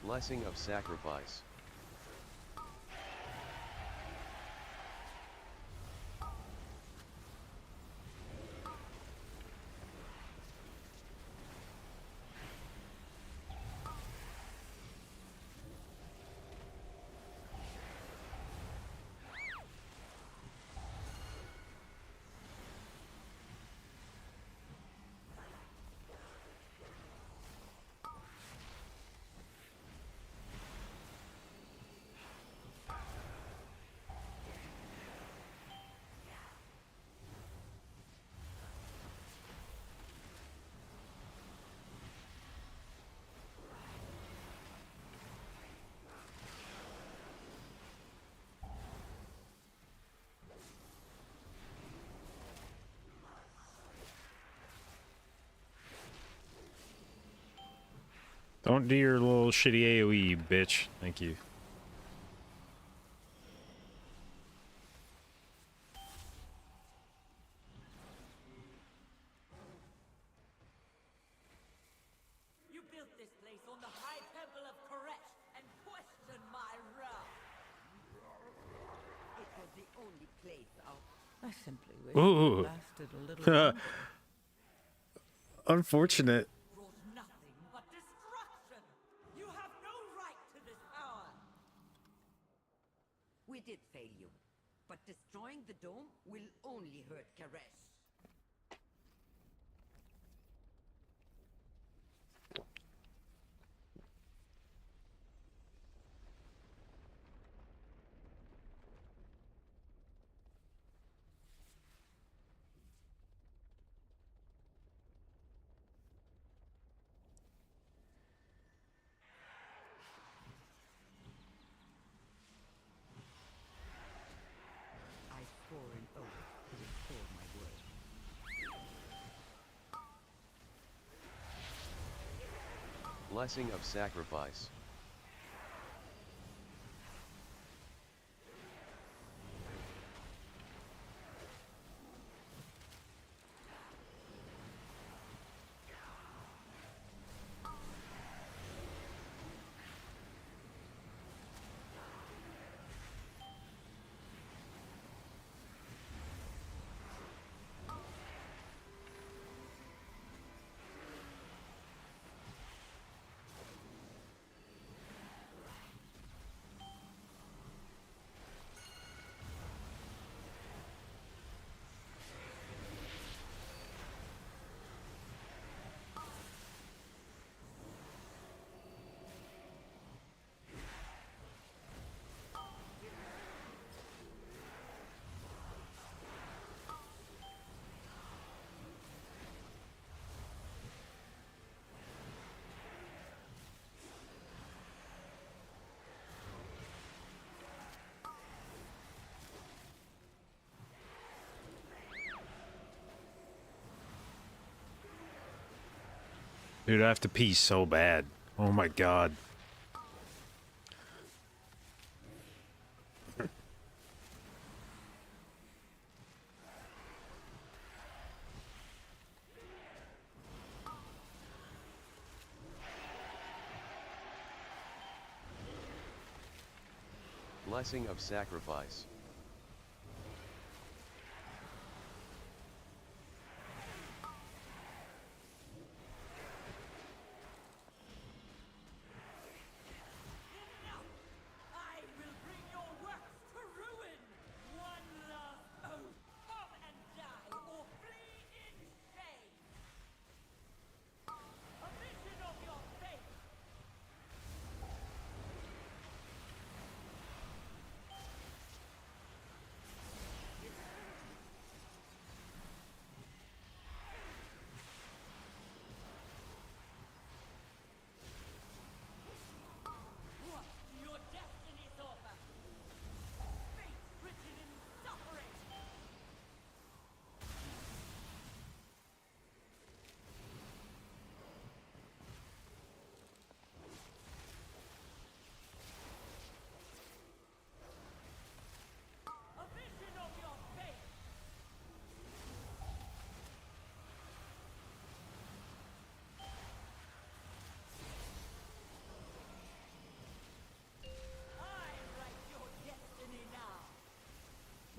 Blessing of sacrifice. Don't do your little shitty AoE, bitch. Thank you. You built this place on the high temple of Koresh and questioned my wrath. It was the only place out. I simply wish it Ooh. lasted a little longer. Unfortunate. Brought nothing but destruction. You have no right to this power. We did fail you, but destroying the dome will only hurt Koresh. I swore an oath to restore my word. Blessing of sacrifice. Dude, I have to pee so bad. Oh my god. Blessing of sacrifice. I will bring your works to ruin! One last oath! Come and die or flee in shame! A vision of your fate!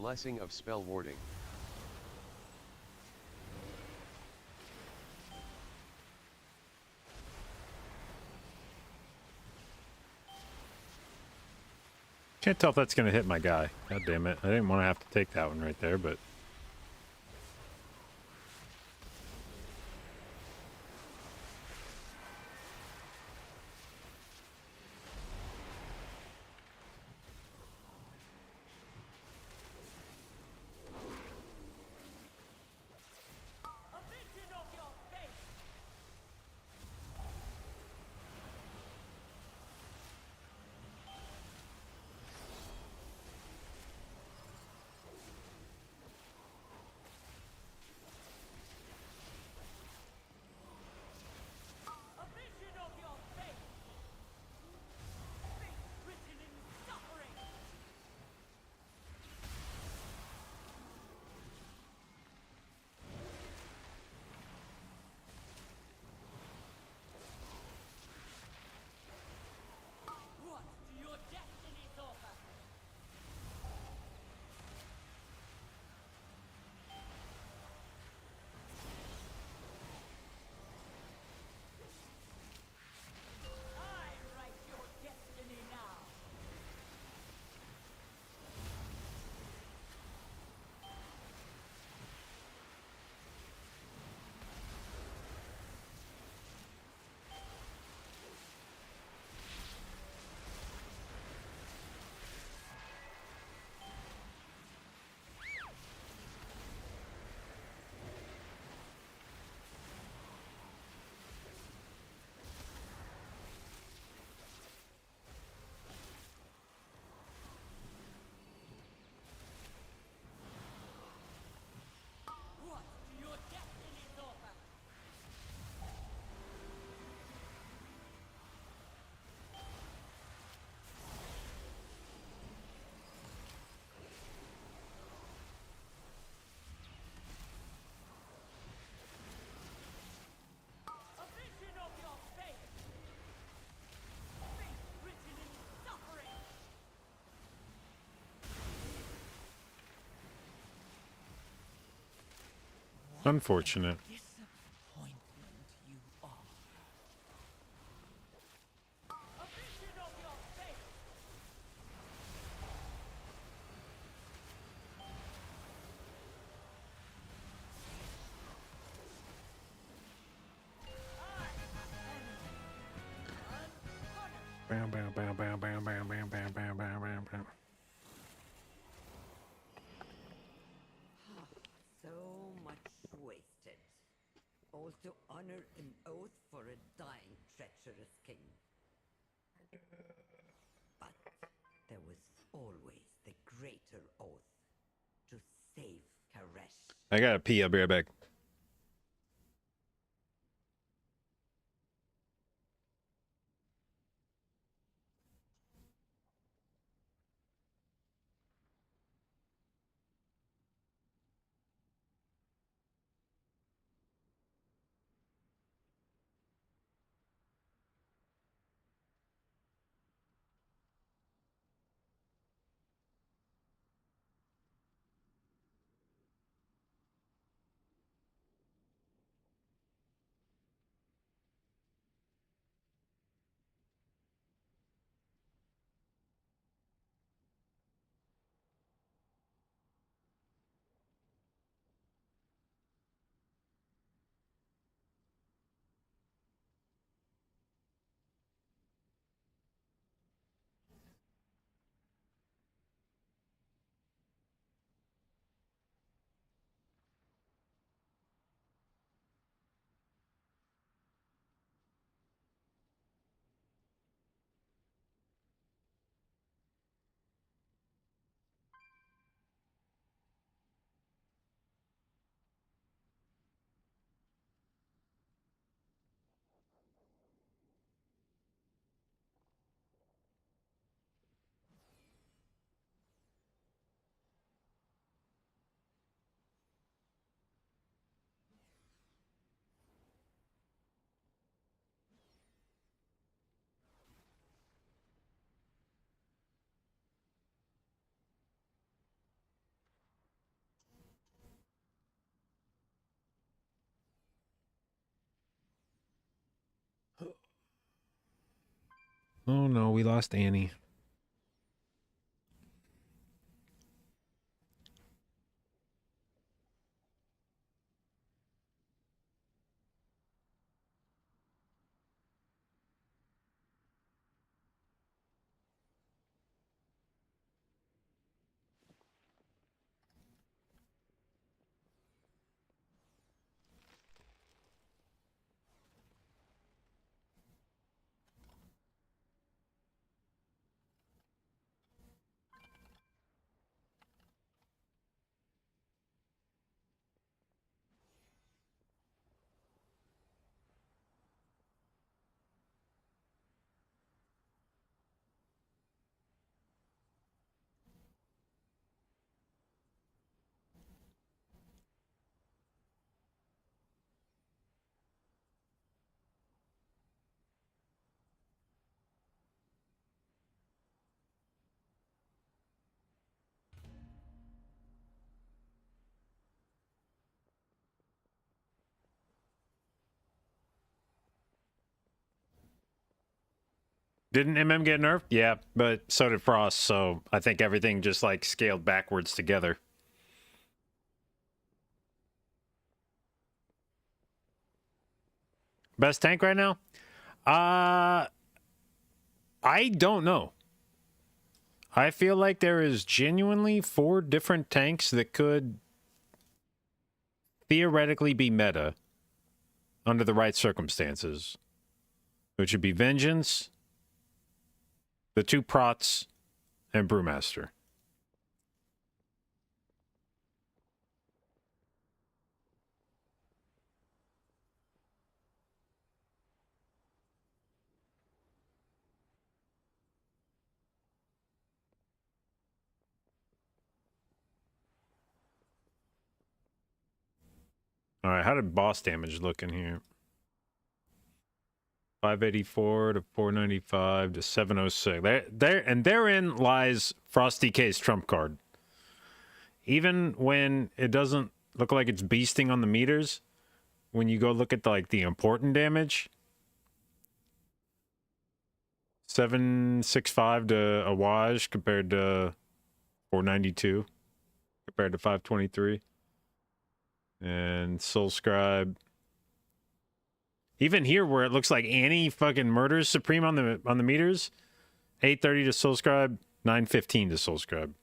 Blessing of spell warding. Can't tell if that's going to hit my guy. God damn it. I didn't want to have to take that one right there, but... A vision of your face! A vision of your face! Fate written in suffering! What do your destinies offer? I write your destiny now. What do your destinies offer? A vision of your fate! Fate written in suffering! Unfortunate. Disappointment you are. A vision of your fate! Bam, bam, bam, bam, bam, bam, bam, bam, bam, bam, bam, bam. So much wasted. All to honor an oath for a dying, treacherous king. But there was always the greater oath to save Karesh. I gotta pee. I'll be right back. Oh no, we lost Annie. Didn't MM get nerfed? Yeah, but so did Frost, so I think everything just like scaled backwards together. Best tank right now? I don't know. I feel like there is genuinely 4 different tanks that could theoretically be meta under the right circumstances, which would be Vengeance, the 2 Prots, and Brewmaster. All right, how did boss damage look in here? 584 to 495 to 706. Therein lies Frosty K's trump card. Even when it doesn't look like it's beasting on the meters, when you go look at the important damage, 765 to Awaj compared to 492 compared to 523. And Soul Scribe. Even here where it looks like Annie fucking murders Supreme on the meters, 830 to Soul Scribe, 915 to Soul Scribe.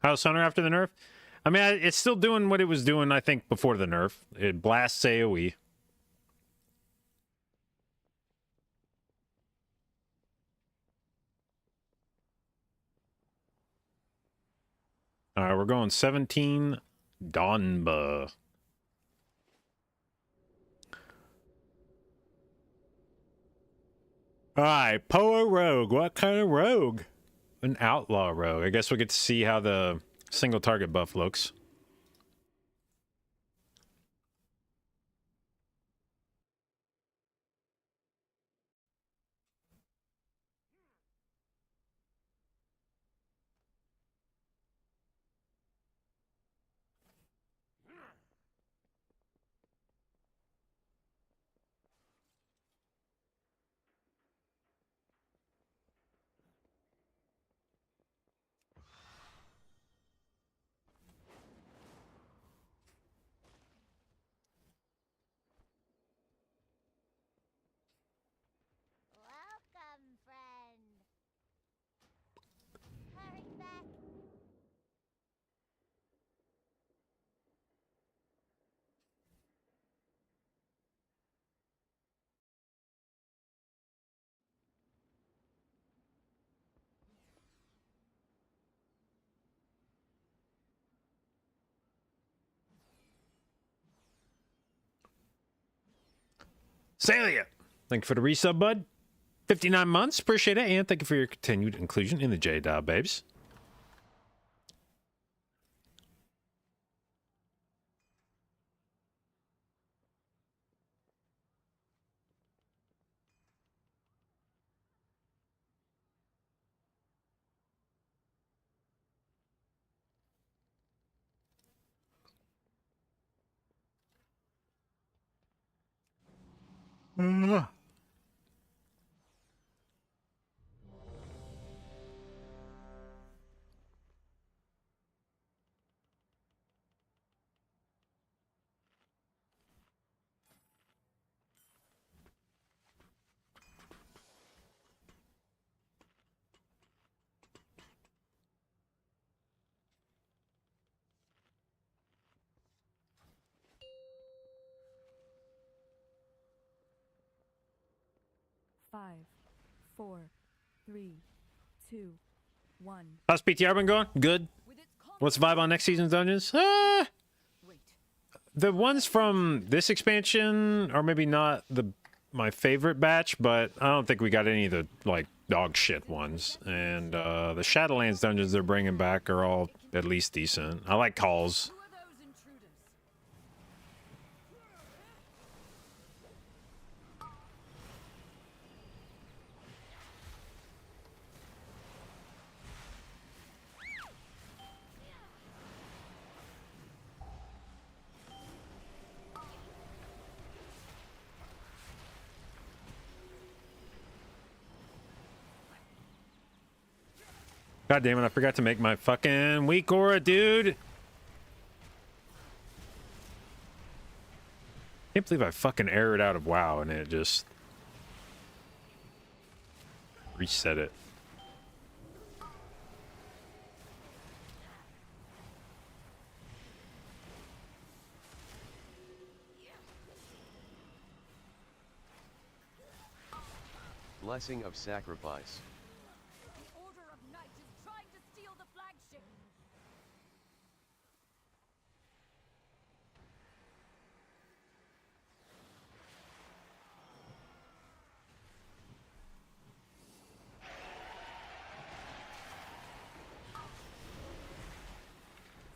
How's Hunter after the nerf? I mean, it's still doing what it was doing, I think, before the nerf. It blasts AoE. All right, we're going 17 Donba. All right, Poa Rogue. What kind of rogue? An outlaw rogue. I guess we'll get to see how the single target buff looks. Welcome, friend. Hurry back. Salia, thank you for the resub, bud. 59 months, appreciate it, and thank you for your continued inclusion in the J-Dial, babes. 5, 4, 3, 2, 1. How's PTR been going? Good. What's the vibe on next season's dungeons? The ones from this expansion are maybe not my favorite batch, but I don't think we got any of the like dog shit ones. And the Shadowlands dungeons they're bringing back are all at least decent. I like calls. God damn it, I forgot to make my fucking weak aura, dude. Can't believe I fucking errored out of WoW and it just reset it. Blessing of Sacrifice. The Order of Night is trying to steal the flagship.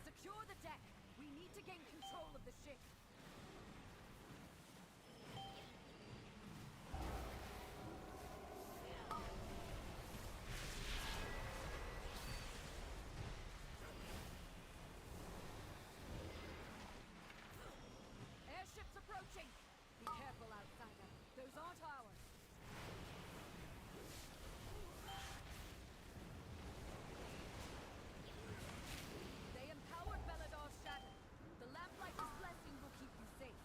Secure the deck. We need to gain control of the ship. Airships approaching. Be careful, outsider. Those aren't ours. They empowered Belador's shadow. The Lamplighter's blessing will keep you safe.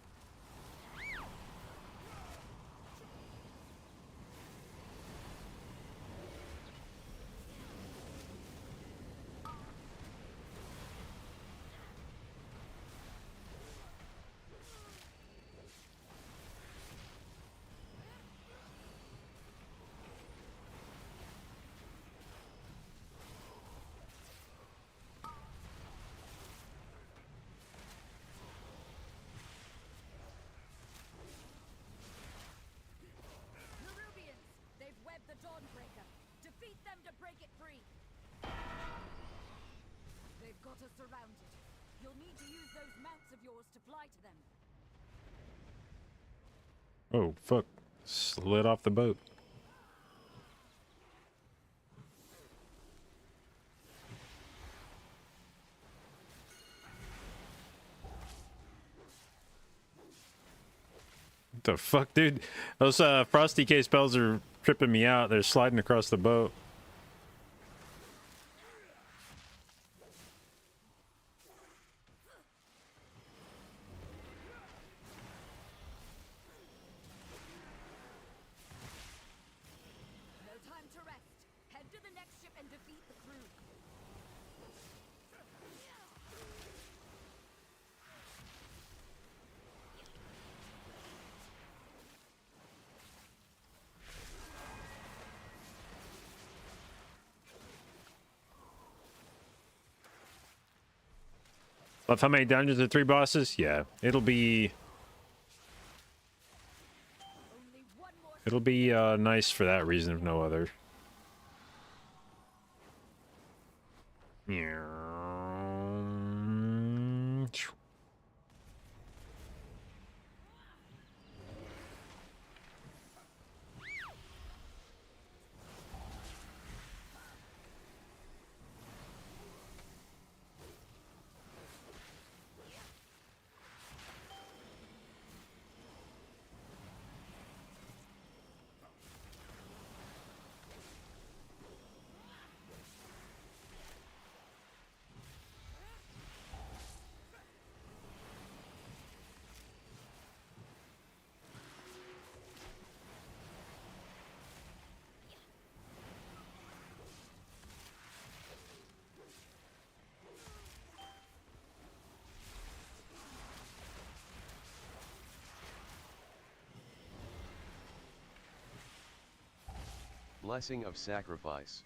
Nerubians! They've webbed the Dawnbreaker. Defeat them to break it free. They've got us surrounded. You'll need to use those mounts of yours to fly to them. Oh, fuck. Slid off the boat. What the fuck, dude? Those Frosty K spells are tripping me out. They're sliding across the boat. No time to rest. Head to the next ship and defeat the crew. Love how many dungeons and 3 bosses? Yeah, it'll be nice for that reason, if no other. Yeah. Blessing of Sacrifice.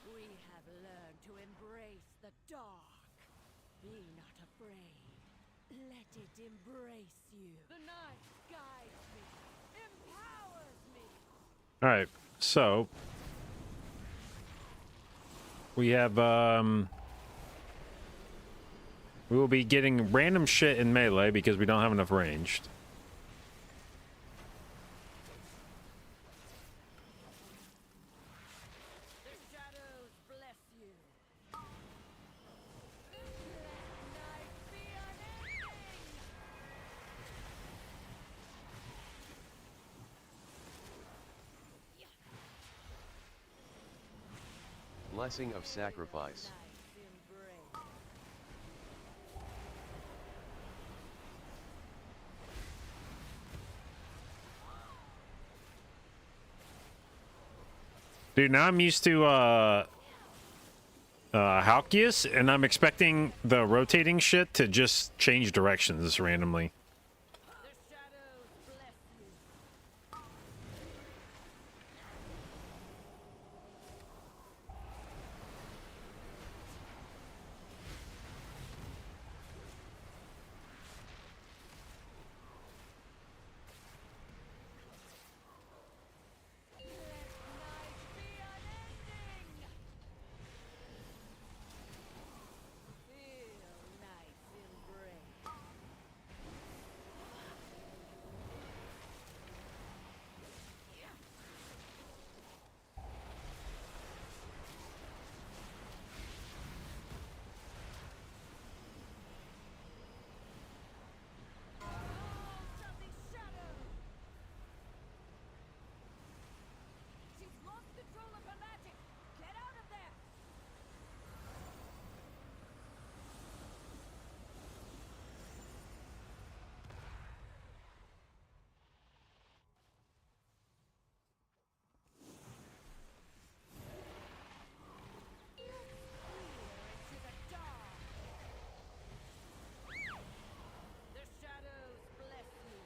We have learned to embrace the dark. Be not afraid. Let it embrace you. The night guides me, empowers me. All right, so we have we will be getting random shit in melee because we don't have enough ranged. The shadows bless you. Let night be unending. Blessing of Sacrifice. Dude, now I'm used to Halkias, and I'm expecting the rotating shit to just change directions randomly. She's lost control of her magic. Get out of there. The shadows bless you.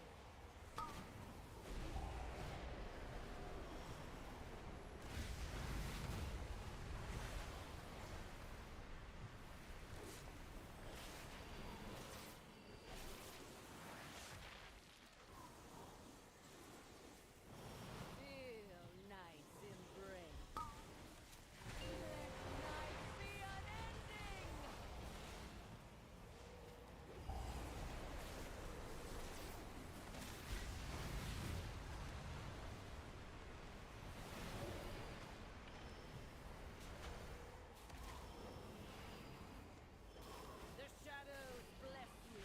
Feel night's embrace. Let night be unending. The shadows bless you.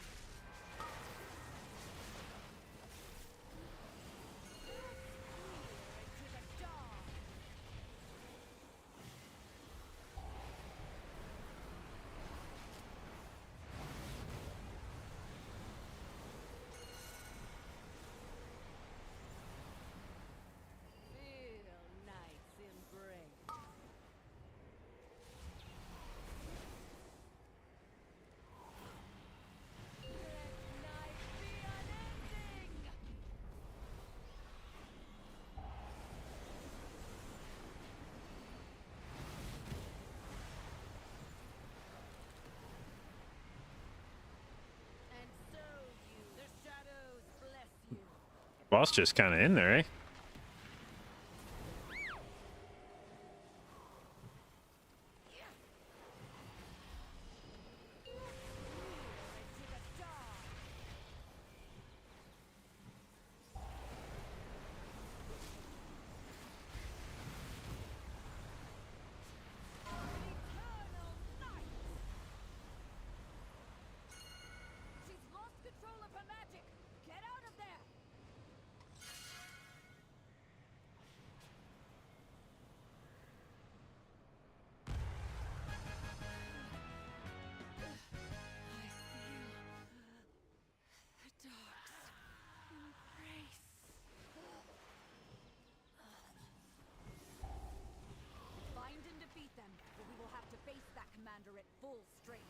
Into the dark. Feel night's embrace. Let night be unending. And so you, the shadows bless you. Boss just kind of in there, eh? Into the dark. Eternal night. She's lost control of her magic. Get out of there. commander at full strength.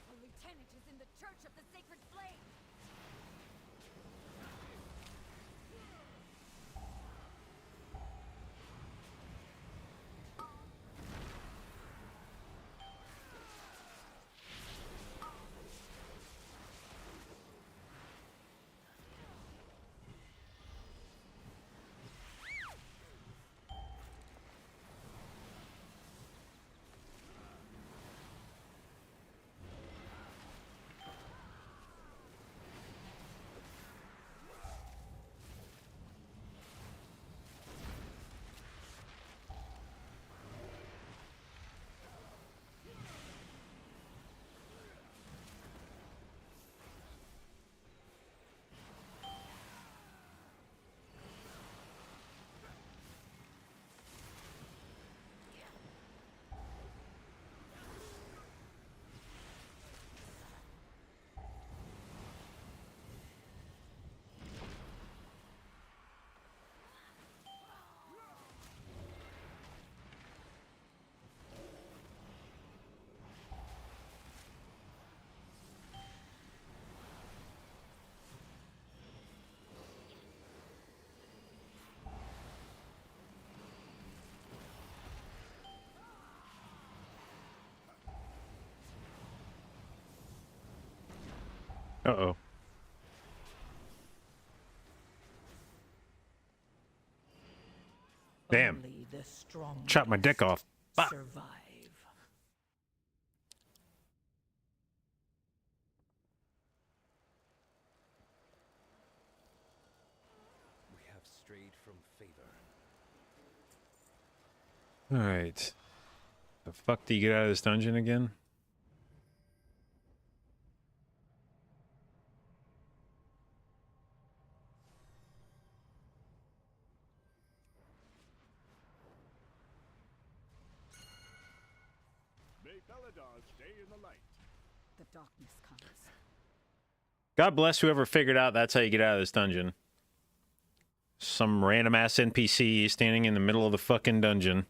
A lieutenant is in the Church of the Sacred Flame. Uh-oh. Damn. Only the strong Chop my dick off. Fuck. survive. We have strayed from favor. Alright. The fuck do you get out of this dungeon again? May Belladar stay in the light. The darkness comes. God bless whoever figured out that's how you get out of this dungeon. Some random ass NPC standing in the middle of the fucking dungeon.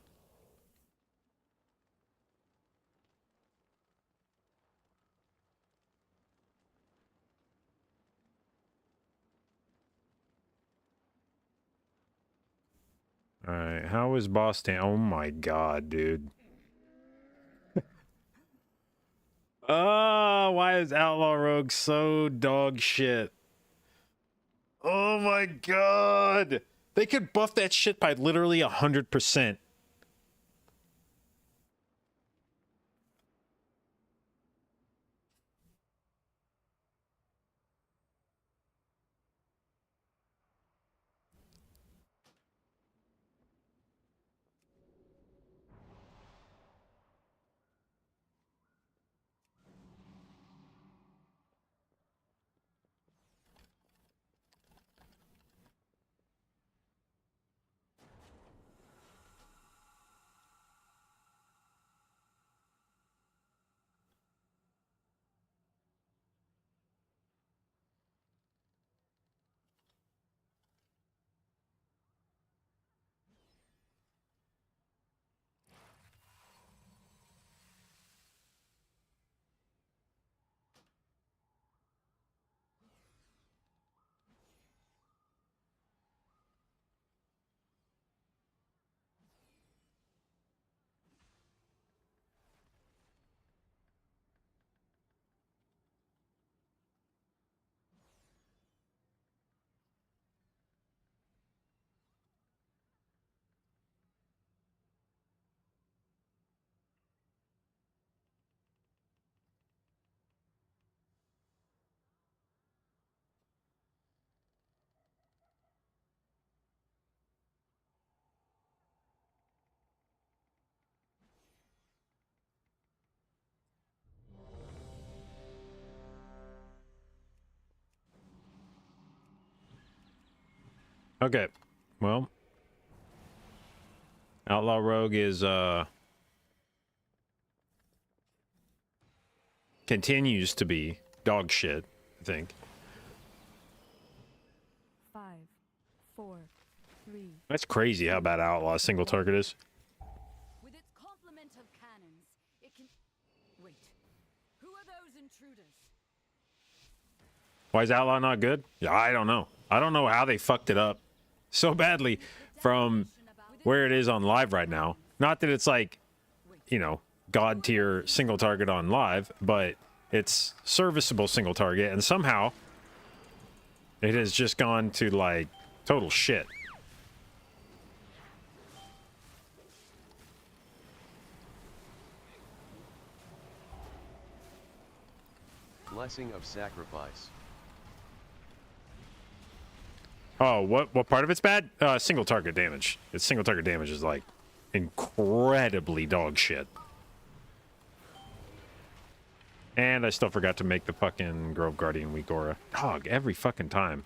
Alright, how is Boston? Oh my god, dude. Oh, why is Outlaw Rogue so dog shit? Oh my god! They could buff that shit by literally 100%. Okay, well. Outlaw Rogue is continues to be dog shit, I think. 5, 4, 3. That's crazy how bad Outlaw single target is. With its complement of cannons, it can... Wait. Who are those intruders? Why is Outlaw not good? Yeah, I don't know. I don't know how they fucked it up so badly from where it is on live right now. Not that it's like, you know, god tier single target on live, but it's serviceable single target, and somehow it has just gone to like total shit. Blessing of Sacrifice. Oh, what part of it's bad? Single target damage. Its single target damage is like incredibly dog shit. And I still forgot to make the fucking Grove Guardian weak aura. Dog, every fucking time.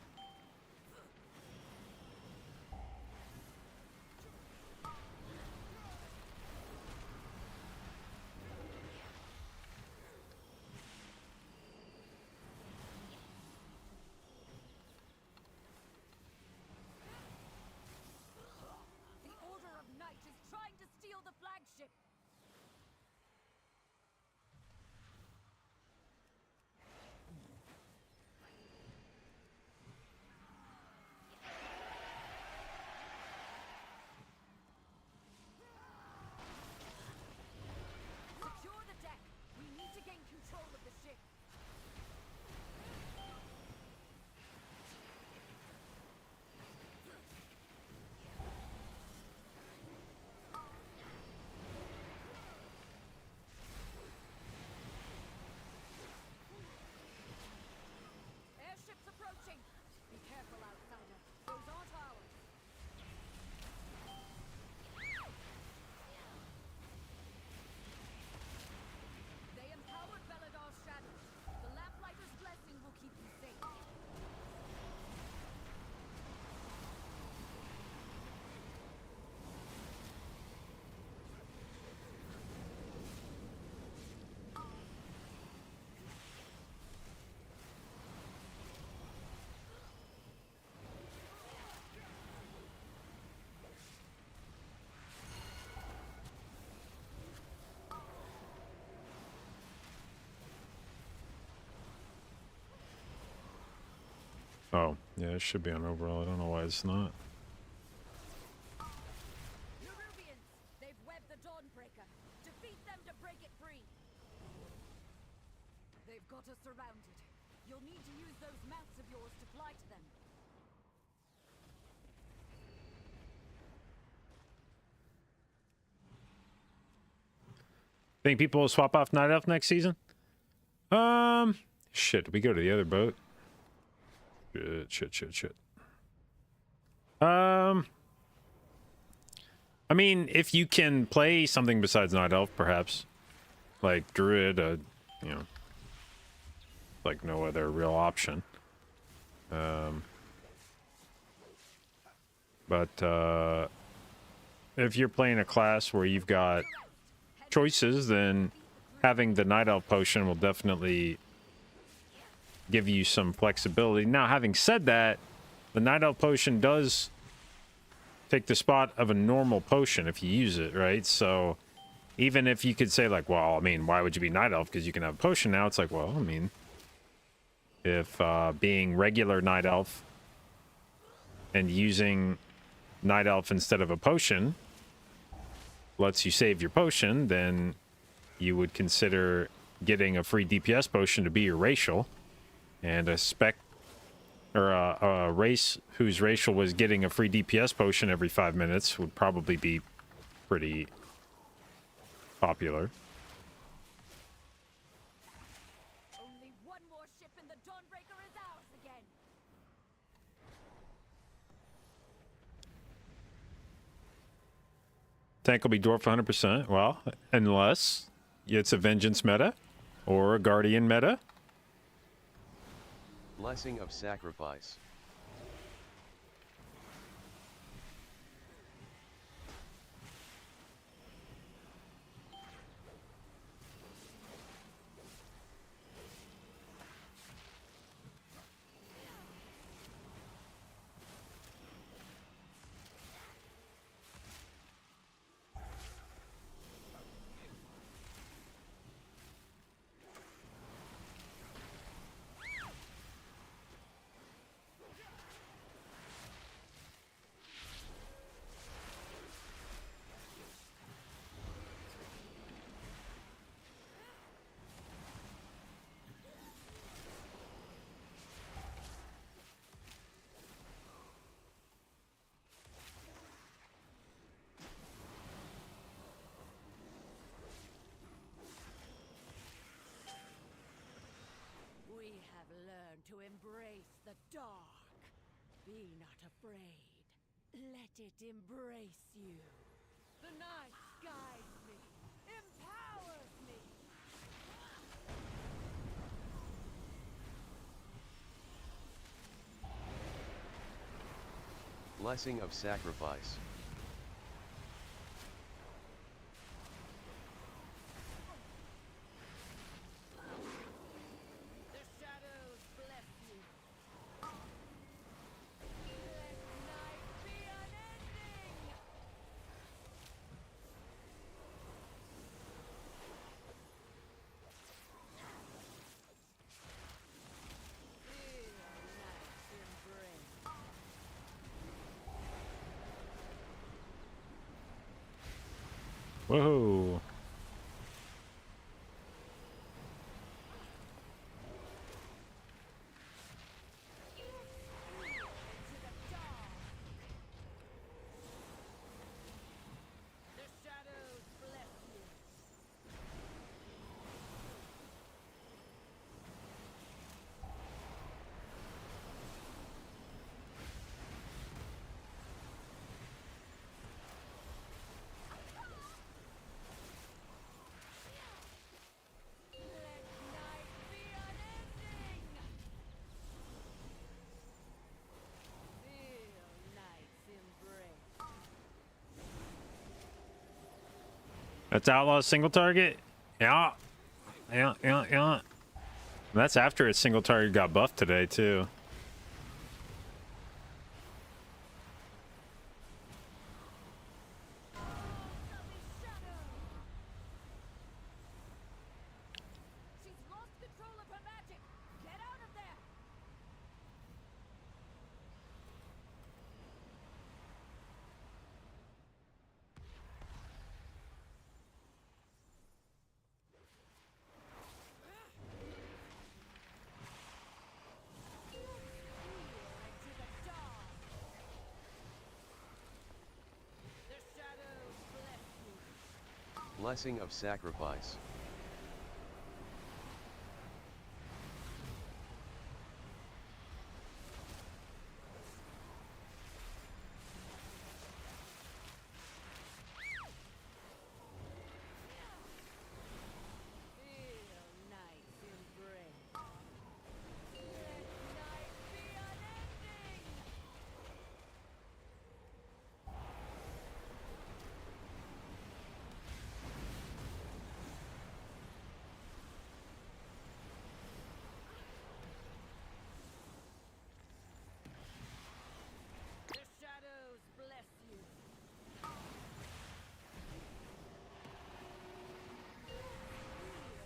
The Order of Night is trying to steal the flagship. Secure the deck. We need to gain control of the ship. Airship's approaching. Be careful, outsider. Those aren't ours. They empowered Beladar's shadow. The Lamplighter's blessing will keep you safe. Oh, yeah, it should be on overall. I don't know why it's not. Nerubians! They've webbed the Dawnbreaker. Defeat them to break it free. They've got us surrounded. You'll need to use those mounts of yours to fly to them. Think people will swap off Night Elf next season? Shit, we go to the other boat. Shit. I mean, if you can play something besides Night Elf, perhaps. Like Druid, you know, like no other real option. But if you're playing a class where you've got choices, then having the Night Elf potion will definitely give you some flexibility. Now, having said that, the Night Elf potion does take the spot of a normal potion if you use it, right? So even if you could say like, well, I mean, why would you be Night Elf? Because you can have a potion now. It's like, well, I mean, if being regular Night Elf and using Night Elf instead of a potion lets you save your potion, then you would consider getting a free DPS potion to be your racial. And a spec or a race whose racial was getting a free DPS potion every 5 minutes would probably be pretty popular. Only one more ship and the Dawnbreaker is ours again. Tank will be dwarf 100%. Well, unless it's a Vengeance meta or a Guardian meta. Blessing of Sacrifice. dark. Be not afraid. Let it embrace you. The night guides me, empowers me. Blessing of Sacrifice. The shadows bless you. Let night be unending. Feel night's embrace. Whoa. The shadows bless you. Let night be unending. Feel night's embrace. That's Outlaw single target? Yeah. Yeah. That's after its single target got buffed today, too. She's lost control of her magic. Get out of there. Into the dark. The shadows bless you. Blessing of Sacrifice. Feel night's embrace. Let night be unending. The shadows bless you.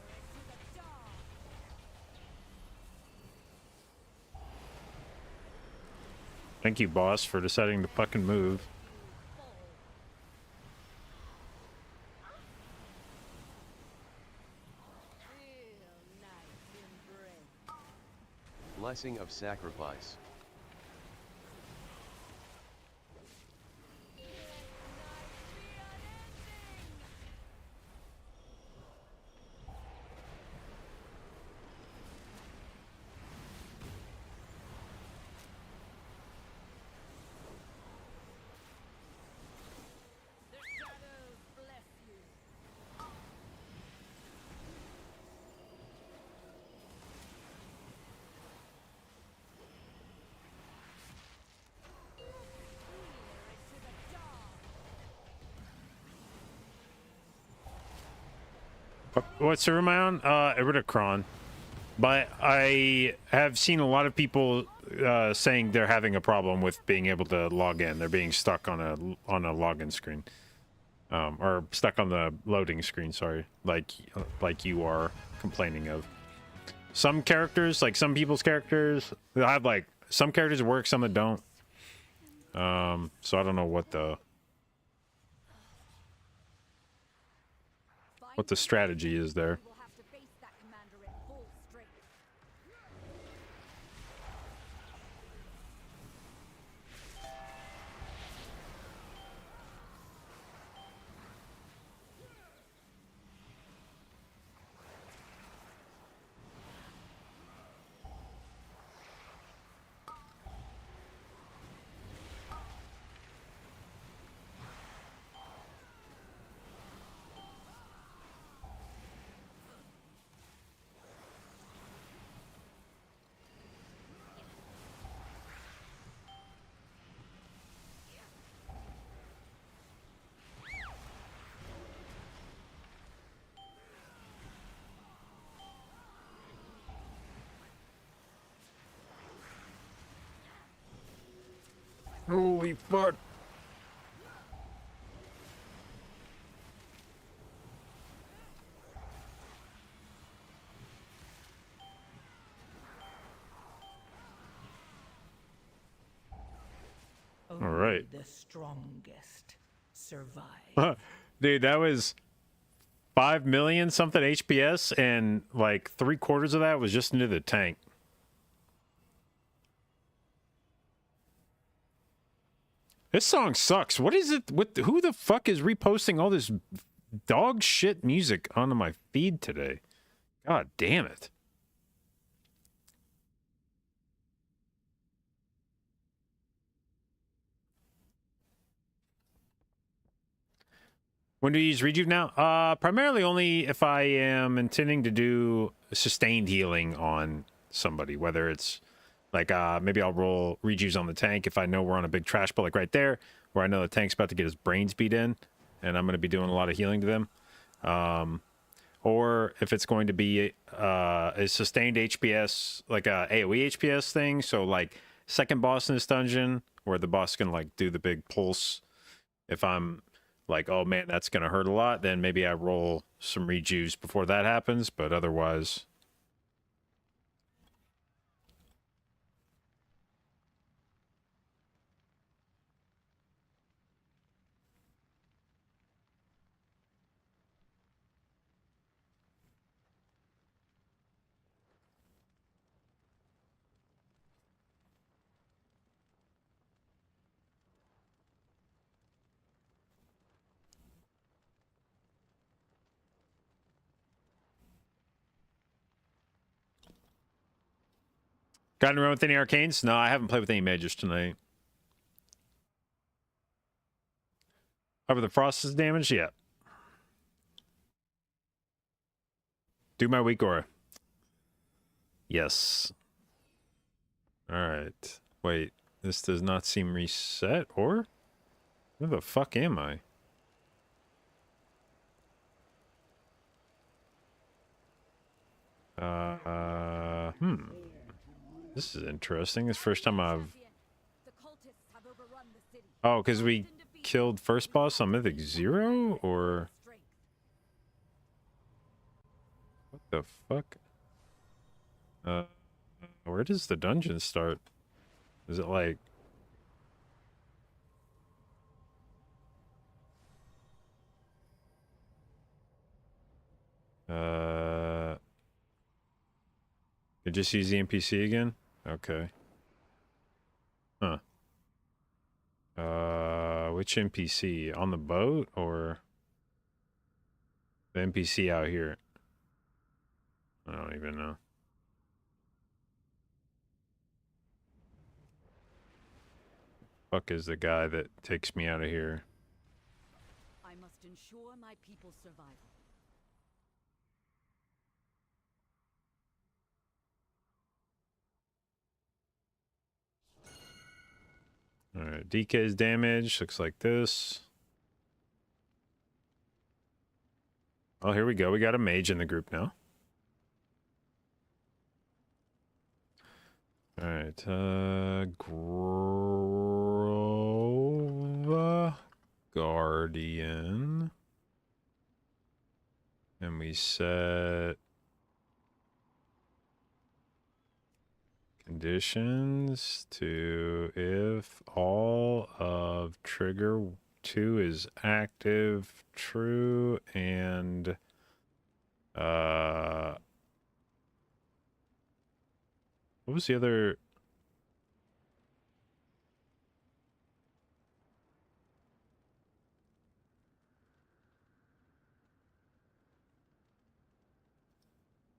Into the dark. Thank you, boss, for deciding to fucking move. Feel night's embrace. Blessing of Sacrifice. Let night be unending. The shadows bless you. Into the dark. What server am I on? Eridicron. But I have seen a lot of people saying they're having a problem with being able to log in. They're being stuck on a login screen, or stuck on the loading screen. Sorry, like you are complaining of. Some characters, like some people's characters, they'll have like some characters work, some that don't. So I don't know what the strategy is there. We'll have to face that commander in full strength. Holy fuck. Only right. the strongest survive. Dude, that was 5 million something HPS, and like 3/4 of that was just into the tank. This song sucks. What is it? Who the fuck is reposting all this dog shit music onto my feed today? God damn it. When do you use Rejuve now? Primarily only if I am intending to do sustained healing on somebody, whether it's like maybe I'll roll Rejuves on the tank if I know we're on a big trash pull, like right there, where I know the tank's about to get his brains beat in, and I'm going to be doing a lot of healing to them. Or if it's going to be a sustained HPS, like a AoE HPS thing, so like second boss in this dungeon, where the boss can like do the big pulse. If I'm like, oh man, that's going to hurt a lot, then maybe I roll some rejuves before that happens, but otherwise... Gotten around with any arcanes? No, I haven't played with any mages tonight. Over the frost's damage? Yeah. Do my weak aura. Yes. Alright. Wait. This does not seem reset, or? Where the fuck am I? This is interesting. It's the first time I've... Oh, because we killed first boss on Mythic 0? Or... What the fuck? Where does the dungeon start? Is it like... You just use the NPC again? Okay. Huh. Which NPC? On the boat, or the NPC out here? I don't even know. Fuck is the guy that takes me out of here? I must ensure my people's survival. Alright, DK's damage looks like this. Oh, here we go. We got a mage in the group now. Alright, Grove Guardian. And we set conditions to if all of trigger 2 is active, true, and what was the other?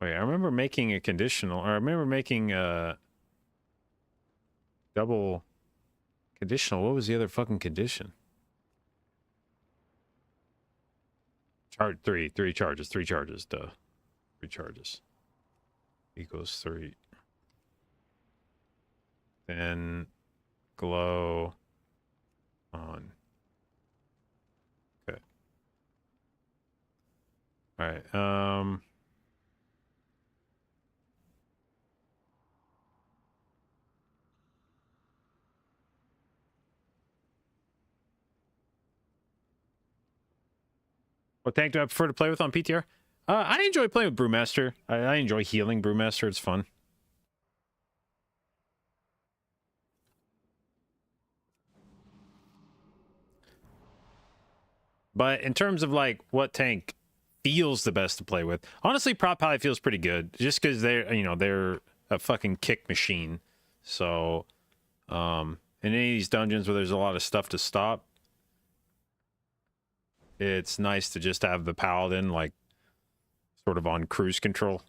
Wait, I remember making a conditional, or I remember making a double conditional. What was the other fucking condition? Charge three charges, duh. 3 charges equals 3. Then glow on. Okay. All right. What tank do I prefer to play with on PTR? I enjoy playing with Brewmaster. I enjoy healing Brewmaster. It's fun. But in terms of like what tank feels the best to play with, honestly, Prot Pally feels pretty good, just because they're a fucking kick machine. So, in any of these dungeons where there's a lot of stuff to stop, it's nice to just have the Paladin like sort of on cruise control.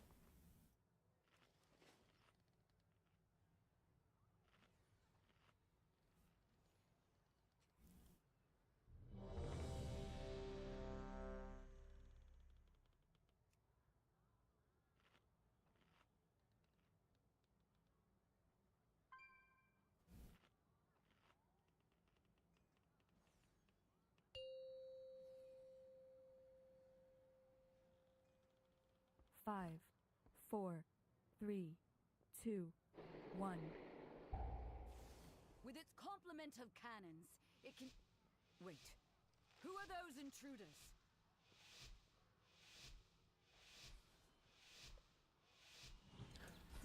Five, 4, 3, 2, 1. With its complement of cannons, it can... Wait. Who are those intruders?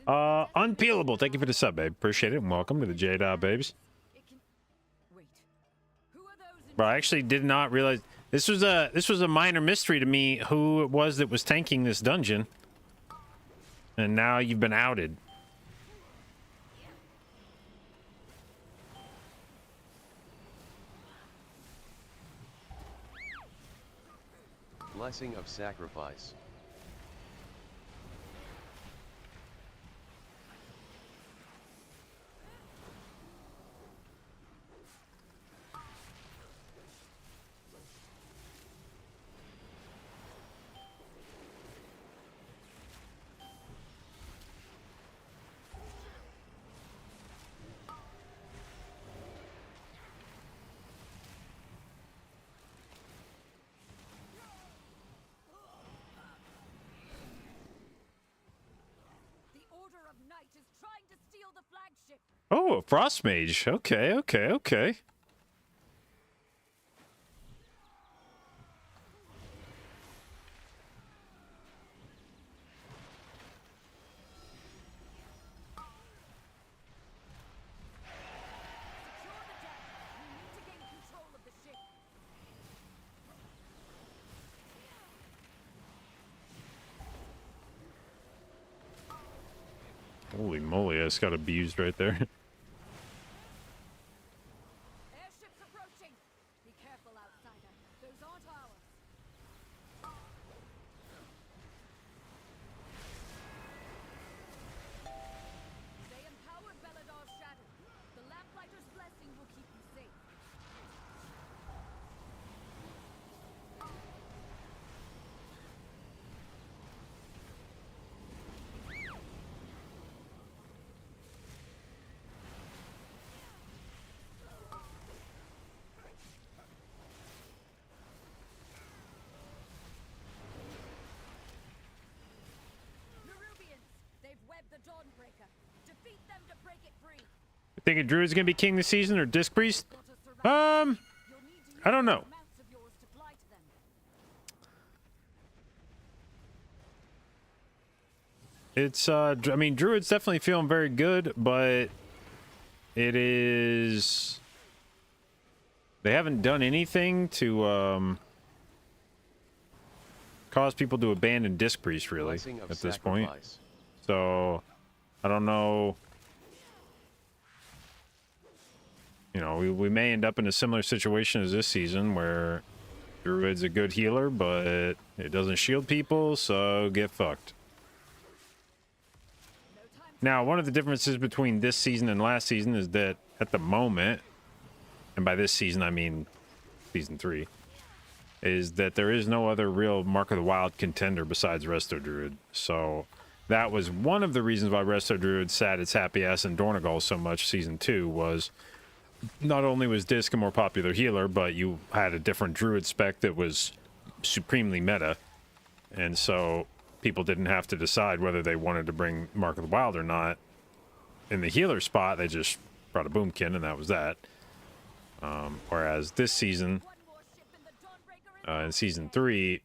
Unpeelable. Thank you for the sub, babe. Appreciate it. And welcome to the J-Dot, babes. Bro, I actually did not realize this was a minor mystery to me who it was that was tanking this dungeon. And now you've been outed. Blessing of Sacrifice. Oh, a frost mage. Okay, okay, okay. Holy moly, I just got abused right there. Airships approaching! Be careful, outsider. Those aren't ours. They empowered Belador's shadow. The Lamplighter's blessing will keep you safe. The Dawnbreaker. Defeat them to break it free. You thinking Druid's gonna be king this season or Disc Priest? I don't know. It's I mean, Druid's definitely feeling very good, but it is they haven't done anything to cause people to abandon Disc Priest really at this point. So, I don't know. You know, we may end up in a similar situation as this season where Druid's a good healer, but it doesn't shield people, so get fucked. Now, one of the differences between this season and last season is that at the moment, and by this season I mean season 3, is that there is no other real Mark of the Wild contender besides Resto Druid. So that was one of the reasons why Resto Druid sat its happy ass in Dornegal so much season 2, was not only was Disc a more popular healer, but you had a different Druid spec that was supremely meta. And so people didn't have to decide whether they wanted to bring Mark of the Wild or not. In the healer spot, they just brought a Boomkin, and that was that. Whereas this season, In Season 3,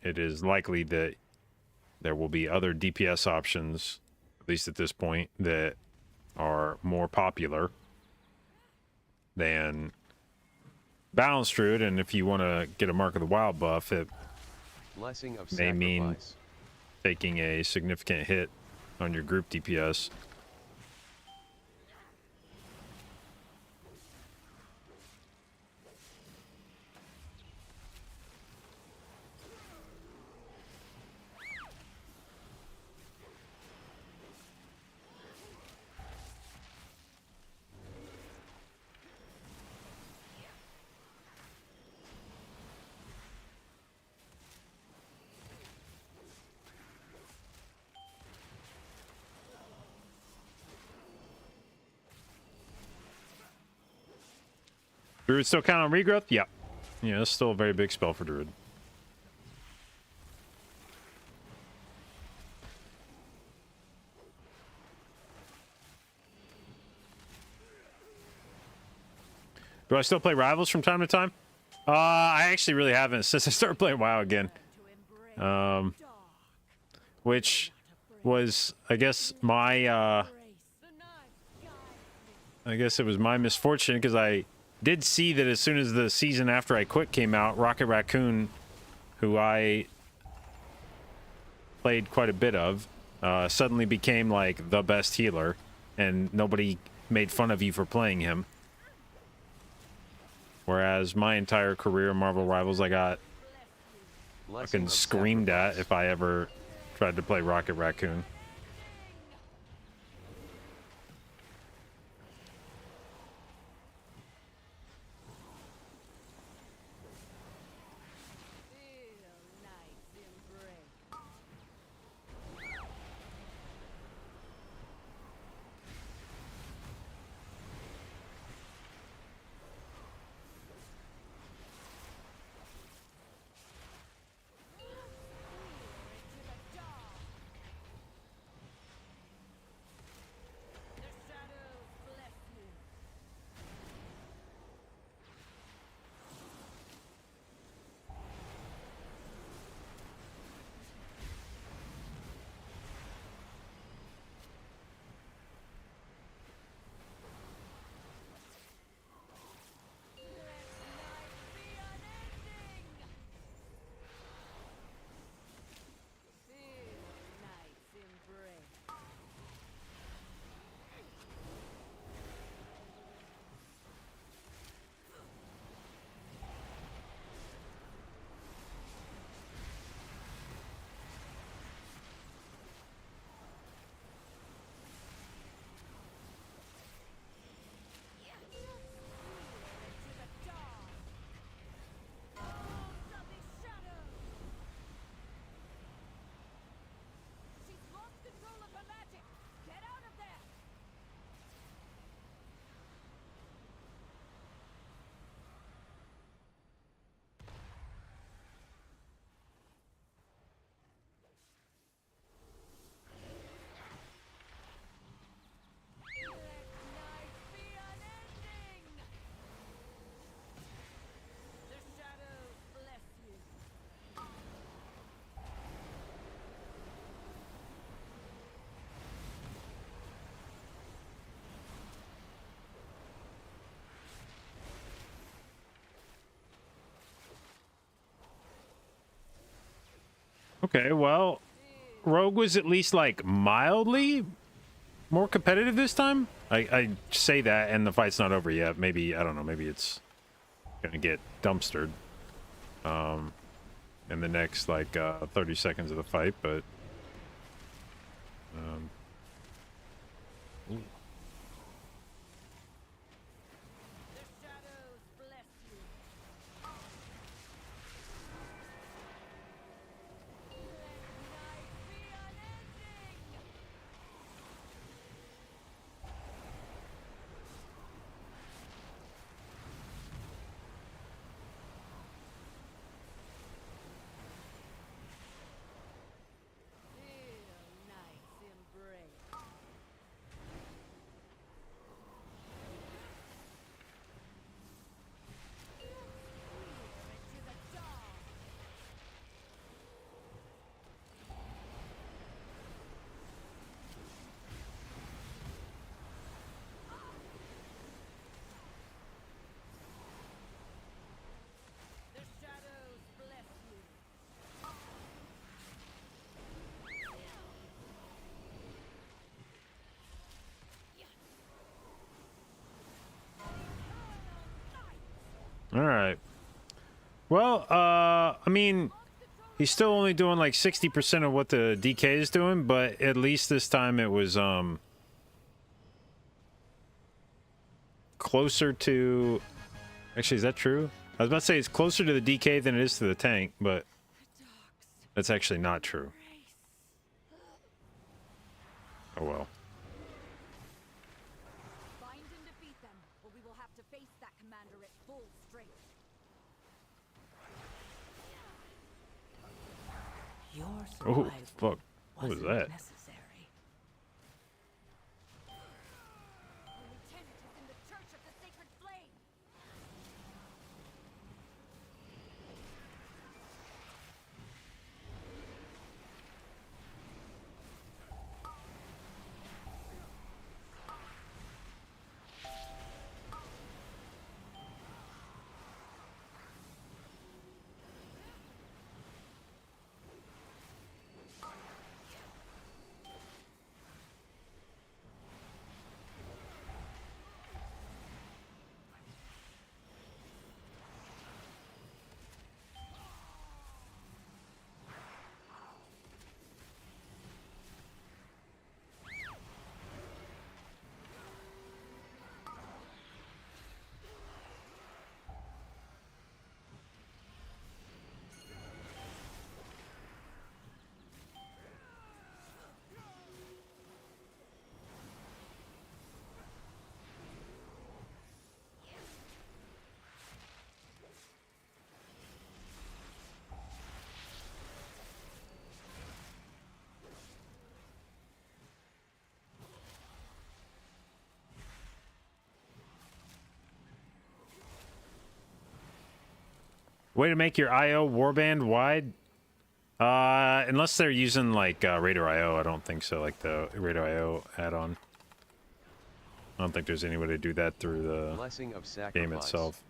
it is likely that there will be other DPS options, at least at this point, that are more popular than Balanced Druid. And if you want to get a Mark of the Wild buff, it Blessing of may mean sacrifice. taking a significant hit on your group DPS. Druid still count on regrowth? Yeah. Yeah, it's still a very big spell for Druid. Do I still play Rivals from time to time? I actually really haven't since I started playing WoW again. Which was, I guess, my, I guess it was my misfortune, because I did see that as soon as the season after I quit came out, Rocket Raccoon, who I played quite a bit of, suddenly became like the best healer, and nobody made fun of you for playing him. Whereas my entire career in Marvel Rivals, I got fucking screamed at if I ever tried to play Rocket Raccoon. Okay, well, Rogue was at least like mildly more competitive this time. I say that and the fight's not over yet. Maybe, I don't know, maybe it's gonna get dumpstered in the next like 30 seconds of the fight, but ooh. Well, I mean, he's still only doing like 60% of what the DK is doing, but at least this time it was closer to. Actually, is that true? I was about to say it's closer to the DK than it is to the tank, but that's actually not true. Oh well. Find and defeat them, or we will have to face that commander at full strength. Your Oh survival fuck! What was wasn't that? necessary. The lieutenant is in the Church of the Sacred Flame. Way to make your IO warband wide. Unless they're using like Raider IO, I don't think so. Like the Raider IO add-on. I don't think there's any way to do that through the Blessing of game sacrifice. itself.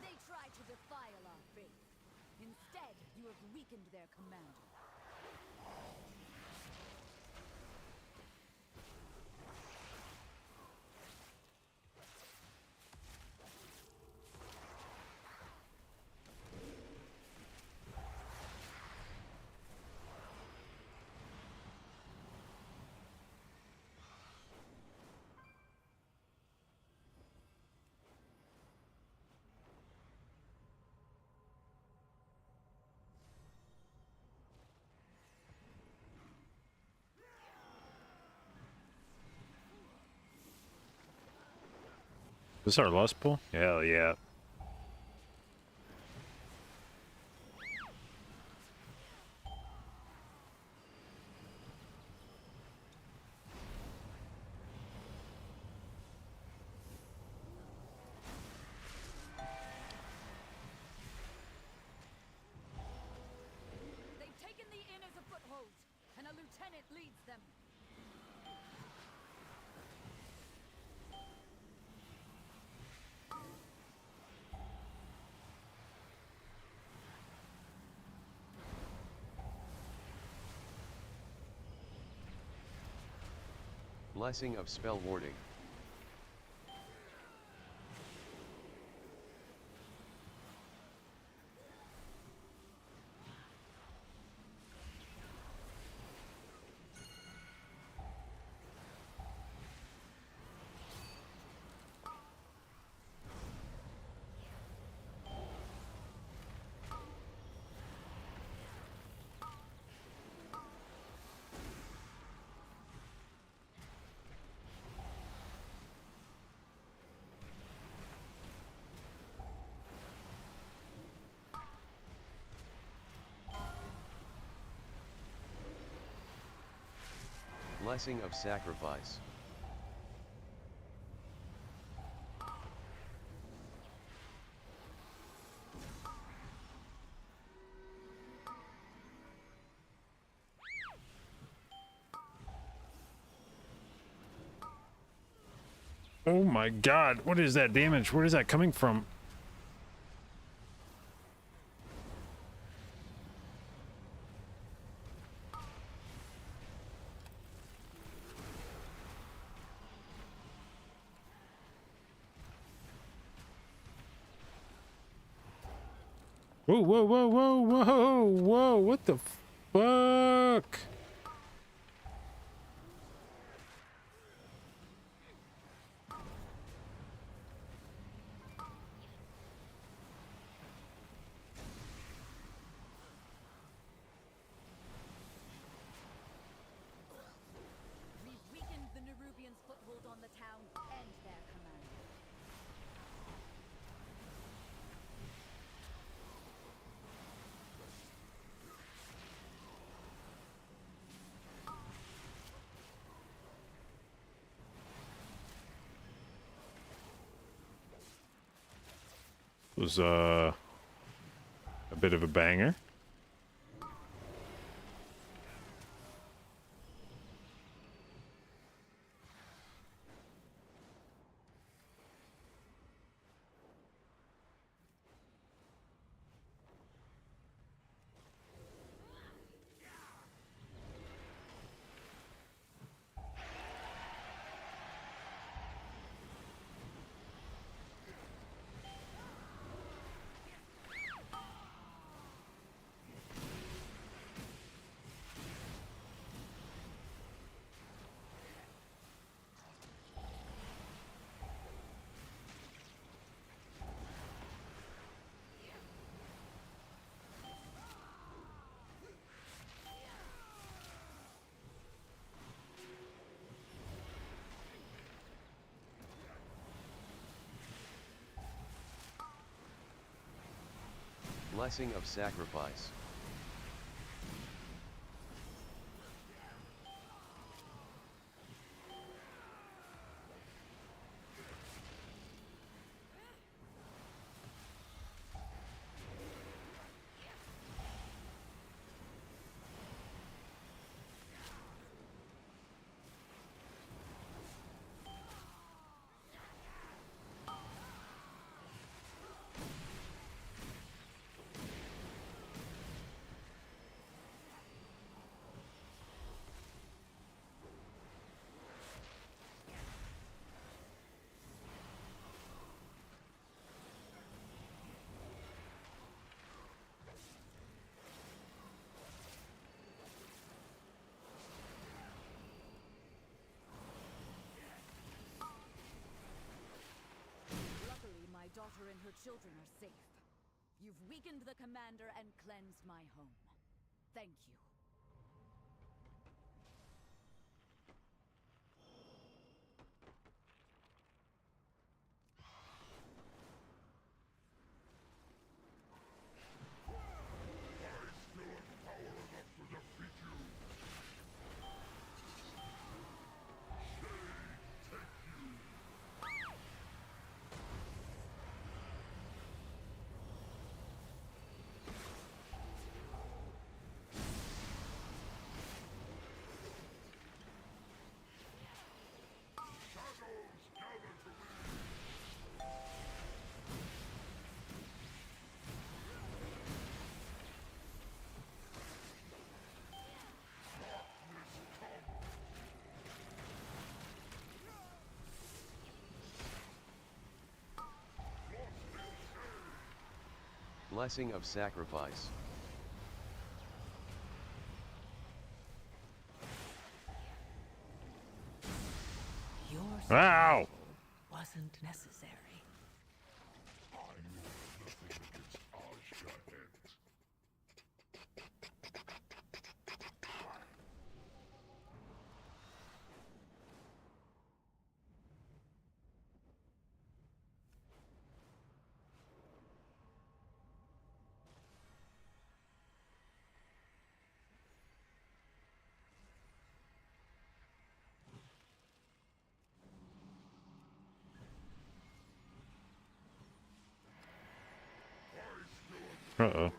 They try to defile our faith. Instead, you have weakened their commander. Is this our lust pool? Hell yeah. They've taken the inn as a foothold, and a lieutenant leads them. Blessing of spell warding. Blessing of sacrifice. Oh my god, what is that damage? Where is that coming from? Whoa, whoa, whoa, whoa, whoa, whoa, what the fuck? We've weakened the Nerubians' foothold on the town and their commander. Was a bit of a banger. Blessing of sacrifice. Luckily, my daughter and her children are safe. You've weakened the commander and cleansed my home. Thank you. Blessing of Sacrifice. Your Ow! wasn't necessary. Uh-oh.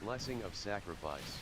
Blessing of Sacrifice.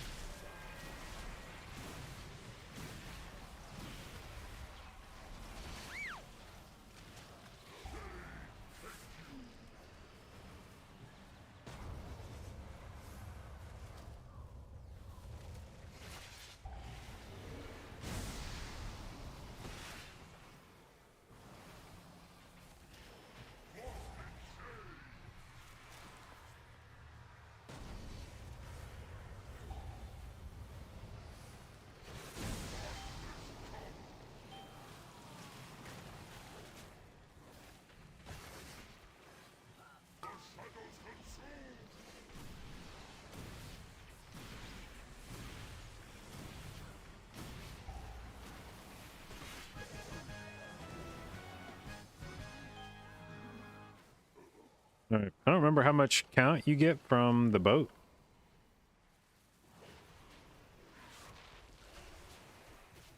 All right. I don't remember how much count you get from the boat.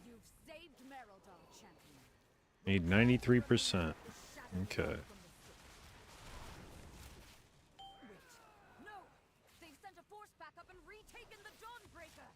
You've saved Merodon, champion. Need 93%. Okay. Wait. No! They've sent a force back up and retaken the Dawnbreaker!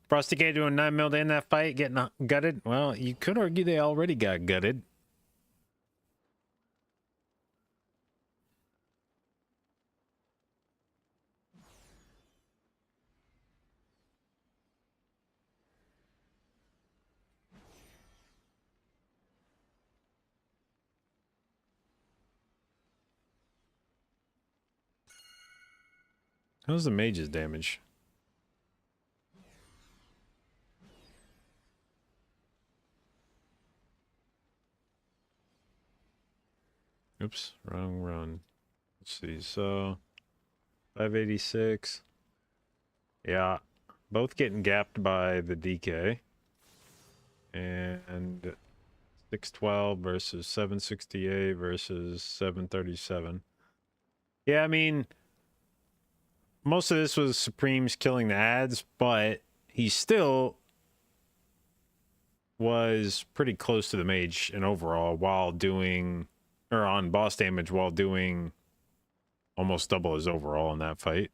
Frosty K doing 9 mil to end that fight, getting gutted. Well, you could argue they already got gutted. How's the mage's damage? Oops, wrong run. Let's see, so 586. Yeah, both getting gapped by the DK. And 612 versus 768 versus 737. Yeah, I mean, most of this was Supreme's killing the ads, but he still was pretty close to the mage in overall while doing, or on boss damage while doing almost double his overall in that fight.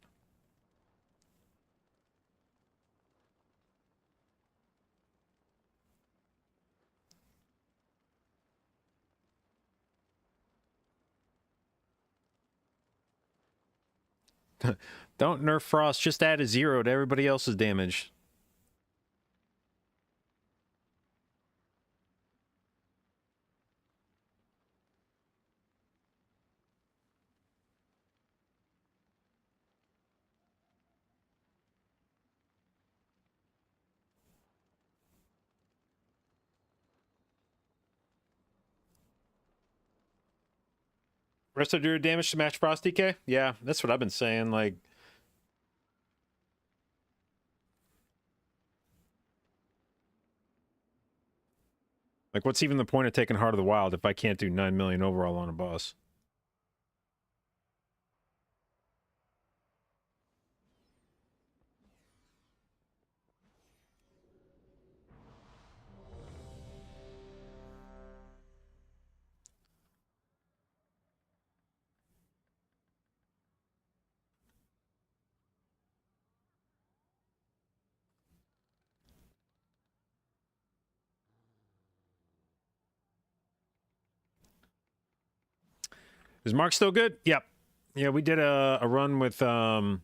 Don't nerf Frost, just add a 0 to everybody else's damage. Resto Druid damage to match Frost DK? Yeah, that's what I've been saying. Like, what's even the point of taking Heart of the Wild if I can't do 9 million overall on a boss? Is Mark still good? Yep. Yeah, we did a run with a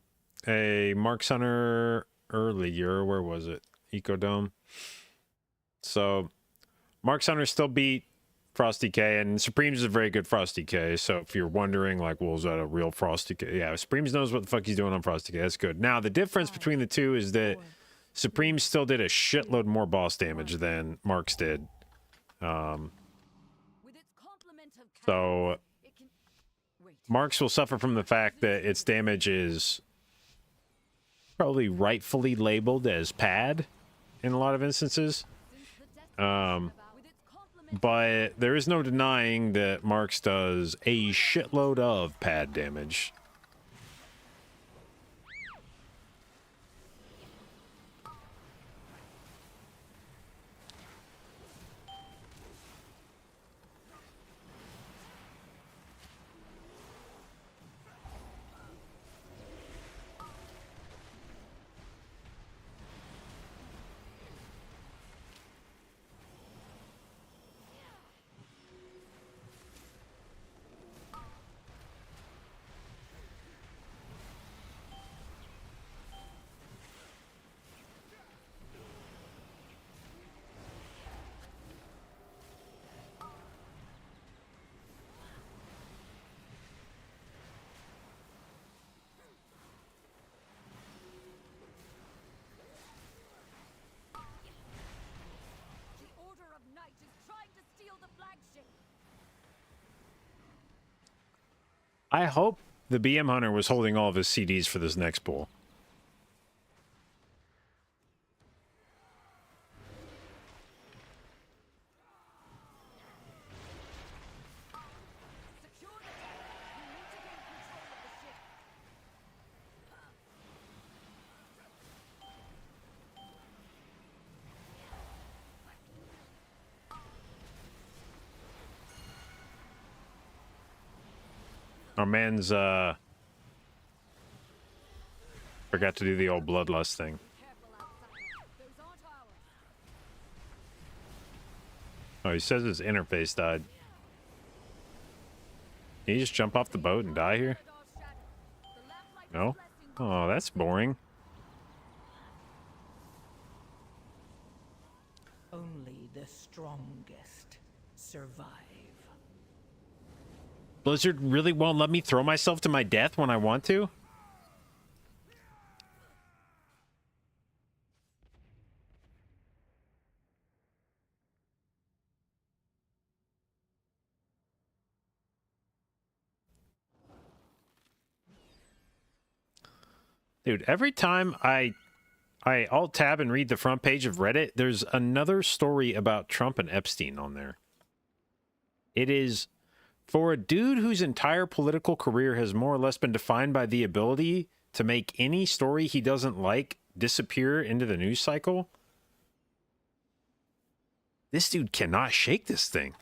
Mark Hunter earlier. Where was it? Ecodome. So Mark Hunter still beat Frosty K, and Supremes is a very good Frosty K. So if you're wondering, like, well, is that a real Frosty K? Yeah, Supremes knows what the fuck he's doing on Frosty K. That's good. Now, the difference between the two is that Supremes still did a shitload more boss damage than Marks did. So Marks will suffer from the fact that its damage is probably rightfully labeled as pad in a lot of instances. But there is no denying that Marks does a shitload of pad damage. I hope the BM Hunter was holding all of his CDs for this next pull. Our man's, forgot to do the old bloodlust thing. Oh, he says his interface died. Can you just jump off the boat and die here? No? Oh, that's boring. Only the strongest survive. Blizzard really won't let me throw myself to my death when I want to? Dude, every time I alt tab and read the front page of Reddit, there's another story about Trump and Epstein on there. It is for a dude whose entire political career has more or less been defined by the ability to make any story he doesn't like disappear into the news cycle. This dude cannot shake this thing.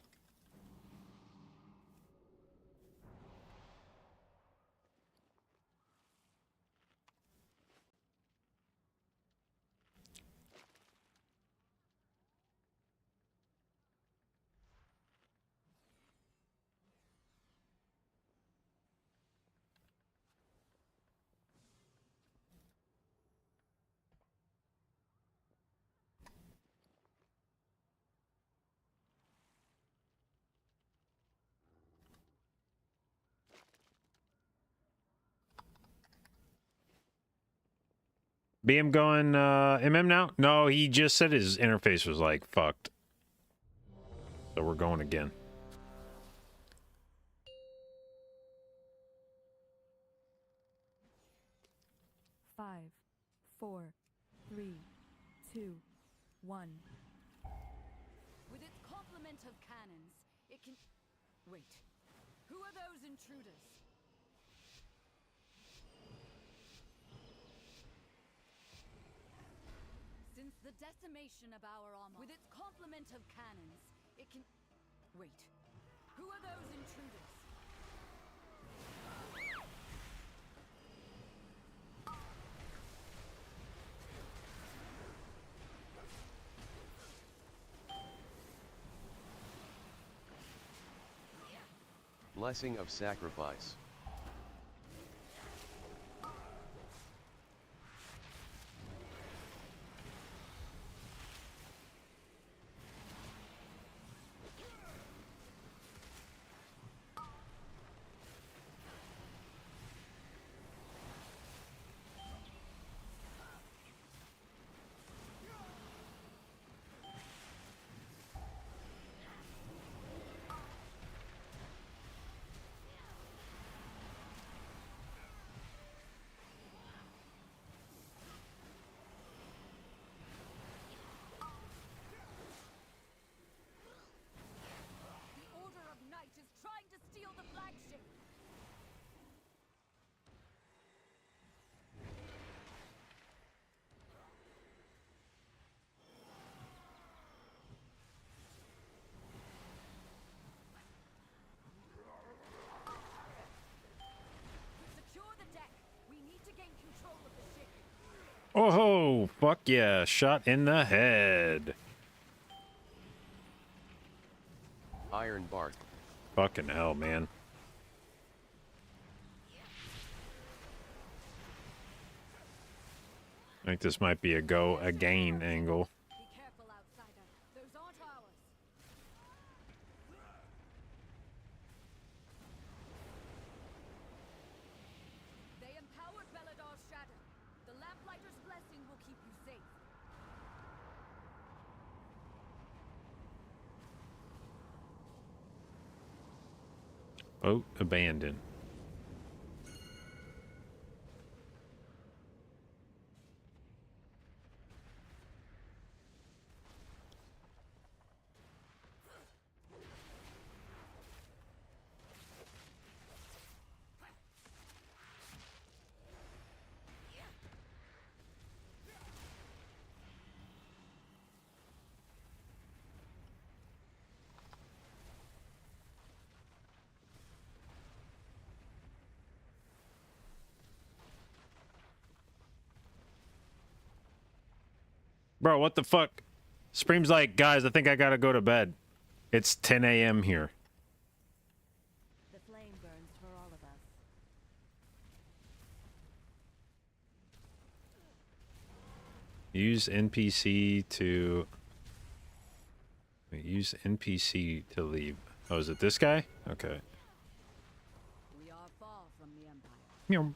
BM going MM now? No, he just said his interface was like fucked. So we're going again. Five, 4, 3, 2, 1. With its complement of cannons, it can... Wait. Who are those intruders? Since the decimation of our armor... With its complement of cannons, it can... Wait. Who are those intruders? Blessing of sacrifice. Oh, fuck yeah. Shot in the head. Iron Bark. Fucking hell, man. I think this might be a go again angle. Be careful, outsider. Those aren't ours. They empowered Belladar's shadow. The Lamplighter's blessing will keep you safe. Boat abandoned. Bro, what the fuck? Scream's like, guys, I think I gotta go to bed. It's 10 a.m. here. The flame burns for all of us. Use NPC to... Use NPC to leave. Oh, is it this guy? Okay. We are far from the Empire. Meow.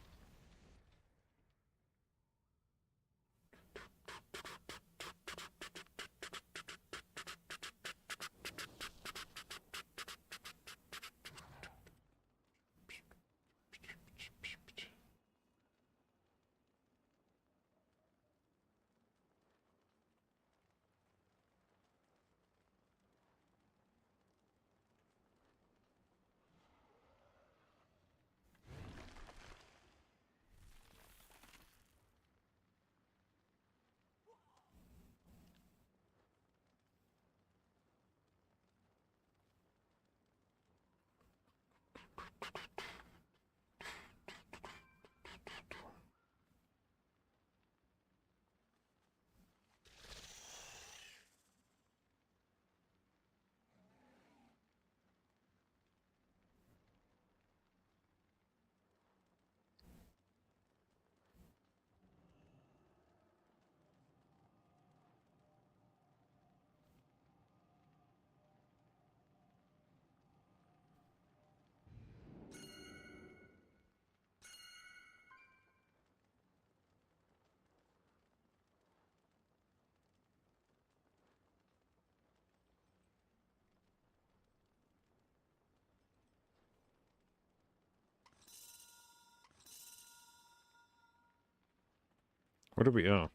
What are we? Oh.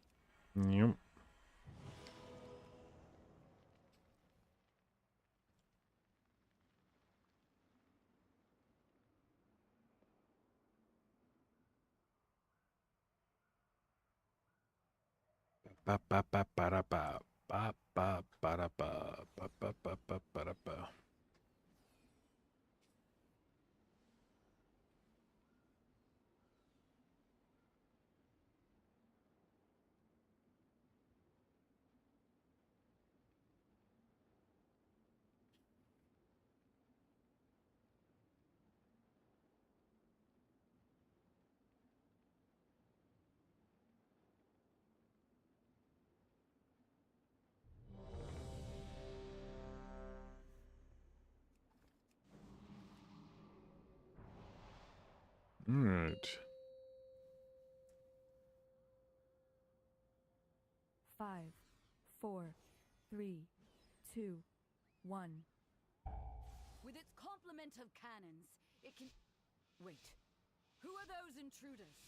Yep. Ba ba ba ba da ba ba ba ba da ba ba ba ba ba ba da ba. All right. 5, 4, 3, 2, 1. With its complement of cannons, it can... Wait. Who are those intruders?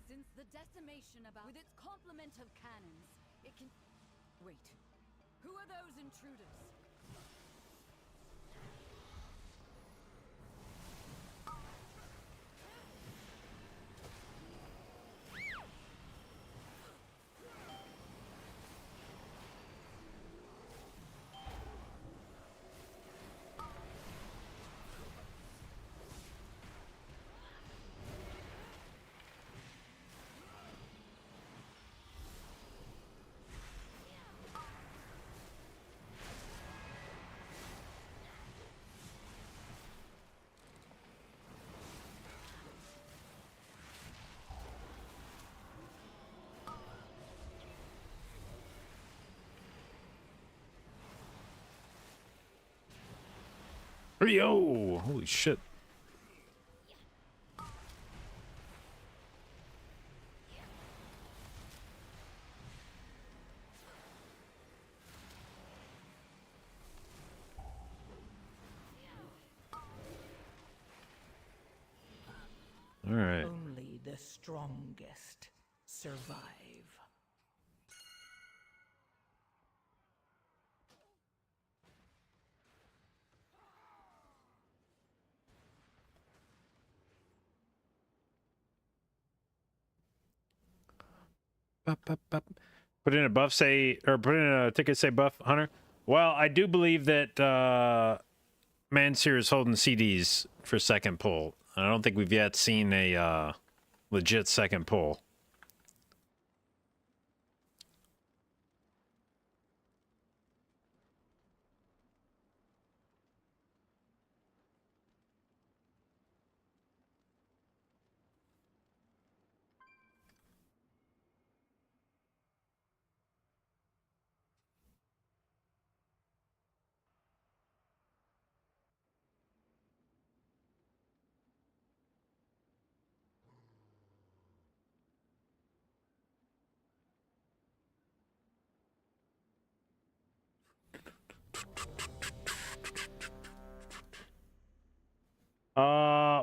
Since the decimation about... With its complement of cannons, it can... Wait. Who are those intruders? Yo! Holy shit. All right. Only the strongest survive. Put in a buff, say, or put in a ticket, say buff, Hunter. Well, I do believe that Mansir is holding CDs for second pull. I don't think we've yet seen a legit second pull.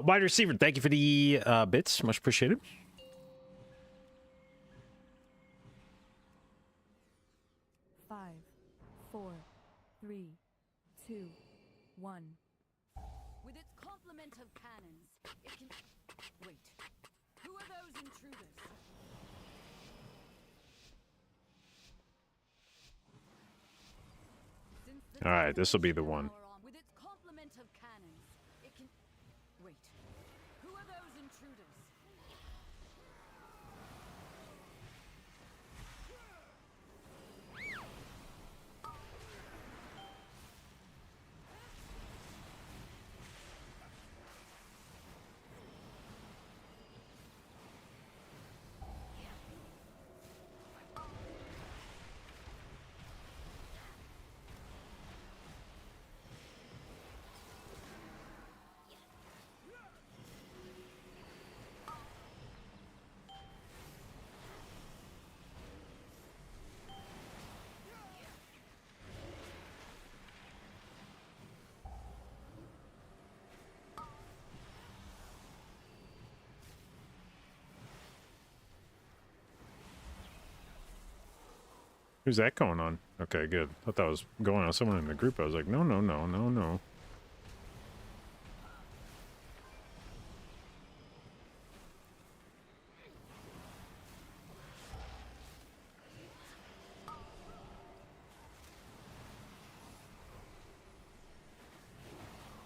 Wide receiver, thank you for the bits. Much appreciated. Five, four, three, two, one. With its complement of cannons, it can... Wait. Who are those intruders? All right, this will be the one. With its complement of cannons, it can... Wait. Who are those intruders? Who's that going on? Okay, good. I thought that was going on someone in the group. I was like, no, no, no, no, no.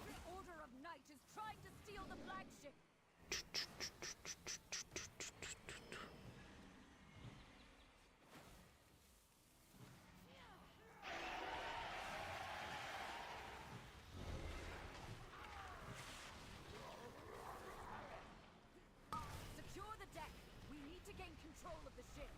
The Order of Night is trying to steal the flagship. Secure the deck. We need to gain control of the ship.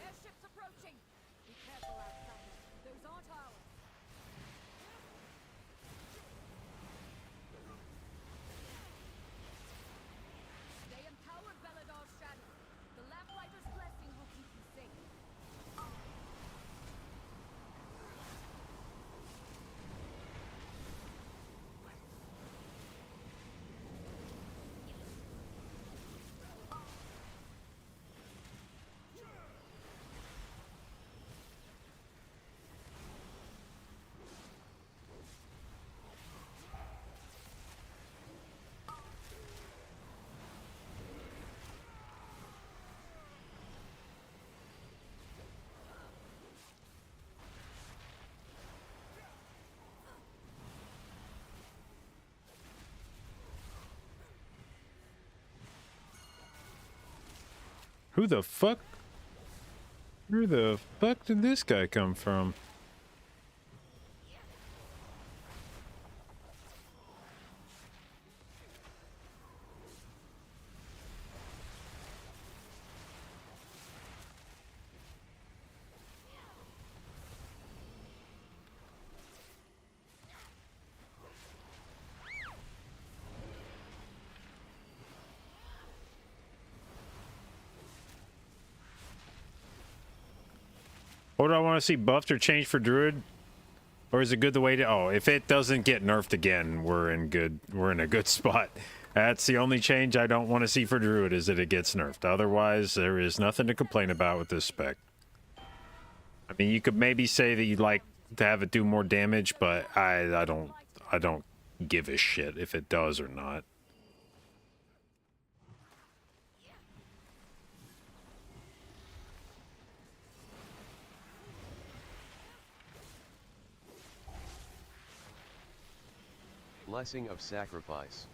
Airships approaching. Be careful outside. Those aren't ours. Stay empowered, Belladar's shadow. The Lamplighter's blessing will keep you safe. Who the fuck? Where the fuck did this guy come from? Or do I want to see buffed or changed for Druid? Or is it good the way to... Oh, if it doesn't get nerfed again, we're in a good spot. That's the only change I don't want to see for Druid, is that it gets nerfed. Otherwise, there is nothing to complain about with this spec. I mean, you could maybe say that you'd like to have it do more damage, but I don't give a shit if it does or not. Blessing of Sacrifice.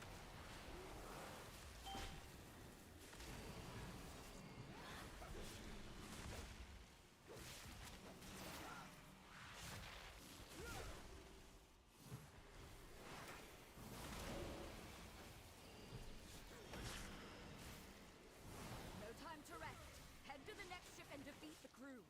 No time to rest. Head to the next ship and defeat the crew.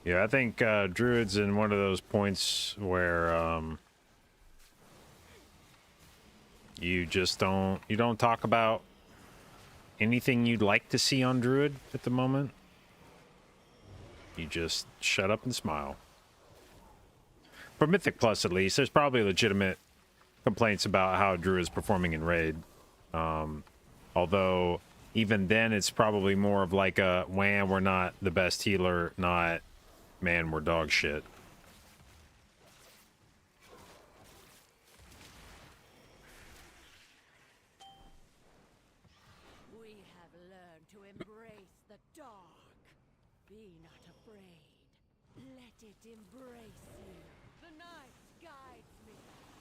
Yeah, I think Druid's in one of those points where you just don't talk about anything you'd like to see on Druid at the moment. You just shut up and smile. For Mythic Plus, at least, there's probably legitimate complaints about how Druid is performing in Raid. Although, even then, it's probably more of like a, wham, we're not the best healer, not, man, we're dog shit. We have learned to embrace the dark. Be not afraid. Let it embrace you. The night guides me,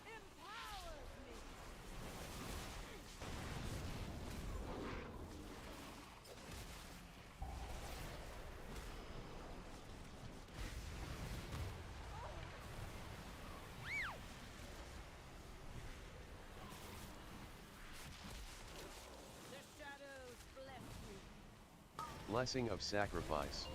empowers me. The shadows bless you. Blessing of sacrifice.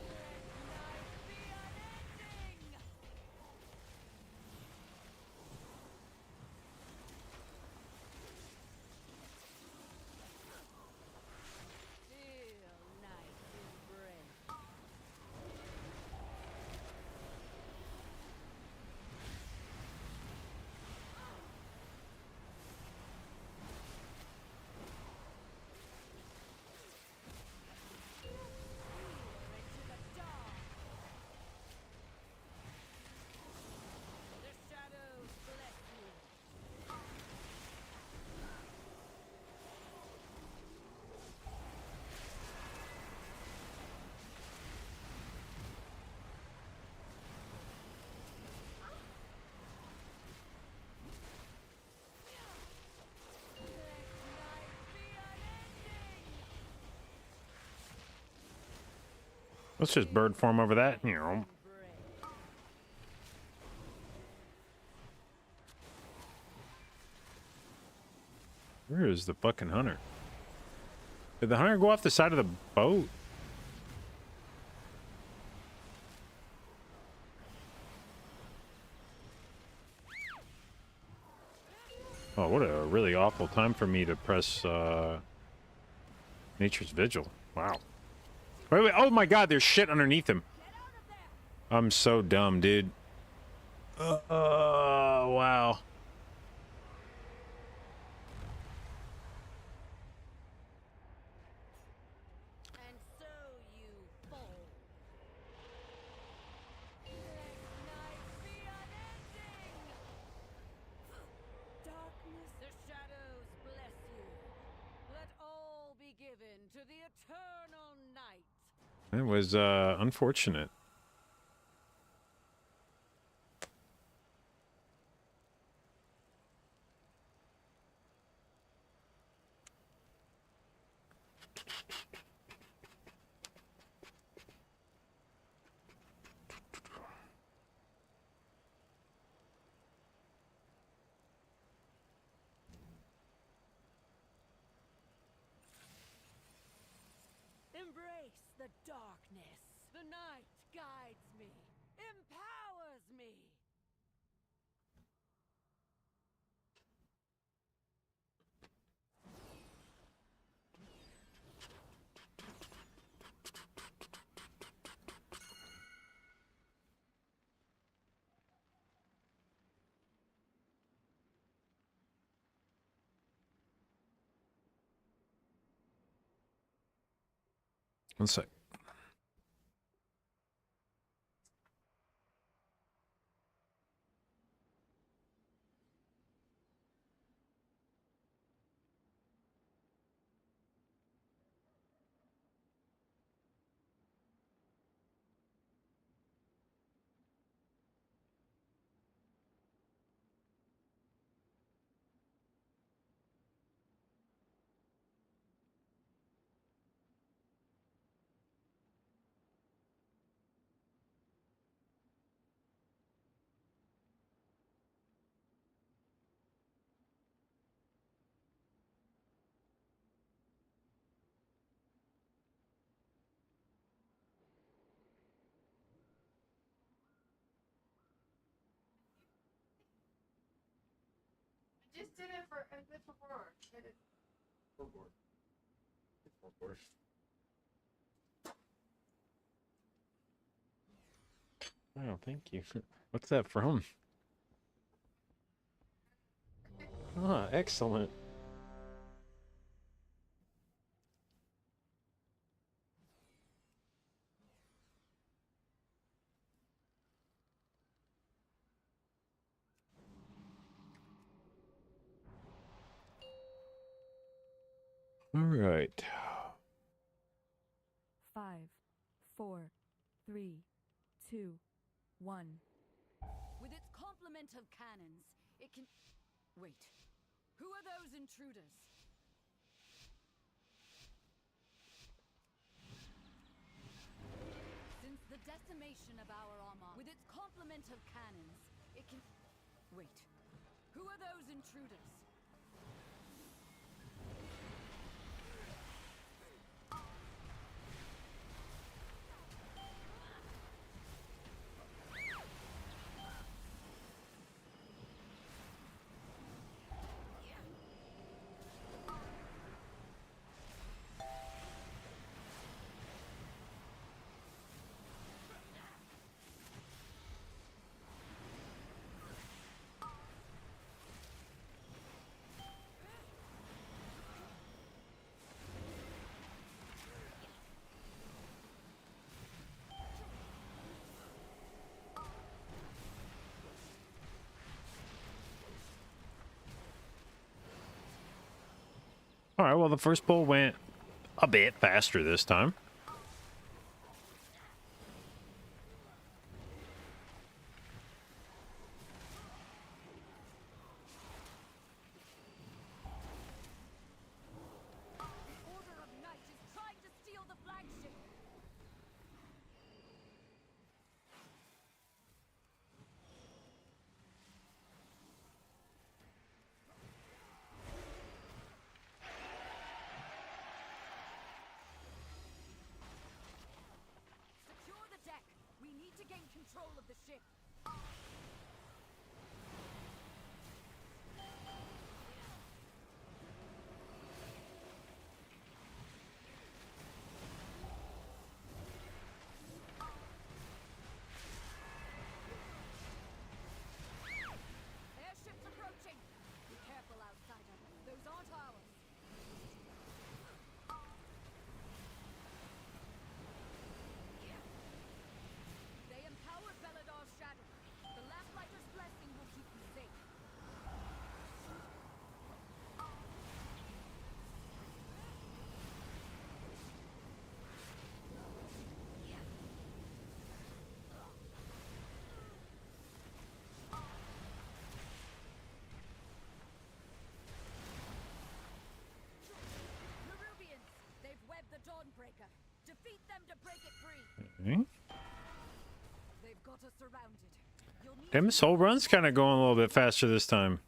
Let's just bird form over that. You know. Where is the fucking hunter? Did the hunter go off the side of the boat? Oh, what a really awful time for me to press Nature's Vigil. Wow. Wait, wait. Oh my god, there's shit underneath him. I'm so dumb, dude. Wow. And so you fall. Darkness, the shadows bless you. Let all be given to the eternal night. That was unfortunate. Embrace the darkness. The night guides me, empowers me. One sec. just did it for a bit before. Oh, thank you. What's that from? Ah, excellent. All right. 5, 4, 3, 2, 1. With its complement of cannons, it can. Wait. Who are those intruders? Since the decimation of our armor, with its complement of cannons, it can. Wait. Who are those intruders? All right, well, the first pull went a bit faster this time. Order of Night is trying to steal the flagship. Secure the deck. We need to gain control of the ship. Airships approaching. Be careful, outsider. Those aren't ours. They empowered Beladar's shadow. The Lamplighter's blessing will keep you safe. Nerubians, they've webbed the Dawnbreaker. Defeat them to break it free. Okay. They've got us surrounded. You'll need Damn, this whole run's kind of going a little bit faster this time.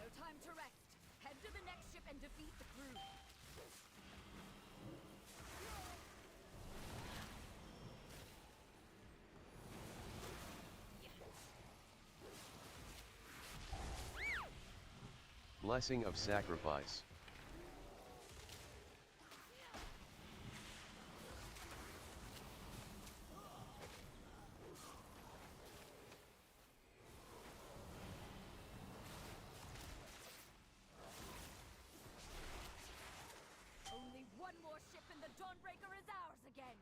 no time to rest. Head to the next ship and defeat the crew. Blessing of Sacrifice. Only one more ship and the Dawnbreaker is ours again.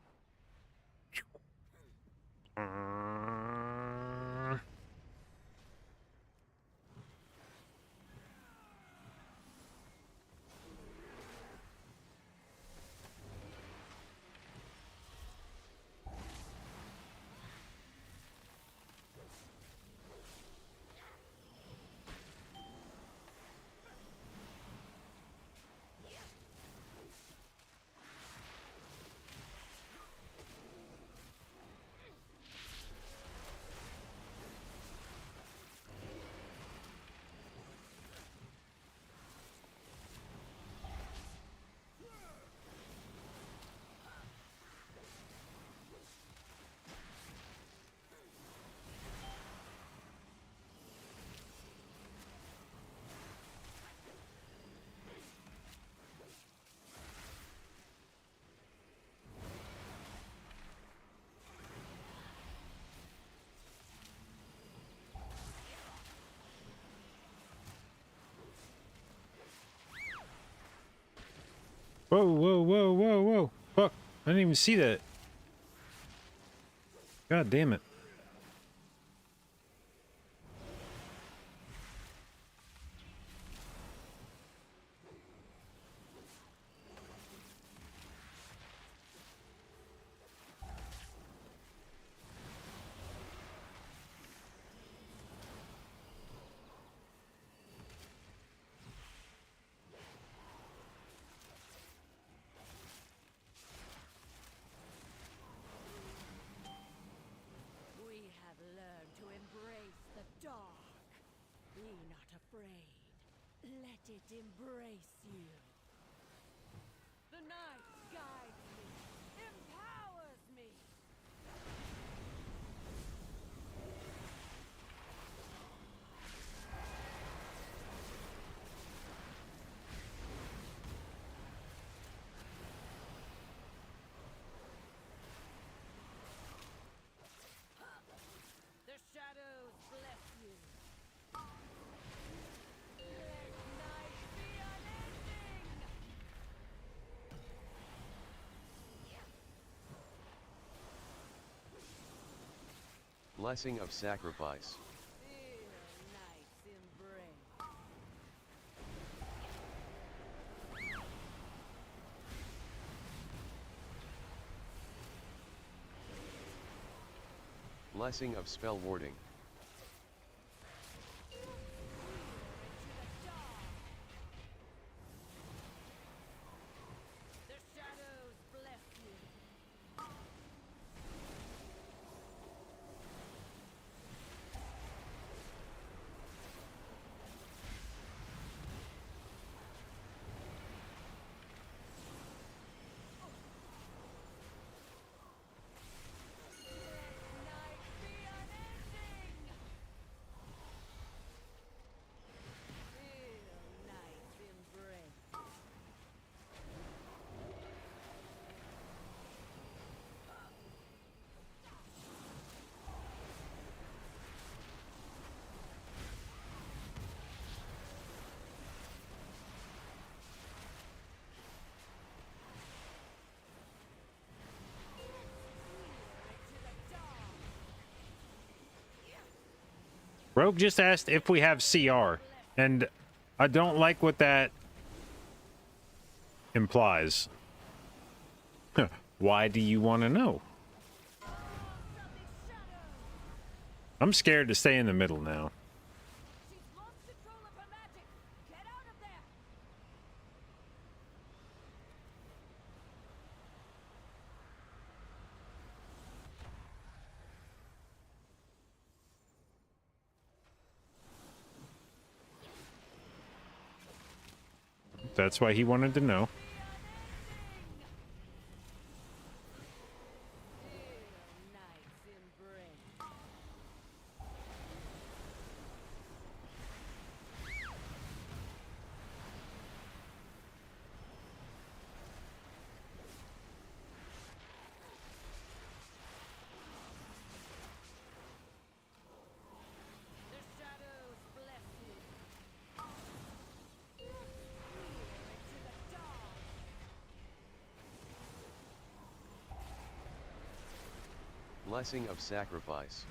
Whoa, whoa, whoa, whoa, whoa. Fuck. I didn't even see that. God damn it. We have learned to embrace the dark. Be not afraid. Let it embrace you. The night guides me, empowers me. The shadows bless you. Let night be unending. Blessing of sacrifice. Feel night's embrace. Blessing of spell warding. The shadows bless you. Night be unending. Feel night's embrace. Rogue just asked if we have CR, and I don't like what that implies. Why do you want to know? I'm scared to stay in the middle now. She's lost control of her magic. Get out of there. That's why he wanted to know. Feel night's embrace. The shadows bless you. Peer into the dark. Blessing of sacrifice.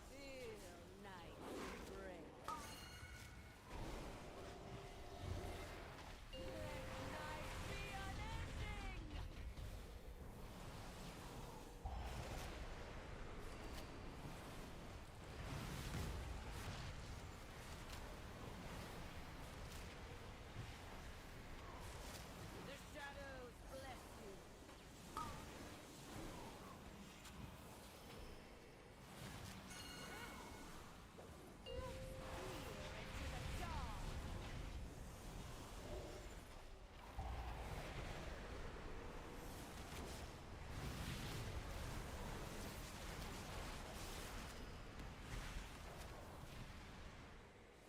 Feel night's embrace. Let night be unending. The shadows bless you. Peer into the dark.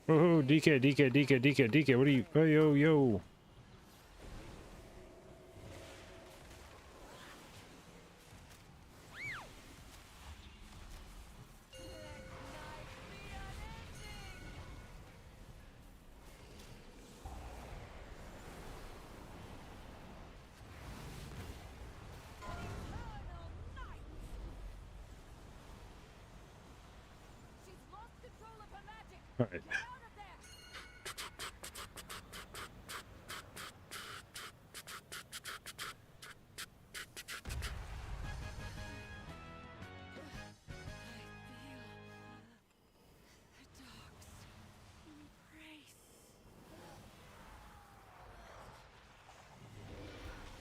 Oh, DK. What are you? Oh, yo. All right.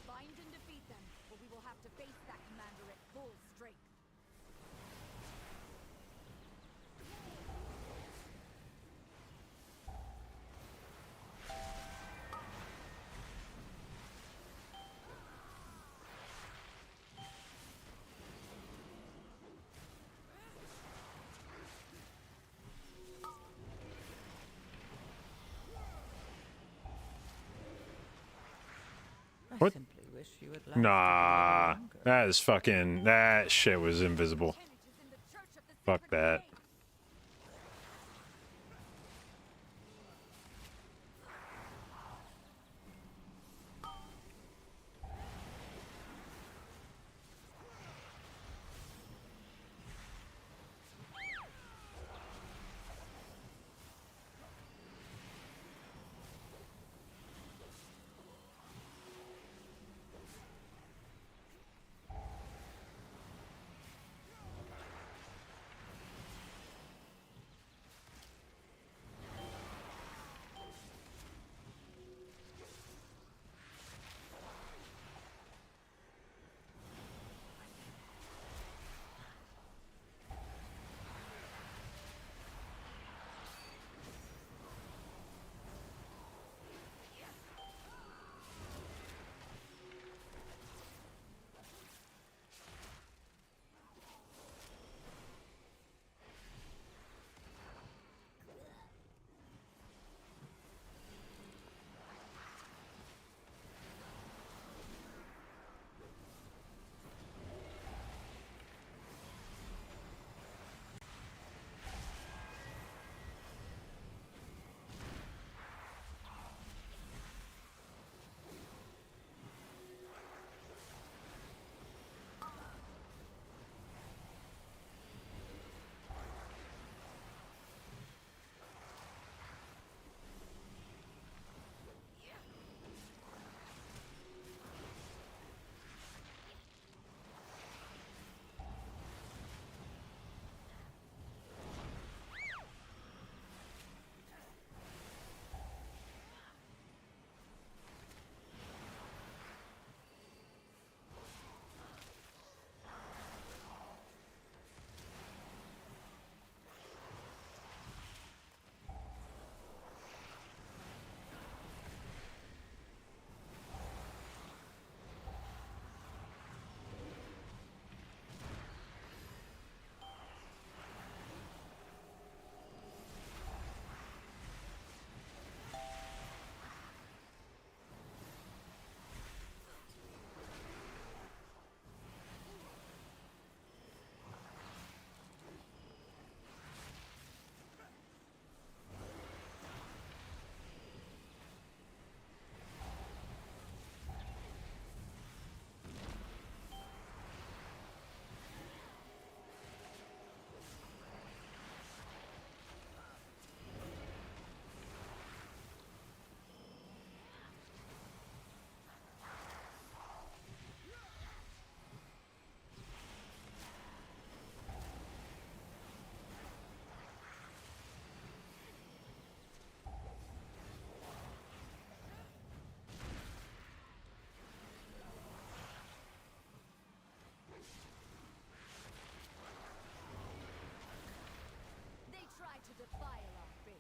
Find and defeat them, or we will have to face that commander at full strength. I simply wish you would last a Nah, little longer. that is fucking. That shit was invisible. Fuck that. They tried to defile our faith.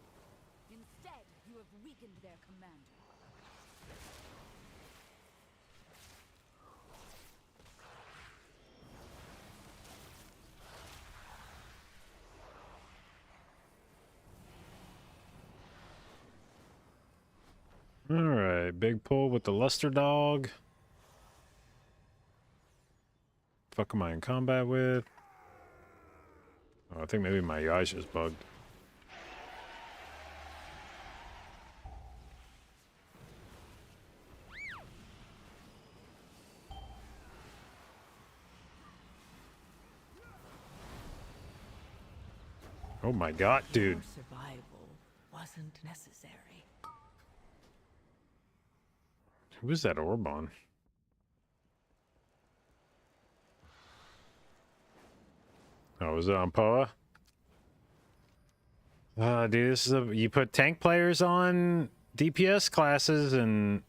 Instead, you have weakened their commander. All right, big pull with the luster dog. Fuck am I in combat with? Oh, I think maybe my eyes just bugged. Oh my god, dude. Your survival wasn't necessary. Who was that orb on? Oh, was it on Poa? Dude, this is you put tank players on DPS classes and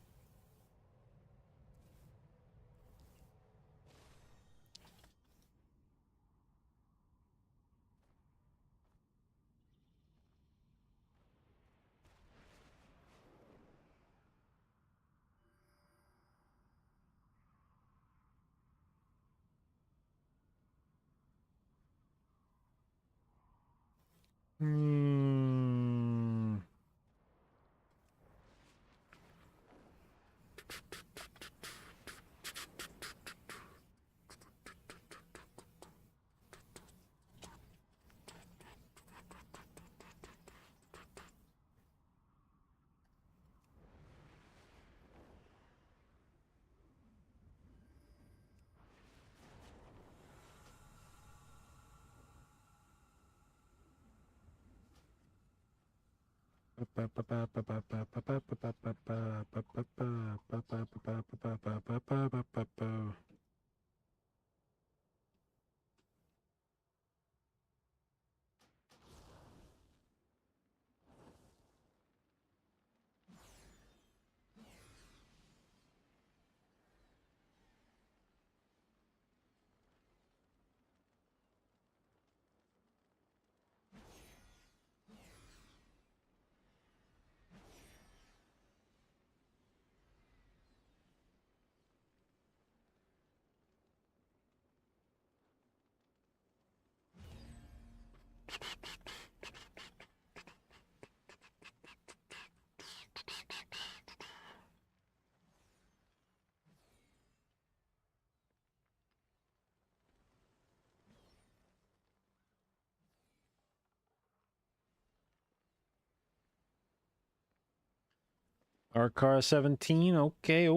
our car 17. Okay.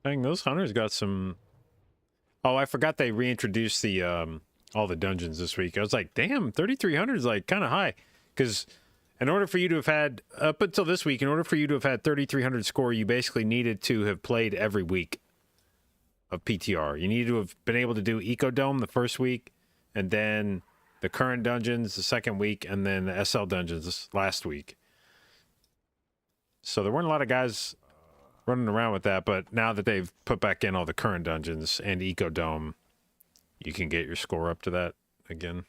Dang, those hunters got some. Oh, I forgot they reintroduced the all the dungeons this week. I was like, damn, 3,300 is like kind of high, because in order for you to have had up until this week, in order for you to have had 3,300 score, you basically needed to have played every week of PTR. You needed to have been able to do Ecodome the first week, and then the current dungeons the second week, and then the SL dungeons last week. So there weren't a lot of guys running around with that, but now that they've put back in all the current dungeons and Ecodome, you can get your score up to that again.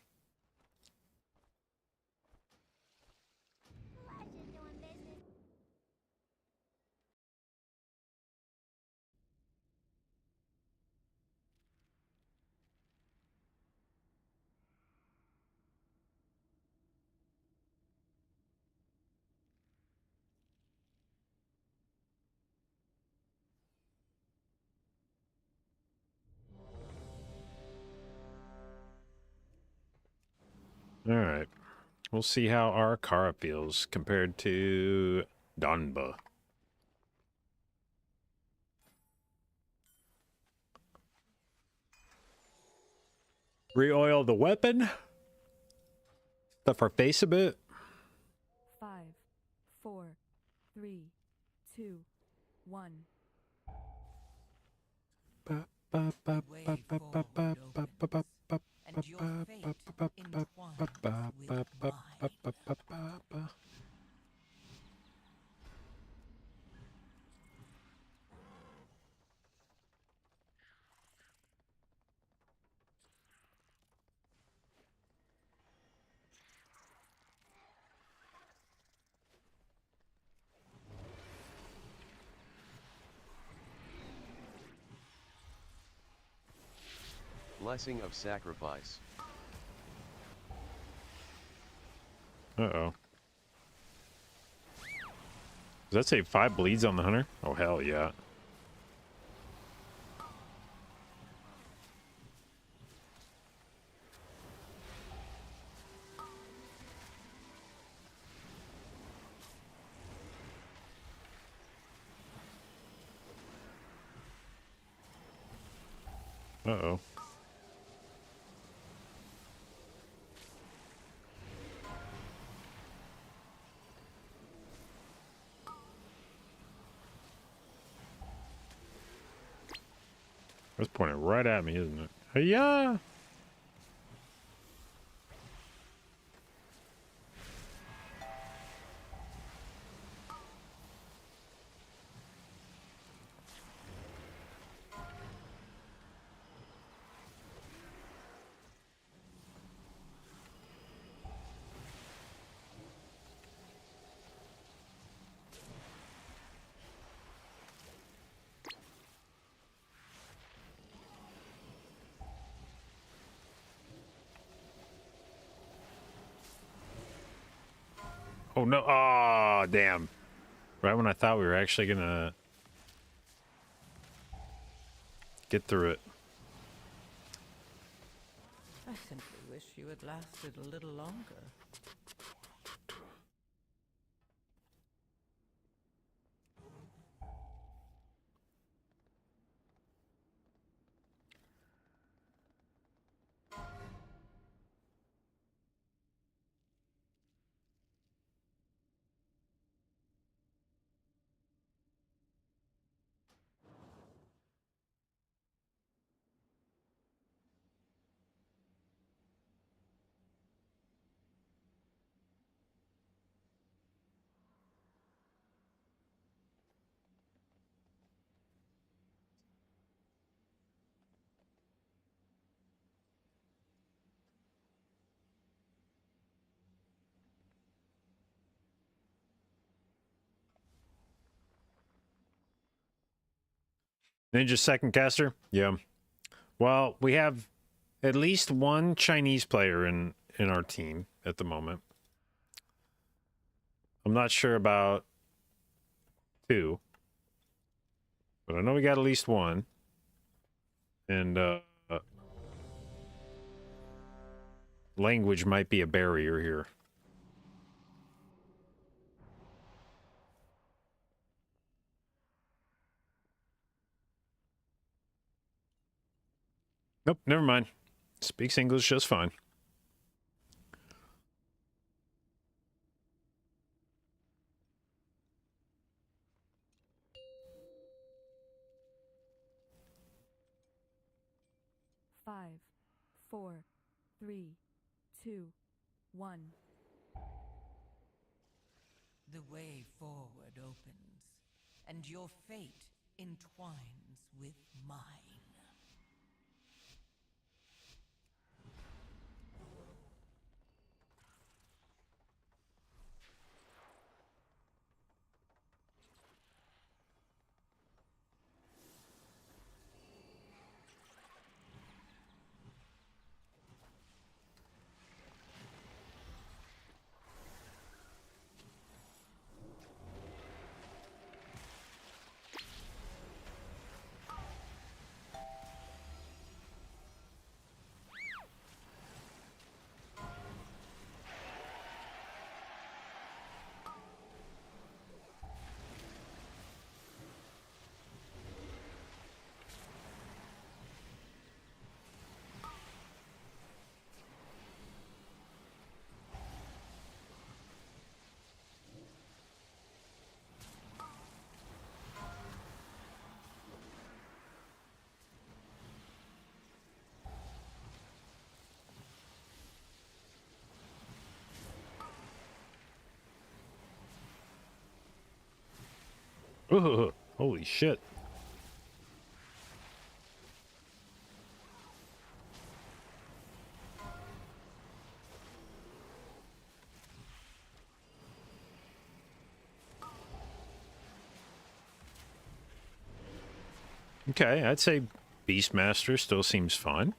All right. We'll see how our Kara feels compared to Danba. Re-oil the weapon. Stuff our face a bit. 5, 4, 3, 2, 1. And your fate entwines with mine. Blessing of Sacrifice. Uh-oh. Does that say 5 bleeds on the hunter? Oh, hell yeah. Uh-oh. That's pointing right at me, isn't it? Hey-ya! Oh, no. Oh, damn. Right when I thought we were actually gonna get through it. I simply wish you had lasted a little longer. Ninja second caster? Yeah. Well, we have at least one Chinese player in our team at the moment. I'm not sure about 2, but I know we got at least 1. And language might be a barrier here. Nope, never mind. Speaks English just fine. Five, 4, 3, 2, 1. The way forward opens, and your fate entwines with mine. Ugh, holy shit. Okay, I'd say Beastmaster still seems fun.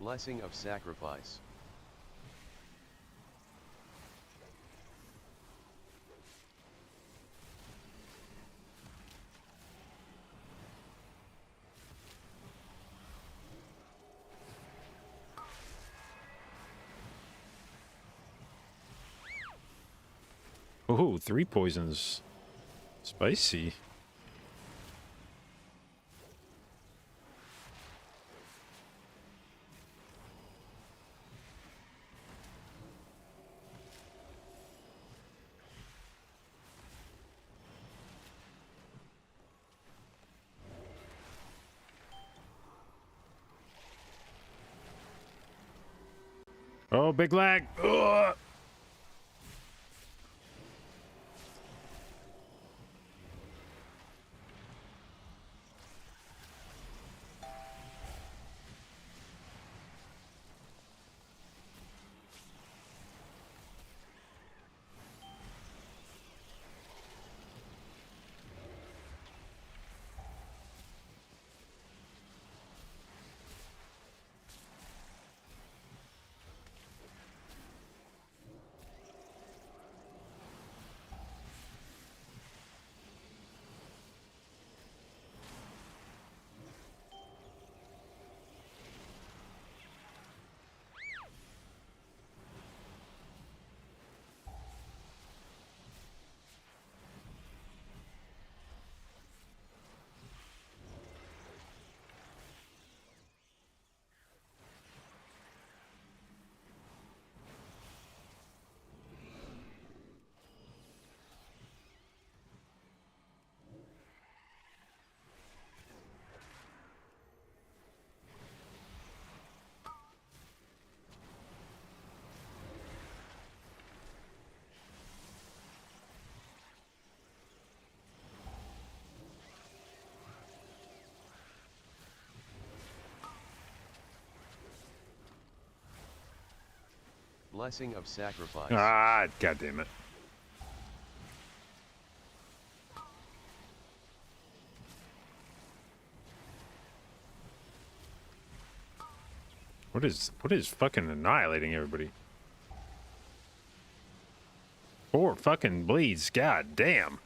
Blessing of Sacrifice. Ooh, 3 poisons. Spicy. Oh, big lag. Ugh. Blessing of Sacrifice. Ah, god damn it. What is fucking annihilating everybody? 4 fucking bleeds, god damn.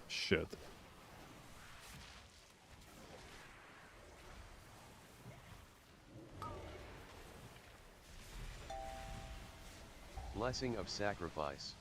Shit. Blessing of Sacrifice.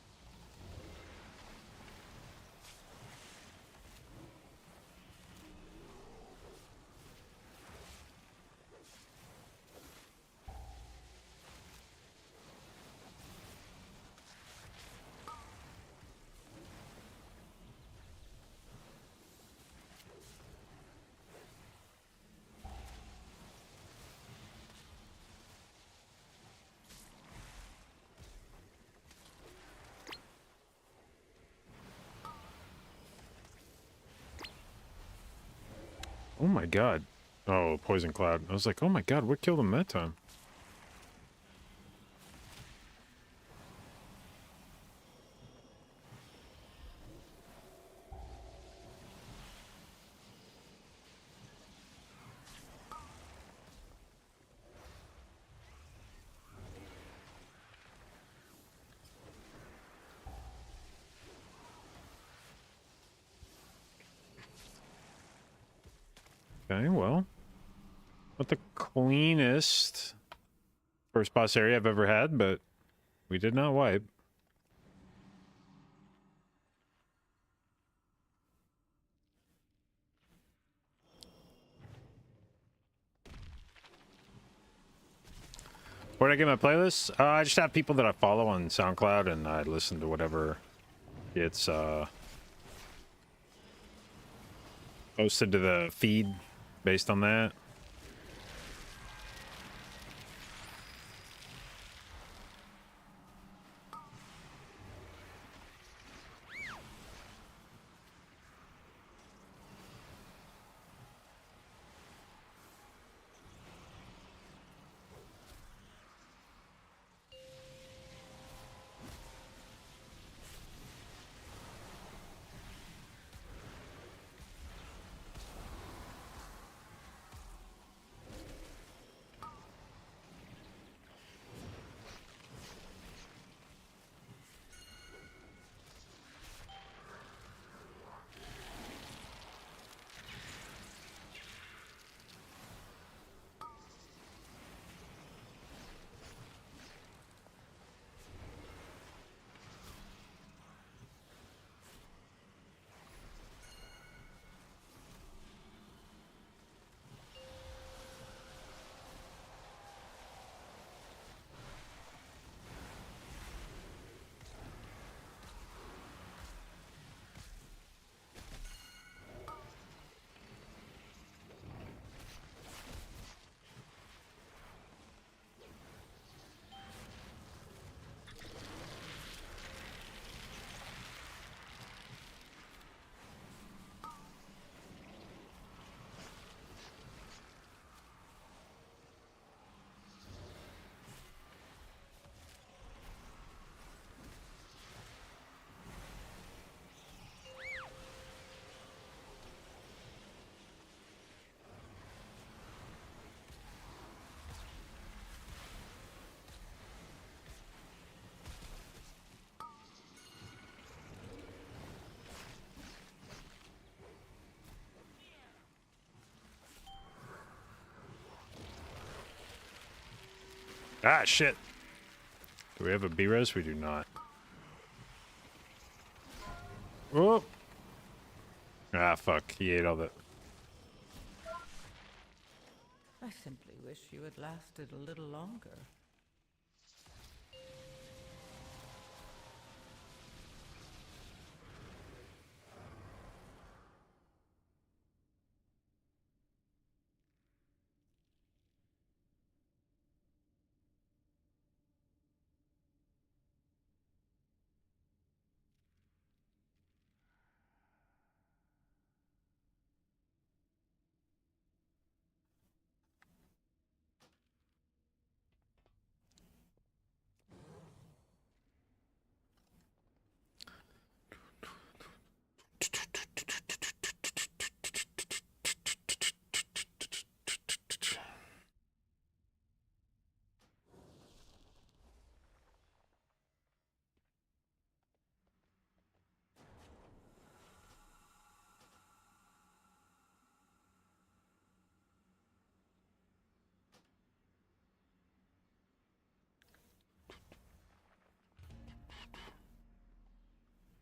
Oh my god. Oh, Poison Cloud. I was like, oh my god, what killed him that time? Okay, well. Not the cleanest first boss area I've ever had, but we did not wipe. Where did I get my playlists? I just have people that I follow on SoundCloud, and I listen to whatever gets posted to the feed based on that. Ah, shit. Do we have a B-res? We do not. Oh! Ah, fuck. He ate all that. I simply wish you had lasted a little longer.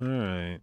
Alright.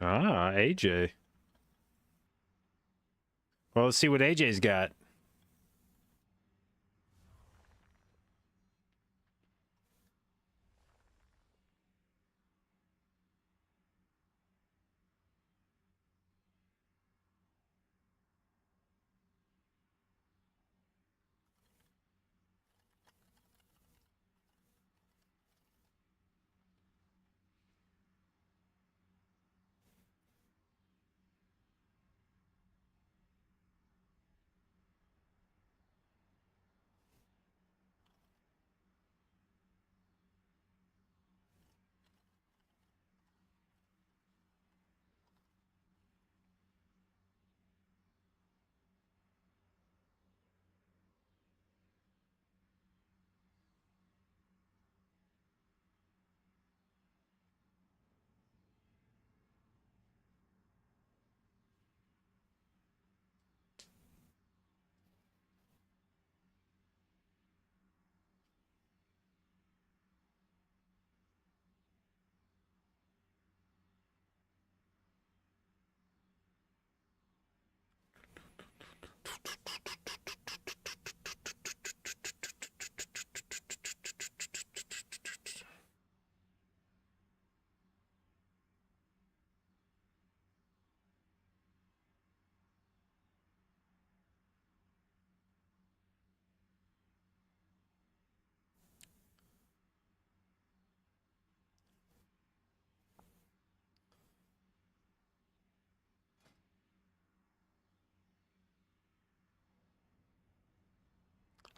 Ah, AJ. Well, let's see what AJ's got.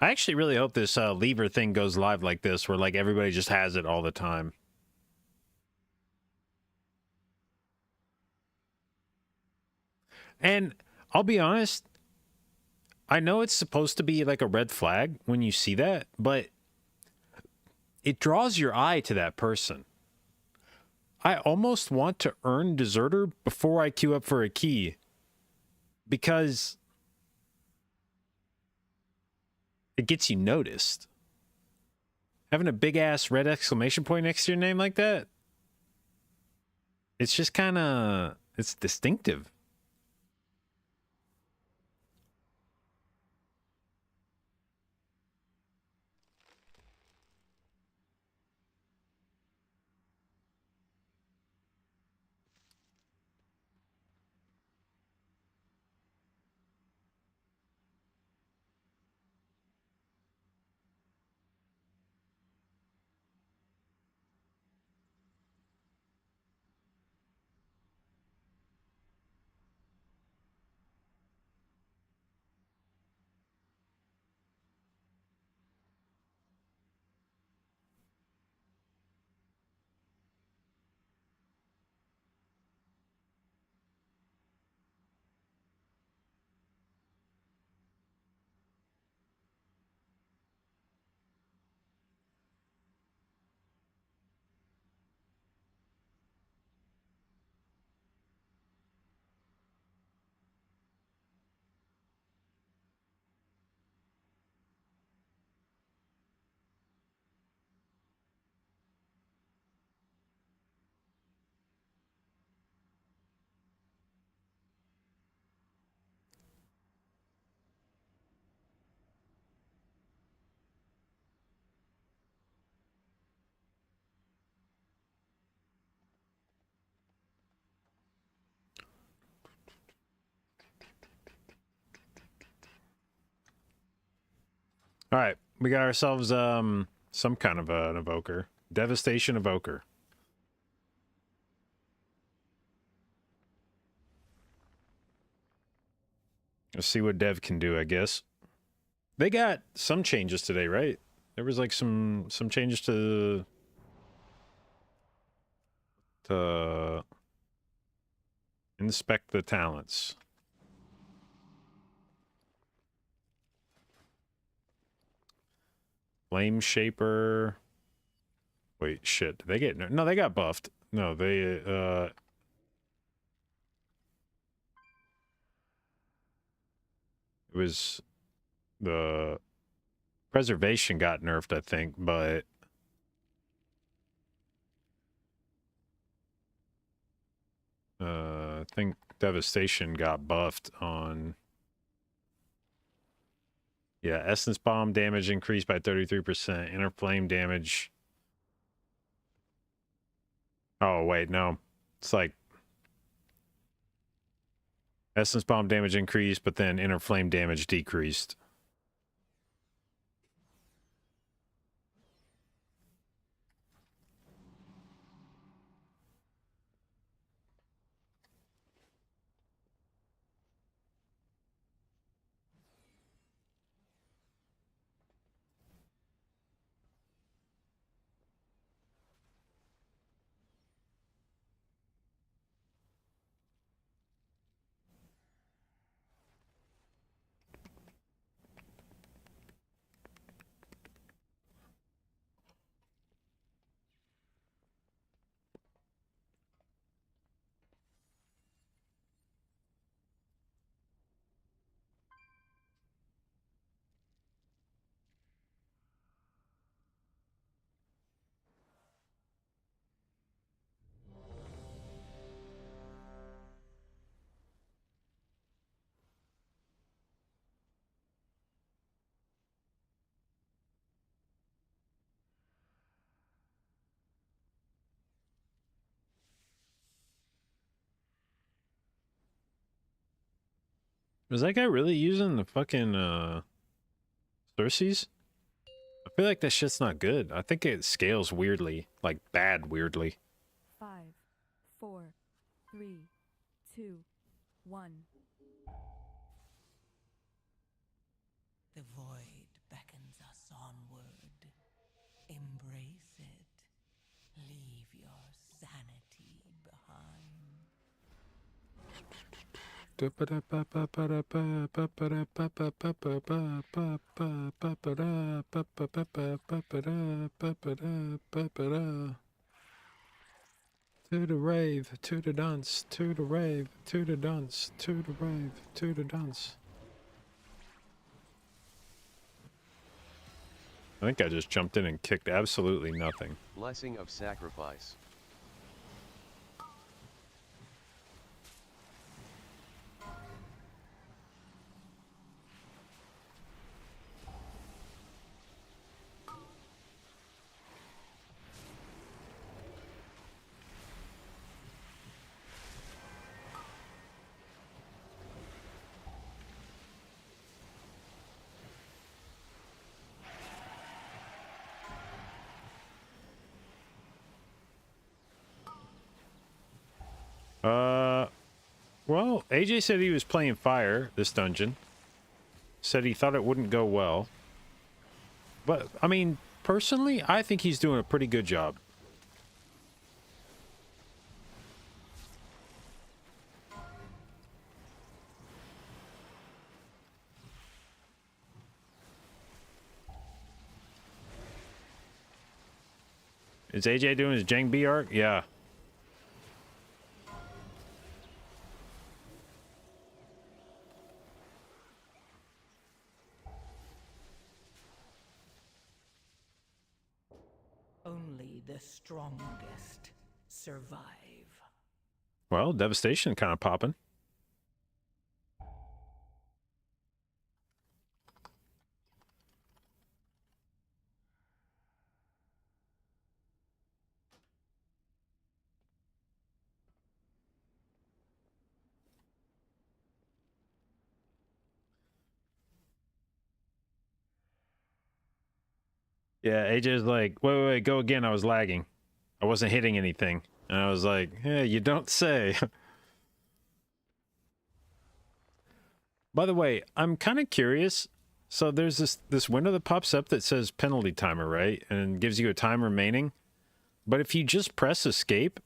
I actually really hope this lever thing goes live like this, where like everybody just has it all the time. And I'll be honest, I know it's supposed to be like a red flag when you see that, but it draws your eye to that person. I almost want to earn Deserter before I queue up for a key, because it gets you noticed. Having a big ass red exclamation point next to your name like that, it's just kind of, it's distinctive. All right, we got ourselves some kind of an evoker. Devastation evoker. Let's see what Dev can do, I guess. They got some changes today, right? There was like some changes to inspect the talents. Flame Shaper. Wait, shit. Did they get no? They got buffed. No, they it was the preservation got nerfed, I think, but think Devastation got buffed on... Yeah, Essence Bomb damage increased by 33%. Inner Flame damage... Oh, wait, no. It's like... Essence Bomb damage increased, but then Inner Flame damage decreased. Was that guy really using the fucking, Cersei's? I feel like that shit's not good. I think it scales weirdly. Like, bad weirdly. 5, 4, 3, 2, 1. The void beckons us onward. Embrace it. Leave your sanity behind. To the rave, to the dance, to the rave, to the dance, to the rave, to the dance. I think I just jumped in and kicked absolutely nothing. Blessing of Sacrifice. Well, AJ said he was playing fire this dungeon. Said he thought it wouldn't go well. But, I mean, personally, I think he's doing a pretty good job. Is AJ doing his Jang B arc? Yeah. Only the strongest survive. Well, Devastation kind of popping. Yeah, AJ's like, wait, go again. I was lagging. I wasn't hitting anything. And I was like, yeah, you don't say. By the way, I'm kind of curious. So there's this window that pops up that says penalty timer, right? And gives you a time remaining. But if you just press escape...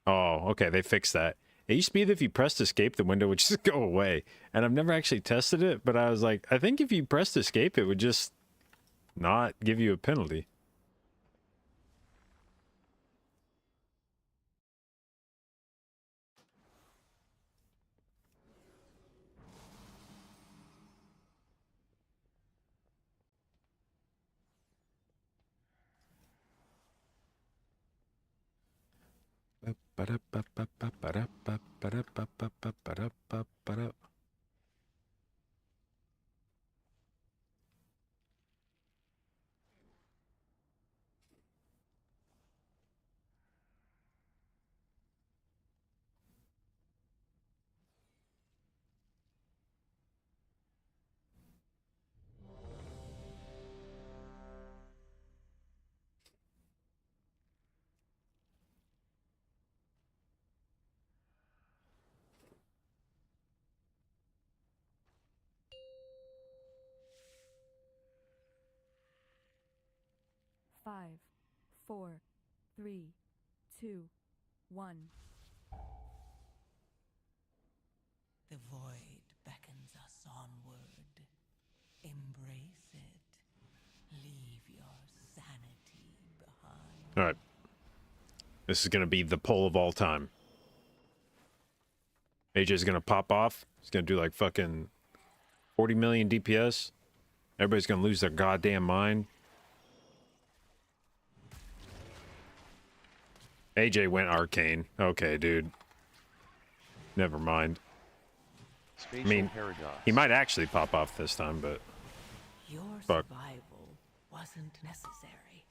Oh, okay, they fixed that. It used to be that if you pressed escape, the window would just go away. And I've never actually tested it, but I was like, I think if you pressed escape, it would just not give you a penalty. Five, four, three, two, one. The void beckons us onward. Embrace it. Leave your sanity behind. All right. This is going to be the poll of all time. AJ's going to pop off. He's going to do like fucking 40 million DPS. Everybody's going to lose their goddamn mind. AJ went arcane. Okay, dude. Never mind. Spatial I mean, paradox. he might actually pop off this time, but Your fuck. survival wasn't necessary.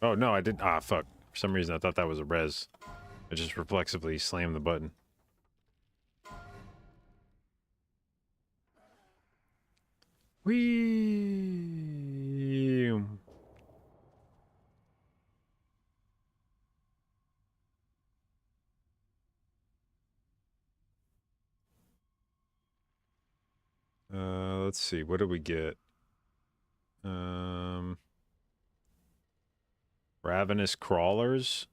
Oh, no, I did. Ah, fuck. For some reason, I thought that was a res. I just reflexively slammed the button. Whee! Let's see. What did we get? Ravenous crawlers.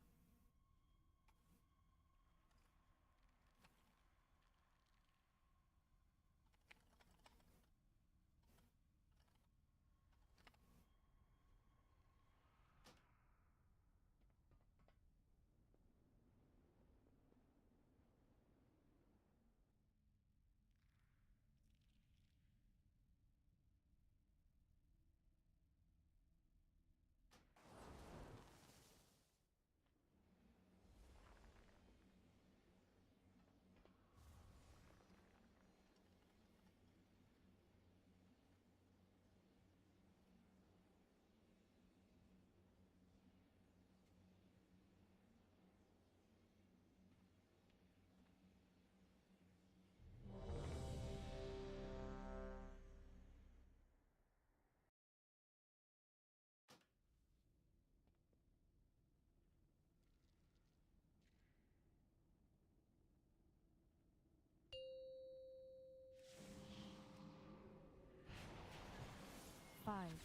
Five,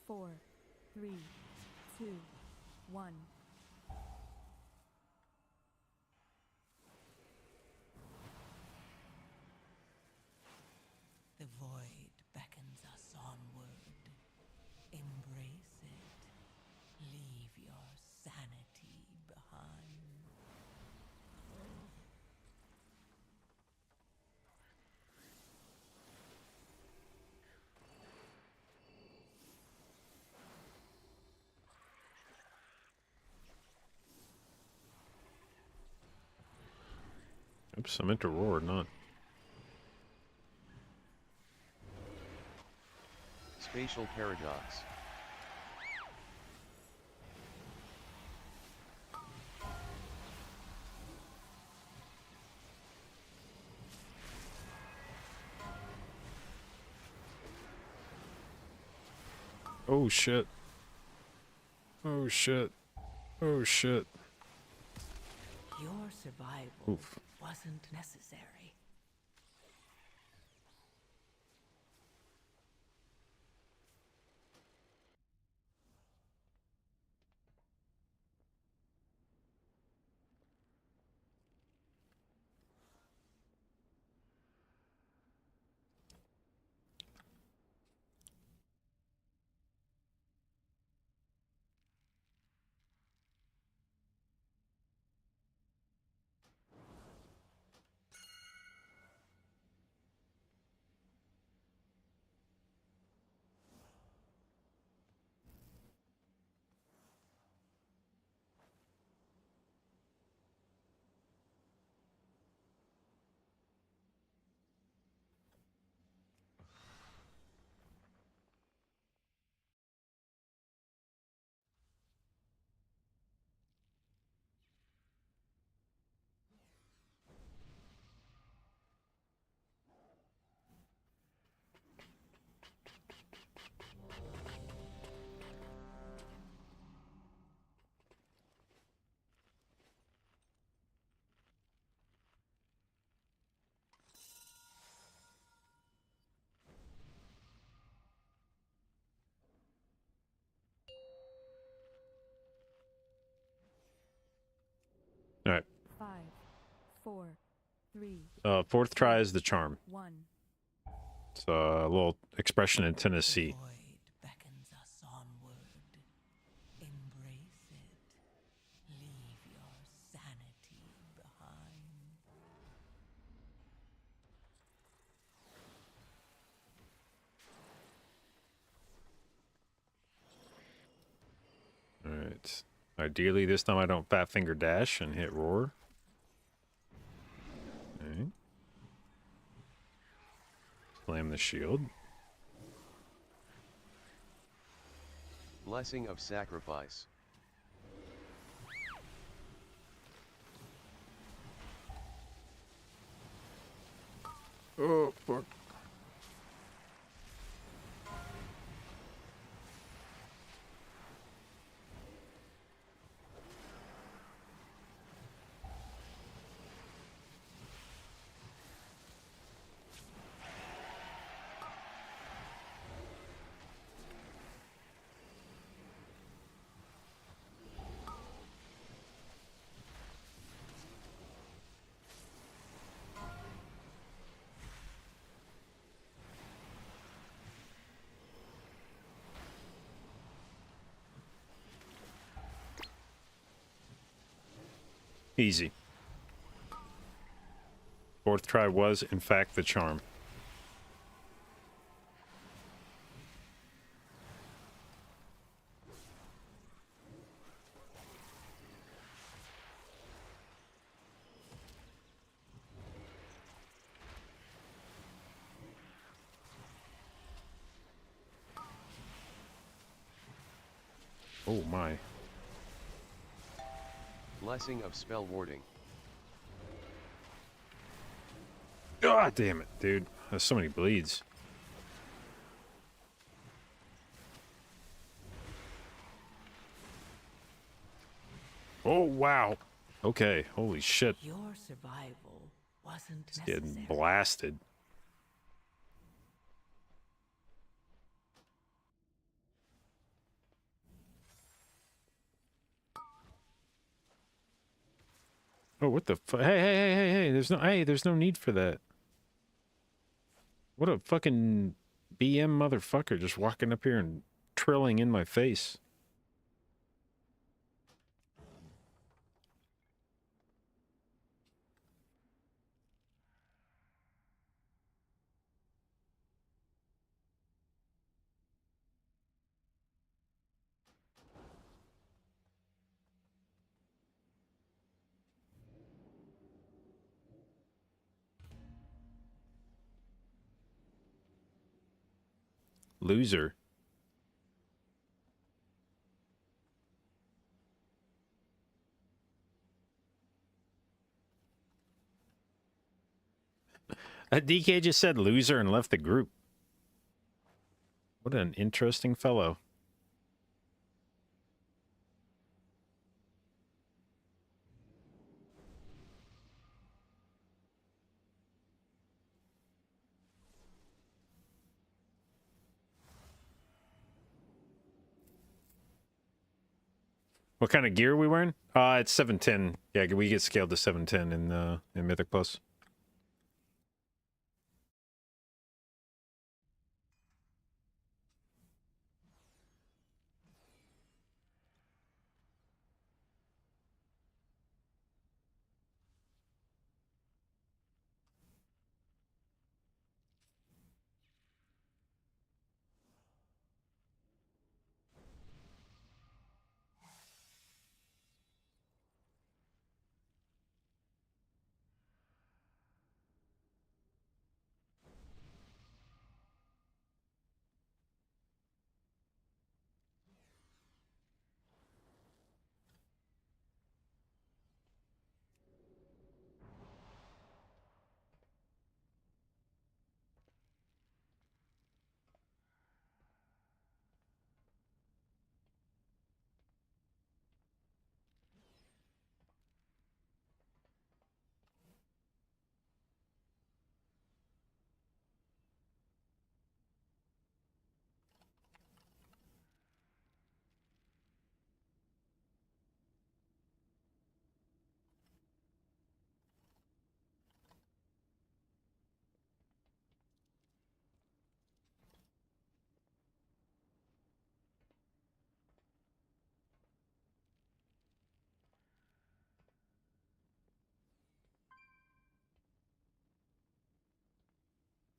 four, three, two, one. The void beckons us onward. Embrace it. Leave your sanity behind. Oops, I meant to roar, not. Spatial paradox. Oh shit. Oh shit. Oh shit. Your survival Oof. wasn't necessary. 4, 3, Fourth try is the charm. 1. It's a little expression in Tennessee. Void beckons us onward. Embrace it. Leave your sanity behind. Alright. Ideally, this time I don't fat finger dash and hit roar. Okay. Slam the shield. Blessing of Sacrifice. Oh, fuck. Easy. Fourth try was, in fact, the charm. Oh my. Blessing of Spell Warding. God damn it, dude. There's so many bleeds. Oh, wow. Okay, holy shit. Your survival wasn't It's necessary. getting blasted. Oh, what the fuck? Hey, there's no need for that. What a fucking BM motherfucker just walking up here and trilling in my face. Loser. DK just said loser and left the group. What an interesting fellow. What kind of gear are we wearing? It's 710. Yeah, we get scaled to 710 in Mythic Plus.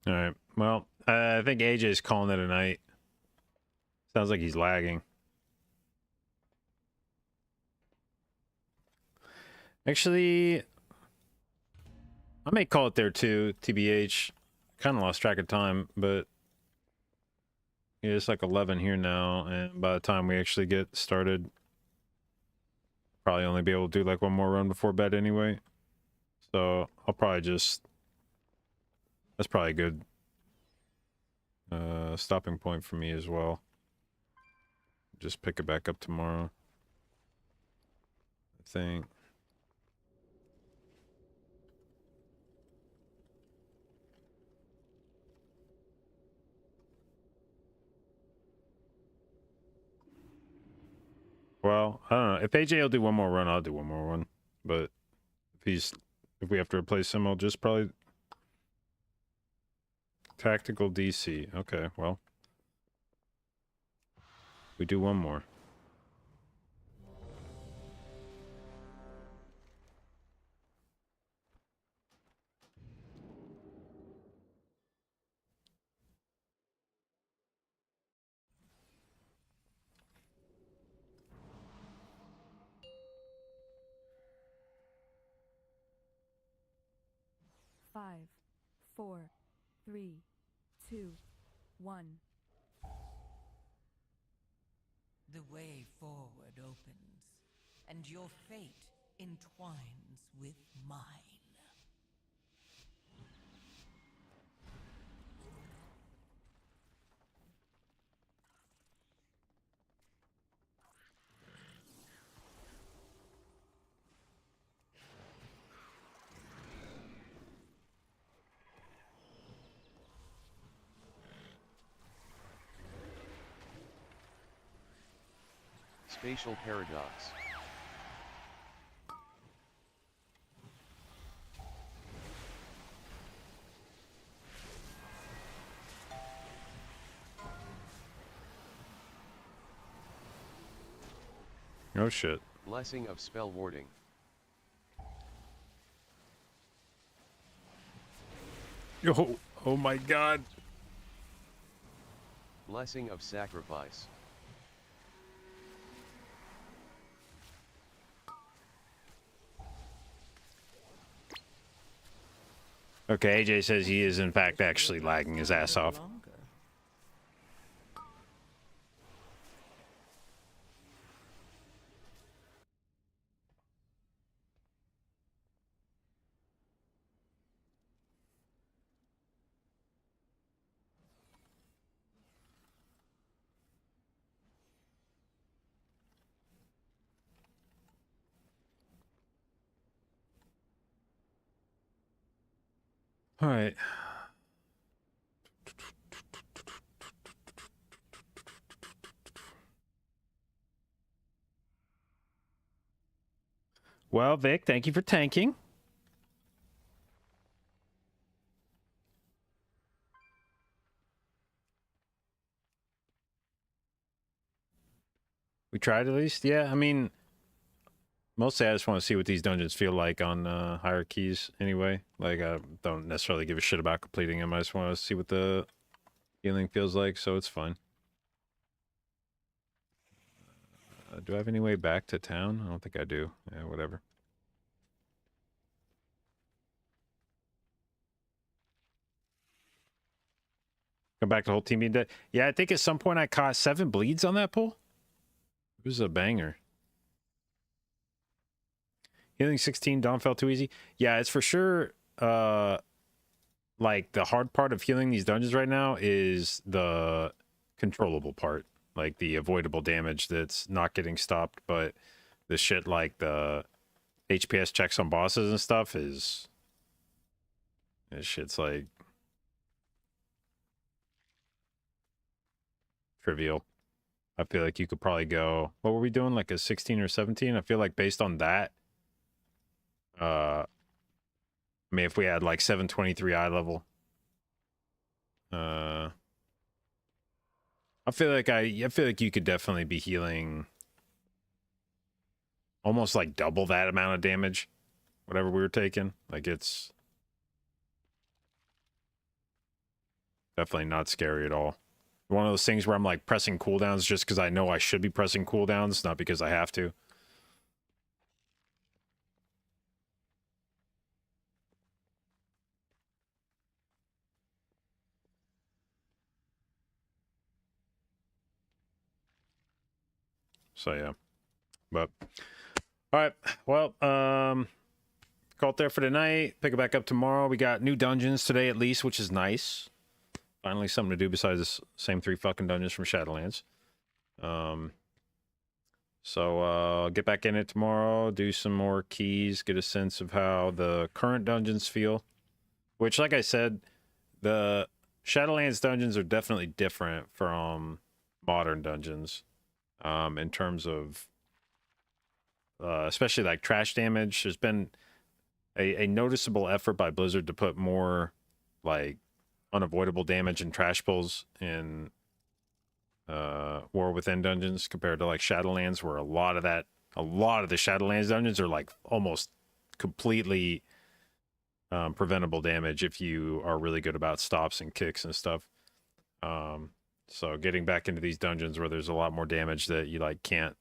All right. Well, I think AJ's calling it a night. Sounds like he's lagging. Actually, I may call it there too, TBH. Kind of lost track of time, but yeah, it's like 11 here now, and by the time we actually get started, probably only be able to do like one more run before bed anyway. So I'll probably just... That's probably a good stopping point for me as well. Just pick it back up tomorrow, I think. Well, I don't know. If AJ will do one more run, I'll do one more run. But if we have to replace him, I'll just probably... Tactical DC. Okay, well. We do one more. Five, 4, 3, 2, 1. The way forward opens, and your fate entwines with mine. Spatial paradox. Oh shit. Blessing of spell warding. Yo, oh my god. Blessing of sacrifice. Okay, AJ says he is in fact actually lagging his ass off. All right. Well, Vic, thank you for tanking. We tried at least. Yeah, I mean, mostly I just want to see what these dungeons feel like on higher keys anyway. Like, I don't necessarily give a shit about completing them. I just want to see what the healing feels like, so it's fine. Do I have any way back to town? I don't think I do. Yeah, whatever. Come back to whole team being dead. Yeah, I think at some point I caught 7 bleeds on that pull. It was a banger. Healing 16, Dawn felt too easy. Yeah, it's for sure, like, the hard part of healing these dungeons right now is the controllable part. Like, the avoidable damage that's not getting stopped, but the shit like the HPS checks on bosses and stuff is... This shit's, like... trivial. I feel like you could probably go... What were we doing? Like a 16 or 17? I feel like based on that... I mean, if we had like 723 eye level... I feel like you could definitely be healing almost like double that amount of damage, whatever we were taking. Like, it's Definitely not scary at all. One of those things where I'm like pressing cooldowns just because I know I should be pressing cooldowns, not because I have to. So yeah. But all right. Well, call it there for tonight. Pick it back up tomorrow. We got new dungeons today at least, which is nice. Finally something to do besides the same 3 fucking dungeons from Shadowlands. So get back in it tomorrow, do some more keys, get a sense of how the current dungeons feel. Which, like I said, the Shadowlands dungeons are definitely different from modern dungeons. In terms of especially like trash damage. There's been a noticeable effort by Blizzard to put more like unavoidable damage and trash pulls in War Within dungeons compared to like Shadowlands, where a lot of the Shadowlands dungeons are like almost completely preventable damage if you are really good about stops and kicks and stuff. So getting back into these dungeons where there's a lot more damage that you like can't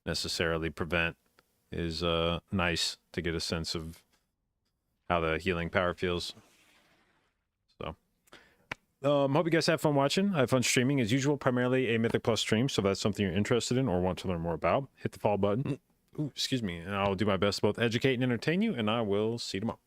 necessarily prevent is nice to get a sense of how the healing power feels. So hope you guys have fun watching. I have fun streaming as usual, primarily a Mythic Plus stream. So if that's something you're interested in or want to learn more about, hit the follow button. Ooh, excuse me. And I'll do my best to both educate and entertain you, and I will see you tomorrow.